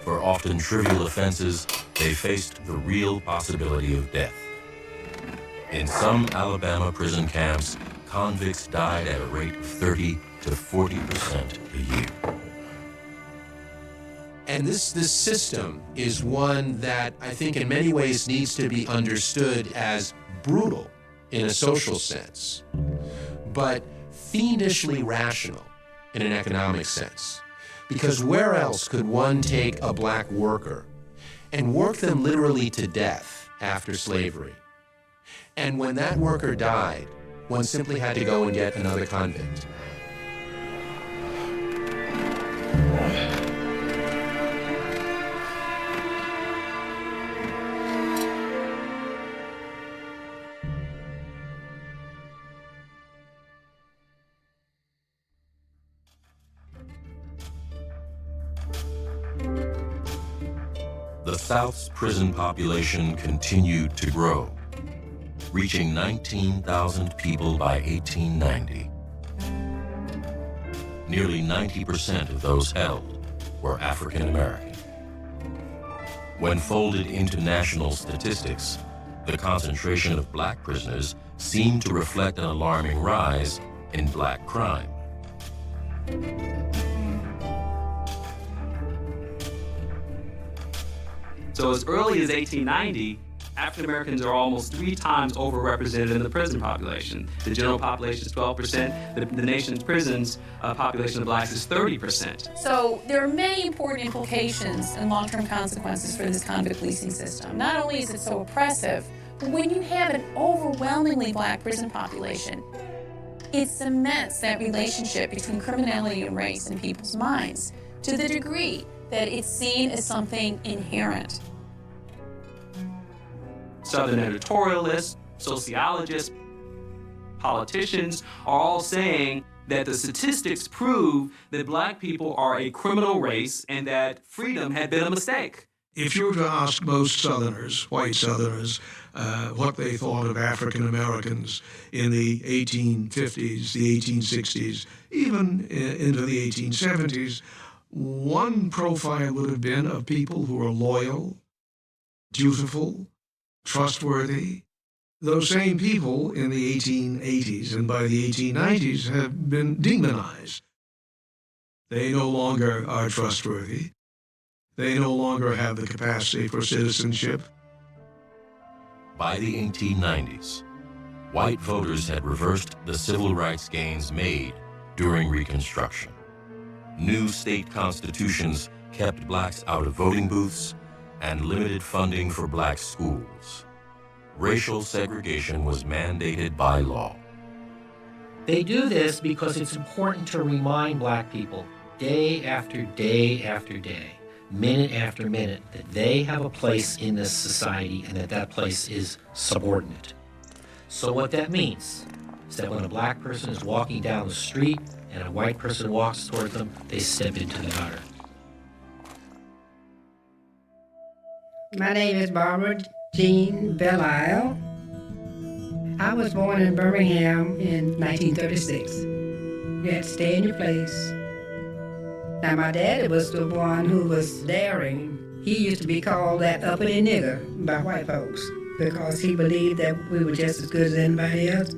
S3: For often trivial offenses, they faced the real possibility of death. In some Alabama prison camps, convicts died at a rate of 30 to 40% a year.
S11: And this system is one that I think in many ways needs to be understood as brutal in a social sense, but fiendishly rational in an economic sense. Because where else could one take a black worker and work them literally to death after slavery? And when that worker died, one simply had to go and get another convict.
S3: The South's prison population continued to grow, reaching 19,000 people by 1890. Nearly 90% of those held were African American. When folded into national statistics, the concentration of black prisoners seemed to reflect an alarming rise in black crime.
S6: So as early as 1890, African Americans are almost 3 times overrepresented in the prison population. The general population is 12%. The nation's prisons population of blacks is 30%.
S7: So there are many important implications and long-term consequences for this convict leasing system. Not only is it so oppressive, but when you have an overwhelmingly black prison population, it cements that relationship between criminality and race in people's minds to the degree that it's seen as something inherent.
S6: Southern editorialists, sociologists, politicians are all saying that the statistics prove that black people are a criminal race and that freedom had been a mistake.
S13: If you were to ask most Southerners, white Southerners, what they thought of African Americans in the 1850s, the 1860s, even into the 1870s, one profile would have been of people who are loyal, dutiful, trustworthy. Those same people in the 1880s and by the 1890s have been demonized. They no longer are trustworthy. They no longer have the capacity for citizenship.
S3: By the 1890s, white voters had reversed the civil rights gains made during Reconstruction. New state constitutions kept blacks out of voting booths and limited funding for black schools. Racial segregation was mandated by law.
S1: They do this because it's important to remind black people day after day after day, minute after minute, that they have a place in this society and that that place is subordinate. So what that means is that when a black person is walking down the street and a white person walks toward them, they step into the gutter.
S14: My name is Barbara Jean Belle-Isle. I was born in Birmingham in 1936. You had to stay in your place. Now, my daddy was the one who was daring. He used to be called that uppity nigger by white folks because he believed that we were just as good as anybody else.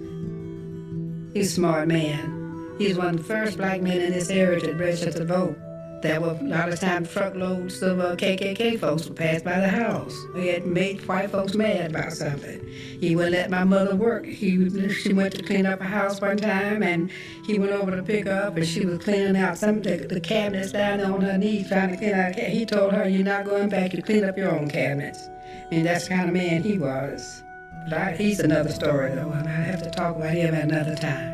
S14: He's a smart man. He's one of the first black men in this area to register to vote. There were a lot of times truckloads of KKK folks would pass by the house. He had made white folks mad about something. He wouldn't let my mother work. She went to clean up a house one time, and he went over to pick her up, and she was cleaning out some of the cabinets down on her knees trying to clean out. He told her, "You're not going back. You clean up your own cabinets." And that's the kind of man he was. But he's another story, though, and I have to talk about him at another time.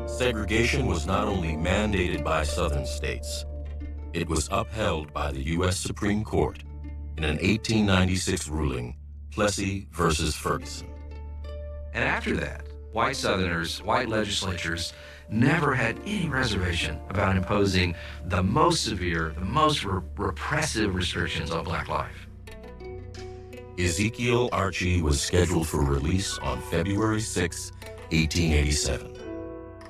S3: Segregation was not only mandated by Southern states, it was upheld by the U.S. Supreme Court in an 1896 ruling, Plessy versus Ferguson.
S12: And after that, white Southerners, white legislatures never had any reservation about imposing the most severe, the most repressive restrictions on black life.
S3: Ezekiel Archie was scheduled for release on February 6, 1887.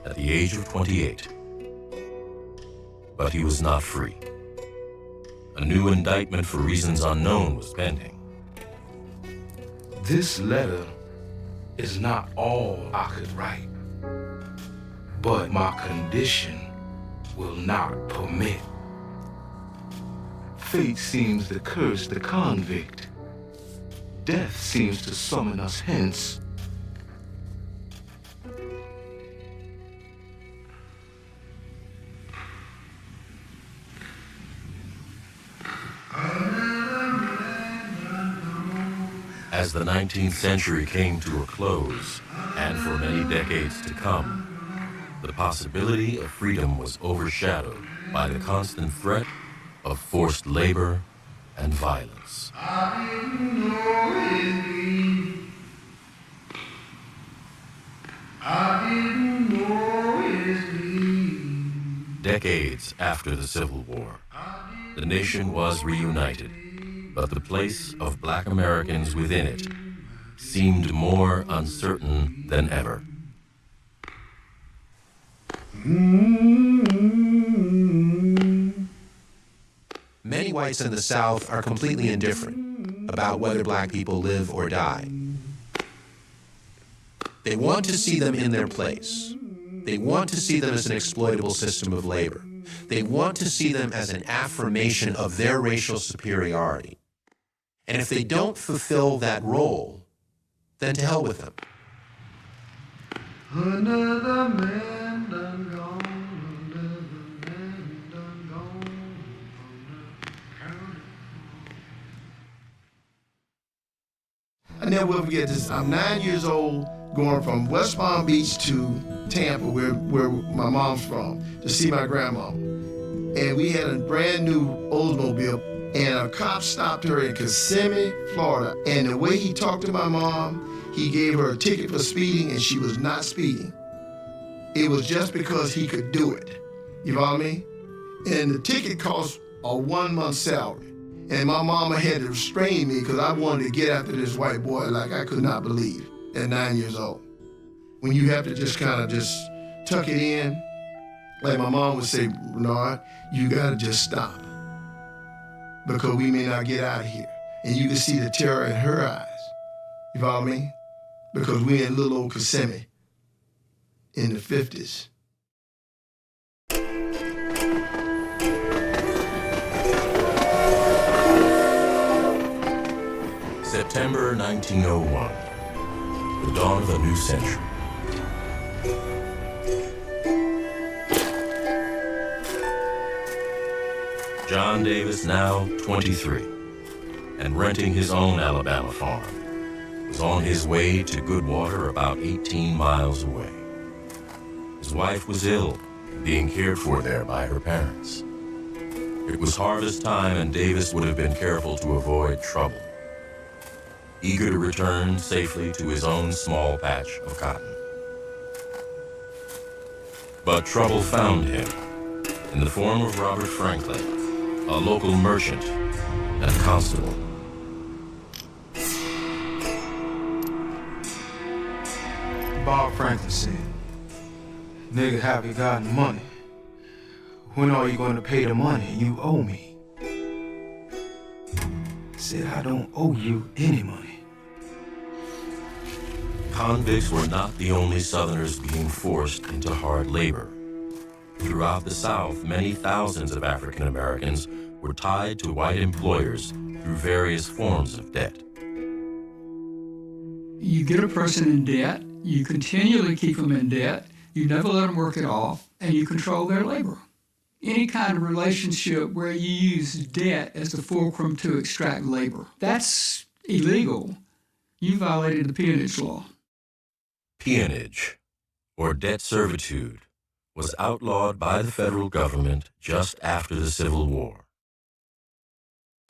S3: At the age of 28. But he was not free. A new indictment for reasons unknown was pending.
S8: This letter is not all I could write, but my condition will not permit. Fate seems to curse the convict. Death seems to summon us hence.
S3: As the 19th century came to a close, and for many decades to come, the possibility of freedom was overshadowed by the constant threat of forced labor and violence. Decades after the Civil War, the nation was reunited, but the place of black Americans within it seemed more uncertain than ever.
S11: Many whites in the South are completely indifferent about whether black people live or die. They want to see them in their place. They want to see them as an exploitable system of labor. They want to see them as an affirmation of their racial superiority. And if they don't fulfill that role, then to hell with them.
S29: Another man done gone, another man done gone from the county.
S15: I never will forget this. I'm 9 years old, going from West Palm Beach to Tampa, where my mom's from, to see my grandma. And we had a brand new Oldsmobile, and a cop stopped her in Kissimmee, Florida. And the way he talked to my mom, he gave her a ticket for speeding, and she was not speeding. It was just because he could do it. You follow me? And the ticket cost a 1 month salary. And my mama had to restrain me because I wanted to get after this white boy like I could not believe at 9 years old. When you have to just kind of just tuck it in, like my mom would say, Bernard, you gotta just stop because we may not get out of here. And you can see the terror in her eyes. You follow me? Because we're in little old Kissimmee in the 50s.
S3: September 1901, the dawn of a new century. John Davis, now 23, and renting his own Alabama farm, was on his way to Goodwater, about 18 miles away. His wife was ill, being cared for there by her parents. It was harvest time, and Davis would have been careful to avoid trouble, eager to return safely to his own small patch of cotton. But trouble found him in the form of Robert Franklin, a local merchant and constable.
S8: Bob Franklin said, "Nigga, have you got money? When are you going to pay the money you owe me?" I said, "I don't owe you any money."
S3: Convicts were not the only Southerners being forced into hard labor. Throughout the South, many thousands of African Americans were tied to white employers through various forms of debt.
S16: You get a person in debt, you continually keep them in debt, you never let them work it off, and you control their labor. Any kind of relationship where you use debt as the fulcrum to extract labor, that's illegal. You violated the peonage law.
S3: Peonage, or debt servitude, was outlawed by the federal government just after the Civil War.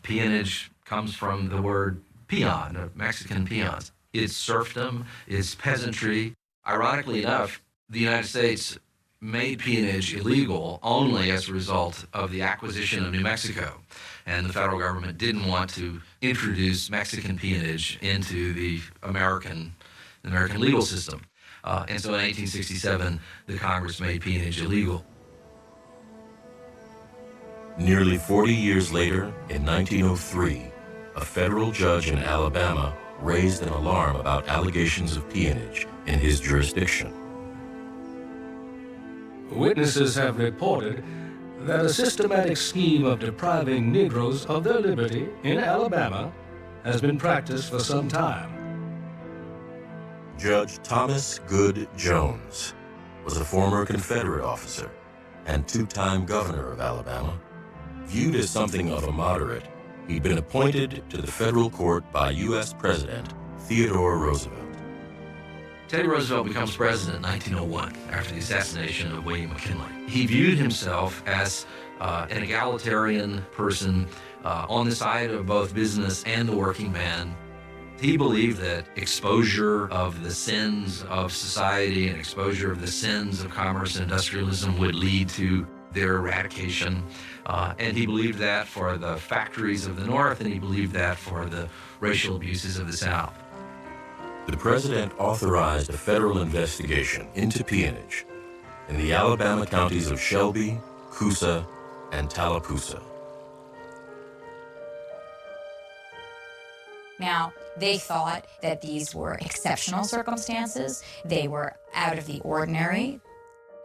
S12: Peonage comes from the word peon, of Mexican peons. It's serfdom, it's peasantry. Ironically enough, the United States made peonage illegal only as a result of the acquisition of New Mexico. And the federal government didn't want to introduce Mexican peonage into the American legal system. And so in 1867, the Congress made peonage illegal.
S3: Nearly 40 years later, in 1903, a federal judge in Alabama raised an alarm about allegations of peonage in his jurisdiction.
S17: Witnesses have reported that a systematic scheme of depriving Negroes of their liberty in Alabama has been practiced for some time.
S3: Judge Thomas Good Jones was a former Confederate officer and two-time governor of Alabama. Viewed as something of a moderate, he'd been appointed to the federal court by U.S. President Theodore Roosevelt.
S12: Teddy Roosevelt becomes president in 1901 after the assassination of William McKinley. He viewed himself as an egalitarian person on the side of both business and the working man. He believed that exposure of the sins of society and exposure of the sins of commerce and industrialism would lead to their eradication. And he believed that for the factories of the North, and he believed that for the racial abuses of the South.
S3: The president authorized a federal investigation into peonage in the Alabama counties of Shelby, Coosa, and Tallapoosa.
S5: Now, they thought that these were exceptional circumstances. They were out of the ordinary.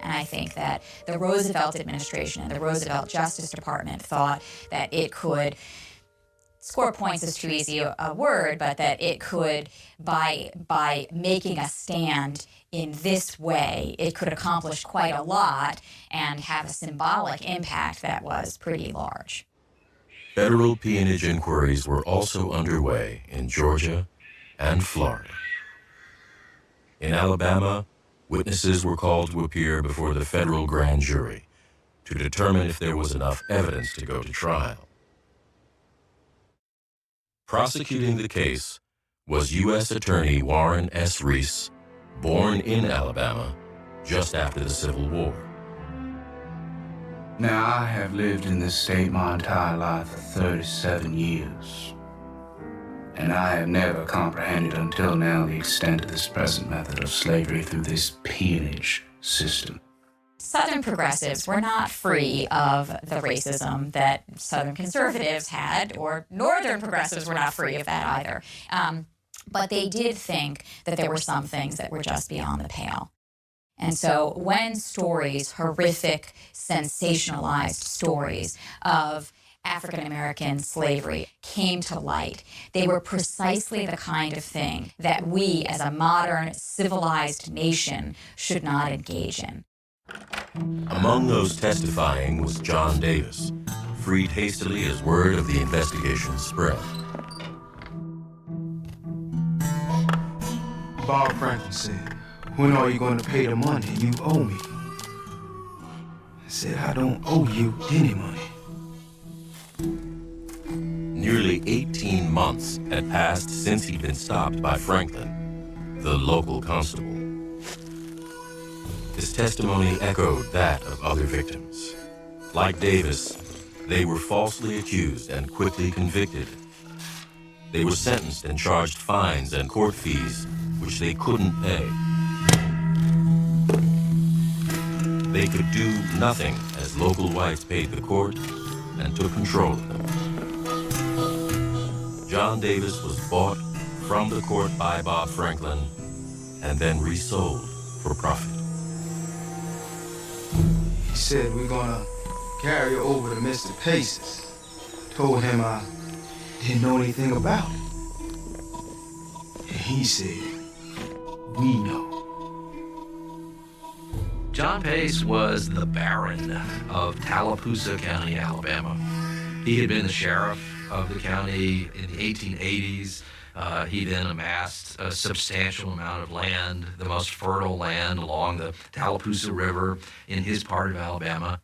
S5: And I think that the Roosevelt administration and the Roosevelt Justice Department thought that it could, score points is too easy a word, but that it could, by making a stand in this way, it could accomplish quite a lot and have a symbolic impact that was pretty large.
S3: Federal peonage inquiries were also underway in Georgia and Florida. In Alabama, witnesses were called to appear before the federal grand jury to determine if there was enough evidence to go to trial. Prosecuting the case was U.S. Attorney Warren S. Reese, born in Alabama just after the Civil War.
S8: Now, I have lived in this state my entire life for 37 years, and I have never comprehended until now the extent of this present method of slavery through this peonage system.
S5: Southern progressives were not free of the racism that Southern conservatives had, or Northern progressives were not free of that either. But they did think that there were some things that were just beyond the pale. And so when stories, horrific, sensationalized stories of African American slavery came to light, they were precisely the kind of thing that we as a modern, civilized nation should not engage in.
S3: Among those testifying was John Davis, freed hastily as word of the investigation spread.
S8: Bob Franklin said, "When are you going to pay the money you owe me?" I said, "I don't owe you any money."
S3: Nearly 18 months had passed since he'd been stopped by Franklin, the local constable. His testimony echoed that of other victims. Like Davis, they were falsely accused and quickly convicted. They were sentenced and charged fines and court fees, which they couldn't pay. They could do nothing as local whites paid the court and took control of them. John Davis was bought from the court by Bob Franklin and then resold for profit.
S8: He said, "We're gonna carry you over to Mr. Pace's." Told him I didn't know anything about it. And he said, "We know."
S12: John Pace was the Baron of Tallapoosa County, Alabama. He had been the sheriff of the county in the 1880s. He then amassed a substantial amount of land, the most fertile land along the Tallapoosa River in his part of Alabama.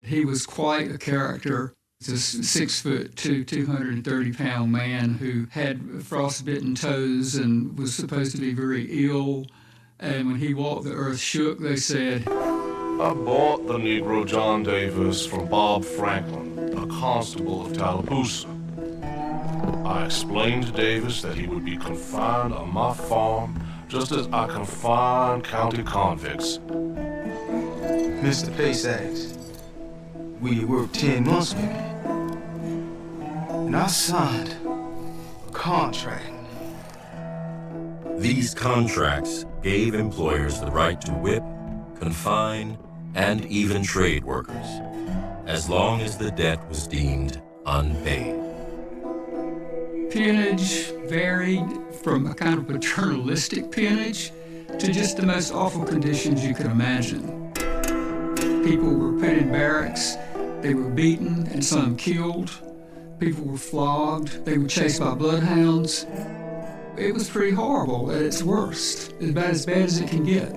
S16: He was quite a character. He's a 6'2", 230-pound man who had frostbitten toes and was supposed to be very ill. And when he walked, the earth shook, they said.
S18: I bought the Negro John Davis from Bob Franklin, a constable of Tallapoosa. I explained to Davis that he would be confined on my farm just as I confine county convicts.
S8: Mr. Pace asked, "Will you work 10 months with me?" And I signed a contract.
S3: These contracts gave employers the right to whip, confine, and even trade workers, as long as the debt was deemed unpaid.
S16: Peonage varied from a kind of paternalistic peonage to just the most awful conditions you could imagine. People were put in barracks, they were beaten and some killed. People were flogged, they were chased by bloodhounds. It was pretty horrible at its worst, as bad as it can get.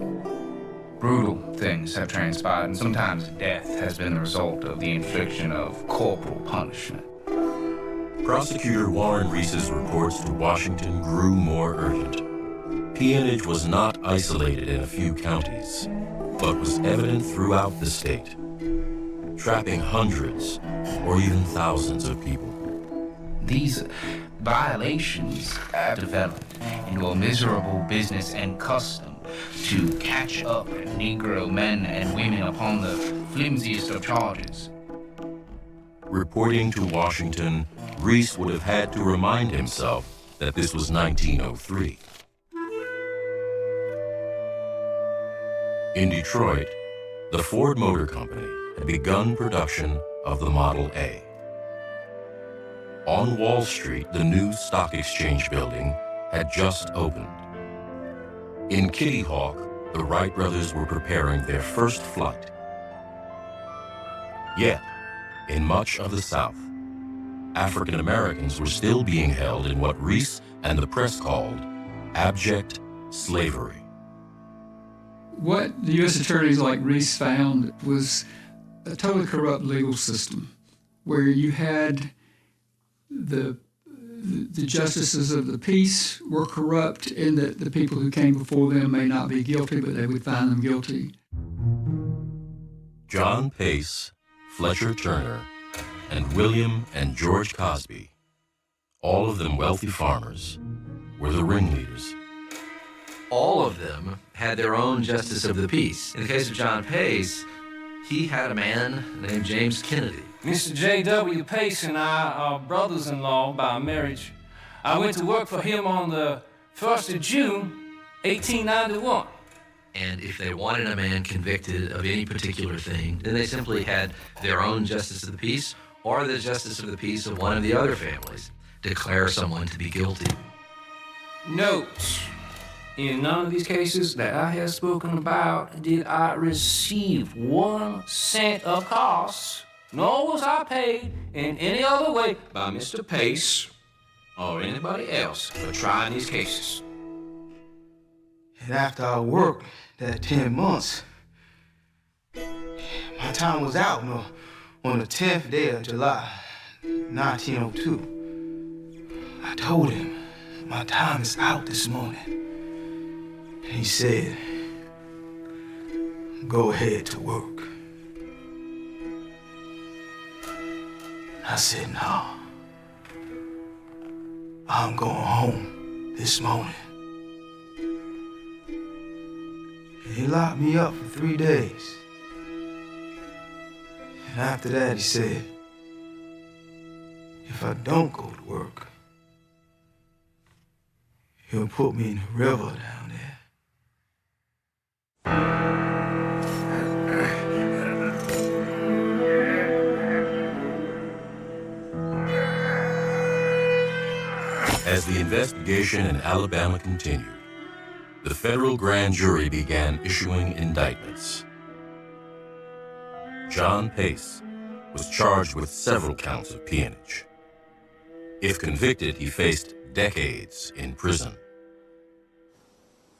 S8: Brutal things have transpired, and sometimes death has been the result of the infliction of corporal punishment.
S3: Prosecutor Warren Reese's reports to Washington grew more urgent. Peonage was not isolated in a few counties, but was evident throughout the state, trapping hundreds or even thousands of people.
S8: These violations have developed into a miserable business and custom to catch up Negro men and women upon the flimsiest of charges.
S3: Reporting to Washington, Reese would have had to remind himself that this was 1903. In Detroit, the Ford Motor Company had begun production of the Model A. On Wall Street, the new stock exchange building had just opened. In Kitty Hawk, the Wright brothers were preparing their first flight. Yet, in much of the South, African Americans were still being held in what Reese and the press called abject slavery.
S16: What the U.S. attorneys like Reese found was a totally corrupt legal system where you had the justices of the peace were corrupt in that the people who came before them may not be guilty, but they would find them guilty.
S3: John Pace, Fletcher Turner, and William and George Cosby, all of them wealthy farmers, were the ringleaders.
S12: All of them had their own justice of the peace. In the case of John Pace, he had a man named James Kennedy.
S9: Mr. J.W. Pace and I are brothers-in-law by marriage. I went to work for him on the 1st of June, 1891.
S12: And if they wanted a man convicted of any particular thing, then they simply had their own justice of the peace or the justice of the peace of one of the other families declare someone to be guilty.
S9: Note, in none of these cases that I have spoken about did I receive 1 cent of costs, nor was I paid in any other way by Mr. Pace or anybody else for trying these cases.
S8: And after I worked that 10 months, my time was out on the 10th day of July, 1902. I told him, my time is out this morning. He said, go ahead to work. I said, no. I'm going home this morning. He locked me up for 3 days. And after that, he said, if I don't go to work, he'll put me in the river down there.
S3: As the investigation in Alabama continued, the federal grand jury began issuing indictments. John Pace was charged with several counts of peonage. If convicted, he faced decades in prison.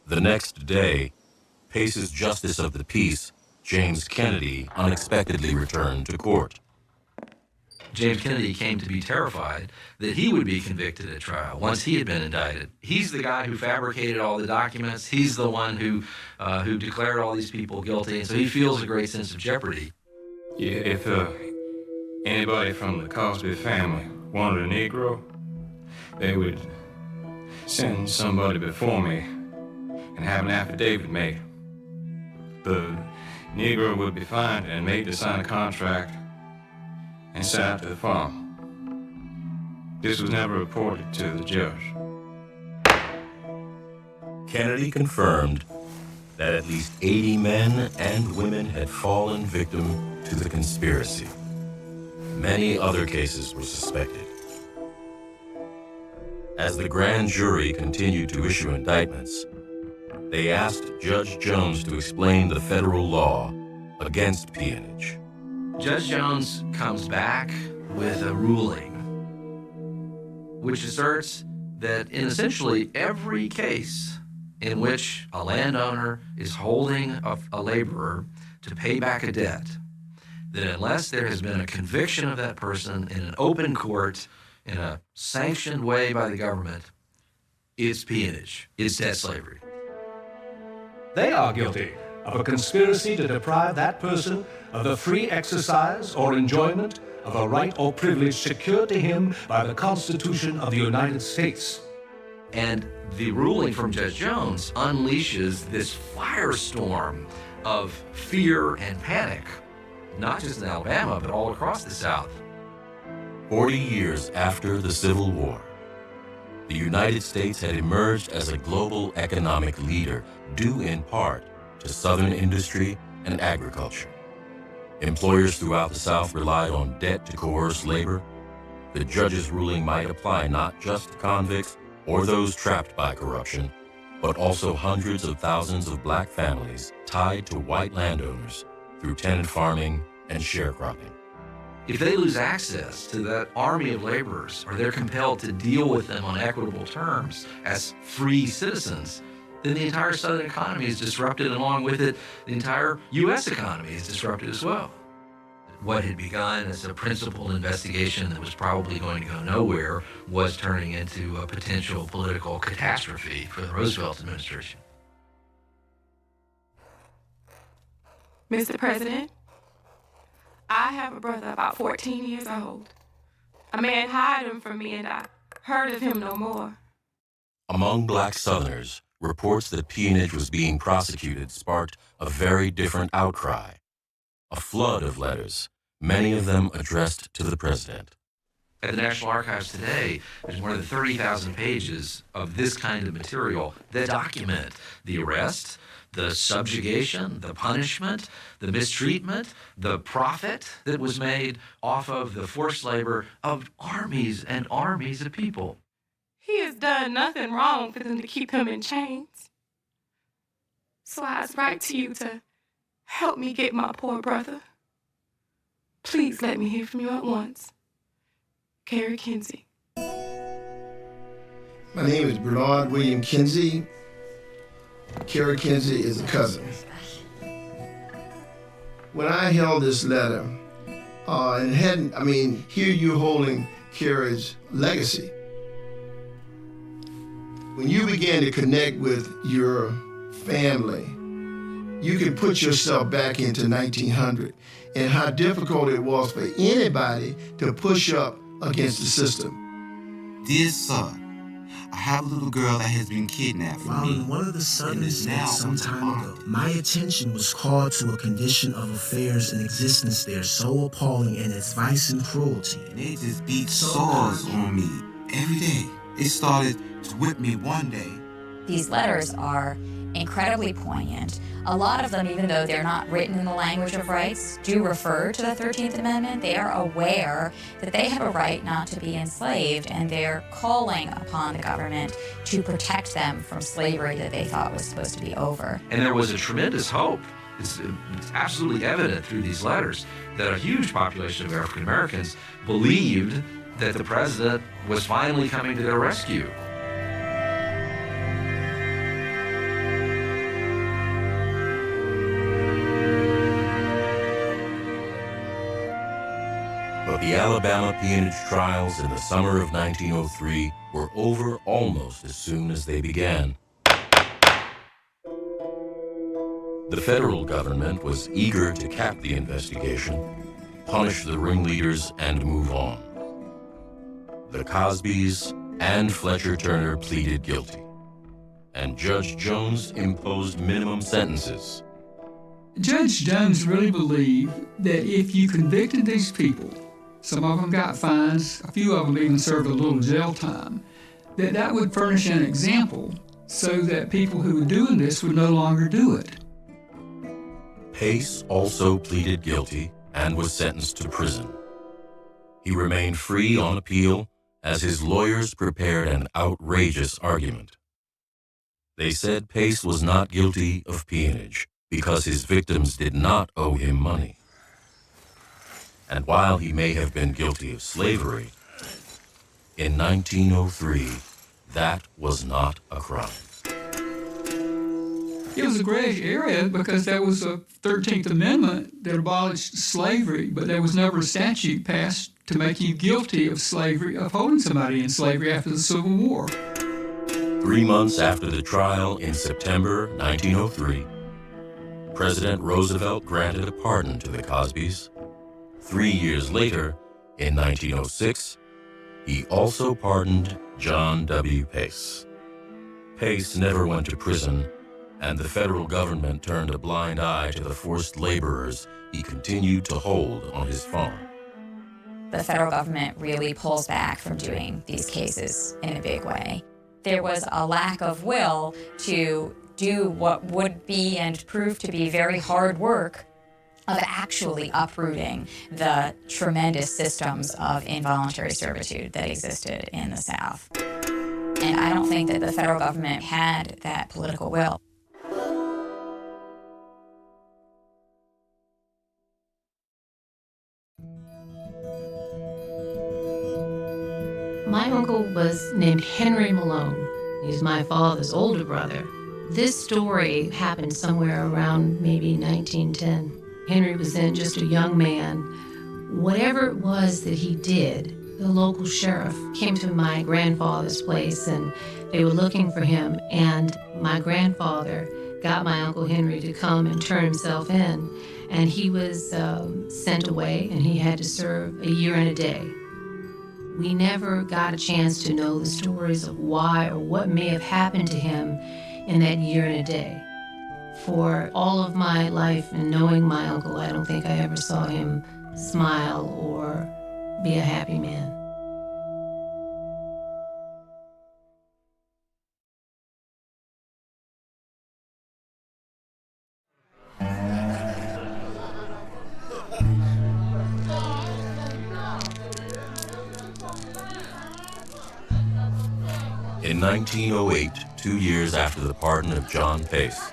S3: The next day, Pace's Justice of the Peace, James Kennedy, unexpectedly returned to court.
S12: James Kennedy came to be terrified that he would be convicted at trial once he had been indicted. He's the guy who fabricated all the documents. He's the one who declared all these people guilty, and so he feels a great sense of jeopardy.
S19: Yeah, if anybody from the Cosby family wanted a Negro, they would send somebody before me and have an affidavit made. The Negro would be fined and made to sign a contract and sent out to the farm. This was never reported to the judge.
S3: Kennedy confirmed that at least 80 men and women had fallen victim to the conspiracy. Many other cases were suspected. As the grand jury continued to issue indictments, they asked Judge Jones to explain the federal law against peonage.
S12: Judge Jones comes back with a ruling which asserts that in essentially every case in which a landowner is holding a laborer to pay back a debt, that unless there has been a conviction of that person in an open court, in a sanctioned way by the government, it's peonage, it's debt slavery.
S17: They are guilty of a conspiracy to deprive that person of the free exercise or enjoyment of a right or privilege secured to him by the Constitution of the United States.
S12: And the ruling from Judge Jones unleashes this firestorm of fear and panic, not just in Alabama, but all across the South.
S3: 40 years after the Civil War, the United States had emerged as a global economic leader, due in part to Southern industry and agriculture. Employers throughout the South relied on debt to coerce labor. The judge's ruling might apply not just to convicts or those trapped by corruption, but also hundreds of thousands of black families tied to white landowners through tenant farming and sharecropping.
S12: If they lose access to that army of laborers, or they're compelled to deal with them on equitable terms as free citizens, then the entire Southern economy is disrupted, and along with it, the entire U.S. economy is disrupted as well. What had begun as a principled investigation that was probably going to go nowhere was turning into a potential political catastrophe for the Roosevelt administration.
S27: Mr. President, I have a brother about 14 years old. A man hired him from me, and I heard of him no more.
S3: Among black Southerners, reports that peonage was being prosecuted sparked a very different outcry. A flood of letters, many of them addressed to the president.
S12: At the National Archives today, there's more than 30,000 pages of this kind of material that document the arrest, the subjugation, the punishment, the mistreatment, the profit that was made off of the forced labor of armies and armies of people.
S27: He has done nothing wrong for them to keep him in chains. So I write to you to help me get my poor brother. Please let me hear from you at once. Carrie Kinsey.
S15: My name is Bernard William Kinsey. Carrie Kinsey is a cousin. When I held this letter, here you're holding Carrie's legacy. When you began to connect with your family, you can put yourself back into 1900 and how difficult it was for anybody to push up against the system.
S2: Dear sir, I have a little girl that has been kidnapped from me.
S20: Following one of the Southern states some time ago, my attention was called to a condition of affairs in existence there so appalling in its vice and cruelty.
S2: And they just beat swords on me every day. It started to whip me one day.
S5: These letters are incredibly poignant. A lot of them, even though they're not written in the language of rights, do refer to the 13th Amendment. They are aware that they have a right not to be enslaved, and they're calling upon the government to protect them from slavery that they thought was supposed to be over.
S12: And there was a tremendous hope. It's absolutely evident through these letters that a huge population of African Americans believed that the president was finally coming to their rescue.
S3: But the Alabama peonage trials in the summer of 1903 were over almost as soon as they began. The federal government was eager to cap the investigation, punish the ringleaders, and move on. The Cosbys and Fletcher Turner pleaded guilty, and Judge Jones imposed minimum sentences.
S16: Judge Jones really believed that if you convicted these people, some of them got fines, a few of them even served a little jail time, that would furnish an example so that people who were doing this would no longer do it.
S3: Pace also pleaded guilty and was sentenced to prison. He remained free on appeal as his lawyers prepared an outrageous argument. They said Pace was not guilty of peonage because his victims did not owe him money. And while he may have been guilty of slavery, in 1903, that was not a crime.
S16: It was a gray area because there was a 13th Amendment that abolished slavery, but there was never a statute passed to make you guilty of slavery, of holding somebody in slavery after the Civil War.
S3: 3 months after the trial in September 1903, President Roosevelt granted a pardon to the Cosbys. 3 years later, in 1906, he also pardoned John W. Pace. Pace never went to prison, and the federal government turned a blind eye to the forced laborers he continued to hold on his farm.
S5: The federal government really pulls back from doing these cases in a big way. There was a lack of will to do what would be and prove to be very hard work of actually uprooting the tremendous systems of involuntary servitude that existed in the South. And I don't think that the federal government had that political will.
S4: My uncle was named Henry Malone. He's my father's older brother. This story happened somewhere around maybe 1910. Henry was then just a young man. Whatever it was that he did, the local sheriff came to my grandfather's place and they were looking for him, and my grandfather got my Uncle Henry to come and turn himself in, and he was sent away and he had to serve a year and a day. We never got a chance to know the stories of why or what may have happened to him in that year and a day. For all of my life and knowing my uncle, I don't think I ever saw him smile or be a happy man.
S3: In 1908, 2 years after the pardon of John Pace,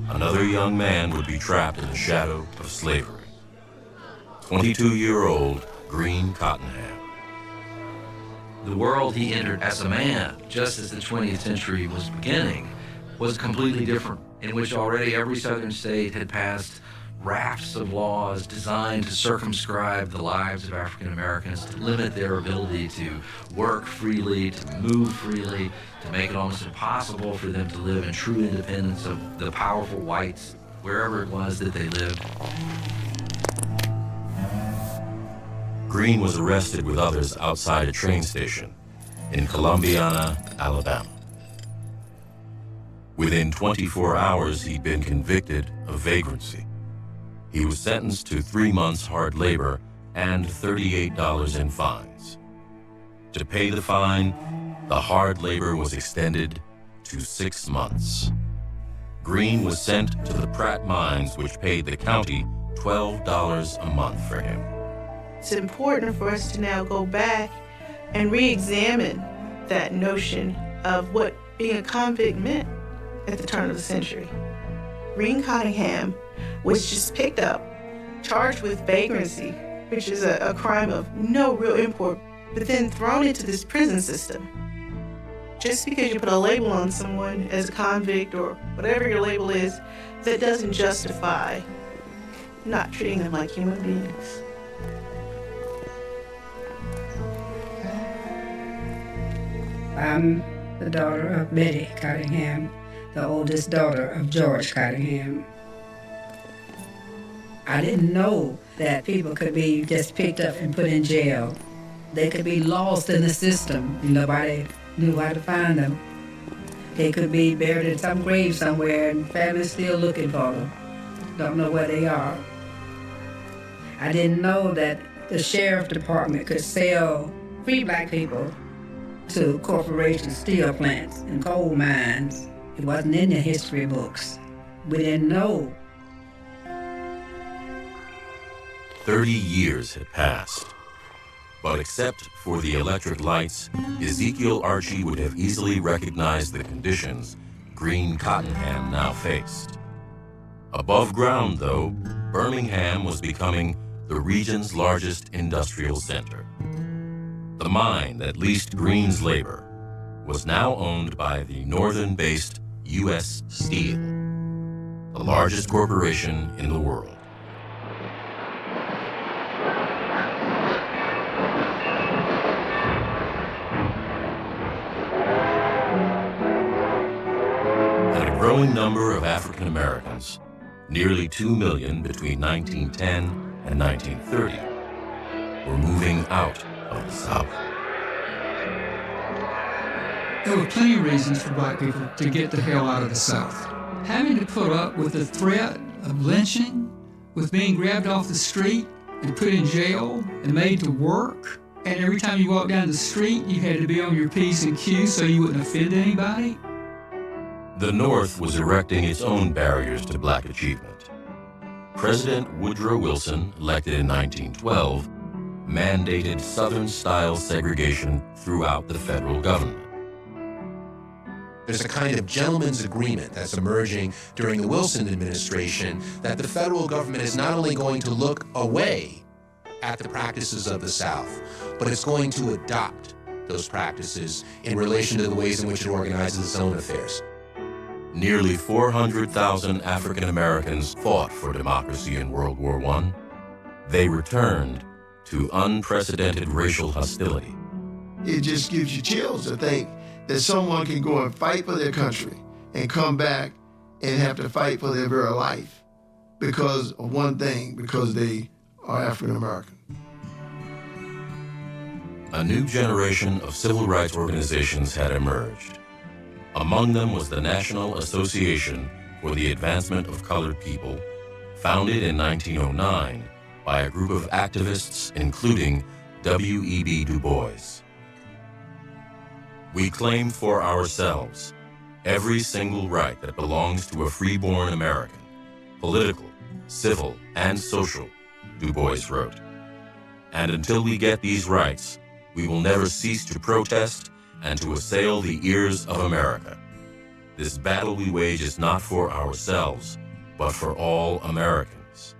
S3: another young man would be trapped in the shadow of slavery. 22-year-old Greene Cottenham.
S12: The world he entered as a man, just as the 20th century was beginning, was completely different, in which already every southern state had passed rafts of laws designed to circumscribe the lives of African Americans, to limit their ability to work freely, to move freely, to make it almost impossible for them to live in true independence of the powerful whites, wherever it was that they lived.
S3: Greene was arrested with others outside a train station in Columbiana, Alabama. Within 24 hours, he'd been convicted of vagrancy. He was sentenced to 3 months hard labor and $38 in fines. To pay the fine, the hard labor was extended to 6 months. Greene was sent to the Pratt Mines, which paid the county $12 a month for him.
S10: It's important for us to now go back and re-examine that notion of what being a convict meant at the turn of the century. Greene Cottenham was just picked up, charged with vagrancy, which is a crime of no real import, but then thrown into this prison system. Just because you put a label on someone as a convict or whatever your label is, that doesn't justify not treating them like human beings.
S14: I'm the daughter of Betty Cottenham, the oldest daughter of George Cottenham. I didn't know that people could be just picked up and put in jail. They could be lost in the system. Nobody knew how to find them. They could be buried in some grave somewhere and families still looking for them. Don't know where they are. I didn't know that the sheriff department could sell free black people to corporations, steel plants, and coal mines. It wasn't in the history books. We didn't know.
S3: 30 years had passed. But except for the electric lights, Ezekiel Archie would have easily recognized the conditions Greene Cottenham now faced. Above ground, though, Birmingham was becoming the region's largest industrial center. The mine that leased Greene's labor was now owned by the northern-based U.S. Steel, the largest corporation in the world. And a growing number of African Americans, nearly 2 million between 1910 and 1930, were moving out of the South.
S16: There were plenty of reasons for black people to get the hell out of the South. Having to put up with the threat of lynching, with being grabbed off the street and put in jail and made to work, and every time you walked down the street, you had to be on your P's and Q's so you wouldn't offend anybody.
S3: The North was erecting its own barriers to black achievement. President Woodrow Wilson, elected in 1912, mandated Southern-style segregation throughout the federal government.
S11: There's a kind of gentleman's agreement that's emerging during the Wilson administration that the federal government is not only going to look away at the practices of the South, but it's going to adopt those practices in relation to the ways in which it organizes its own affairs.
S3: Nearly 400,000 African Americans fought for democracy in World War I. They returned to unprecedented racial hostility.
S15: It just gives you chills to think that someone can go and fight for their country and come back and have to fight for their very life because of one thing, because they are African American.
S3: A new generation of civil rights organizations had emerged. Among them was the National Association for the Advancement of Colored People, founded in 1909 by a group of activists including W.E.B. Du Bois. We claim for ourselves every single right that belongs to a free-born American, political, civil, and social, Du Bois wrote. And until we get these rights, we will never cease to protest and to assail the ears of America. This battle we wage is not for ourselves, but for all Americans.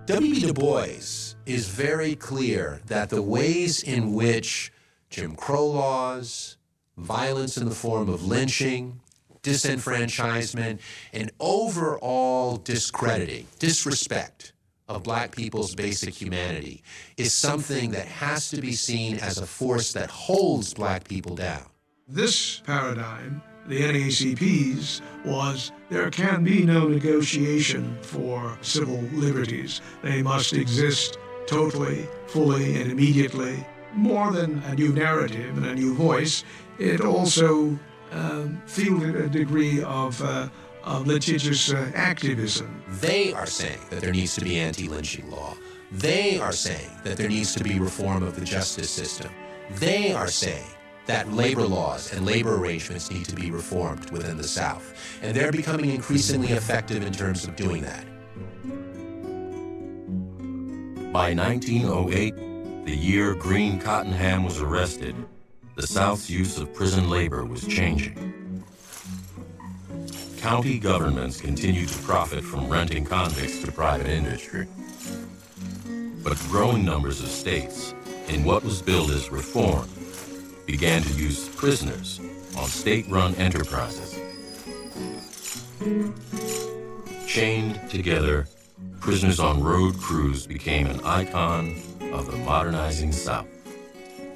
S11: W.B. Du Bois is very clear that the ways in which Jim Crow laws, violence in the form of lynching, disenfranchisement, and overall discrediting, disrespect of black people's basic humanity is something that has to be seen as a force that holds black people down.
S13: This paradigm, the NAACP's, was there can be no negotiation for civil liberties. They must exist totally, fully, and immediately. More than a new narrative and a new voice, it also fielded a degree of litigious activism.
S11: They are saying that there needs to be anti-lynching law. They are saying that there needs to be reform of the justice system. They are saying that labor laws and labor arrangements need to be reformed within the South. And they're becoming increasingly effective in terms of doing that.
S3: By 1908, the year Green Cottenham was arrested, the South's use of prison labor was changing. County governments continued to profit from renting convicts to private industry. But growing numbers of states, in what was billed as reform, began to use prisoners on state-run enterprises. Chained together, prisoners on road crews became an icon of the modernizing South.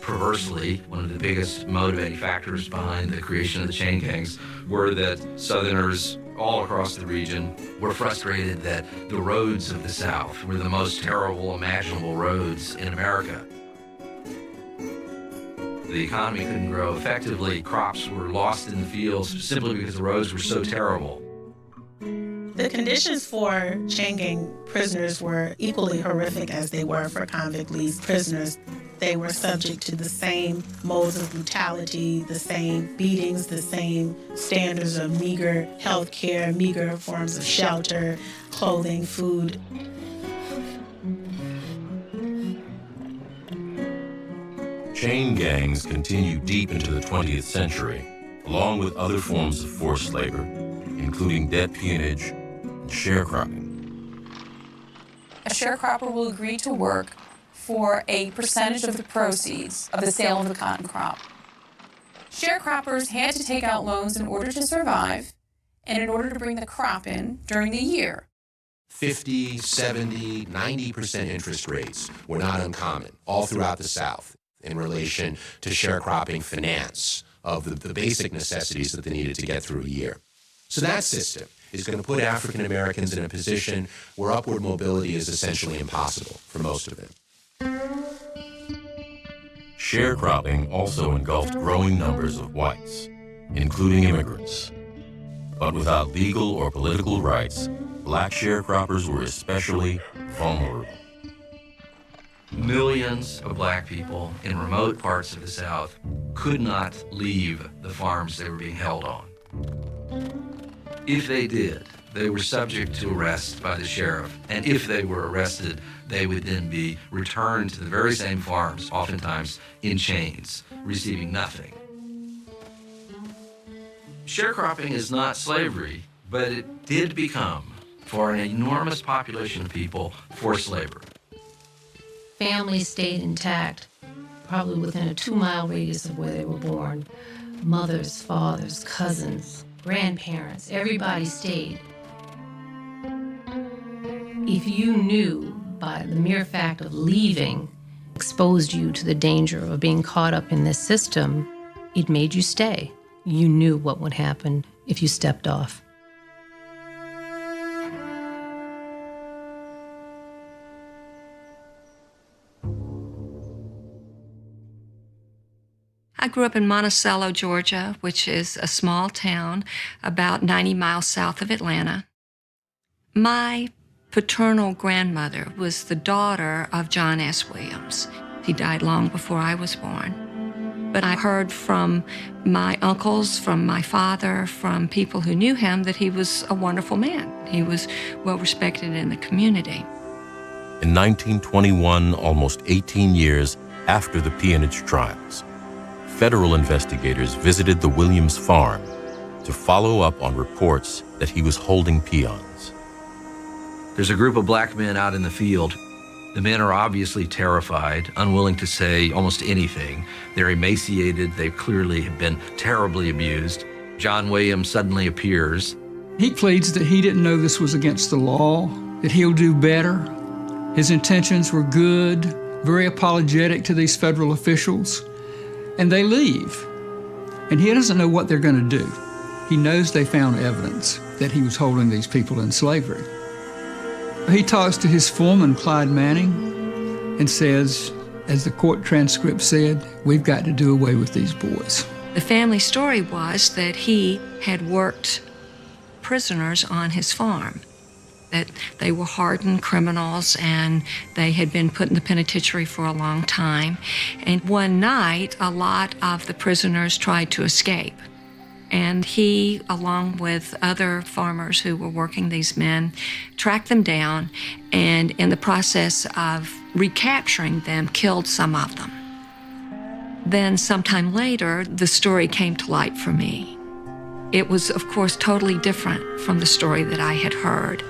S12: Perversely, one of the biggest motivating factors behind the creation of the chain gangs were that Southerners all across the region were frustrated that the roads of the South were the most terrible imaginable roads in America. The economy couldn't grow effectively. Crops were lost in the fields simply because the roads were so terrible.
S10: The conditions for chain gang prisoners were equally horrific as they were for convict-released prisoners. They were subject to the same modes of brutality, the same beatings, the same standards of meager health care, meager forms of shelter, clothing, food.
S3: Chain gangs continued deep into the 20th century, along with other forms of forced labor, including debt peonage and sharecropping.
S27: A sharecropper will agree to work for a percentage of the proceeds of the sale of the cotton crop. Sharecroppers had to take out loans in order to survive and in order to bring the crop in during the year.
S11: 50, 70, 90% interest rates were not uncommon all throughout the South in relation to sharecropping finance of the basic necessities that they needed to get through a year. So that system is going to put African Americans in a position where upward mobility is essentially impossible for most of them.
S3: Sharecropping also engulfed growing numbers of whites, including immigrants. But without legal or political rights, black sharecroppers were especially vulnerable.
S12: Millions of black people in remote parts of the South could not leave the farms they were being held on. If they did, they were subject to arrest by the sheriff, and if they were arrested, they would then be returned to the very same farms, oftentimes in chains, receiving nothing. Sharecropping is not slavery, but it did become, for an enormous population of people, forced labor.
S4: Families stayed intact, probably within a 2-mile radius of where they were born. Mothers, fathers, cousins, grandparents, everybody stayed. If you knew by the mere fact of leaving exposed you to the danger of being caught up in this system, it made you stay. You knew what would happen if you stepped off.
S6: I grew up in Monticello, Georgia, which is a small town about 90 miles south of Atlanta. My paternal grandmother was the daughter of John S. Williams. He died long before I was born. But I heard from my uncles, from my father, from people who knew him that he was a wonderful man. He was well respected in the community.
S3: In 1921, almost 18 years after the peonage trials, federal investigators visited the Williams farm to follow up on reports that he was holding peons.
S12: There's a group of black men out in the field. The men are obviously terrified, unwilling to say almost anything. They're emaciated. They clearly have been terribly abused. John Williams suddenly appears.
S16: He pleads that he didn't know this was against the law, that he'll do better. His intentions were good, very apologetic to these federal officials. And they leave. And he doesn't know what they're going to do. He knows they found evidence that he was holding these people in slavery. He talks to his foreman, Clyde Manning, and says, as the court transcript said, we've got to do away with these boys.
S6: The family story was that he had worked prisoners on his farm, that they were hardened criminals and they had been put in the penitentiary for a long time. And one night, a lot of the prisoners tried to escape. And he, along with other farmers who were working these men, tracked them down and in the process of recapturing them, killed some of them. Then sometime later, the story came to light for me. It was, of course, totally different from the story that I had heard.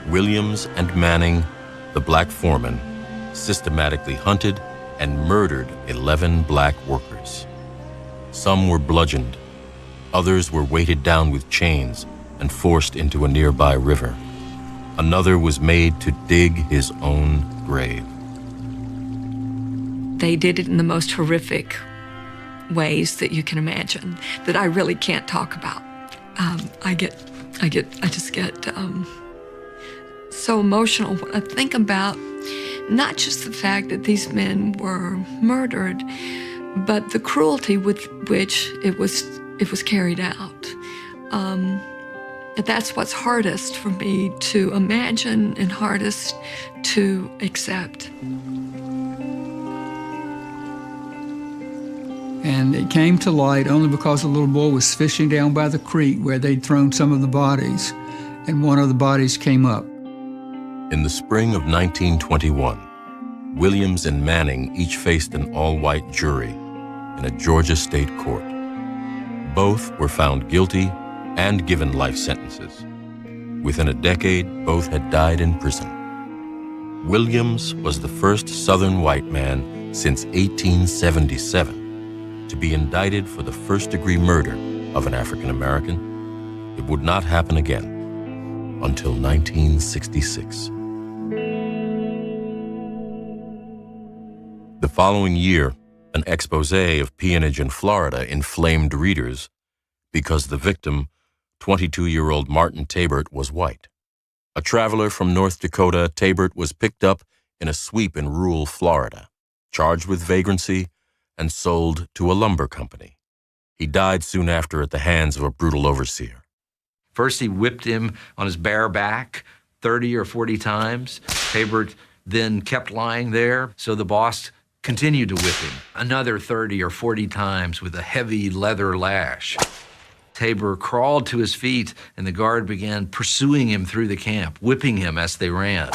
S3: Williams and Manning, the black foreman, systematically hunted and murdered 11 black workers. Some were bludgeoned. Others were weighted down with chains and forced into a nearby river. Another was made to dig his own grave.
S6: They did it in the most horrific ways that you can imagine that I really can't talk about. I just get so emotional when I think about not just the fact that these men were murdered, but the cruelty with which it was carried out. That's what's hardest for me to imagine and hardest to accept.
S16: And it came to light only because a little boy was fishing down by the creek where they'd thrown some of the bodies, and one of the bodies came up.
S3: In the spring of 1921, Williams and Manning each faced an all-white jury in a Georgia state court. Both were found guilty and given life sentences. Within a decade, both had died in prison. Williams was the first Southern white man since 1877 to be indicted for the first-degree murder of an African American. It would not happen again until 1966. The following year, an expose of peonage in Florida inflamed readers because the victim, 22-year-old Martin Tabert, was white. A traveler from North Dakota, Tabert was picked up in a sweep in rural Florida, charged with vagrancy, and sold to a lumber company. He died soon after at the hands of a brutal overseer.
S12: First, he whipped him on his bare back 30 or 40 times. Tabert then kept lying there, so the boss continued to whip him another 30 or 40 times with a heavy leather lash. Tabor crawled to his feet, and the guard began pursuing him through the camp, whipping him as they ran.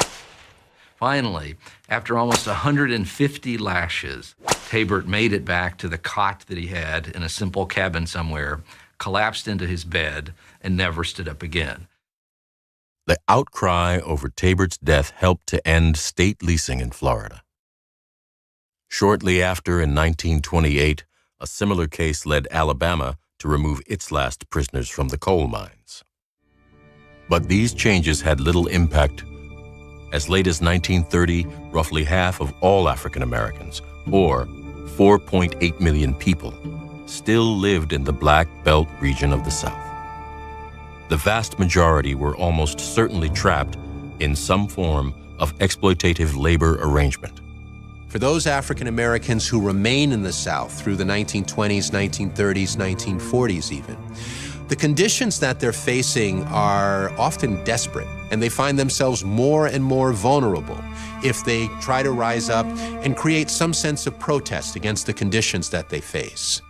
S12: Finally, after almost 150 lashes, Tabor made it back to the cot that he had in a simple cabin somewhere, collapsed into his bed, and never stood up again.
S3: The outcry over Tabor's death helped to end state leasing in Florida. Shortly after, in 1928, a similar case led Alabama to remove its last prisoners from the coal mines. But these changes had little impact. As late as 1930, roughly half of all African Americans, or 4.8 million people, still lived in the Black Belt region of the South. The vast majority were almost certainly trapped in some form of exploitative labor arrangement.
S11: For those African Americans who remain in the South through the 1920s, 1930s, 1940s even, the conditions that they're facing are often desperate, and they find themselves more and more vulnerable if they try to rise up and create some sense of protest against the conditions that they face.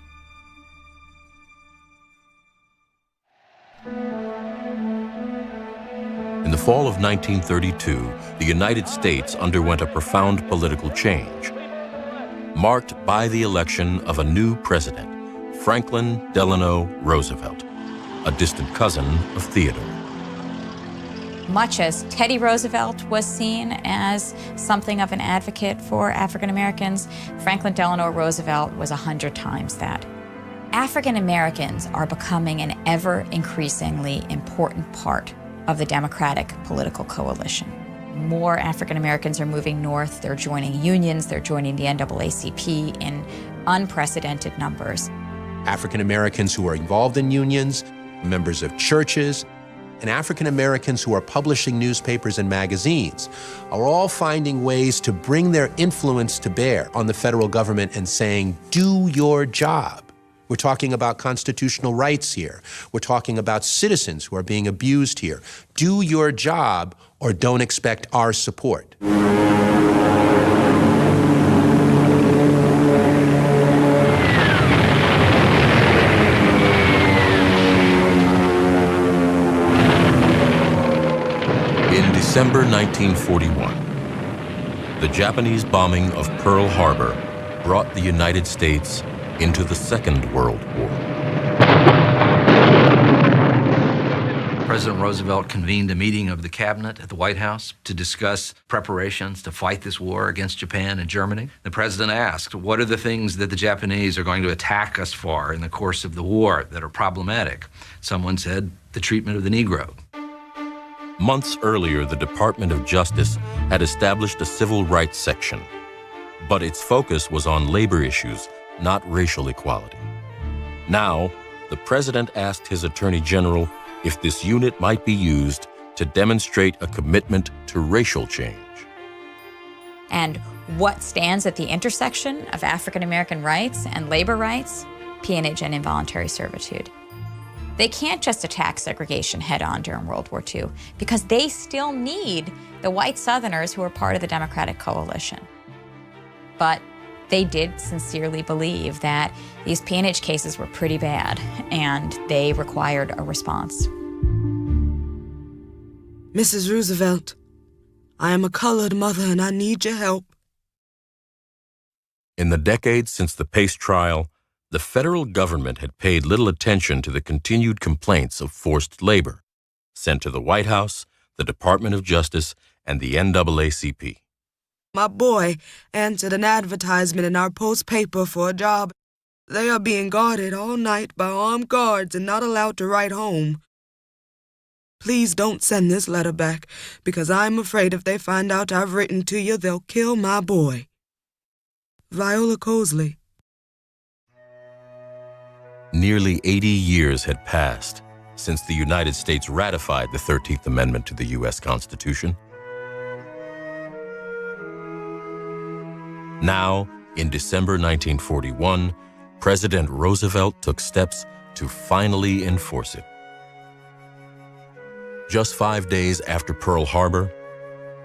S3: In the fall of 1932, the United States underwent a profound political change, marked by the election of a new president, Franklin Delano Roosevelt, a distant cousin of Theodore.
S5: Much as Teddy Roosevelt was seen as something of an advocate for African Americans, Franklin Delano Roosevelt was 100 times that. African Americans are becoming an ever increasingly important part of the Democratic political coalition. More African Americans are moving north, they're joining unions, they're joining the NAACP in unprecedented numbers.
S11: African Americans who are involved in unions, members of churches, and African Americans who are publishing newspapers and magazines are all finding ways to bring their influence to bear on the federal government and saying, do your job. We're talking about constitutional rights here. We're talking about citizens who are being abused here. Do your job or don't expect our support.
S3: In December 1941, the Japanese bombing of Pearl Harbor brought the United States into the Second World War.
S12: President Roosevelt convened a meeting of the cabinet at the White House to discuss preparations to fight this war against Japan and Germany. The president asked, what are the things that the Japanese are going to attack us for in the course of the war that are problematic? Someone said, the treatment of the Negro.
S3: Months earlier, the Department of Justice had established a civil rights section, but its focus was on labor issues, not racial equality. Now, the president asked his attorney general if this unit might be used to demonstrate a commitment to racial change.
S5: And what stands at the intersection of African American rights and labor rights? Peonage and involuntary servitude. They can't just attack segregation head-on during World War II because they still need the white Southerners who are part of the Democratic coalition. But they did sincerely believe that these peonage cases were pretty bad, and they required a response.
S1: Mrs. Roosevelt, I am a colored mother and I need your help.
S3: In the decades since the Pace trial, the federal government had paid little attention to the continued complaints of forced labor sent to the White House, the Department of Justice, and the NAACP.
S1: My boy answered an advertisement in our Post paper for a job. They are being guarded all night by armed guards and not allowed to write home. Please don't send this letter back, because I'm afraid if they find out I've written to you, they'll kill my boy. Viola Cosley.
S3: Nearly 80 years had passed since the United States ratified the 13th Amendment to the U.S. Constitution. Now, in December 1941, President Roosevelt took steps to finally enforce it. Just 5 days after Pearl Harbor,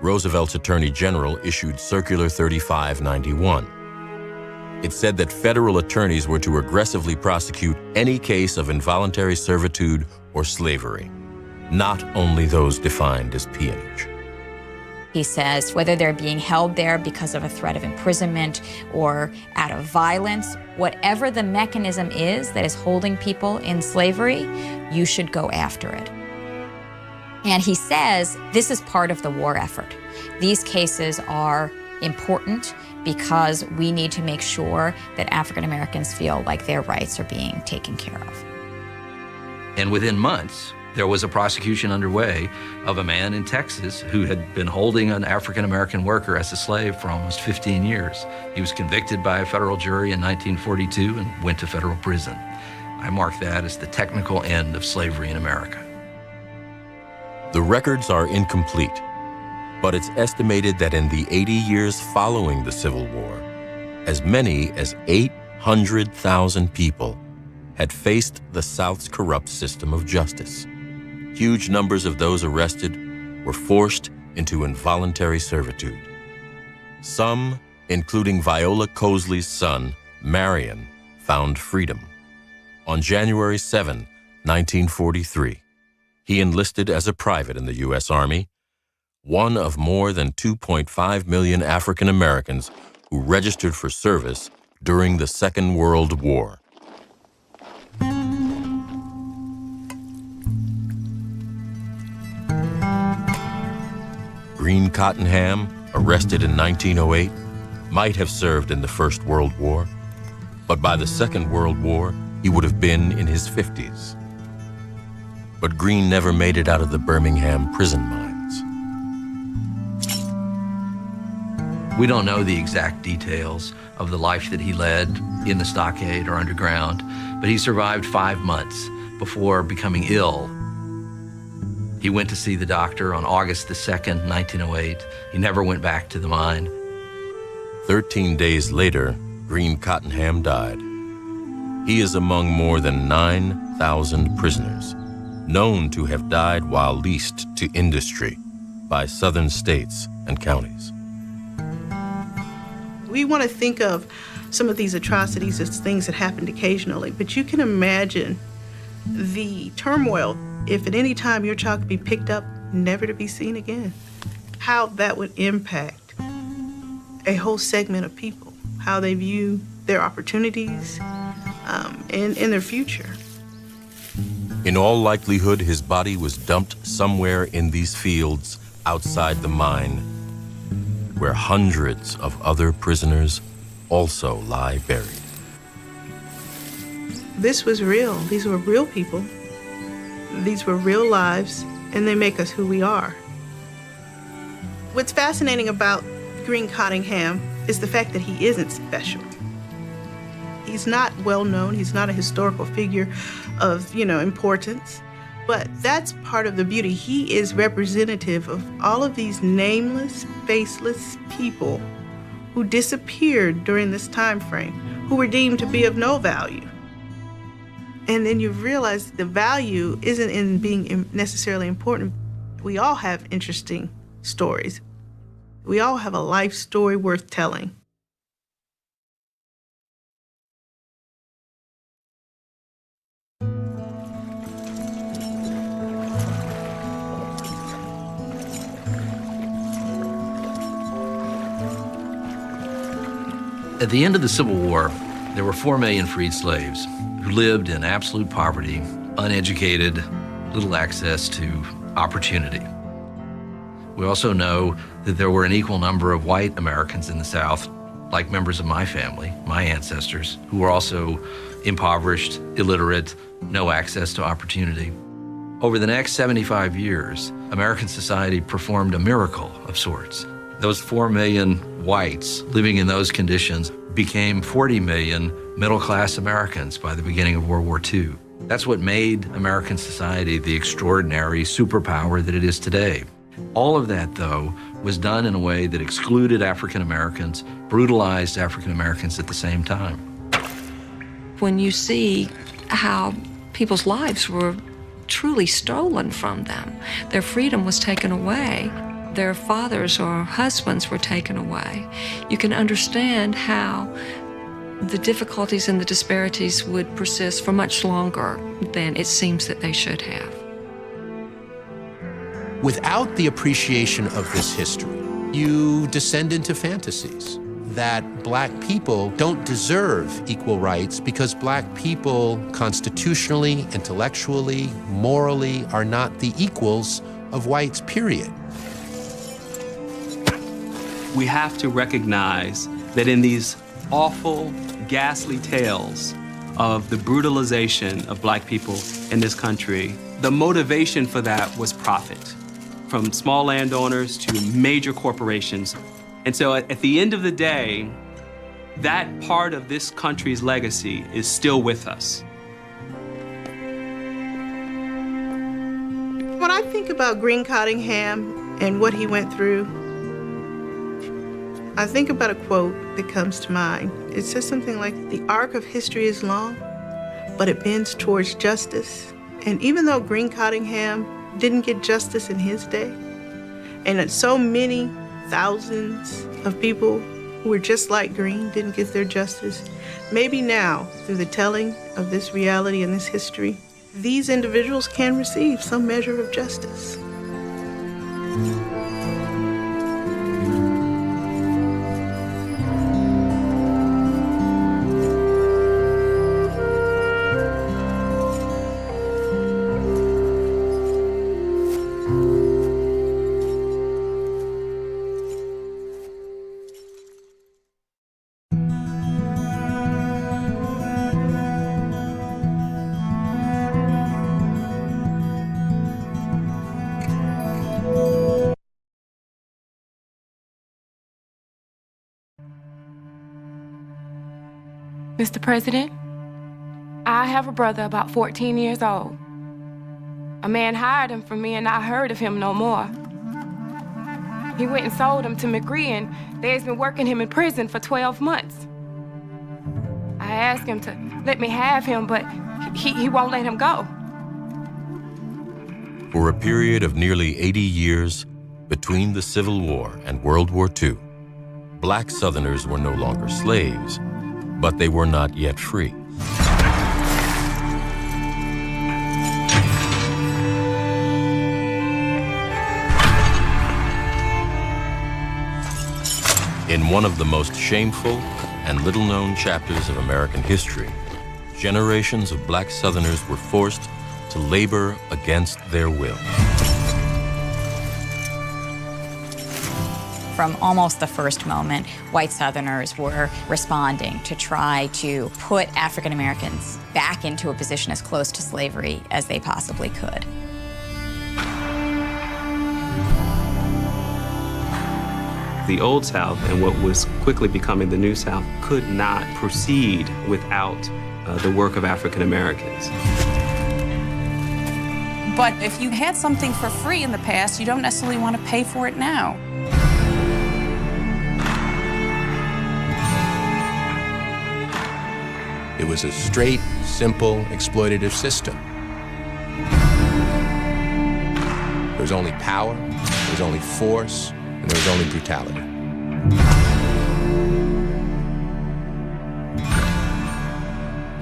S3: Roosevelt's Attorney General issued Circular 3591. It said that federal attorneys were to aggressively prosecute any case of involuntary servitude or slavery, not only those defined as peonage.
S5: He says whether they're being held there because of a threat of imprisonment or out of violence, whatever the mechanism is that is holding people in slavery, you should go after it. And he says this is part of the war effort. These cases are important because we need to make sure that African Americans feel like their rights are being taken care of.
S12: And within months, there was a prosecution underway of a man in Texas who had been holding an African-American worker as a slave for almost 15 years. He was convicted by a federal jury in 1942 and went to federal prison. I mark that as the technical end of slavery in America.
S3: The records are incomplete, but it's estimated that in the 80 years following the Civil War, as many as 800,000 people had faced the South's corrupt system of justice. Huge numbers of those arrested were forced into involuntary servitude. Some, including Viola Cosley's son, Marion, found freedom. On January 7, 1943, he enlisted as a private in the U.S. Army, one of more than 2.5 million African Americans who registered for service during the Second World War. Green Cottenham, arrested in 1908, might have served in the First World War, but by the Second World War, he would have been in his 50s. But Green never made it out of the Birmingham prison mines.
S12: We don't know the exact details of the life that he led in the stockade or underground, but he survived 5 months before becoming ill. He went to see the doctor on August the 2nd, 1908. He never went back to the mine.
S3: 13 days later, Green Cottenham died. He is among more than 9,000 prisoners known to have died while leased to industry by southern states and counties.
S10: We want to think of some of these atrocities as things that happened occasionally, but you can imagine the turmoil if at any time your child could be picked up, never to be seen again. How that would impact a whole segment of people, how they view their opportunities and their future.
S3: In all likelihood, his body was dumped somewhere in these fields outside the mine, where hundreds of other prisoners also lie buried.
S10: This was real. These were real people. These were real lives, and they make us who we are. What's fascinating about Green Cottenham is the fact that he isn't special. He's not well known. He's not a historical figure of, importance. But that's part of the beauty. He is representative of all of these nameless, faceless people who disappeared during this time frame, who were deemed to be of no value. And then you realize the value isn't in being necessarily important. We all have interesting stories. We all have a life story worth telling.
S12: At the end of the Civil War, there were 4 million freed slaves who lived in absolute poverty, uneducated, little access to opportunity. We also know that there were an equal number of white Americans in the South, like members of my family, my ancestors, who were also impoverished, illiterate, no access to opportunity. Over the next 75 years, American society performed a miracle of sorts. Those 4 million whites living in those conditions became 40 million middle-class Americans by the beginning of World War II. That's what made American society the extraordinary superpower that it is today. All of that, though, was done in a way that excluded African Americans, brutalized African Americans at the same time.
S6: When you see how people's lives were truly stolen from them, their freedom was taken away, their fathers or husbands were taken away, you can understand how the difficulties and the disparities would persist for much longer than it seems that they should have.
S11: Without the appreciation of this history, you descend into fantasies that black people don't deserve equal rights because black people constitutionally, intellectually, morally are not the equals of whites, period.
S7: We have to recognize that in these awful, ghastly tales of the brutalization of black people in this country, the motivation for that was profit, from small landowners to major corporations. And so at the end of the day, that part of this country's legacy is still with us.
S10: When I think about Green Cottingham and what he went through, I think about a quote that comes to mind. It says something like, "The arc of history is long, but it bends towards justice." And even though Green Cottingham didn't get justice in his day, and that so many thousands of people who were just like Green didn't get their justice, maybe now, through the telling of this reality and this history, these individuals can receive some measure of justice.
S27: Mr. President, I have a brother about 14 years old. A man hired him from me and I heard of him no more. He went and sold him to McGree and they's been working him in prison for 12 months. I asked him to let me have him, but he won't let him go.
S3: For a period of nearly 80 years, between the Civil War and World War II, black Southerners were no longer slaves, but they were not yet free. In one of the most shameful and little-known chapters of American history, generations of black Southerners were forced to labor against their will.
S5: From almost the first moment, white Southerners were responding to try to put African Americans back into a position as close to slavery as they possibly could.
S7: The Old South and what was quickly becoming the New South could not proceed without the work of African Americans. But if you had something for free in the past, you don't necessarily want to pay for it now.
S11: It was a straight, simple, exploitative system. There was only power, there was only force, and there was only brutality.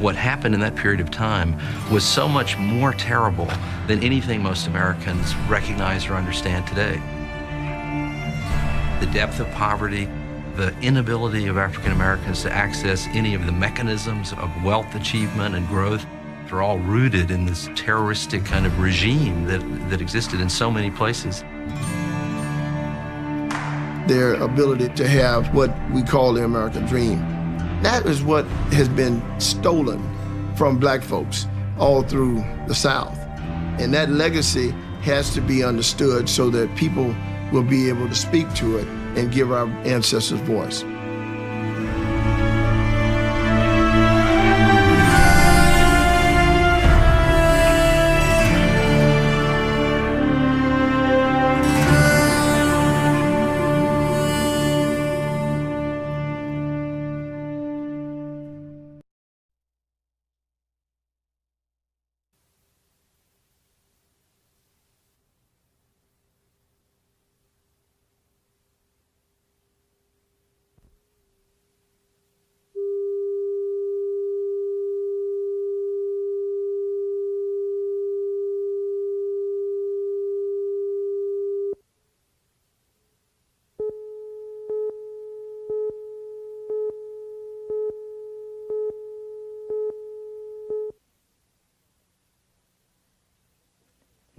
S12: What happened in that period of time was so much more terrible than anything most Americans recognize or understand today. The depth of poverty, the inability of African Americans to access any of the mechanisms of wealth achievement and growth are all rooted in this terroristic kind of regime that existed in so many places.
S15: Their ability to have what we call the American dream. That is what has been stolen from black folks all through the South. And that legacy has to be understood so that people will be able to speak to it and give our ancestors voice.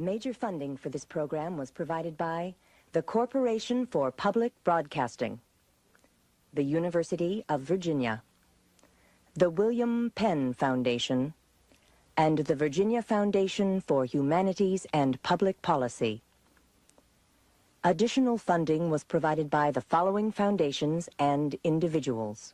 S18: Major funding for this program was provided by the Corporation for Public Broadcasting, the University of Virginia, the William Penn Foundation, and the Virginia Foundation for Humanities and Public Policy. Additional funding was provided by the following foundations and individuals.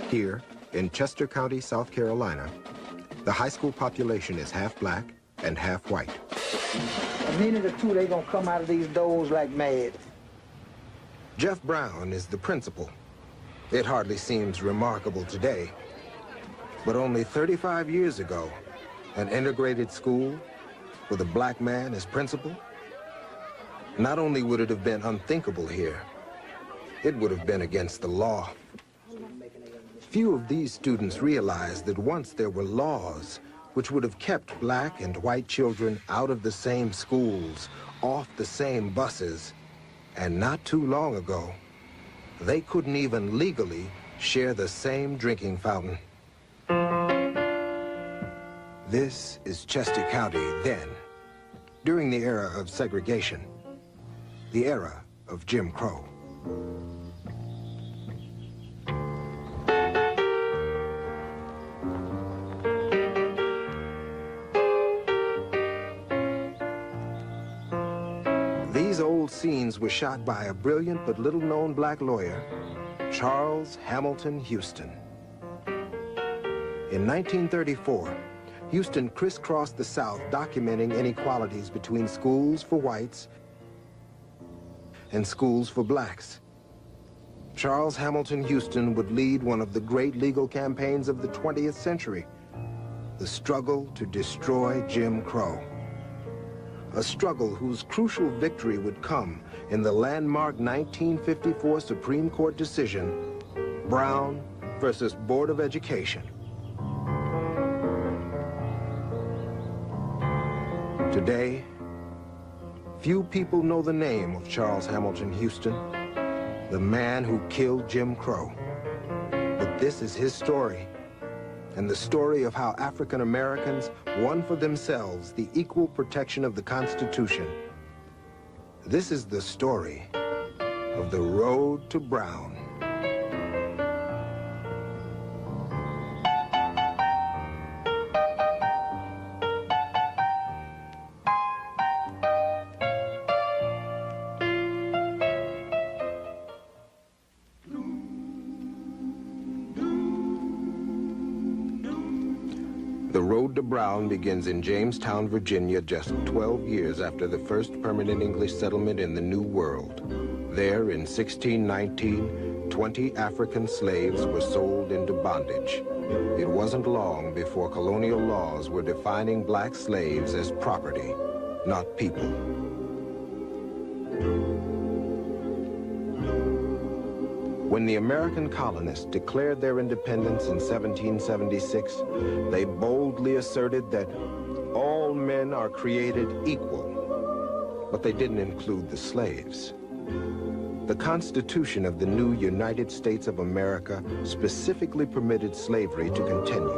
S21: Here, in Chester County, South Carolina, the high school population is half black and half white.
S22: A minute or two, they're gonna come out of these doors like mad.
S21: Jeff Brown is the principal. It hardly seems remarkable today, but only 35 years ago, an integrated school with a black man as principal, not only would it have been unthinkable here, it would have been against the law. Few of these students realized that once there were laws which would have kept black and white children out of the same schools, off the same buses, and not too long ago, they couldn't even legally share the same drinking fountain. This is Chester County then, during the era of segregation, the era of Jim Crow. These old scenes were shot by a brilliant but little-known black lawyer, Charles Hamilton Houston. In 1934, Houston crisscrossed the South documenting inequalities between schools for whites and schools for blacks. Charles Hamilton Houston would lead one of the great legal campaigns of the 20th century, the struggle to destroy Jim Crow. A struggle whose crucial victory would come in the landmark 1954 Supreme Court decision, Brown versus Board of Education. Today, few people know the name of Charles Hamilton Houston, the man who killed Jim Crow. But this is his story, and the story of how African Americans won for themselves the equal protection of the Constitution. This is the story of the road to Brown. The road to Brown begins in Jamestown, Virginia, just 12 years after the first permanent English settlement in the New World. There, in 1619, 20 African slaves were sold into bondage. It wasn't long before colonial laws were defining black slaves as property, not people. When the American colonists declared their independence in 1776, they boldly asserted that all men are created equal, but they didn't include the slaves. The Constitution of the new United States of America specifically permitted slavery to continue.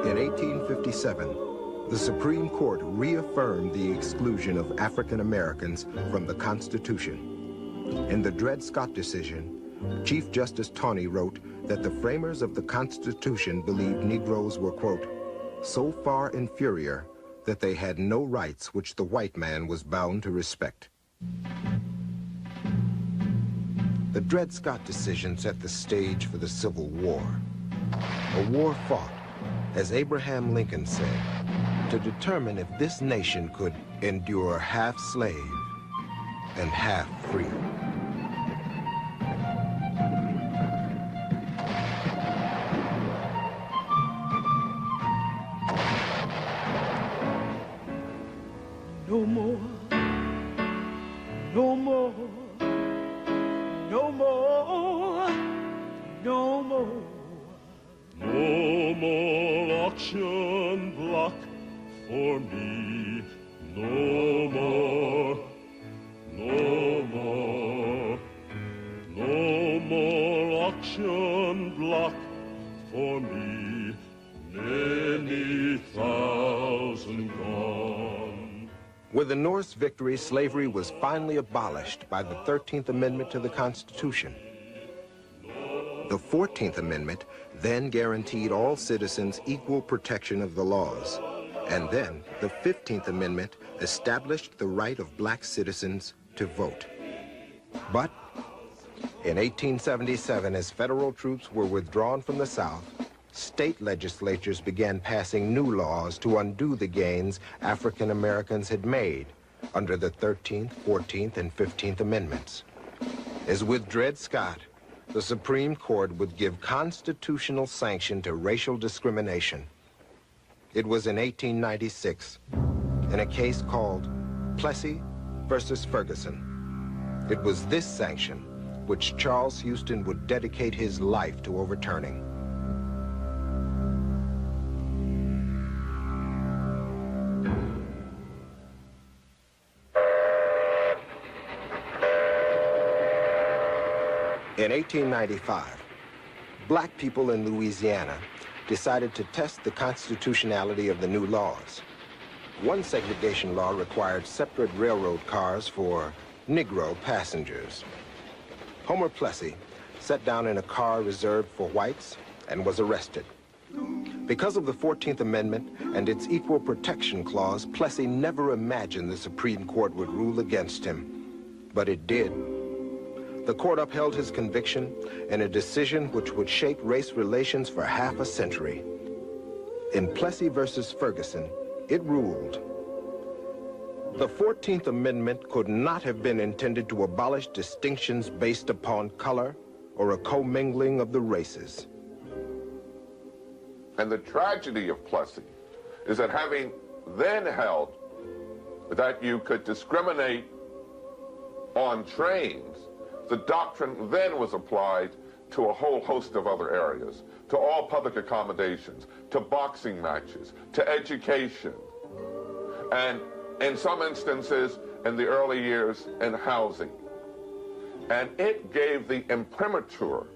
S21: In 1857, the Supreme Court reaffirmed the exclusion of African Americans from the Constitution. In the Dred Scott decision, Chief Justice Taney wrote that the framers of the Constitution believed Negroes were, quote, so far inferior that they had no rights which the white man was bound to respect. The Dred Scott decision set the stage for the Civil War. A war fought, as Abraham Lincoln said, to determine if this nation could endure half slave and half free.
S8: no more, no more, no more.
S9: No more auction block for me, no more, no more, no more auction block for me, many thousand gone.
S21: With the North's victory, slavery was finally abolished by the 13th Amendment to the Constitution. The 14th Amendment then guaranteed all citizens equal protection of the laws. And then the 15th Amendment established the right of black citizens to vote. But in 1877, as federal troops were withdrawn from the South, state legislatures began passing new laws to undo the gains African Americans had made under the 13th, 14th, and 15th Amendments. As with Dred Scott, the Supreme Court would give constitutional sanction to racial discrimination. It was in 1896, in a case called Plessy versus Ferguson. It was this sanction which Charles Houston would dedicate his life to overturning. In 1895, black people in Louisiana decided to test the constitutionality of the new laws. One segregation law required separate railroad cars for Negro passengers. Homer Plessy sat down in a car reserved for whites and was arrested. Because of the 14th Amendment and its equal protection clause, Plessy never imagined the Supreme Court would rule against him, but it did. The court upheld his conviction in a decision which would shape race relations for half a century. In Plessy versus Ferguson, it ruled, the 14th Amendment could not have been intended to abolish distinctions based upon color or a commingling of the races.
S19: And the tragedy of Plessy is that having then held that you could discriminate on trains, the doctrine then was applied to a whole host of other areas, to all public accommodations, to boxing matches, to education, and in some instances, in the early years, in housing. And it gave the imprimatur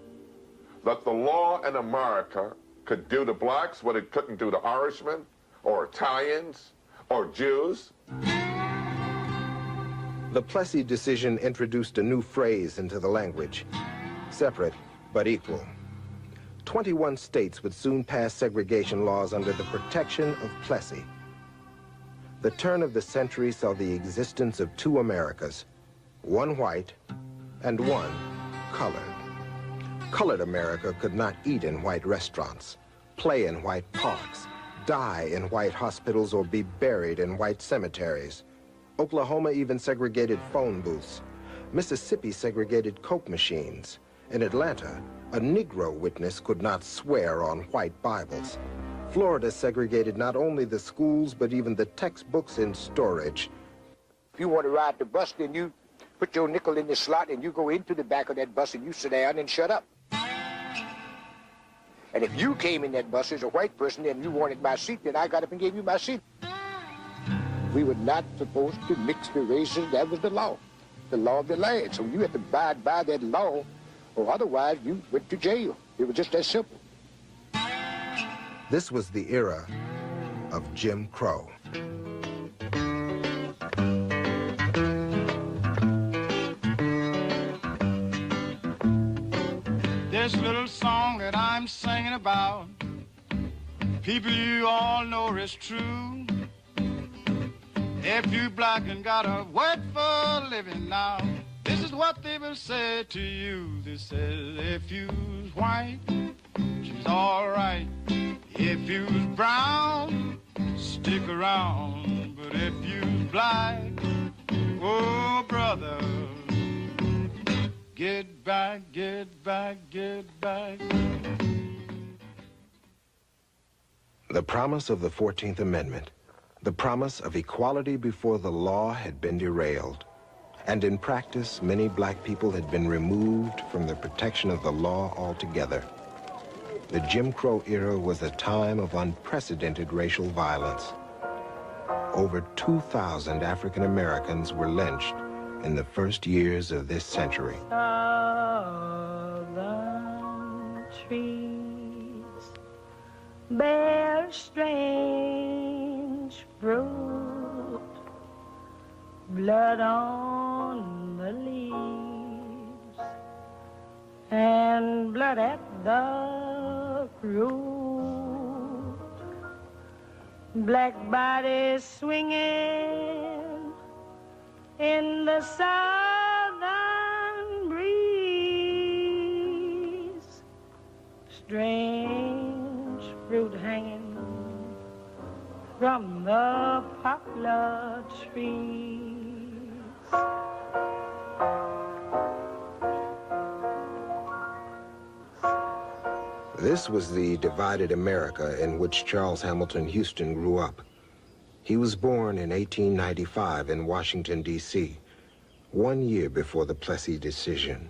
S19: that the law in America could do to blacks what it couldn't do to Irishmen, or Italians, or Jews.
S21: The Plessy decision introduced a new phrase into the language, separate but equal. 21 states would soon pass segregation laws under the protection of Plessy. The turn of the century saw the existence of two Americas, one white and one colored. Colored America could not eat in white restaurants, play in white parks, die in white hospitals, or be buried in white cemeteries. Oklahoma even segregated phone booths. Mississippi segregated Coke machines. In Atlanta, a Negro witness could not swear on white Bibles. Florida segregated not only the schools, but even the textbooks in storage.
S23: If you want to ride the bus, then you put your nickel in the slot and you go into the back of that bus and you sit down and shut up. And if you came in that bus as a white person and you wanted my seat, then I got up and gave you my seat. We were not supposed to mix the races. That was the law of the land. So you had to abide by that law, or otherwise you went to jail. It was just that simple.
S21: This was the era of Jim Crow.
S8: This little song that I'm singing about, people you all know is true. If you black and gotta work for a living now, this is what they will say to you. They say, if you's white, she's all right. If you's brown, stick around. But if you's black, oh, brother, get back, get back, get back.
S21: The promise of the 14th Amendment, the promise of equality before the law, had been derailed. And in practice, many black people had been removed from the protection of the law altogether. The Jim Crow era was a time of unprecedented racial violence. Over 2,000 African Americans were lynched in the first years of this century.
S2: Southern trees bear strange fruit, blood on the leaves, and blood at the root. Black bodies swinging in the southern breeze, strange fruit hanging from the poplar trees.
S21: This was the divided America in which Charles Hamilton Houston grew up. He was born in 1895 in Washington, D.C., 1 year before the Plessy decision.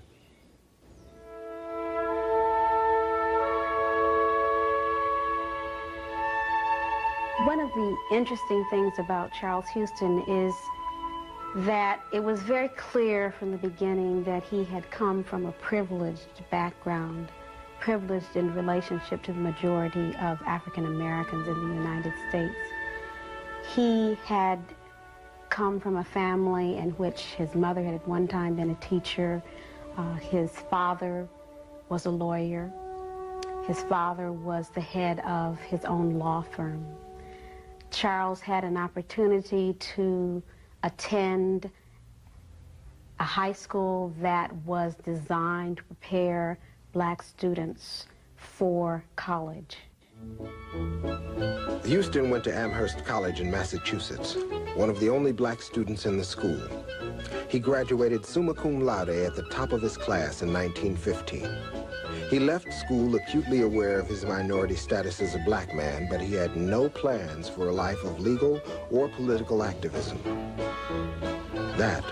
S14: One of the interesting things about Charles Houston is that it was very clear from the beginning that he had come from a privileged background, privileged in relationship to the majority of African Americans in the United States. He had come from a family in which his mother had at one time been a teacher. His father was a lawyer. His father was the head of his own law firm. Charles had an opportunity to attend a high school that was designed to prepare black students for college.
S21: Houston went to Amherst College in Massachusetts, one of the only black students in the school. He graduated summa cum laude at the top of his class in 1915. He left school acutely aware of his minority status as a black man, but he had no plans for a life of legal or political activism. That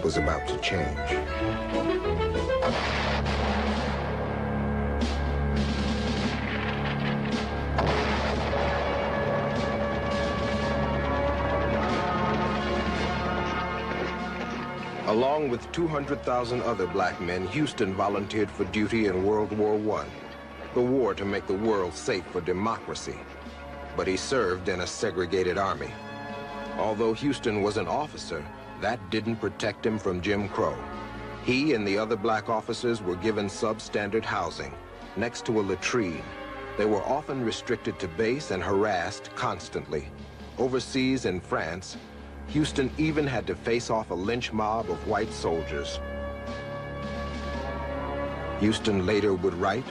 S21: was about to change. Along with 200,000 other black men, Houston volunteered for duty in World War I, the war to make the world safe for democracy. But he served in a segregated army. Although Houston was an officer, that didn't protect him from Jim Crow. He and the other black officers were given substandard housing next to a latrine. They were often restricted to base and harassed constantly. Overseas in France, Houston even had to face off a lynch mob of white soldiers. Houston later would write,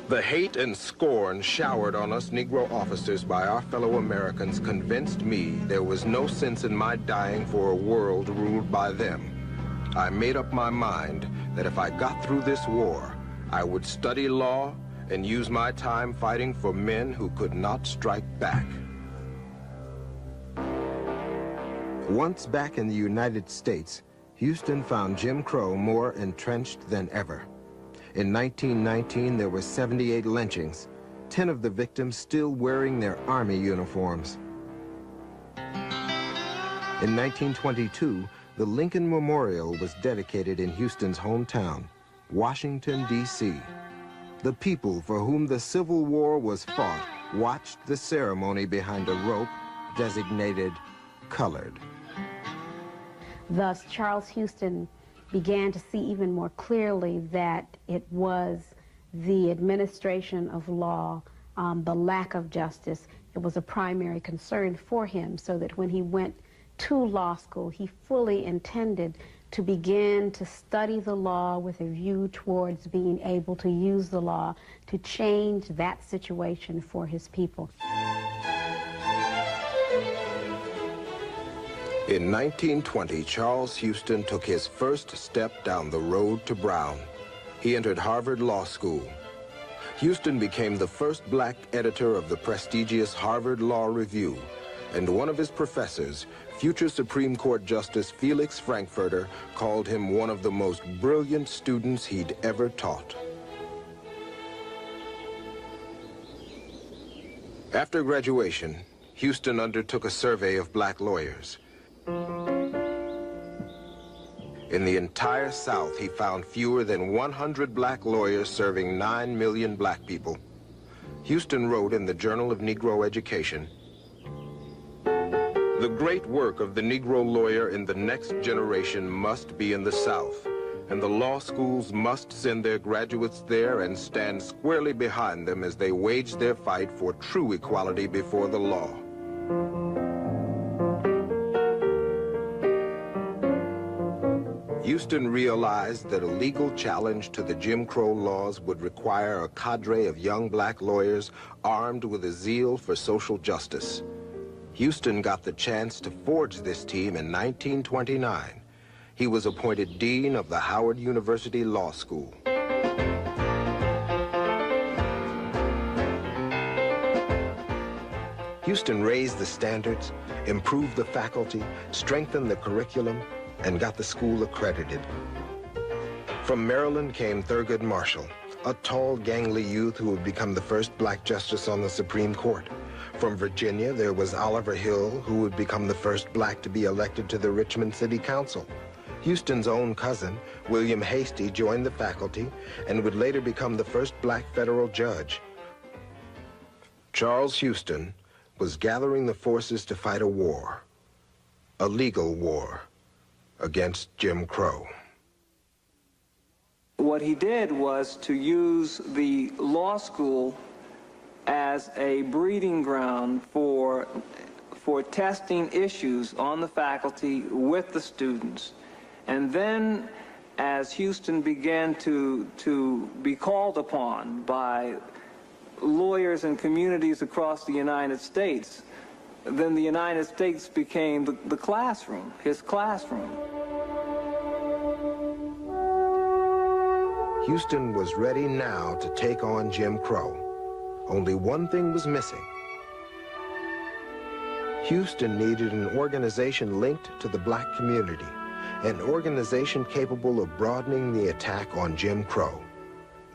S21: "The hate and scorn showered on us Negro officers by our fellow Americans convinced me there was no sense in my dying for a world ruled by them. I made up my mind that if I got through this war, I would study law and use my time fighting for men who could not strike back." Once back in the United States, Houston found Jim Crow more entrenched than ever. In 1919, there were 78 lynchings, 10 of the victims still wearing their army uniforms. In 1922, the Lincoln Memorial was dedicated in Houston's hometown, Washington, D.C. The people for whom the Civil War was fought watched the ceremony behind a rope designated colored.
S14: Thus, Charles Houston began to see even more clearly that it was the administration of law, the lack of justice, it was a primary concern for him, so that when he went to law school, he fully intended to begin to study the law with a view towards being able to use the law to change that situation for his people.
S21: In 1920, Charles Houston took his first step down the road to Brown. He entered Harvard Law School. Houston became the first black editor of the prestigious Harvard Law Review and one of his professors, future Supreme Court Justice Felix Frankfurter, called him one of the most brilliant students he'd ever taught. After graduation, Houston undertook a survey of black lawyers. In the entire South, he found fewer than 100 black lawyers serving 9 million black people. Houston wrote in the Journal of Negro Education, "The great work of the Negro lawyer in the next generation must be in the South, and the law schools must send their graduates there and stand squarely behind them as they wage their fight for true equality before the law." Houston realized that a legal challenge to the Jim Crow laws would require a cadre of young black lawyers armed with a zeal for social justice. Houston got the chance to forge this team in 1929. He was appointed Dean of the Howard University Law School. Houston raised the standards, improved the faculty, strengthened the curriculum, and got the school accredited. From Maryland came Thurgood Marshall, a tall, gangly youth who would become the first black justice on the Supreme Court. From Virginia, there was Oliver Hill, who would become the first black to be elected to the Richmond City Council. Houston's own cousin, William Hastie, joined the faculty and would later become the first black federal judge. Charles Houston was gathering the forces to fight a war, a legal war, against Jim Crow.
S4: What he did was to use the law school as a breeding ground for testing issues on the faculty with the students. And then as Houston began to be called upon by lawyers and communities across the United States, then the United States became the classroom, his classroom.
S21: Houston was ready now to take on Jim Crow. Only one thing was missing. Houston needed an organization linked to the black community, an organization capable of broadening the attack on Jim Crow.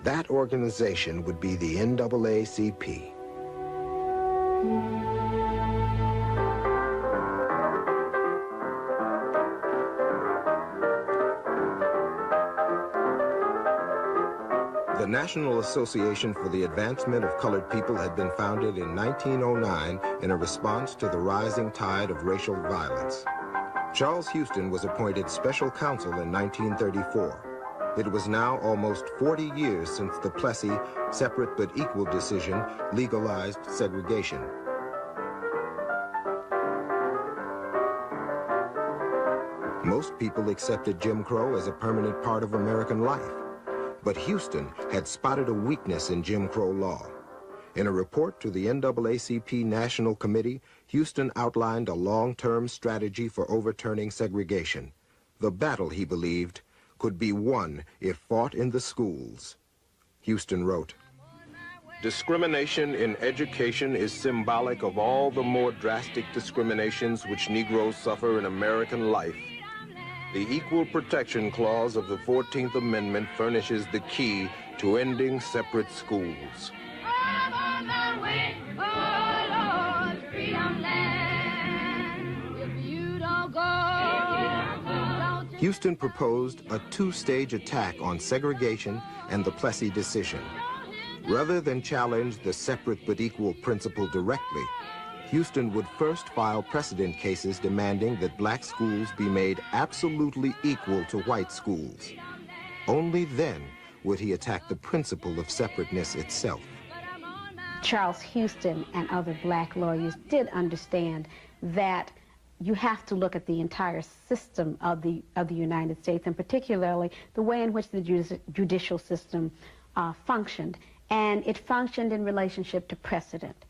S21: That organization would be the NAACP. The National Association for the Advancement of Colored People had been founded in 1909 in a response to the rising tide of racial violence. Charles Houston was appointed special counsel in 1934. It was now almost 40 years since the Plessy separate but equal decision legalized segregation. Most people accepted Jim Crow as a permanent part of American life. But Houston had spotted a weakness in Jim Crow law. In a report to the NAACP National Committee, Houston outlined a long-term strategy for overturning segregation. The battle, he believed, could be won if fought in the schools. Houston wrote, "Discrimination in education is symbolic of all the more drastic discriminations which Negroes suffer in American life. The Equal Protection Clause of the 14th Amendment furnishes the key to ending separate schools." Houston proposed a two-stage attack on segregation and the Plessy decision. Rather than challenge the separate but equal principle directly, Houston would first file precedent cases demanding that black schools be made absolutely equal to white schools. Only then would he attack the principle of separateness itself.
S14: Charles Houston and other black lawyers did understand that you have to look at the entire system of the United States, and particularly the way in which the judicial system functioned. And it functioned in relationship to precedent.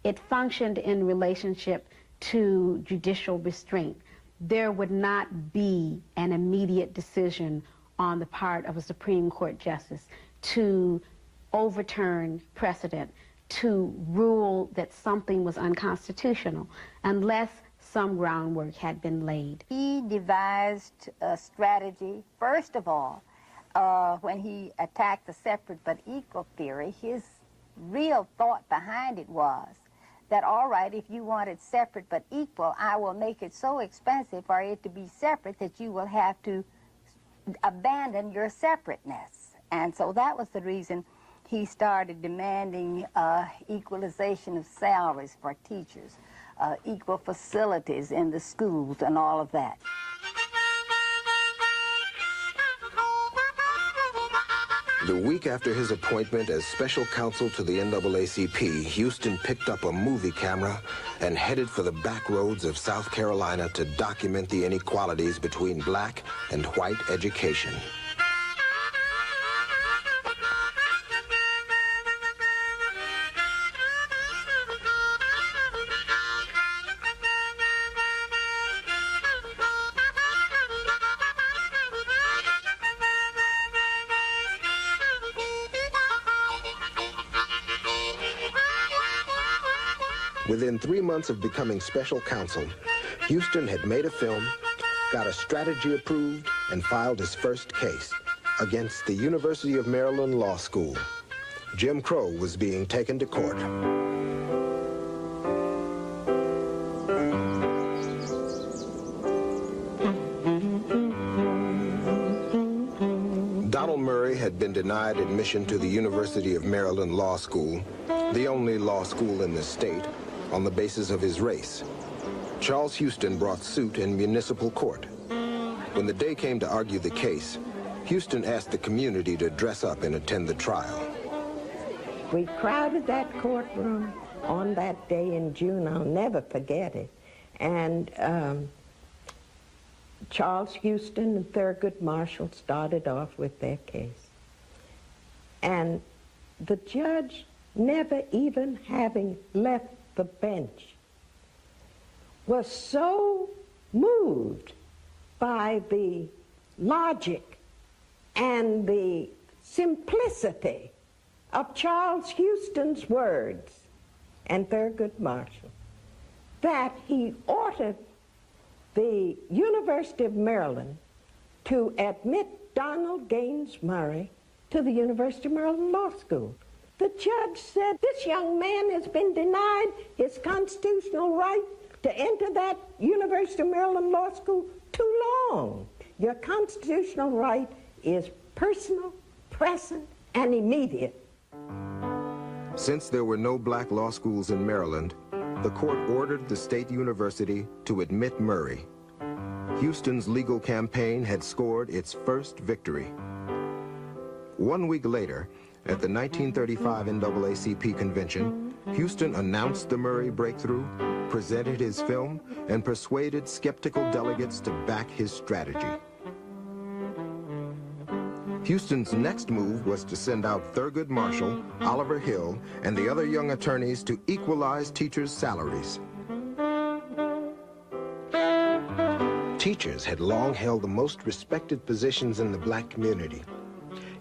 S14: It functioned in relationship to judicial restraint. There would not be an immediate decision on the part of a Supreme Court justice to overturn precedent, to rule that something was unconstitutional unless some groundwork had been laid.
S13: He devised a strategy. First of all, when he attacked the separate but equal theory, his real thought behind it was that, all right, if you want it separate but equal, I will make it so expensive for it to be separate that you will have to abandon your separateness. And so that was the reason he started demanding equalization of salaries for teachers, equal facilities in the schools and all of that.
S21: The week after his appointment as special counsel to the NAACP, Houston picked up a movie camera and headed for the back roads of South Carolina to document the inequalities between black and white education. Within 3 months of becoming special counsel, Houston had made a film, got a strategy approved, and filed his first case against the University of Maryland Law School. Jim Crow was being taken to court. Donald Murray had been denied admission to the University of Maryland Law School, the only law school in the state, on the basis of his race. Charles Houston brought suit in municipal court. When the day came to argue the case, Houston asked the community to dress up and attend the trial.
S16: We crowded that courtroom on that day in June. I'll never forget it. And Charles Houston and Thurgood Marshall started off with their case. And the judge, never even having left the bench, was so moved by the logic and the simplicity of Charles Houston's words and Thurgood Marshall that he ordered the University of Maryland to admit Donald Gaines Murray to the University of Maryland Law School. The judge said, this young man has been denied his constitutional right to enter that University of Maryland Law School too long. Your constitutional right is personal, present, and immediate.
S21: Since there were no black law schools in Maryland, the court ordered the state university to admit Murray. Houston's legal campaign had scored its first victory. 1 week later, at the 1935 NAACP convention, Houston announced the Murray breakthrough, presented his film, and persuaded skeptical delegates to back his strategy. Houston's next move was to send out Thurgood Marshall, Oliver Hill, and the other young attorneys to equalize teachers' salaries. Teachers had long held the most respected positions in the black community,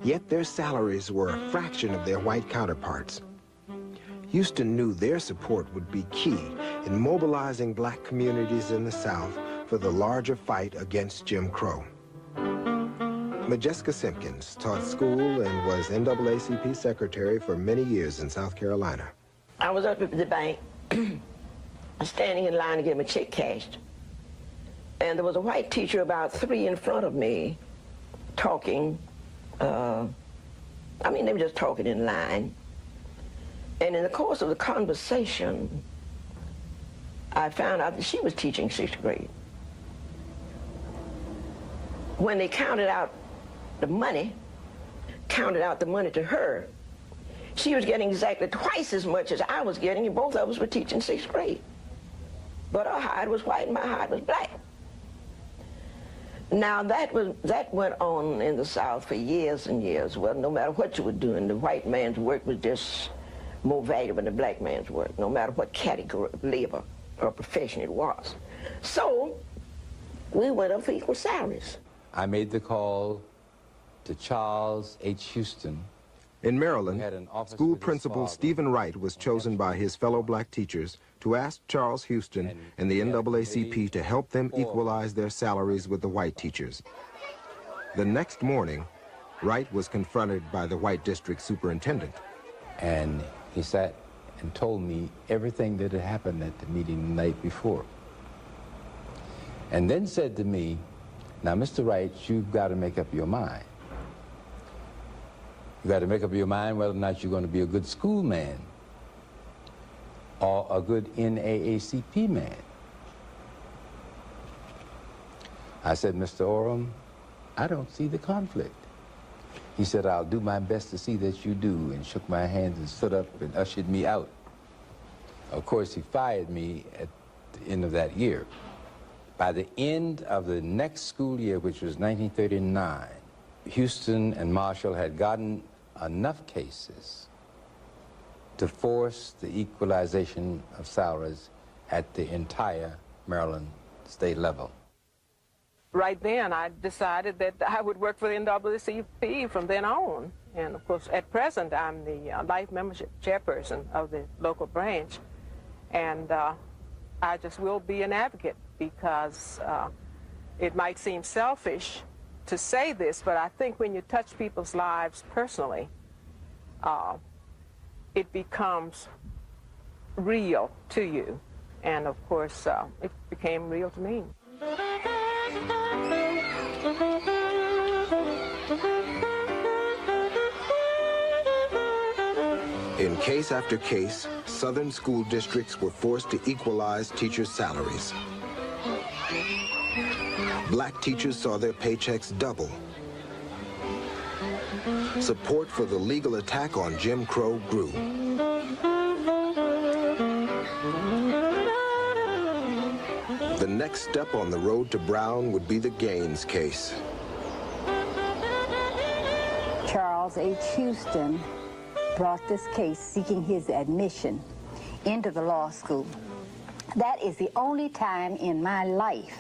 S21: yet their salaries were a fraction of their white counterparts. Houston knew their support would be key in mobilizing black communities in the South for the larger fight against Jim Crow. Majeska Simpkins taught school and was NAACP secretary for many years in South Carolina.
S17: I was up at the bank, standing in line to get my check cashed. And there was a white teacher about 3 in front of me talking. They were just talking in line. And in the course of the conversation, I found out that she was teaching 6th grade. When they counted out the money to her, she was getting exactly twice as much as I was getting, and both of us were teaching 6th grade. But her hide was white and my hide was black. Now that went on in the South for years and years. Well, no matter what you were doing, the white man's work was just more valuable than the black man's work, no matter what category of labor or profession it was. So we went up for equal salaries.
S20: I made the call to Charles H. Houston
S21: In Maryland, school principal Stephen Wright was chosen by his fellow black teachers to ask Charles Houston and the NAACP to help them equalize their salaries with the white teachers. The next morning, Wright was confronted by the white district superintendent.
S1: And he sat and told me everything that had happened at the meeting the night before. And then said to me, now, Mr. Wright, you've got to make up your mind. You got to make up your mind whether or not you're going to be a good school man or a good NAACP man. I said, Mr. Oram, I don't see the conflict. He said, I'll do my best to see that you do, and shook my hands and stood up and ushered me out. Of course, he fired me at the end of that year. By the end of the next school year, which was 1939, Houston and Marshall had gotten enough cases to force the equalization of salaries at the entire Maryland state level.
S6: Right then, I decided that I would work for the NAACP from then on. And of course, at present, I'm the life membership chairperson of the local branch. And I just will be an advocate, because it might seem selfish to say this, but I think when you touch people's lives personally, it becomes real to you. And of course, it became real to me.
S21: In case after case, Southern school districts were forced to equalize teachers' salaries. Black teachers saw their paychecks double. Support for the legal attack on Jim Crow grew. The next step on the road to Brown would be the Gaines case.
S13: Charles H. Houston brought this case seeking his admission into the law school. That is the only time in my life,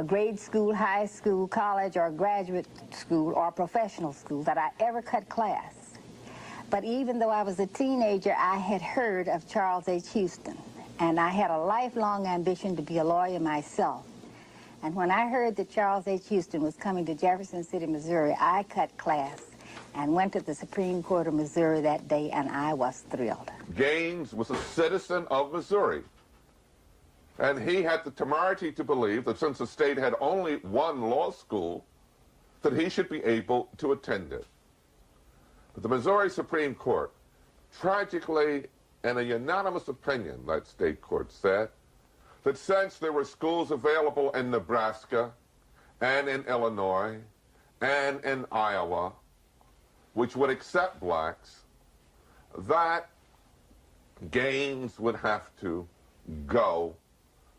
S13: grade school, high school, college, or graduate school, or professional school, that I ever cut class. But even though I was a teenager, I had heard of Charles H. Houston, and I had a lifelong ambition to be a lawyer myself. And when I heard that Charles H. Houston was coming to Jefferson City, Missouri, I cut class and went to the Supreme Court of Missouri that day, and I was thrilled.
S19: Gaines was a citizen of Missouri, and he had the temerity to believe that since the state had only one law school, that he should be able to attend it. But the Missouri Supreme Court, tragically, in a unanimous opinion, that state court said, that since there were schools available in Nebraska and in Illinois and in Iowa, which would accept blacks, that Gaines would have to go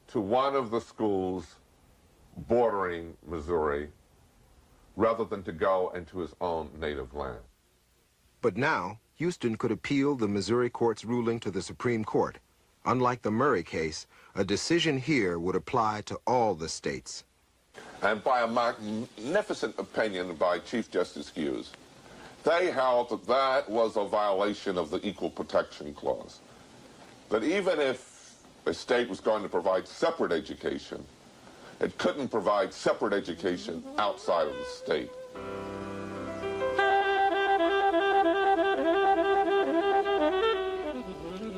S19: to one of the schools bordering Missouri rather than to go into his own native land.
S21: But now, Houston could appeal the Missouri court's ruling to the Supreme Court. Unlike the Murray case, a decision here would apply to all the states.
S19: And by a magnificent opinion by Chief Justice Hughes, they held that that was a violation of the Equal Protection Clause. That even if a state was going to provide separate education, it couldn't provide separate education outside of the state.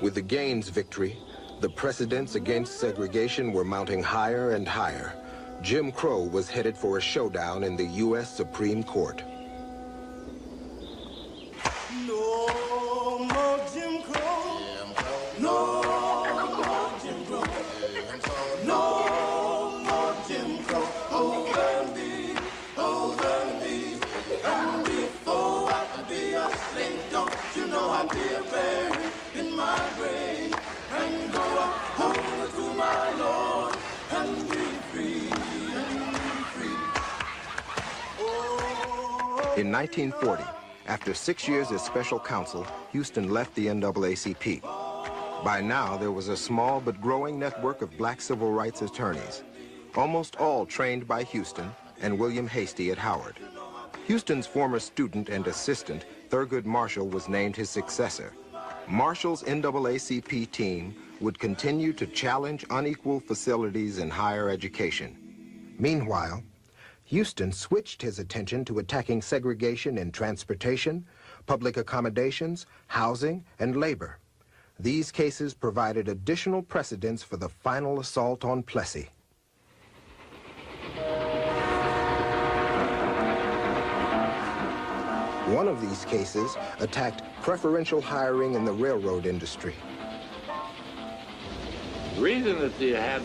S21: With the Gaines victory, the precedents against segregation were mounting higher and higher. Jim Crow was headed for a showdown in the U.S. Supreme Court.
S10: No more Jim Crow. No more Jim Crow. No more Jim Crow. Over me. And before I could be a slave, don't you know I'd be a bear in my grave and go up home to my Lord and be free,
S21: In 1940, after 6 years as special counsel, Houston left the NAACP. By now, there was a small but growing network of black civil rights attorneys, almost all trained by Houston and William Hastie at Howard. Houston's former student and assistant, Thurgood Marshall, was named his successor. Marshall's NAACP team would continue to challenge unequal facilities in higher education. Meanwhile, Houston switched his attention to attacking segregation in transportation, public accommodations, housing, and labor. These cases provided additional precedents for the final assault on Plessy. One of these cases attacked preferential hiring in the railroad industry.
S3: The reason that you had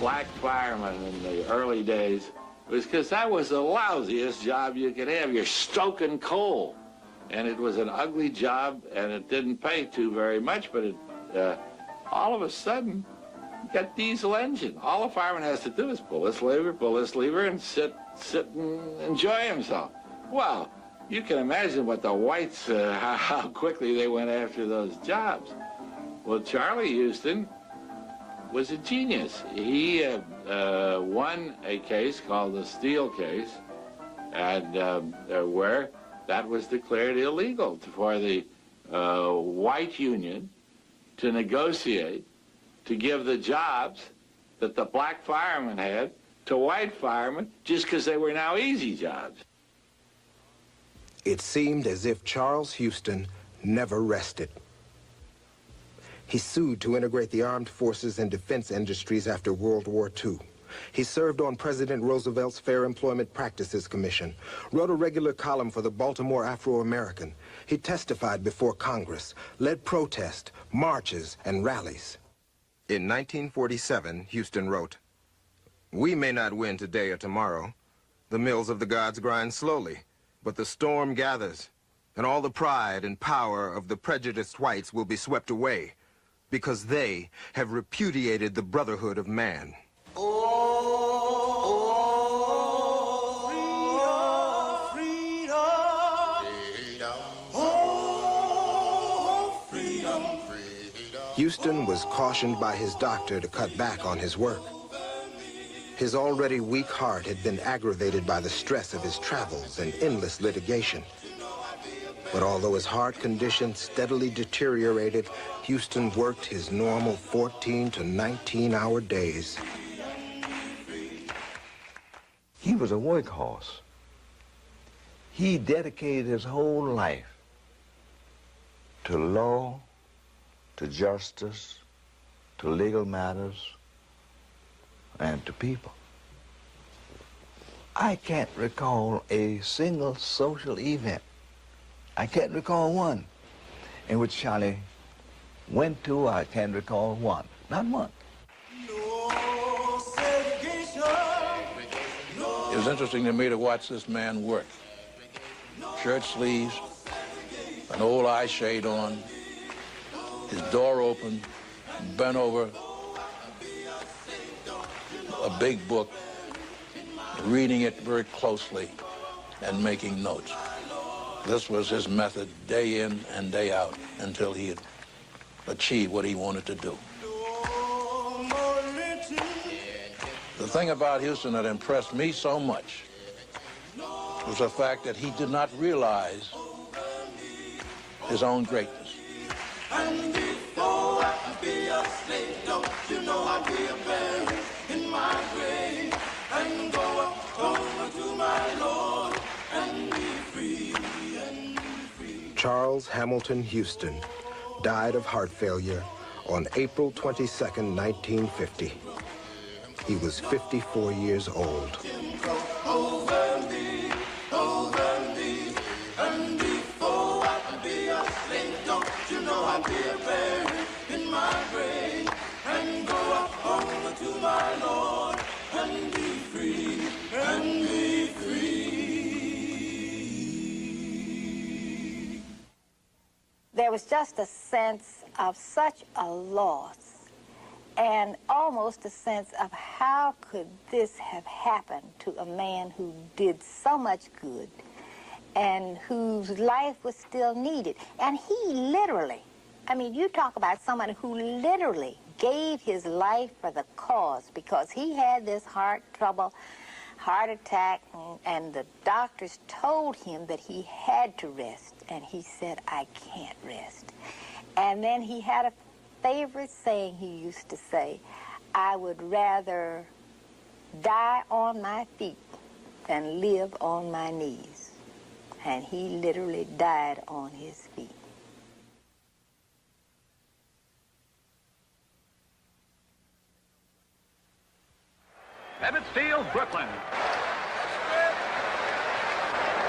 S3: black firemen in the early days was because that was the lousiest job you could have. You're stoking coal. And it was an ugly job, and it didn't pay very much, but all of a sudden, you got diesel engine. All a fireman has to do is pull this lever, and sit and enjoy himself. Well, you can imagine what the whites, how quickly they went after those jobs. Well, Charlie Houston was a genius. He won a case called the Steele case, and where that was declared illegal for the white union to negotiate to give the jobs that the black firemen had to white firemen just because they were now easy jobs.
S21: It seemed as if Charles Houston never rested. He sued to integrate the armed forces and defense industries after World War II. He served on President Roosevelt's Fair Employment Practices Commission, wrote a regular column for the Baltimore Afro-American. He testified before Congress, led protests, marches, and rallies. In 1947, Houston wrote, "We may not win today or tomorrow. The mills of the gods grind slowly, but the storm gathers, and all the pride and power of the prejudiced whites will be swept away, because they have repudiated the brotherhood of man." Houston was cautioned by his doctor to cut back on his work. His already weak heart had been aggravated by the stress of his travels and endless litigation. But although his heart condition steadily deteriorated, Houston worked his normal 14 to 19-hour days.
S5: He was a workhorse. He dedicated his whole life to law, to justice, to legal matters, and to people. I can't recall a single social event. I can't recall one in which Charlie went to. I can't recall one, not one.
S20: It was interesting to me to watch this man work. Shirt sleeves, an old eye shade on, his door open, bent over, a big book, reading it very closely and making notes. This was his method day in and day out until he had achieved what he wanted to do. The thing about Houston that impressed me so much was the fact that he did not realize his own greatness.
S10: And before I could be a slave, don't you know I'd be a buried in my grave and go up home to my Lord and be free and be free.
S21: Charles Hamilton Houston died of heart failure on April 22nd, 1950. He was 54 years old.
S10: Over me, and before I could be a slave, don't you know I'd be a buried in my grave and go up home to my Lord and be free and be free.
S13: There was just a sense of such a loss and almost a sense of how could this have happened to a man who did so much good and whose life was still needed. And he literally, I mean, you talk about someone who literally gave his life for the cause because he had this heart trouble. heart attack, and the doctors told him that he had to rest, and he said, I can't rest. And then he had a favorite saying he used to say, I would rather die on my feet than live on my knees. And he literally died on his feet.
S7: Ebbets Field, Brooklyn.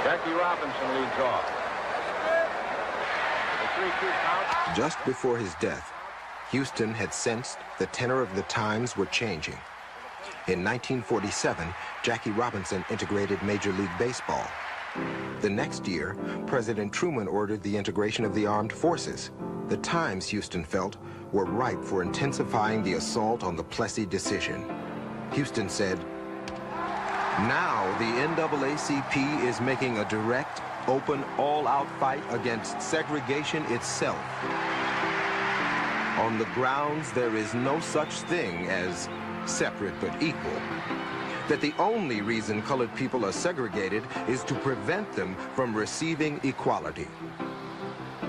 S7: Jackie Robinson leads off. The 3-2 count.
S21: Just before his death, Houston had sensed the tenor of the times were changing. In 1947, Jackie Robinson integrated Major League Baseball. The next year, President Truman ordered the integration of the armed forces. The times, Houston felt, were ripe for intensifying the assault on the Plessy decision. Houston said, now the NAACP is making a direct, open, all-out fight against segregation itself. On the grounds there is no such thing as separate but equal. That the only reason colored people are segregated is to prevent them from receiving equality.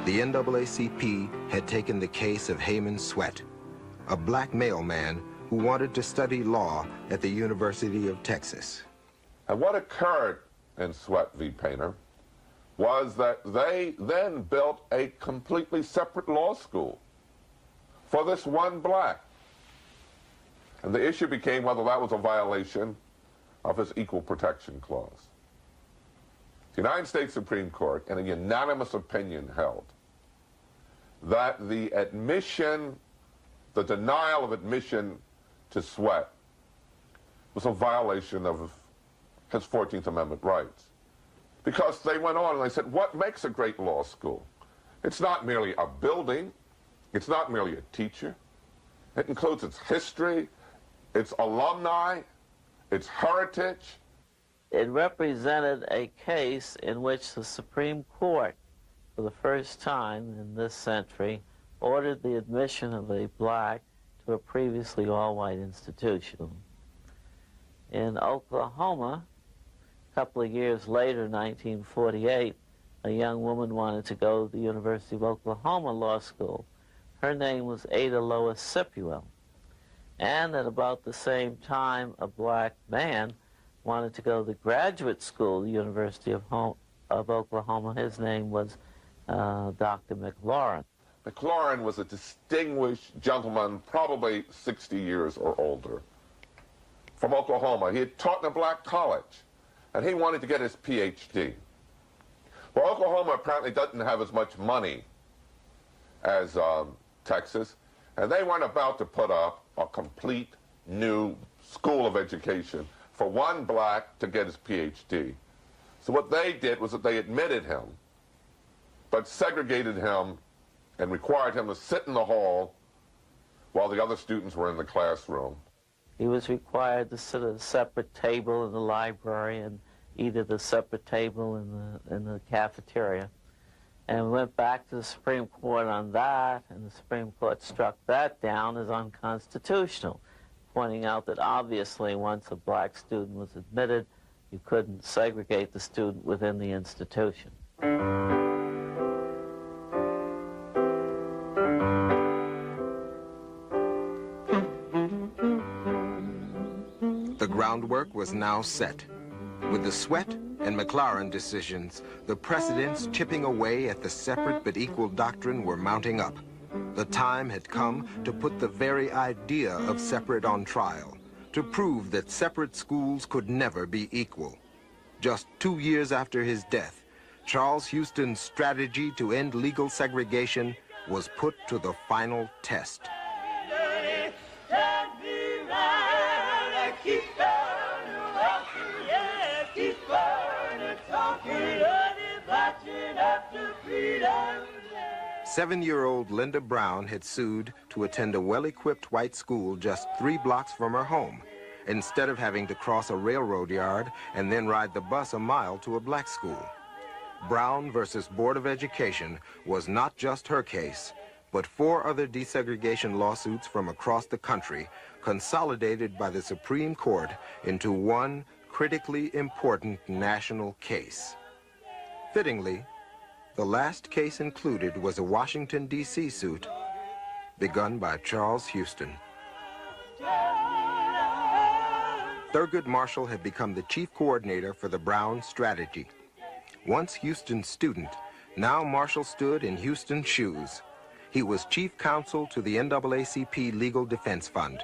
S21: The NAACP had taken the case of Haymon Sweat, a black male man who wanted to study law at the University of Texas.
S19: And what occurred in Sweat v. Painter was that they then built a completely separate law school for this one black. And the issue became whether that was a violation of his Equal Protection Clause. The United States Supreme Court, in a unanimous opinion, held that the denial of admission to Sweat was a violation of his 14th Amendment rights. Because they went on and they said, what makes a great law school? It's not merely a building. It's not merely a teacher. It includes its history, its alumni, its heritage.
S11: It represented a case in which the Supreme Court, for the first time in this century, ordered the admission of a black to a previously all-white institution. In Oklahoma, a couple of years later, 1948, a young woman wanted to go to the University of Oklahoma Law School. Her name was Ada Lois Sippuel. And at about the same time, a black man wanted to go to the graduate school, the University of Oklahoma. His name was Dr. McLaurin.
S19: McLaurin was a distinguished gentleman, probably 60 years or older, from Oklahoma. He had taught in a black college, and he wanted to get his PhD. Well, Oklahoma apparently doesn't have as much money as Texas, and they weren't about to put up a complete new school of education for one black to get his PhD. So what they did was that they admitted him, but segregated him and required him to sit in the hall while the other students were in the classroom.
S11: He was required to sit at a separate table in the library and eat at a separate table in the cafeteria. And we went back to the Supreme Court on that, and the Supreme Court struck that down as unconstitutional, pointing out that obviously once a black student was admitted, you couldn't segregate the student within the institution.
S21: The groundwork was now set. With the Sweat and McLaurin decisions, the precedents chipping away at the separate but equal doctrine were mounting up. The time had come to put the very idea of separate on trial, to prove that separate schools could never be equal. Just 2 years after his death, Charles Houston's strategy to end legal segregation was put to the final test. Seven-year-old Linda Brown had sued to attend a well-equipped white school just 3 blocks from her home, instead of having to cross a railroad yard and then ride the bus a mile to a black school. Brown versus Board of Education was not just her case, but 4 other desegregation lawsuits from across the country, consolidated by the Supreme Court into one critically important national case. Fittingly, the last case included was a Washington, D.C. suit begun by Charles Houston. Thurgood Marshall had become the chief coordinator for the Brown strategy. Once Houston's student, now Marshall stood in Houston's shoes. He was chief counsel to the NAACP Legal Defense Fund.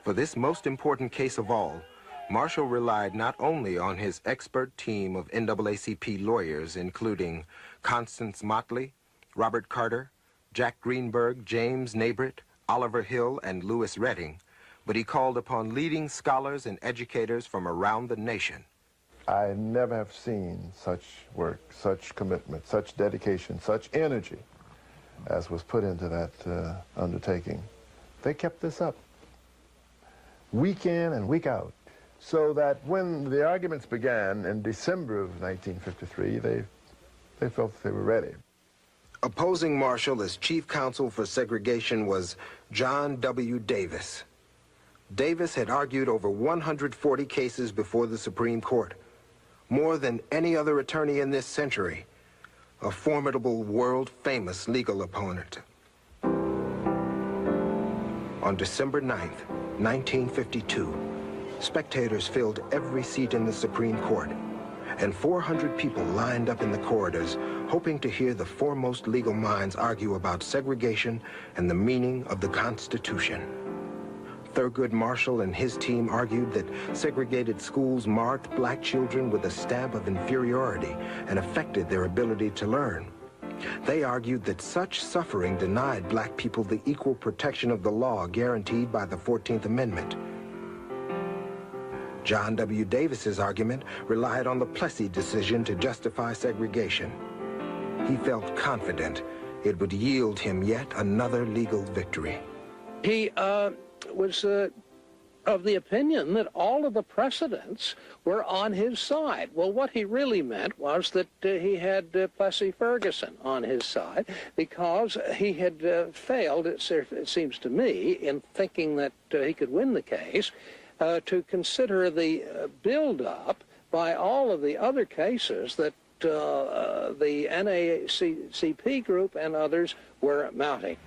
S21: For this most important case of all, Marshall relied not only on his expert team of NAACP lawyers, including Constance Motley, Robert Carter, Jack Greenberg, James Nabrett, Oliver Hill, and Lewis Redding, but he called upon leading scholars and educators from around the nation.
S12: I never have seen such work, such commitment, such dedication, such energy as was put into that undertaking. They kept this up week in and week out, so that when the arguments began in December of 1953, they felt that they were ready.
S21: Opposing Marshall as chief counsel for segregation was John W. Davis. Davis had argued over 140 cases before the Supreme Court, more than any other attorney in this century, a formidable, world-famous legal opponent. On December 9th, 1952, spectators filled every seat in the Supreme Court, and 400 people lined up in the corridors, hoping to hear the foremost legal minds argue about segregation and the meaning of the Constitution. Thurgood Marshall and his team argued that segregated schools marked black children with a stamp of inferiority and affected their ability to learn. They argued that such suffering denied black people the equal protection of the law guaranteed by the 14th Amendment. John W. Davis's argument relied on the Plessy decision to justify segregation. He felt confident it would yield him yet another legal victory.
S15: He was of the opinion that all of the precedents were on his side. Well, what he really meant was that he had Plessy Ferguson on his side, because he had failed, it seems to me, in thinking that he could win the case, to consider the build-up by all of the other cases that the NAACP group and others were mounting.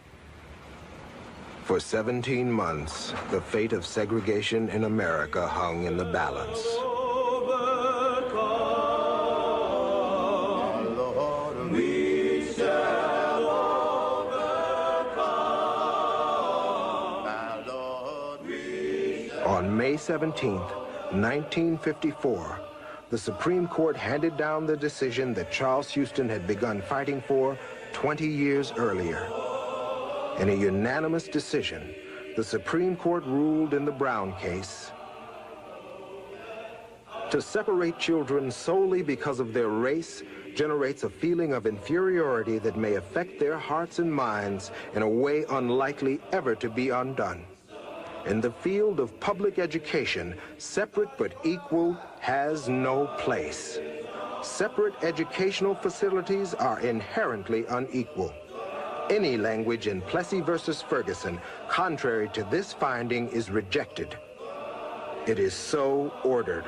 S21: For 17 months, the fate of segregation in America hung in the balance.
S10: We shall overcome.
S21: On May 17th, 1954, the Supreme Court handed down the decision that Charles Houston had begun fighting for 20 years earlier. In a unanimous decision, the Supreme Court ruled in the Brown case, to separate children solely because of their race generates a feeling of inferiority that may affect their hearts and minds in a way unlikely ever to be undone. In the field of public education, separate but equal has no place. Separate educational facilities are inherently unequal. Any language in Plessy versus Ferguson contrary to this finding is rejected. It is so ordered.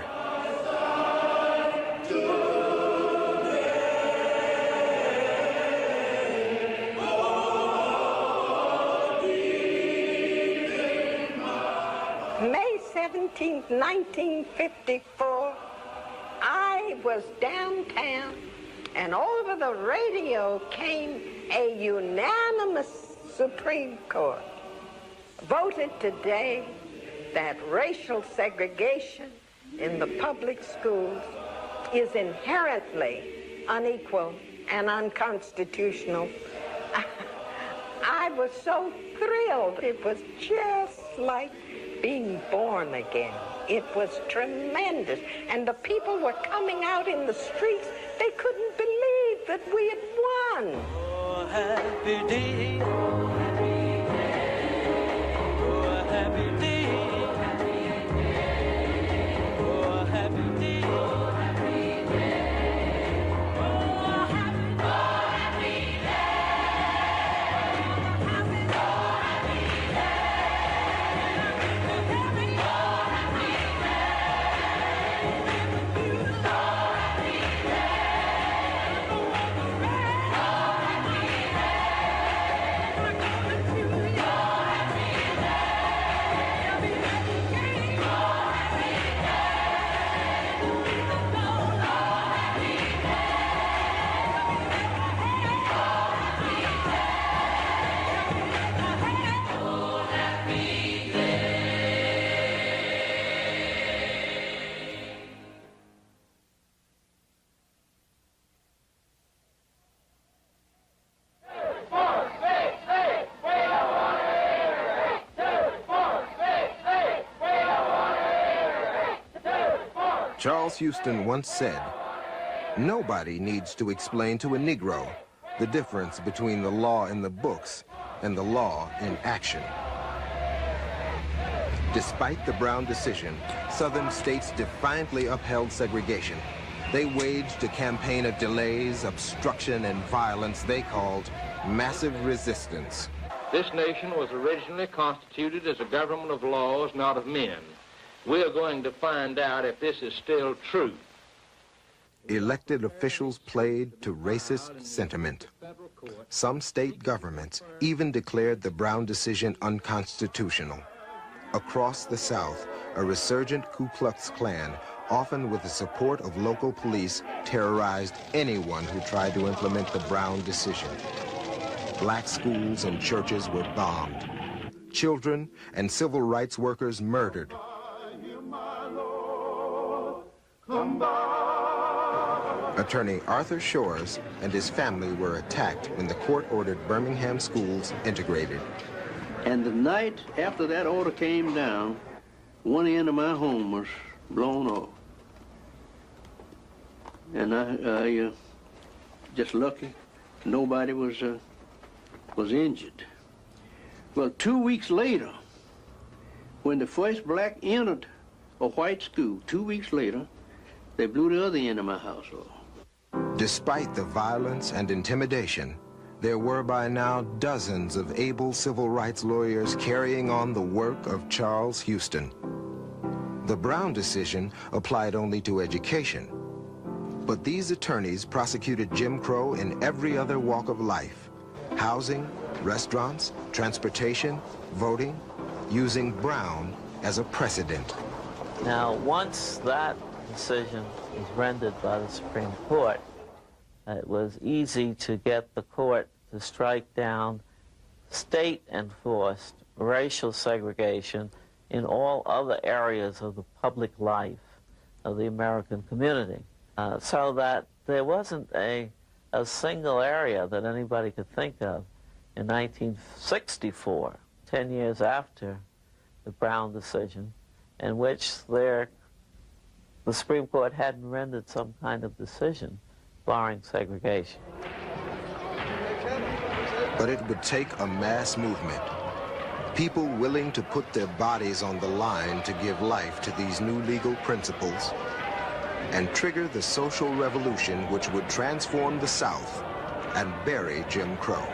S16: May 17, 1954, I was downtown, and over the radio came a unanimous Supreme Court. Voted today that racial segregation in the public schools is inherently unequal and unconstitutional. I was so thrilled. It was just like being born again. It was tremendous. And the people were coming out in the streets. They couldn't believe that we had won.
S10: Oh, happy day. Oh, happy day. Oh, happy day.
S21: Charles Houston once said, "Nobody needs to explain to a Negro the difference between the law in the books and the law in action." Despite the Brown decision, Southern states defiantly upheld segregation. They waged a campaign of delays, obstruction, and violence they called massive resistance.
S7: This nation was originally constituted as a government of laws, not of men. We are going to find out if this is still true.
S21: Elected officials played to racist sentiment. Some state governments even declared the Brown decision unconstitutional. Across the South, a resurgent Ku Klux Klan, often with the support of local police, terrorized anyone who tried to implement the Brown decision. Black schools and churches were bombed. Children and civil rights workers murdered. Attorney Arthur Shores and his family were attacked when the court ordered Birmingham schools integrated.
S9: And the night after that order came down, one end of my home was blown off. And I just lucky, nobody was injured. Well, 2 weeks later, when the first black entered a white school, 2 weeks later, they blew the other end of my house off.
S21: Despite the violence and intimidation, there were by now dozens of able civil rights lawyers carrying on the work of Charles Houston. The Brown decision applied only to education, but these attorneys prosecuted Jim Crow in every other walk of life: housing, restaurants, transportation, voting, using Brown as a precedent.
S11: Now, once that decision was rendered by the Supreme Court, it was easy to get the court to strike down state-enforced racial segregation in all other areas of the public life of the American community, so that there wasn't a single area that anybody could think of in 1964, 10 years after the Brown decision, in which the Supreme Court hadn't rendered some kind of decision barring segregation.
S21: But it would take a mass movement. People willing to put their bodies on the line to give life to these new legal principles and trigger the social revolution which would transform the South and bury Jim Crow.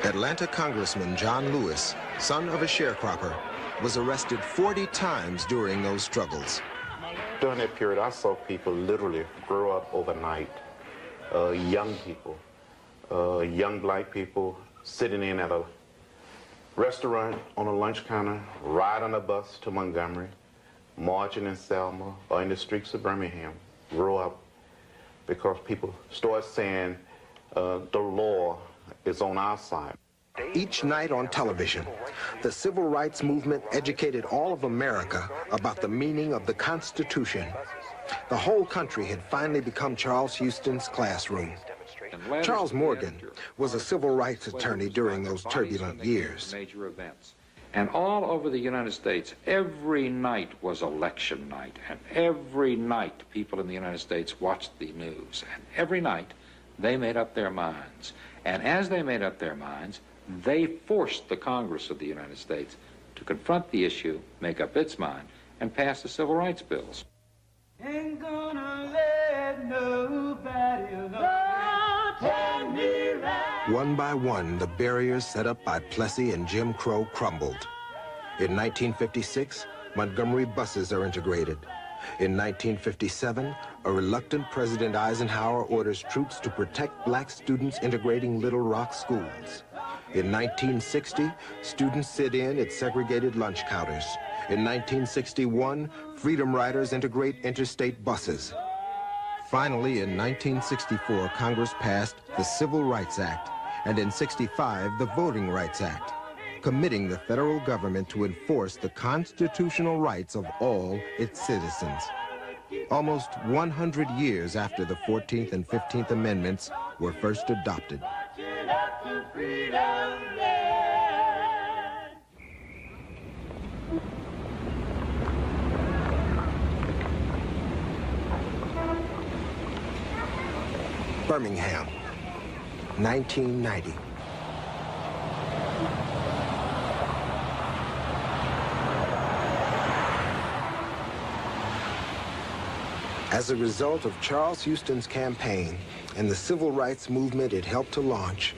S21: Atlanta Congressman John Lewis, son of a sharecropper, was arrested 40 times during those struggles.
S18: During that period, I saw people literally grow up overnight. Young people, young black people sitting in at a restaurant on a lunch counter, ride on a bus to Montgomery, marching in Selma or in the streets of Birmingham, grow up because people start saying the law is on our side.
S21: Each night on television, the civil rights movement educated all of America about the meaning of the Constitution. The whole country had finally become Charles Houston's classroom. Charles Morgan was a civil rights attorney during those turbulent years.
S22: Major events. And all over the United States, every night was election night, and every night people in the United States watched the news, and every night they made up their minds. And as they made up their minds, they forced the Congress of the United States to confront the issue, make up its mind, and pass the civil rights bills.
S10: Ain't gonna let nobody turn me right.
S21: One by one, the barriers set up by Plessy and Jim Crow crumbled. In 1956, Montgomery buses are integrated. In 1957, a reluctant President Eisenhower orders troops to protect black students integrating Little Rock schools. In 1960, students sit in at segregated lunch counters. In 1961, Freedom Riders integrate interstate buses. Finally, in 1964, Congress passed the Civil Rights Act, and in '65, the Voting Rights Act, committing the federal government to enforce the constitutional rights of all its citizens. Almost 100 years after the 14th and 15th Amendments were first adopted. Birmingham, 1990. As a result of Charles Houston's campaign and the civil rights movement it helped to launch,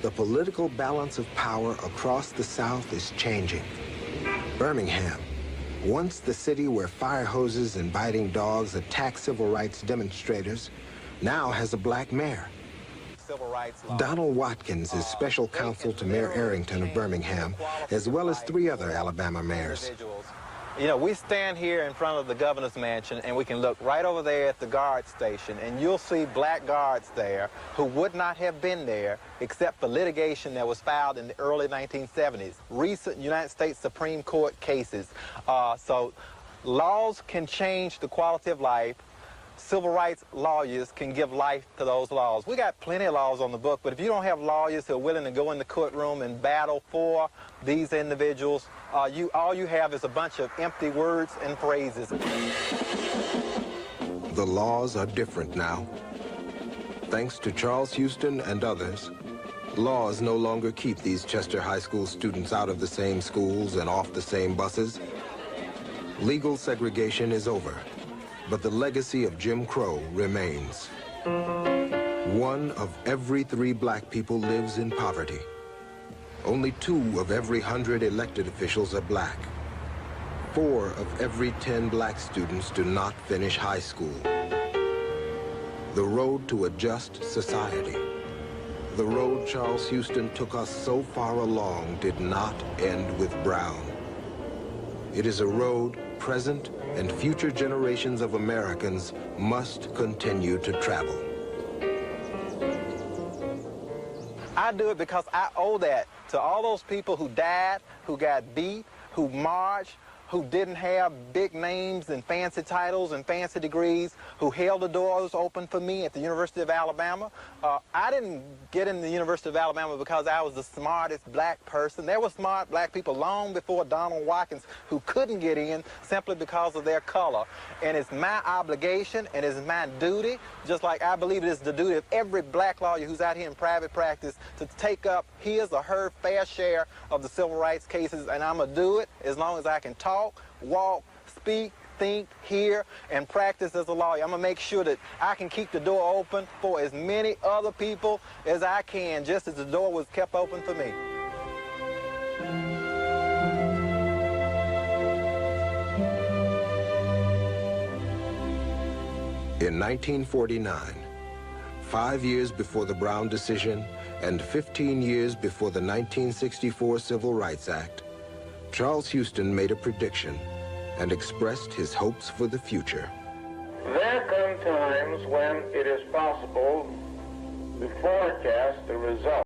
S21: the political balance of power across the South is changing. Birmingham, once the city where fire hoses and biting dogs attack civil rights demonstrators, now has a black mayor. Donald Watkins is special counsel to Mayor Arrington of Birmingham, as well as 3 other Alabama mayors.
S2: You know, we stand here in front of the governor's mansion and we can look right over there at the guard station, and you'll see black guards there who would not have been there except for litigation that was filed in the early 1970s, recent United States Supreme Court cases. So laws can change the quality of life. Civil rights lawyers can give life to those laws. We got plenty of laws on the book, but if you don't have lawyers who are willing to go in the courtroom and battle for these individuals, all you have is a bunch of empty words and phrases.
S21: The laws are different now. Thanks to Charles Houston and others, laws no longer keep these Chester High School students out of the same schools and off the same buses. Legal segregation is over, but the legacy of Jim Crow remains. 1 of every 3 black people lives in poverty. Only 2 of every 100 elected officials are black. 4 of every 10 black students do not finish high school. The road to a just society, the road Charles Houston took us so far along, did not end with Brown. It is a road present and future generations of Americans must continue to travel.
S2: I do it because I owe that to all those people who died, who got beat, who marched, who didn't have big names and fancy titles and fancy degrees, who held the doors open for me at the University of Alabama. I didn't get in the University of Alabama because I was the smartest black person. There were smart black people long before Donald Watkins who couldn't get in simply because of their color. And it's my obligation and it's my duty, just like I believe it is the duty of every black lawyer who's out here in private practice, to take up his or her fair share of the civil rights cases, and I'm gonna do it as long as I can talk, walk, speak, think, hear, and practice as a lawyer. I'm gonna make sure that I can keep the door open for as many other people as I can, just as the door was kept open for me.
S21: In 1949, 5 years before the Brown decision and 15 years before the 1964 Civil Rights Act, Charles Houston made a prediction and expressed his hopes for the future.
S8: There come times when it is possible to forecast the result.